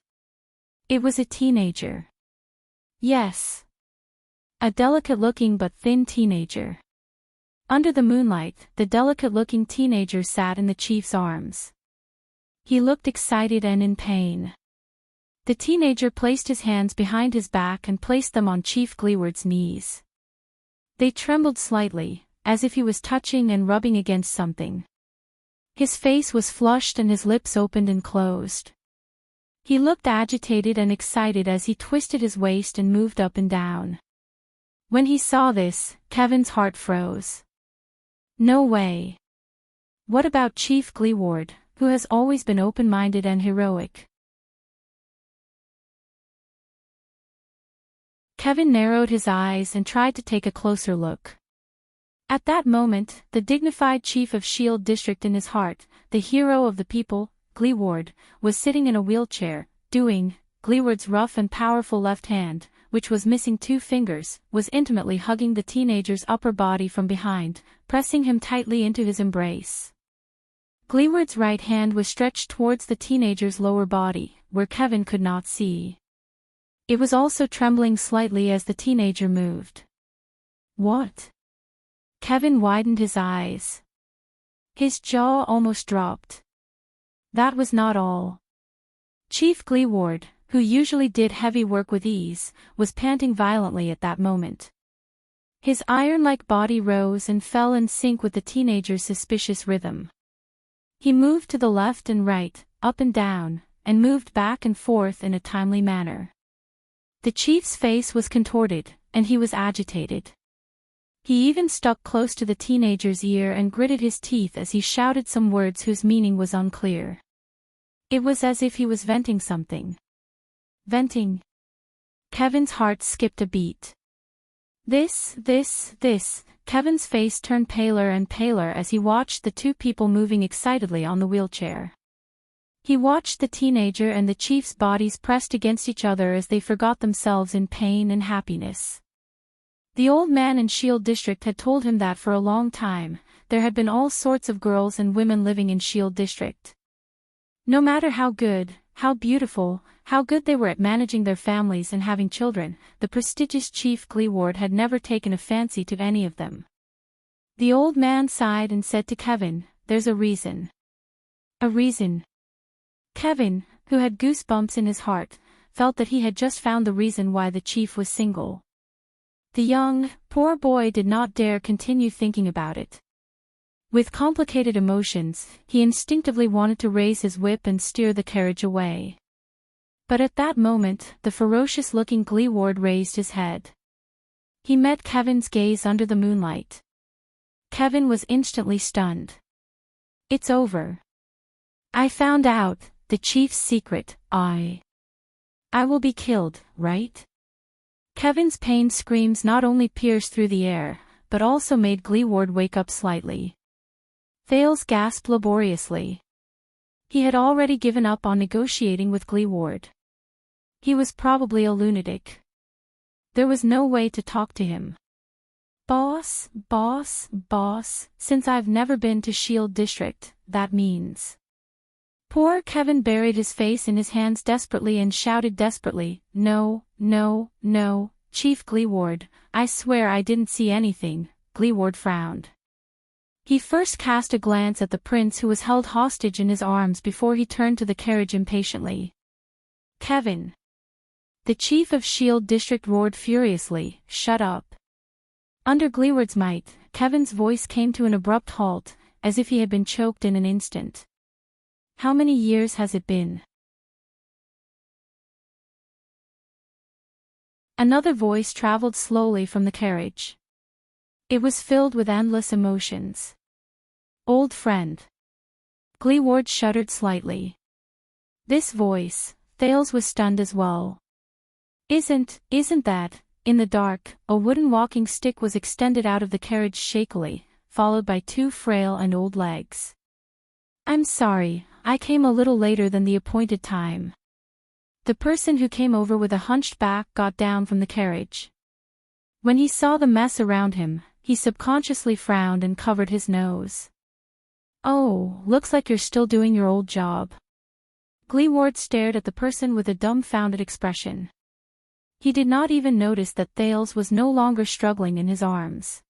It was a teenager. Yes. A delicate-looking but thin teenager. Under the moonlight, the delicate-looking teenager sat in the chief's arms. He looked excited and in pain. The teenager placed his hands behind his back and placed them on Chief Gleeward's knees. They trembled slightly, as if he was touching and rubbing against something. His face was flushed and his lips opened and closed. He looked agitated and excited as he twisted his waist and moved up and down. When he saw this, Kevin's heart froze. No way. What about Chief Gleeward, who has always been open-minded and heroic? Kevin narrowed his eyes and tried to take a closer look. At that moment, the dignified chief of Shield District in his heart, the hero of the people, Gleeward, was sitting in a wheelchair, Gleeward's rough and powerful left hand, which was missing 2 fingers, was intimately hugging the teenager's upper body from behind, pressing him tightly into his embrace. Gleeward's right hand was stretched towards the teenager's lower body, where Kevin could not see. It was also trembling slightly as the teenager moved. What? Kevin widened his eyes. His jaw almost dropped. That was not all. Chief Gleeward, who usually did heavy work with ease, was panting violently at that moment. His iron-like body rose and fell in sync with the teenager's suspicious rhythm. He moved to the left and right, up and down, and moved back and forth in a timely manner. The chief's face was contorted, and he was agitated. He even stuck close to the teenager's ear and gritted his teeth as he shouted some words whose meaning was unclear. It was as if he was venting something. Venting. Kevin's heart skipped a beat. This. Kevin's face turned paler and paler as he watched the 2 people moving excitedly on the wheelchair. He watched the teenager and the chief's bodies pressed against each other as they forgot themselves in pain and happiness. The old man in Shield District had told him that for a long time, there had been all sorts of girls and women living in Shield District. No matter how good, how beautiful, how good they were at managing their families and having children, the prestigious Chief Gleeward had never taken a fancy to any of them. The old man sighed and said to Kevin, "There's a reason." A reason? Kevin, who had goosebumps in his heart, felt that he had just found the reason why the chief was single. The young, poor boy did not dare continue thinking about it. With complicated emotions, he instinctively wanted to raise his whip and steer the carriage away. But at that moment, the ferocious-looking Gleeward raised his head. He met Kevin's gaze under the moonlight. Kevin was instantly stunned. "It's over. I found out the chief's secret. I will be killed, right?" Kevin's pained screams not only pierced through the air, but also made Gleeward wake up slightly. Thales gasped laboriously. He had already given up on negotiating with Gleeward. He was probably a lunatic. There was no way to talk to him. Boss, since I've never been to Shield District, that means." Poor Kevin buried his face in his hands desperately and shouted desperately, "No, Chief Gleeward, I swear I didn't see anything." Gleeward frowned. He first cast a glance at the prince who was held hostage in his arms before he turned to the carriage impatiently. "Kevin." The chief of Shield District roared furiously, "Shut up." Under Gleeward's might, Kevin's voice came to an abrupt halt, as if he had been choked in an instant. "How many years has it been?" Another voice traveled slowly from the carriage. It was filled with endless emotions. "Old friend." Gleeward shuddered slightly. This voice, Thales was stunned as well. Isn't that?" In the dark, a wooden walking stick was extended out of the carriage shakily, followed by two frail and old legs. "I'm sorry, I came a little later than the appointed time." The person who came over with a hunched back got down from the carriage. When he saw the mess around him, he subconsciously frowned and covered his nose. "Oh, looks like you're still doing your old job." Gleeward stared at the person with a dumbfounded expression. He did not even notice that Thales was no longer struggling in his arms.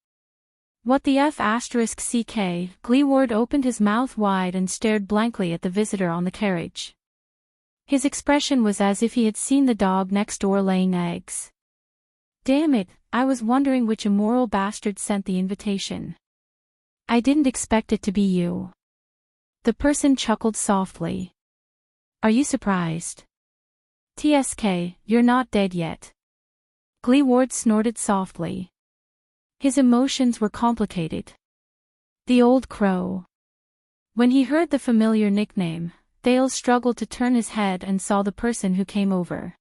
"What the F***ck?" Gleeward opened his mouth wide and stared blankly at the visitor on the carriage. His expression was as if he had seen the dog next door laying eggs. "Damn it, I was wondering which immoral bastard sent the invitation. I didn't expect it to be you." The person chuckled softly. "Are you surprised?" "Tsk, you're not dead yet." Gleeward snorted softly. His emotions were complicated. The old crow. When he heard the familiar nickname, Thales struggled to turn his head and saw the person who came over.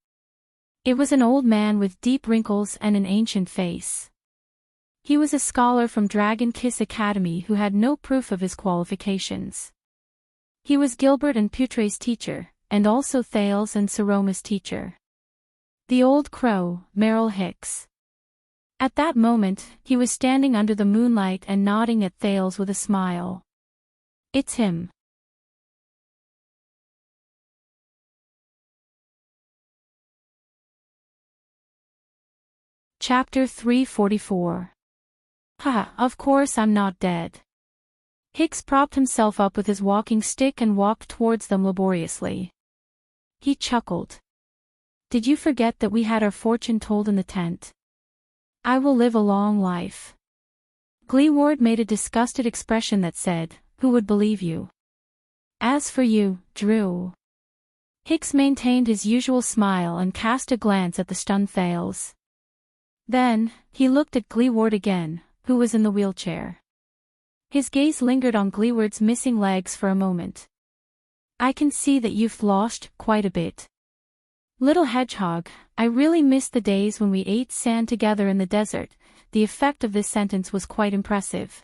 It was an old man with deep wrinkles and an ancient face. He was a scholar from Dragon Kiss Academy who had no proof of his qualifications. He was Gilbert and Putre's teacher, and also Thales and Saroma's teacher. The old crow, Merrill Hicks. At that moment, he was standing under the moonlight and nodding at Thales with a smile. "It's him." Chapter 344. "Ha, of course I'm not dead." Hicks propped himself up with his walking stick and walked towards them laboriously. He chuckled. "Did you forget that we had our fortune told in the tent? I will live a long life." Gleeward made a disgusted expression that said, "Who would believe you? As for you, Drew." Hicks maintained his usual smile and cast a glance at the stunned Thales. Then, he looked at Gleeward again, who was in the wheelchair. His gaze lingered on Gleeward's missing legs for a moment. "I can see that you've lost quite a bit. Little hedgehog, I really miss the days when we ate sand together in the desert." The effect of this sentence was quite impressive.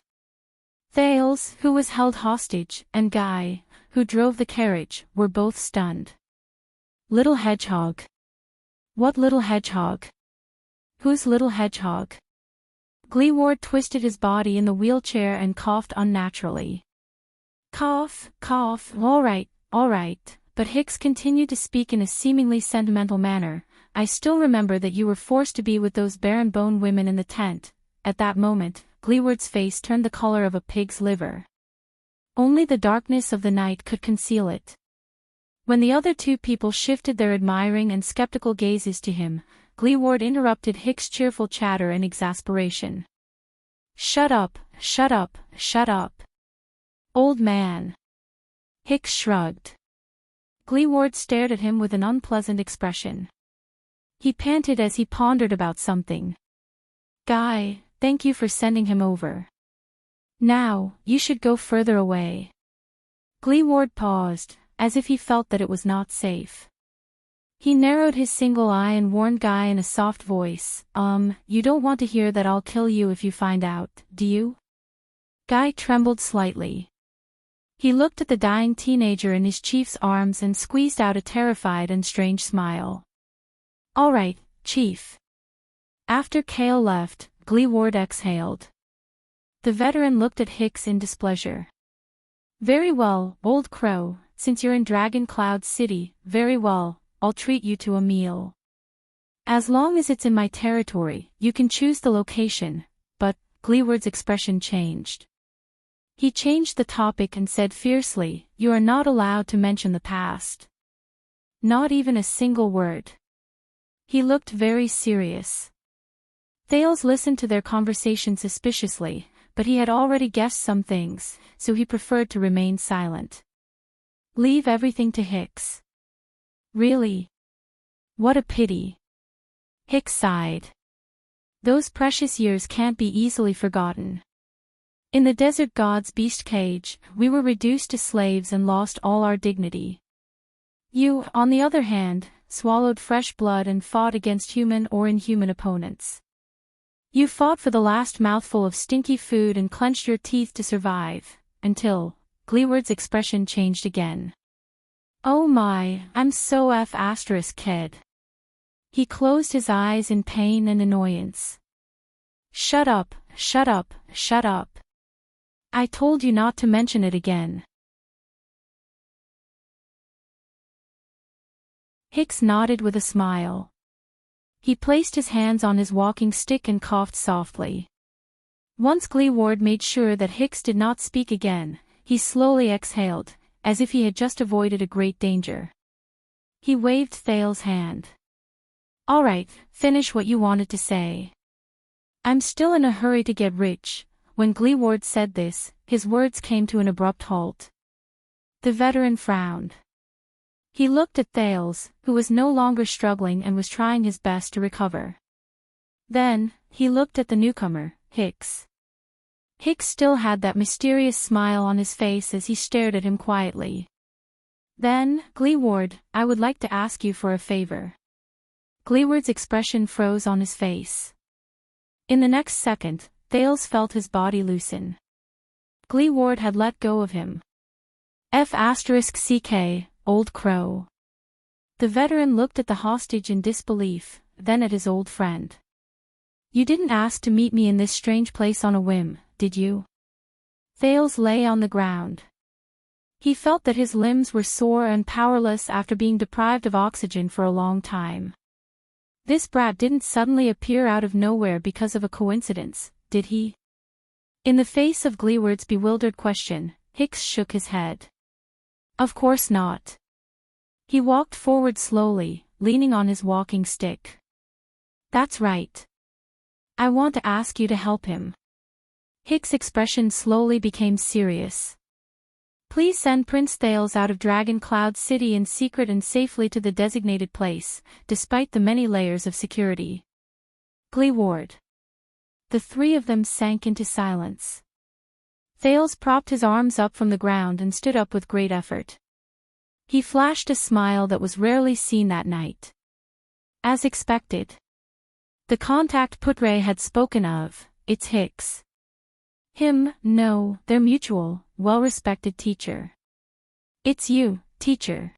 Thales, who was held hostage, and Guy, who drove the carriage, were both stunned. Little hedgehog. What little hedgehog? Whose little hedgehog? Gleeward twisted his body in the wheelchair and coughed unnaturally. Cough, cough, all right, but Hicks continued to speak in a seemingly sentimental manner. I still remember that you were forced to be with those barren bone women in the tent. At that moment, Gleeward's face turned the color of a pig's liver. Only the darkness of the night could conceal it. When the other two people shifted their admiring and skeptical gazes to him, Gleeward interrupted Hicks' cheerful chatter in exasperation. Shut up, shut up, shut up. Old man. Hicks shrugged. Gleeward stared at him with an unpleasant expression. He panted as he pondered about something. Guy, thank you for sending him over. Now, you should go further away. Gleeward paused, as if he felt that it was not safe. He narrowed his single eye and warned Guy in a soft voice, you don't want to hear that I'll kill you if you find out, do you? Guy trembled slightly. He looked at the dying teenager in his chief's arms and squeezed out a terrified and strange smile. All right, Chief. After Cale left, Gleeward exhaled. The veteran looked at Hicks in displeasure. Very well, old crow, since you're in Dragon Cloud City, very well, I'll treat you to a meal. As long as it's in my territory, you can choose the location, but, Gleeward's expression changed. He changed the topic and said fiercely, you are not allowed to mention the past. Not even a single word. He looked very serious. Thales listened to their conversation suspiciously, but he had already guessed some things, so he preferred to remain silent. Leave everything to Hicks. Really? What a pity. Hicks sighed. Those precious years can't be easily forgotten. In the desert god's beast cage, we were reduced to slaves and lost all our dignity. You, on the other hand, swallowed fresh blood and fought against human or inhuman opponents. You fought for the last mouthful of stinky food and clenched your teeth to survive, until, Gleeward's expression changed again. Oh my, I'm so kid. He closed his eyes in pain and annoyance. Shut up, shut up, shut up. I told you not to mention it again. Hicks nodded with a smile. He placed his hands on his walking stick and coughed softly. Once Gleeward made sure that Hicks did not speak again, he slowly exhaled, as if he had just avoided a great danger. He waved Thale's hand. All right, finish what you wanted to say. I'm still in a hurry to get rich. When Gleeward said this, his words came to an abrupt halt. The veteran frowned. He looked at Thales, who was no longer struggling and was trying his best to recover. Then, he looked at the newcomer, Hicks. Hicks still had that mysterious smile on his face as he stared at him quietly. Then, Gleeward, I would like to ask you for a favor. Gleeward's expression froze on his face. In the next second, Thales felt his body loosen. Gleeward had let go of him. F***ck, old crow. The veteran looked at the hostage in disbelief, then at his old friend. You didn't ask to meet me in this strange place on a whim, did you? Thales lay on the ground. He felt that his limbs were sore and powerless after being deprived of oxygen for a long time. This brat didn't suddenly appear out of nowhere because of a coincidence, did he? In the face of Gleeward's bewildered question, Hicks shook his head. Of course not. He walked forward slowly, leaning on his walking stick. That's right. I want to ask you to help him. Hicks' expression slowly became serious. Please send Prince Thales out of Dragon Cloud City in secret and safely to the designated place, despite the many layers of security. Gleeward. The three of them sank into silence. Thales propped his arms up from the ground and stood up with great effort. He flashed a smile that was rarely seen that night. As expected. The contact Putre had spoken of, it's Hicks. Him, no, their mutual, well-respected teacher. It's you, teacher.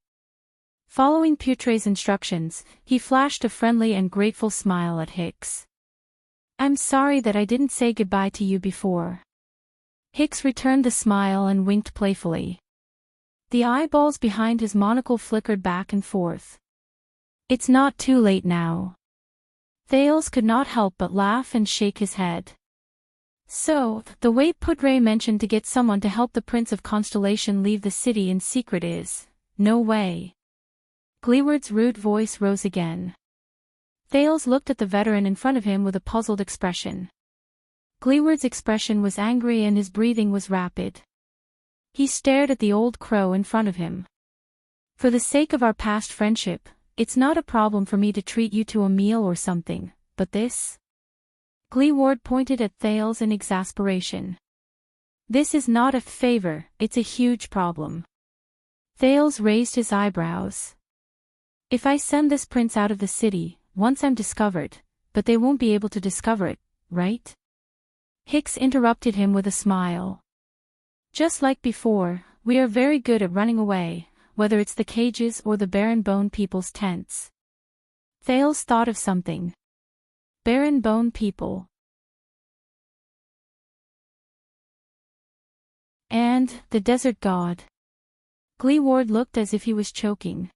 Following Putre's instructions, he flashed a friendly and grateful smile at Hicks. I'm sorry that I didn't say goodbye to you before. Hicks returned the smile and winked playfully. The eyeballs behind his monocle flickered back and forth. It's not too late now. Thales could not help but laugh and shake his head. So, the way Putre mentioned to get someone to help the Prince of Constellation leave the city in secret is, no way. Gleeward's rude voice rose again. Thales looked at the veteran in front of him with a puzzled expression. Gleeward's expression was angry and his breathing was rapid. He stared at the old crow in front of him. For the sake of our past friendship, it's not a problem for me to treat you to a meal or something, but this? Gleeward pointed at Thales in exasperation. This is not a favor, it's a huge problem. Thales raised his eyebrows. If I send this prince out of the city, once I'm discovered, but they won't be able to discover it, right? Hicks interrupted him with a smile. Just like before, we are very good at running away, whether it's the cages or the Barren Bone people's tents. Thales thought of something. Barren Bone people. And the desert god. Gleeward looked as if he was choking.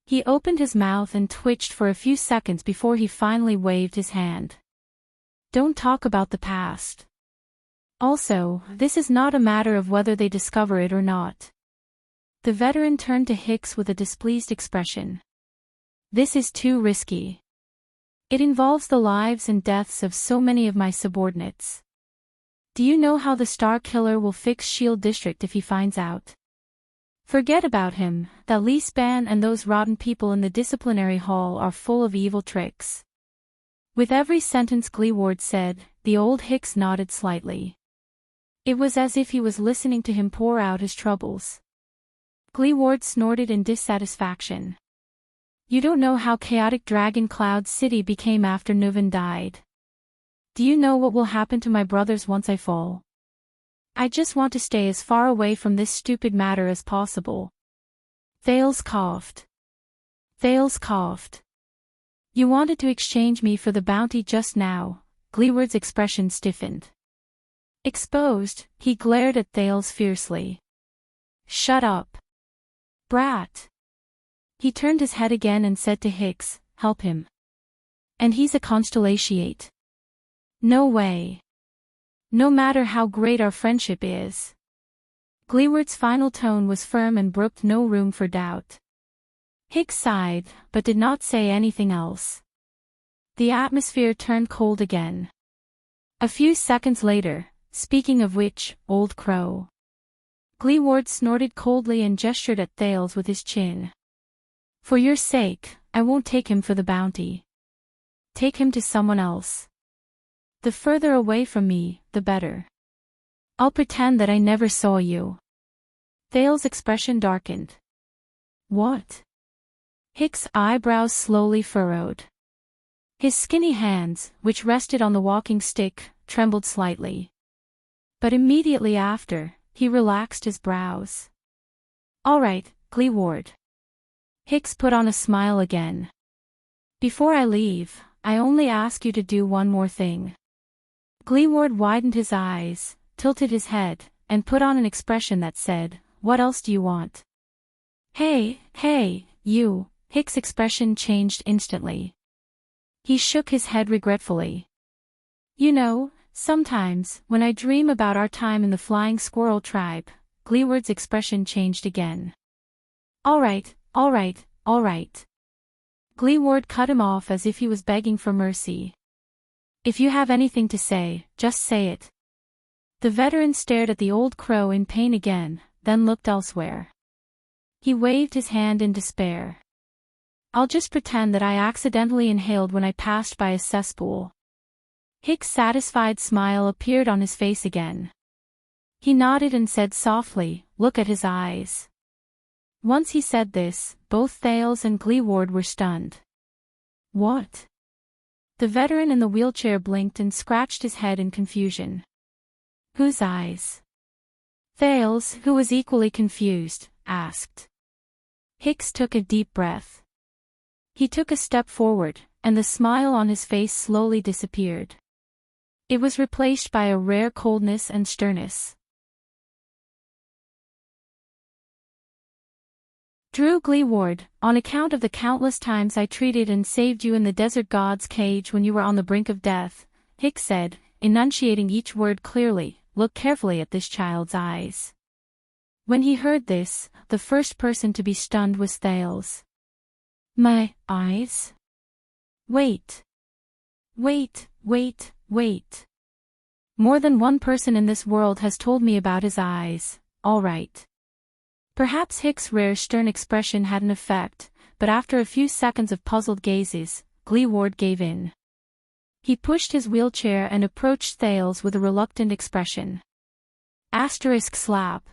He opened his mouth and twitched for a few seconds before he finally waved his hand. Don't talk about the past. Also, this is not a matter of whether they discover it or not. The veteran turned to Hicks with a displeased expression. This is too risky. It involves the lives and deaths of so many of my subordinates. Do you know how the Star Killer will fix Shield District if he finds out? Forget about him, that Lee Span and those rotten people in the disciplinary hall are full of evil tricks. With every sentence Gleeward said, the old Hicks nodded slightly. It was as if he was listening to him pour out his troubles. Gleeward snorted in dissatisfaction. You don't know how chaotic Dragon Cloud City became after Nuven died. Do you know what will happen to my brothers once I fall? I just want to stay as far away from this stupid matter as possible. Thales coughed. Thales coughed. You wanted to exchange me for the bounty just now. Gleeward's expression stiffened. Exposed, he glared at Thales fiercely. Shut up. Brat. He turned his head again and said to Hicks, help him. And he's a constellatiate. No way. No matter how great our friendship is. Gleeward's final tone was firm and brooked no room for doubt. Hicks sighed, but did not say anything else. The atmosphere turned cold again. A few seconds later, speaking of which, old crow. Gleeward snorted coldly and gestured at Thales with his chin. For your sake, I won't take him for the bounty. Take him to someone else. The further away from me, the better. I'll pretend that I never saw you. Thales' expression darkened. What? Hicks' eyebrows slowly furrowed. His skinny hands, which rested on the walking stick, trembled slightly. But immediately after, he relaxed his brows. All right, Gleeward. Hicks put on a smile again. Before I leave, I only ask you to do one more thing. Gleeward widened his eyes, tilted his head, and put on an expression that said, what else do you want? Hey, you. Hicks' expression changed instantly. He shook his head regretfully. You know, sometimes, when I dream about our time in the Flying Squirrel tribe, Gleeward's expression changed again. All right. Gleeward cut him off as if he was begging for mercy. If you have anything to say, just say it. The veteran stared at the old crow in pain again, then looked elsewhere. He waved his hand in despair. I'll just pretend that I accidentally inhaled when I passed by a cesspool. Hicks' satisfied smile appeared on his face again. He nodded and said softly, look at his eyes. Once he said this, both Thales and Gleeward were stunned. What? The veteran in the wheelchair blinked and scratched his head in confusion. Whose eyes? Thales, who was equally confused, asked. Hicks took a deep breath. He took a step forward, and the smile on his face slowly disappeared. It was replaced by a rare coldness and sternness. Drew Gleeward, on account of the countless times I treated and saved you in the desert god's cage when you were on the brink of death, Hicks said, enunciating each word clearly, look carefully at this child's eyes. When he heard this, the first person to be stunned was Thales. My eyes? Wait. Wait. More than one person in this world has told me about his eyes, all right. Perhaps Hicks' rare stern expression had an effect, but after a few seconds of puzzled gazes, Gleeward gave in. He pushed his wheelchair and approached Thales with a reluctant expression. Slap.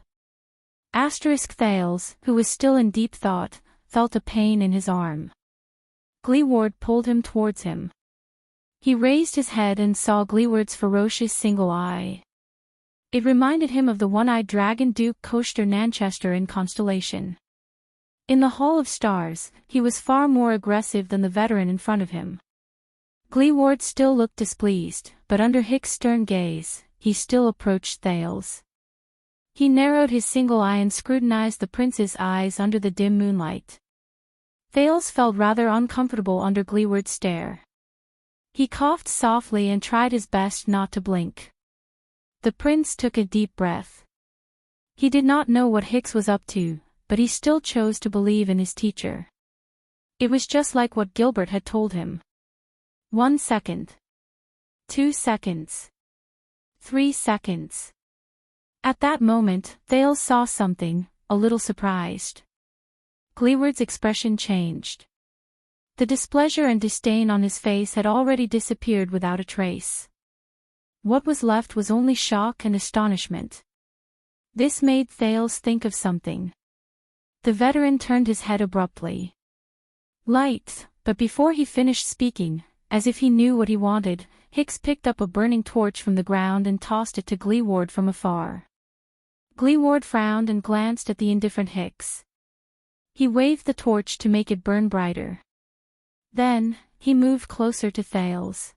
Thales, who was still in deep thought, felt a pain in his arm. Gleeward pulled him towards him. He raised his head and saw Gleeward's ferocious single eye. It reminded him of the one-eyed dragon Duke Coaster Nanchester in Constellation. In the Hall of Stars, he was far more aggressive than the veteran in front of him. Gleeward still looked displeased, but under Hicks' stern gaze, he still approached Thales. He narrowed his single eye and scrutinized the prince's eyes under the dim moonlight. Thales felt rather uncomfortable under Gleeward's stare. He coughed softly and tried his best not to blink. The prince took a deep breath. He did not know what Hicks was up to, but he still chose to believe in his teacher. It was just like what Gilbert had told him. 1 second. 2 seconds. 3 seconds. At that moment, Thales saw something, a little surprised. Gleeward's expression changed. The displeasure and disdain on his face had already disappeared without a trace. What was left was only shock and astonishment. This made Thales think of something. The veteran turned his head abruptly. Light, but before he finished speaking, as if he knew what he wanted, Hicks picked up a burning torch from the ground and tossed it to Gleeward from afar. Gleeward frowned and glanced at the indifferent Hicks. He waved the torch to make it burn brighter. Then, he moved closer to Thales.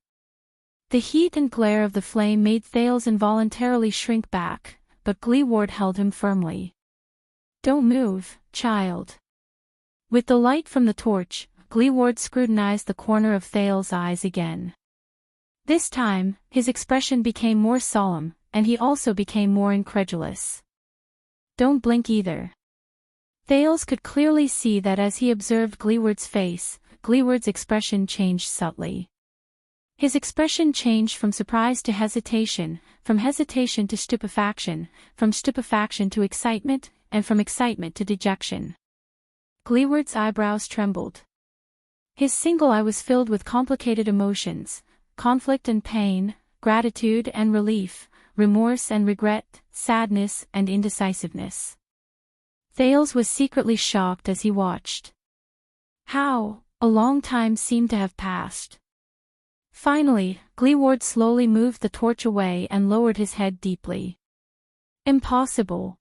The heat and glare of the flame made Thales involuntarily shrink back, but Gleeward held him firmly. Don't move, child. With the light from the torch, Gleeward scrutinized the corner of Thales' eyes again. This time, his expression became more solemn, and he also became more incredulous. Don't blink either. Thales could clearly see that as he observed Gleeward's face, Gleeward's expression changed subtly. His expression changed from surprise to hesitation, from hesitation to stupefaction, from stupefaction to excitement, and from excitement to dejection. Gleeward's eyebrows trembled. His single eye was filled with complicated emotions, conflict and pain, gratitude and relief, remorse and regret, sadness and indecisiveness. Thales was secretly shocked as he watched. How, a long time seemed to have passed. Finally, Gleeward slowly moved the torch away and lowered his head deeply. Impossible.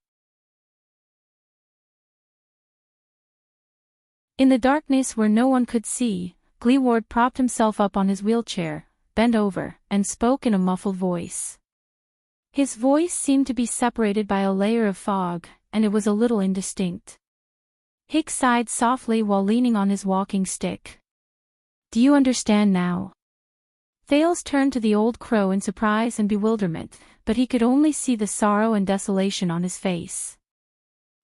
In the darkness where no one could see, Gleeward propped himself up on his wheelchair, bent over, and spoke in a muffled voice. His voice seemed to be separated by a layer of fog, and it was a little indistinct. Hicks sighed softly while leaning on his walking stick. Do you understand now? Thales turned to the old crow in surprise and bewilderment, but he could only see the sorrow and desolation on his face.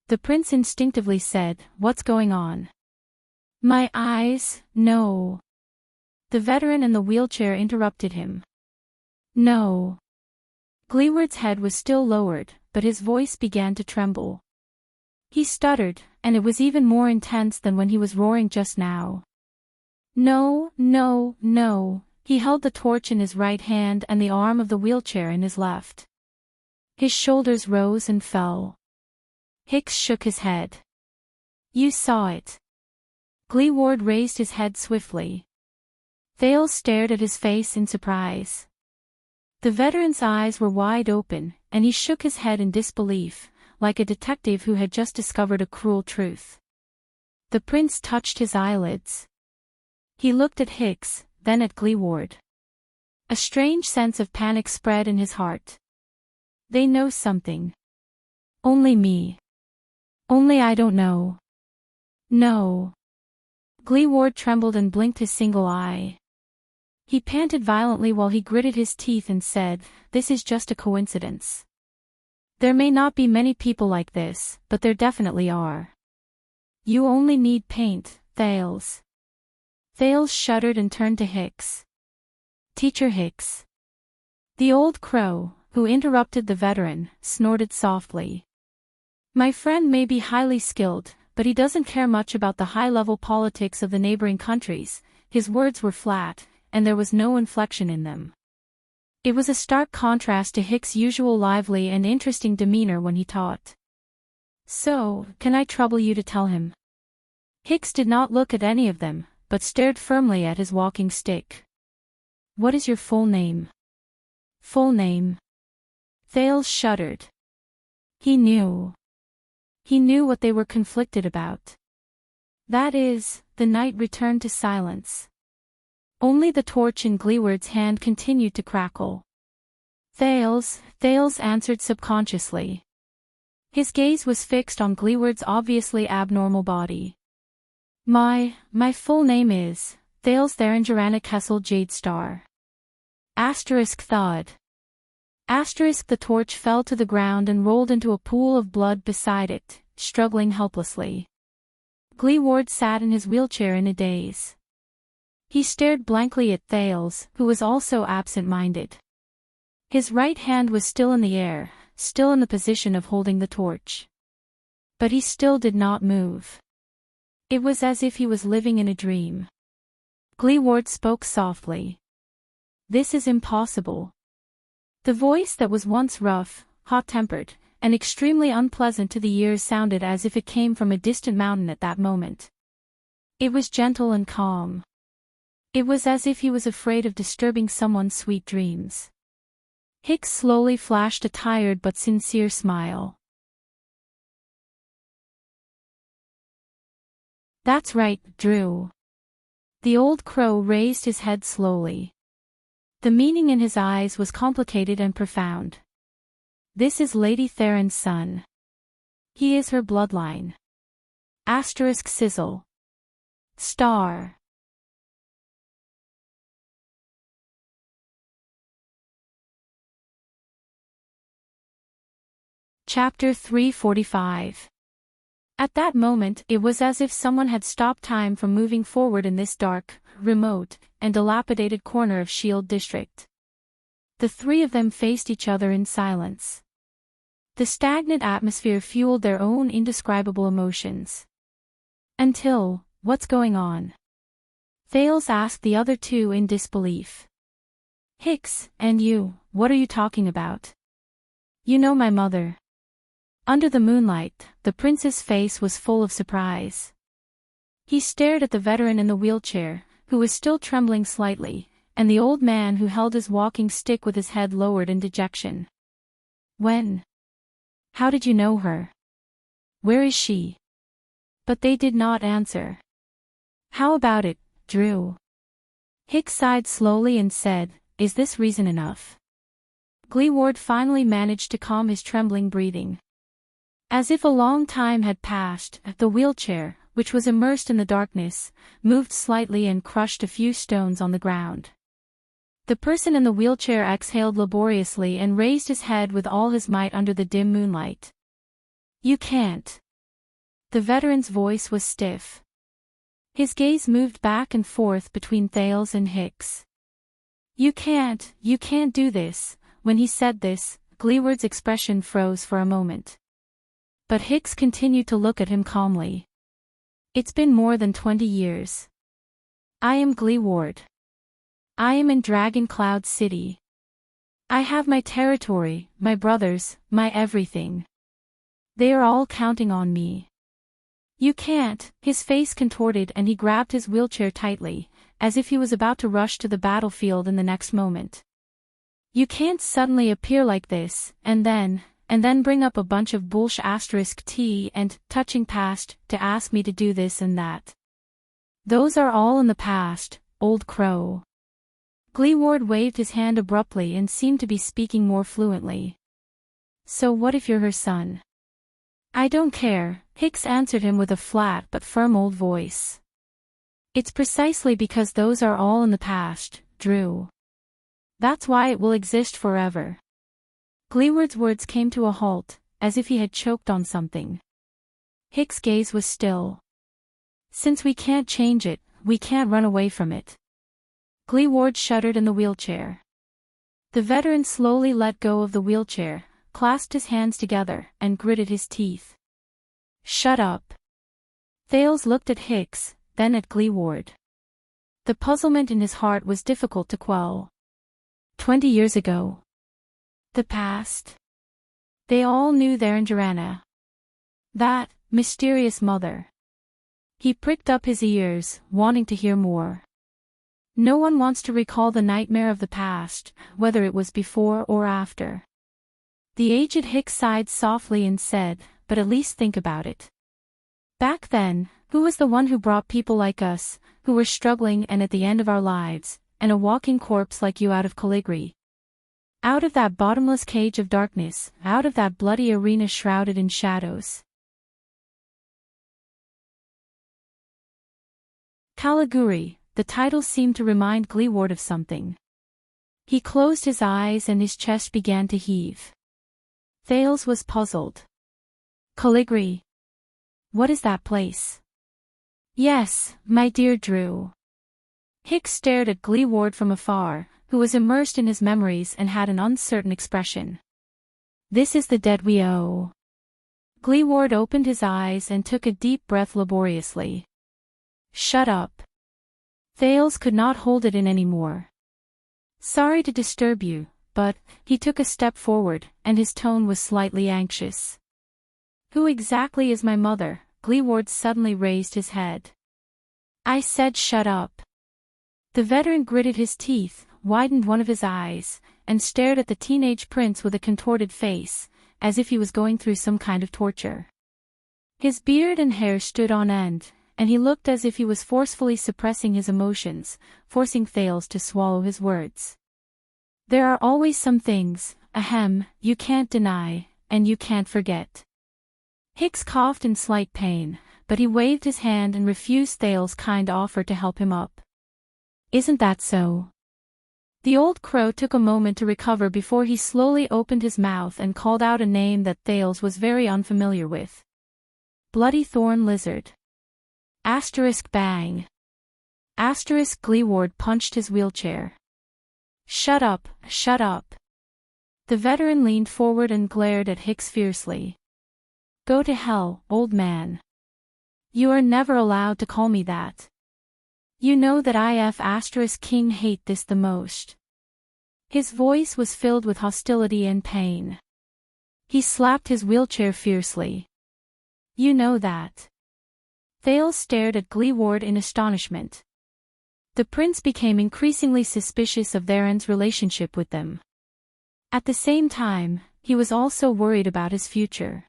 The prince instinctively said, "What's going on?" "My eyes, no." The veteran in the wheelchair interrupted him. "No." Gleeward's head was still lowered, but his voice began to tremble. He stuttered, and it was even more intense than when he was roaring just now. "No, no, no." He held the torch in his right hand and the arm of the wheelchair in his left. His shoulders rose and fell. Hicks shook his head. "You saw it." Gleeward raised his head swiftly. Thales stared at his face in surprise. The veteran's eyes were wide open, and he shook his head in disbelief, like a detective who had just discovered a cruel truth. The prince touched his eyelids. He looked at Hicks, then at Gleeward. A strange sense of panic spread in his heart. They know something. Only me. Only I don't know. No. Gleeward trembled and blinked his single eye. He panted violently while he gritted his teeth and said, "This is just a coincidence. There may not be many people like this, but there definitely are. You only need paint, Thales." Thales shuddered and turned to Hicks. "Teacher Hicks." The old crow, who interrupted the veteran, snorted softly. "My friend may be highly skilled, but he doesn't care much about the high-level politics of the neighboring countries." His words were flat, and there was no inflection in them. It was a stark contrast to Hicks' usual lively and interesting demeanor when he taught. "So, can I trouble you to tell him?" Hicks did not look at any of them, but stared firmly at his walking stick. "What is your full name?" "Full name?" Thales shuddered. He knew. He knew what they were conflicted about. That is, the night returned to silence. Only the torch in Gleeward's hand continued to crackle. Thales answered subconsciously. His gaze was fixed on Gleeward's obviously abnormal body. My full name is Thales Therangerana Kessel Jadestar. Thud. The torch fell to the ground and rolled into a pool of blood beside it, struggling helplessly. Gleeward sat in his wheelchair in a daze. He stared blankly at Thales, who was also absent-minded. His right hand was still in the air, still in the position of holding the torch. But he still did not move. It was as if he was living in a dream. Gleeward spoke softly. "This is impossible." The voice that was once rough, hot-tempered, and extremely unpleasant to the ears sounded as if it came from a distant mountain at that moment. It was gentle and calm. It was as if he was afraid of disturbing someone's sweet dreams. Hicks slowly flashed a tired but sincere smile. "That's right, Drew." The old crow raised his head slowly. The meaning in his eyes was complicated and profound. "This is Lady Theron's son. He is her bloodline. Sizzle. Star. Chapter 345. At that moment, it was as if someone had stopped time from moving forward in this dark, remote, and dilapidated corner of Shield District. The three of them faced each other in silence. The stagnant atmosphere fueled their own indescribable emotions. Until, "What's going on?" Thales asked the other two in disbelief. "Hicks, and you, what are you talking about?" "You know my mother." Under the moonlight, the prince's face was full of surprise. He stared at the veteran in the wheelchair, who was still trembling slightly, and the old man who held his walking stick with his head lowered in dejection. "When? How did you know her? Where is she?" But they did not answer. "How about it, Drew?" Hicks sighed slowly and said, "Is this reason enough?" Gleeward finally managed to calm his trembling breathing. As if a long time had passed, the wheelchair, which was immersed in the darkness, moved slightly and crushed a few stones on the ground. The person in the wheelchair exhaled laboriously and raised his head with all his might under the dim moonlight. "You can't." The veteran's voice was stiff. His gaze moved back and forth between Thales and Hicks. You can't do this." When he said this, Gleeward's expression froze for a moment. But Hicks continued to look at him calmly. "It's been more than 20 years. I am Gleeward. I am in Dragon Cloud City. I have my territory, my brothers, my everything. They are all counting on me. You can't." His face contorted and he grabbed his wheelchair tightly, as if he was about to rush to the battlefield in the next moment. "You can't suddenly appear like this, and then and then bring up a bunch of bullsh asterisk tea and, touching past, to ask me to do this and that. Those are all in the past, old crow. Gleeward waved his hand abruptly and seemed to be speaking more fluently. So what if you're her son? I don't care, Hicks answered him with a flat but firm old voice. It's precisely because those are all in the past, Drew. That's why it will exist forever. Gleeward's words came to a halt, as if he had choked on something. Hicks' gaze was still. Since we can't change it, we can't run away from it. Gleeward shuddered in the wheelchair. The veteran slowly let go of the wheelchair, clasped his hands together, and gritted his teeth. Shut up. Thales looked at Hicks, then at Gleeward. The puzzlement in his heart was difficult to quell. 20 years ago. The past. They all knew their Joanna. That mysterious mother. He pricked up his ears, wanting to hear more. No one wants to recall the nightmare of the past, whether it was before or after. The aged Hicks sighed softly and said, but at least think about it. Back then, who was the one who brought people like us, who were struggling and at the end of our lives, and a walking corpse like you out of Caligari? Out of that bottomless cage of darkness, out of that bloody arena shrouded in shadows. Caligari, the title seemed to remind Gleeward of something. He closed his eyes and his chest began to heave. Thales was puzzled. Caligari. What is that place? Yes, my dear Drew. Hicks stared at Gleeward from afar, who was immersed in his memories and had an uncertain expression. This is the debt we owe. Gleeward opened his eyes and took a deep breath laboriously. Shut up. Thales could not hold it in any more. Sorry to disturb you, but, he took a step forward, and his tone was slightly anxious. Who exactly is my mother? Gleeward suddenly raised his head. I said shut up. The veteran gritted his teeth, widened one of his eyes, and stared at the teenage prince with a contorted face, as if he was going through some kind of torture. His beard and hair stood on end, and he looked as if he was forcefully suppressing his emotions, forcing Thales to swallow his words. There are always some things, you can't deny, and you can't forget. Hicks coughed in slight pain, but he waved his hand and refused Thales' kind offer to help him up. Isn't that so? The old crow took a moment to recover before he slowly opened his mouth and called out a name that Thales was very unfamiliar with. Bloody thorn lizard. Asterisk bang. Asterisk Gleeward punched his wheelchair. Shut up, shut up. The veteran leaned forward and glared at Hicks fiercely. Go to hell, old man. You are never allowed to call me that. You know that King hate this the most. His voice was filled with hostility and pain. He slapped his wheelchair fiercely. You know that. Thales stared at Gleeward in astonishment. The prince became increasingly suspicious of Theron's relationship with them. At the same time, he was also worried about his future.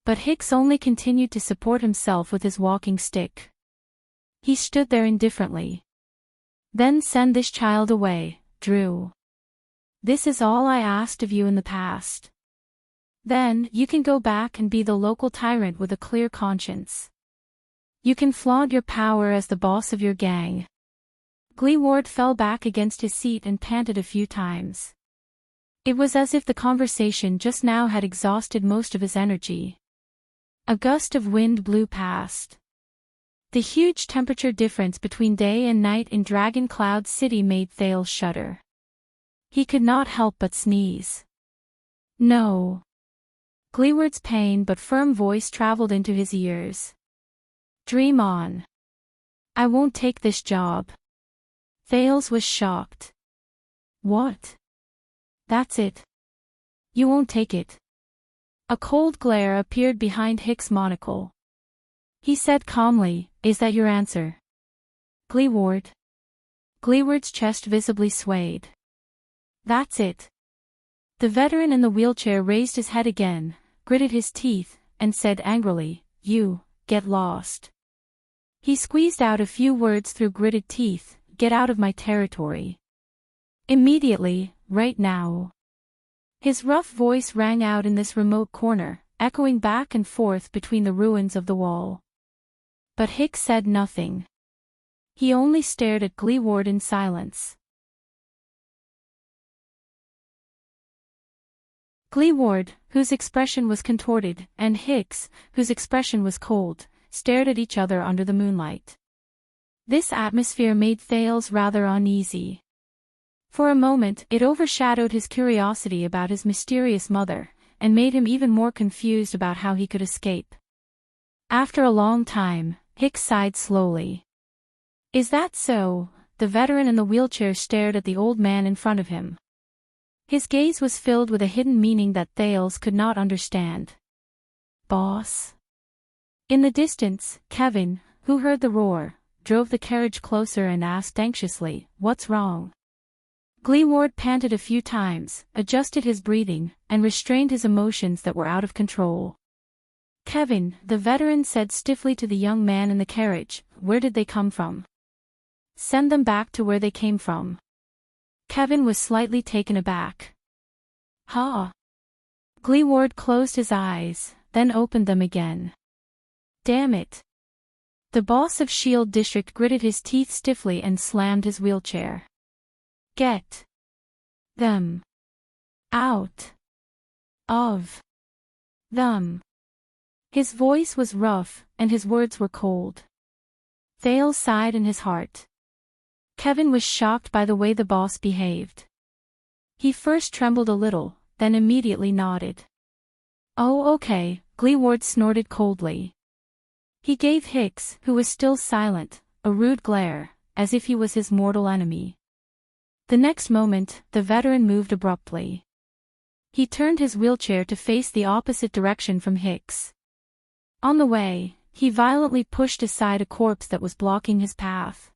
But Hicks only continued to support himself with his walking stick. He stood there indifferently. Then send this child away, Drew. This is all I asked of you in the past. Then, you can go back and be the local tyrant with a clear conscience. You can flaunt your power as the boss of your gang. Gleeward fell back against his seat and panted a few times. It was as if the conversation just now had exhausted most of his energy. A gust of wind blew past. The huge temperature difference between day and night in Dragon Cloud City made Thales shudder. He could not help but sneeze. No. Gleeward's pain but firm voice traveled into his ears. Dream on. I won't take this job. Thales was shocked. What? That's it. You won't take it. A cold glare appeared behind Hicks' monocle. He said calmly, Is that your answer? Gleeward. Gleeward's chest visibly swayed. That's it. The veteran in the wheelchair raised his head again, gritted his teeth, and said angrily, "You, get lost." He squeezed out a few words through gritted teeth, "Get out of my territory. Immediately, right now." His rough voice rang out in this remote corner, echoing back and forth between the ruins of the wall. But Hicks said nothing. He only stared at Gleeward in silence. Gleeward, whose expression was contorted, and Hicks, whose expression was cold, stared at each other under the moonlight. This atmosphere made Thales rather uneasy. For a moment, it overshadowed his curiosity about his mysterious mother, and made him even more confused about how he could escape. After a long time, Hicks sighed slowly. "Is that so?" The veteran in the wheelchair stared at the old man in front of him. His gaze was filled with a hidden meaning that Thales could not understand. "Boss?" In the distance, Kevin, who heard the roar, drove the carriage closer and asked anxiously, "What's wrong?" Gleeward panted a few times, adjusted his breathing, and restrained his emotions that were out of control. "Kevin," the veteran said stiffly to the young man in the carriage, "where did they come from?" "Send them back to where they came from." Kevin was slightly taken aback. "Huh?" Gleeward closed his eyes, then opened them again. "Damn it." The boss of Shield District gritted his teeth stiffly and slammed his wheelchair. "Get them out of them." His voice was rough, and his words were cold. Thales sighed in his heart. Kevin was shocked by the way the boss behaved. He first trembled a little, then immediately nodded. "Oh, okay," Gleeward snorted coldly. He gave Hicks, who was still silent, a rude glare, as if he was his mortal enemy. The next moment, the veteran moved abruptly. He turned his wheelchair to face the opposite direction from Hicks. On the way, he violently pushed aside a corpse that was blocking his path.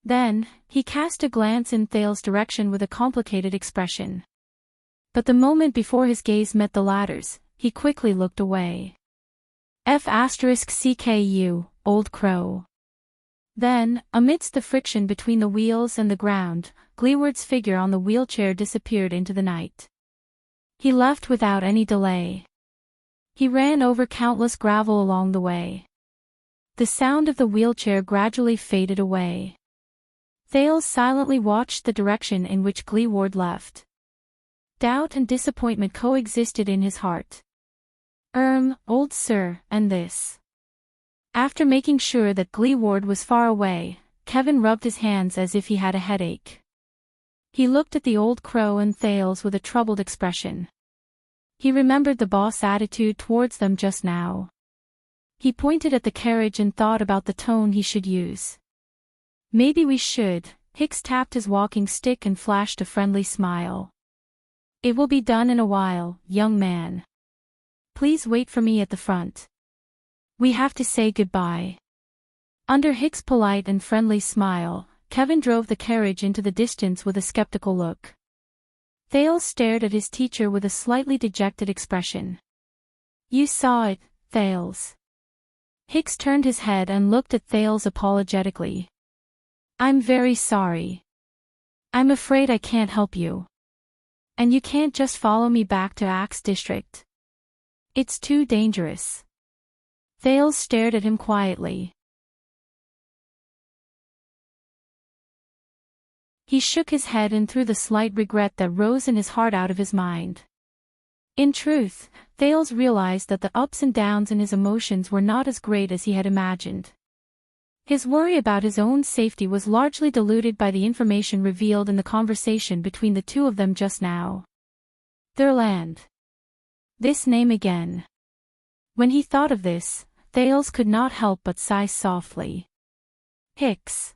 Then, he cast a glance in Thales' direction with a complicated expression. But the moment before his gaze met the latter's, he quickly looked away. F***CKU, Old Crow. Then, amidst the friction between the wheels and the ground, Gleeward's figure on the wheelchair disappeared into the night. He left without any delay. He ran over countless gravel along the way. The sound of the wheelchair gradually faded away. Thales silently watched the direction in which Gleeward left. Doubt and disappointment coexisted in his heart. Old sir, and this. After making sure that Gleeward was far away, Kevin rubbed his hands as if he had a headache. He looked at the old crow and Thales with a troubled expression. He remembered the boss' attitude towards them just now. He pointed at the carriage and thought about the tone he should use. "Maybe we should." Hicks tapped his walking stick and flashed a friendly smile. "It will be done in a while, young man. Please wait for me at the front. We have to say goodbye." Under Hicks' polite and friendly smile, Kevin drove the carriage into the distance with a skeptical look. Thales stared at his teacher with a slightly dejected expression. "You saw it, Thales." Hicks turned his head and looked at Thales apologetically. "I'm very sorry. I'm afraid I can't help you. And you can't just follow me back to Axe District. It's too dangerous." Thales stared at him quietly. He shook his head and threw the slight regret that rose in his heart out of his mind. In truth, Thales realized that the ups and downs in his emotions were not as great as he had imagined. His worry about his own safety was largely diluted by the information revealed in the conversation between the two of them just now. Their land. This name again. When he thought of this, Thales could not help but sigh softly. Hicks.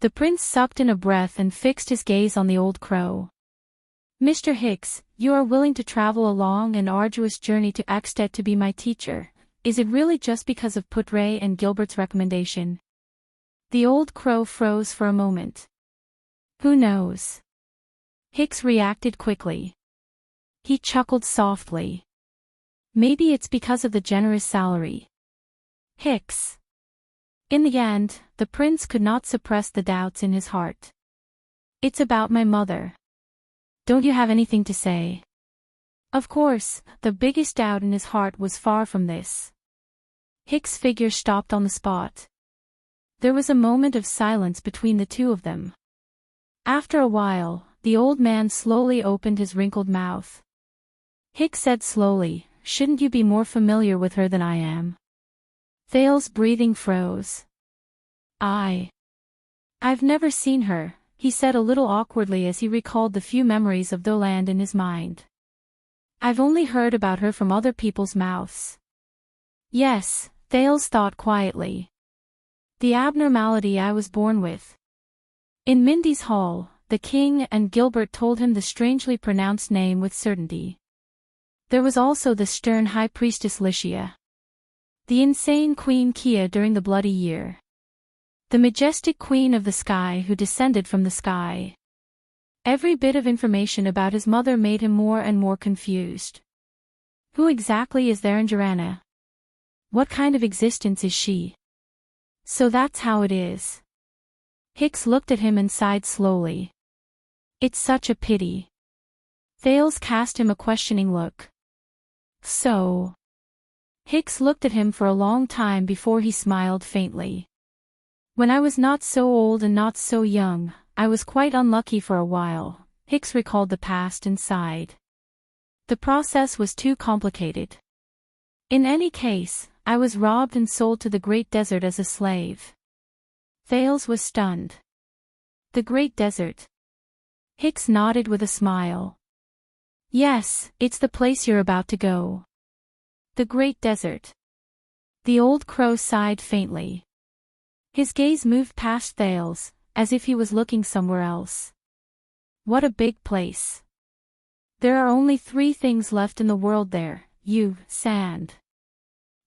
The prince sucked in a breath and fixed his gaze on the old crow. "Mr. Hicks, you are willing to travel a long and arduous journey to Extet to be my teacher. Is it really just because of Putre and Gilbert's recommendation?" The old crow froze for a moment. "Who knows?" Hicks reacted quickly. He chuckled softly. Maybe it's because of the generous salary. Hicks. In the end, the prince could not suppress the doubts in his heart. It's about my mother. Don't you have anything to say? Of course, the biggest doubt in his heart was far from this. Hicks' figure stopped on the spot. There was a moment of silence between the two of them. After a while, the old man slowly opened his wrinkled mouth. Hicks said slowly, "Shouldn't you be more familiar with her than I am?" Thale's breathing froze. I've never seen her, he said a little awkwardly as he recalled the few memories of the land in his mind. I've only heard about her from other people's mouths. Yes, Thales thought quietly. The abnormality I was born with. In Mindy's hall, the king and Gilbert told him the strangely pronounced name with certainty. There was also the stern high priestess Lycia. The insane Queen Kia during the Bloody Year. The majestic queen of the sky who descended from the sky. Every bit of information about his mother made him more and more confused. Who exactly is Theranjarana? What kind of existence is she? So that's how it is. Hicks looked at him and sighed slowly. It's such a pity. Thales cast him a questioning look. So? Hicks looked at him for a long time before he smiled faintly. When I was not so old and not so young, I was quite unlucky for a while. Hicks recalled the past and sighed. The process was too complicated. In any case, I was robbed and sold to the Great Desert as a slave. Thales was stunned. The Great Desert. Hicks nodded with a smile. Yes, it's the place you're about to go. The Great Desert. The old crow sighed faintly. His gaze moved past Thales, as if he was looking somewhere else. What a big place. There are only 3 things left in the world there: you, sand.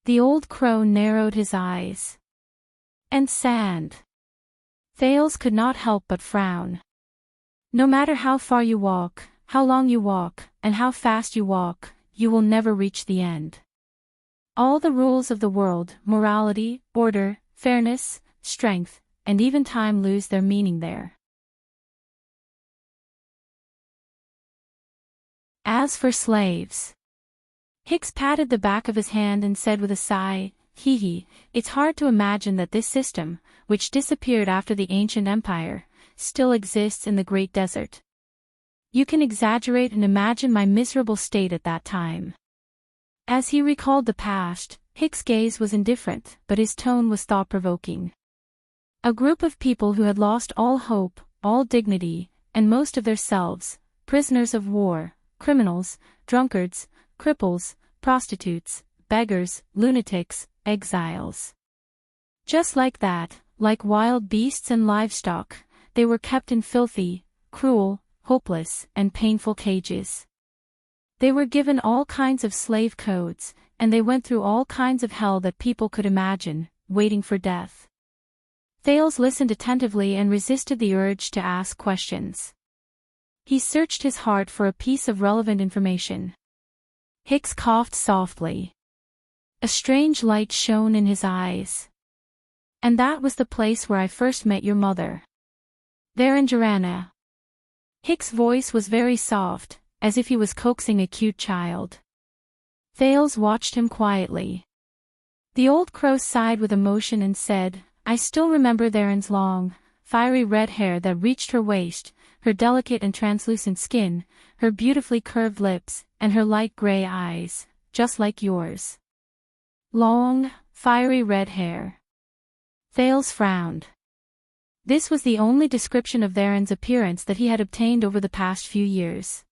The old crow narrowed his eyes. And sand. Thales could not help but frown. No matter how far you walk, how long you walk, and how fast you walk, you will never reach the end. All the rules of the world, morality, order, fairness, strength, and even time lose their meaning there. As for slaves. Hicks patted the back of his hand and said with a sigh, it's hard to imagine that this system, which disappeared after the ancient empire, still exists in the Great Desert. You can exaggerate and imagine my miserable state at that time. As he recalled the past, Hicks' gaze was indifferent, but his tone was thought-provoking. A group of people who had lost all hope, all dignity, and most of their selves, prisoners of war, criminals, drunkards, cripples, prostitutes, beggars, lunatics, exiles. Just like that, like wild beasts and livestock, they were kept in filthy, cruel, hopeless, and painful cages. They were given all kinds of slave codes, and they went through all kinds of hell that people could imagine, waiting for death. Thales listened attentively and resisted the urge to ask questions. He searched his heart for a piece of relevant information. Hicks coughed softly. A strange light shone in his eyes. And that was the place where I first met your mother. Theranjarana. Hicks' voice was very soft, as if he was coaxing a cute child. Thales watched him quietly. The old crow sighed with emotion and said, I still remember Theron's long, fiery red hair that reached her waist, her delicate and translucent skin, her beautifully curved lips, and her light gray eyes, just like yours. Long, fiery red hair. Thales frowned. This was the only description of Theron's appearance that he had obtained over the past few years.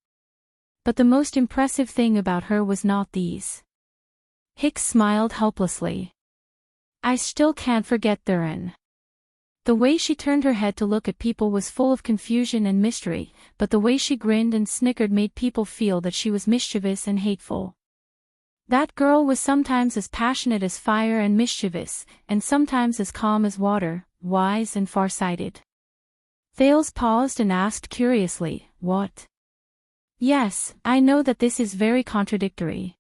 But the most impressive thing about her was not these. Hicks smiled helplessly. I still can't forget Theron. The way she turned her head to look at people was full of confusion and mystery, but the way she grinned and snickered made people feel that she was mischievous and hateful. That girl was sometimes as passionate as fire and mischievous, and sometimes as calm as water, wise and far-sighted. Thales paused and asked curiously, what? Yes, I know that this is very contradictory.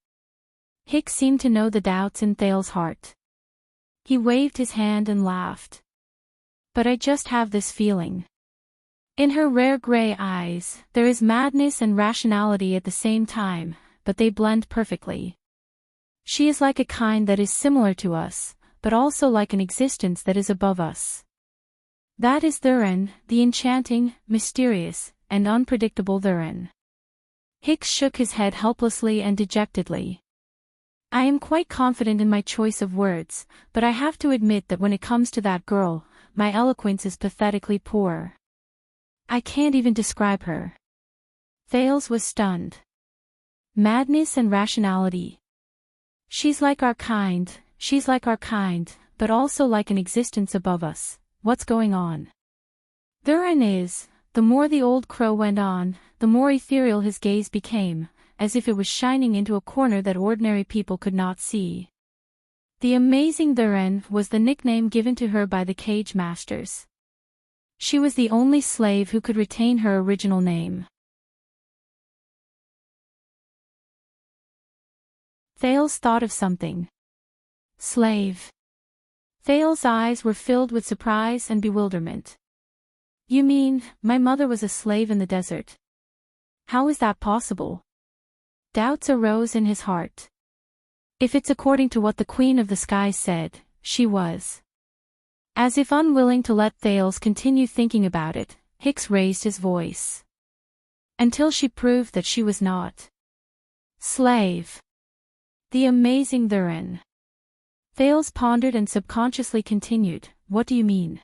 Hicks seemed to know the doubts in Thale's heart. He waved his hand and laughed. But I just have this feeling. In her rare gray eyes, there is madness and rationality at the same time, but they blend perfectly. She is like a kind that is similar to us, but also like an existence that is above us. That is Thurin, the enchanting, mysterious, and unpredictable Thurin. Hicks shook his head helplessly and dejectedly. I am quite confident in my choice of words, but I have to admit that when it comes to that girl, my eloquence is pathetically poor. I can't even describe her. Thales was stunned. Madness and rationality. She's like our kind, but also like an existence above us. What's going on? Thurin is, the more the old crow went on, the more ethereal his gaze became, as if it was shining into a corner that ordinary people could not see. The amazing Thurin was the nickname given to her by the cage masters. She was the only slave who could retain her original name. Thales thought of something. Slave. Thales' eyes were filled with surprise and bewilderment. You mean, my mother was a slave in the desert? How is that possible? Doubts arose in his heart. If it's according to what the Queen of the Skies said, she was. As if unwilling to let Thales continue thinking about it, Hicks raised his voice. Until she proved that she was not. Slave. The amazing Thurin. Thales pondered and subconsciously continued, what do you mean?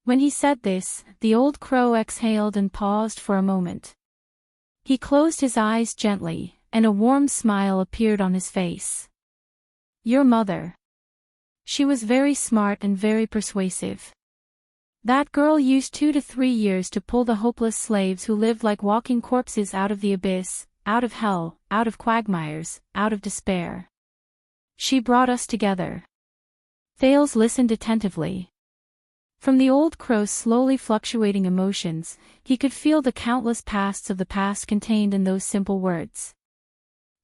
When he said this, the old crow exhaled and paused for a moment. He closed his eyes gently, and a warm smile appeared on his face. Your mother. She was very smart and very persuasive. That girl used 2 to 3 years to pull the hopeless slaves who lived like walking corpses out of the abyss, out of hell, out of quagmires, out of despair. She brought us together. Thales listened attentively. From the old crow's slowly fluctuating emotions, he could feel the countless pasts of the past contained in those simple words.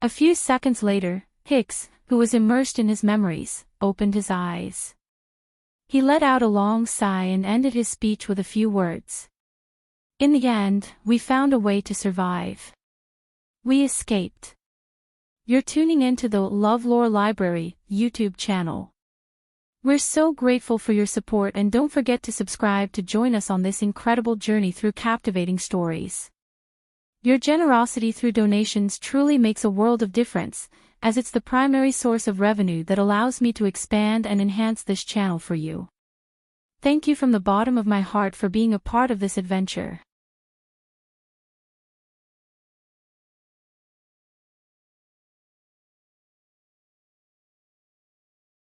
A few seconds later, Hicks, who was immersed in his memories, opened his eyes. He let out a long sigh and ended his speech with a few words. In the end, we found a way to survive. We escaped. You're tuning into the LoveLore Library YouTube channel. We're so grateful for your support, and don't forget to subscribe to join us on this incredible journey through captivating stories. Your generosity through donations truly makes a world of difference, as it's the primary source of revenue that allows me to expand and enhance this channel for you. Thank you from the bottom of my heart for being a part of this adventure.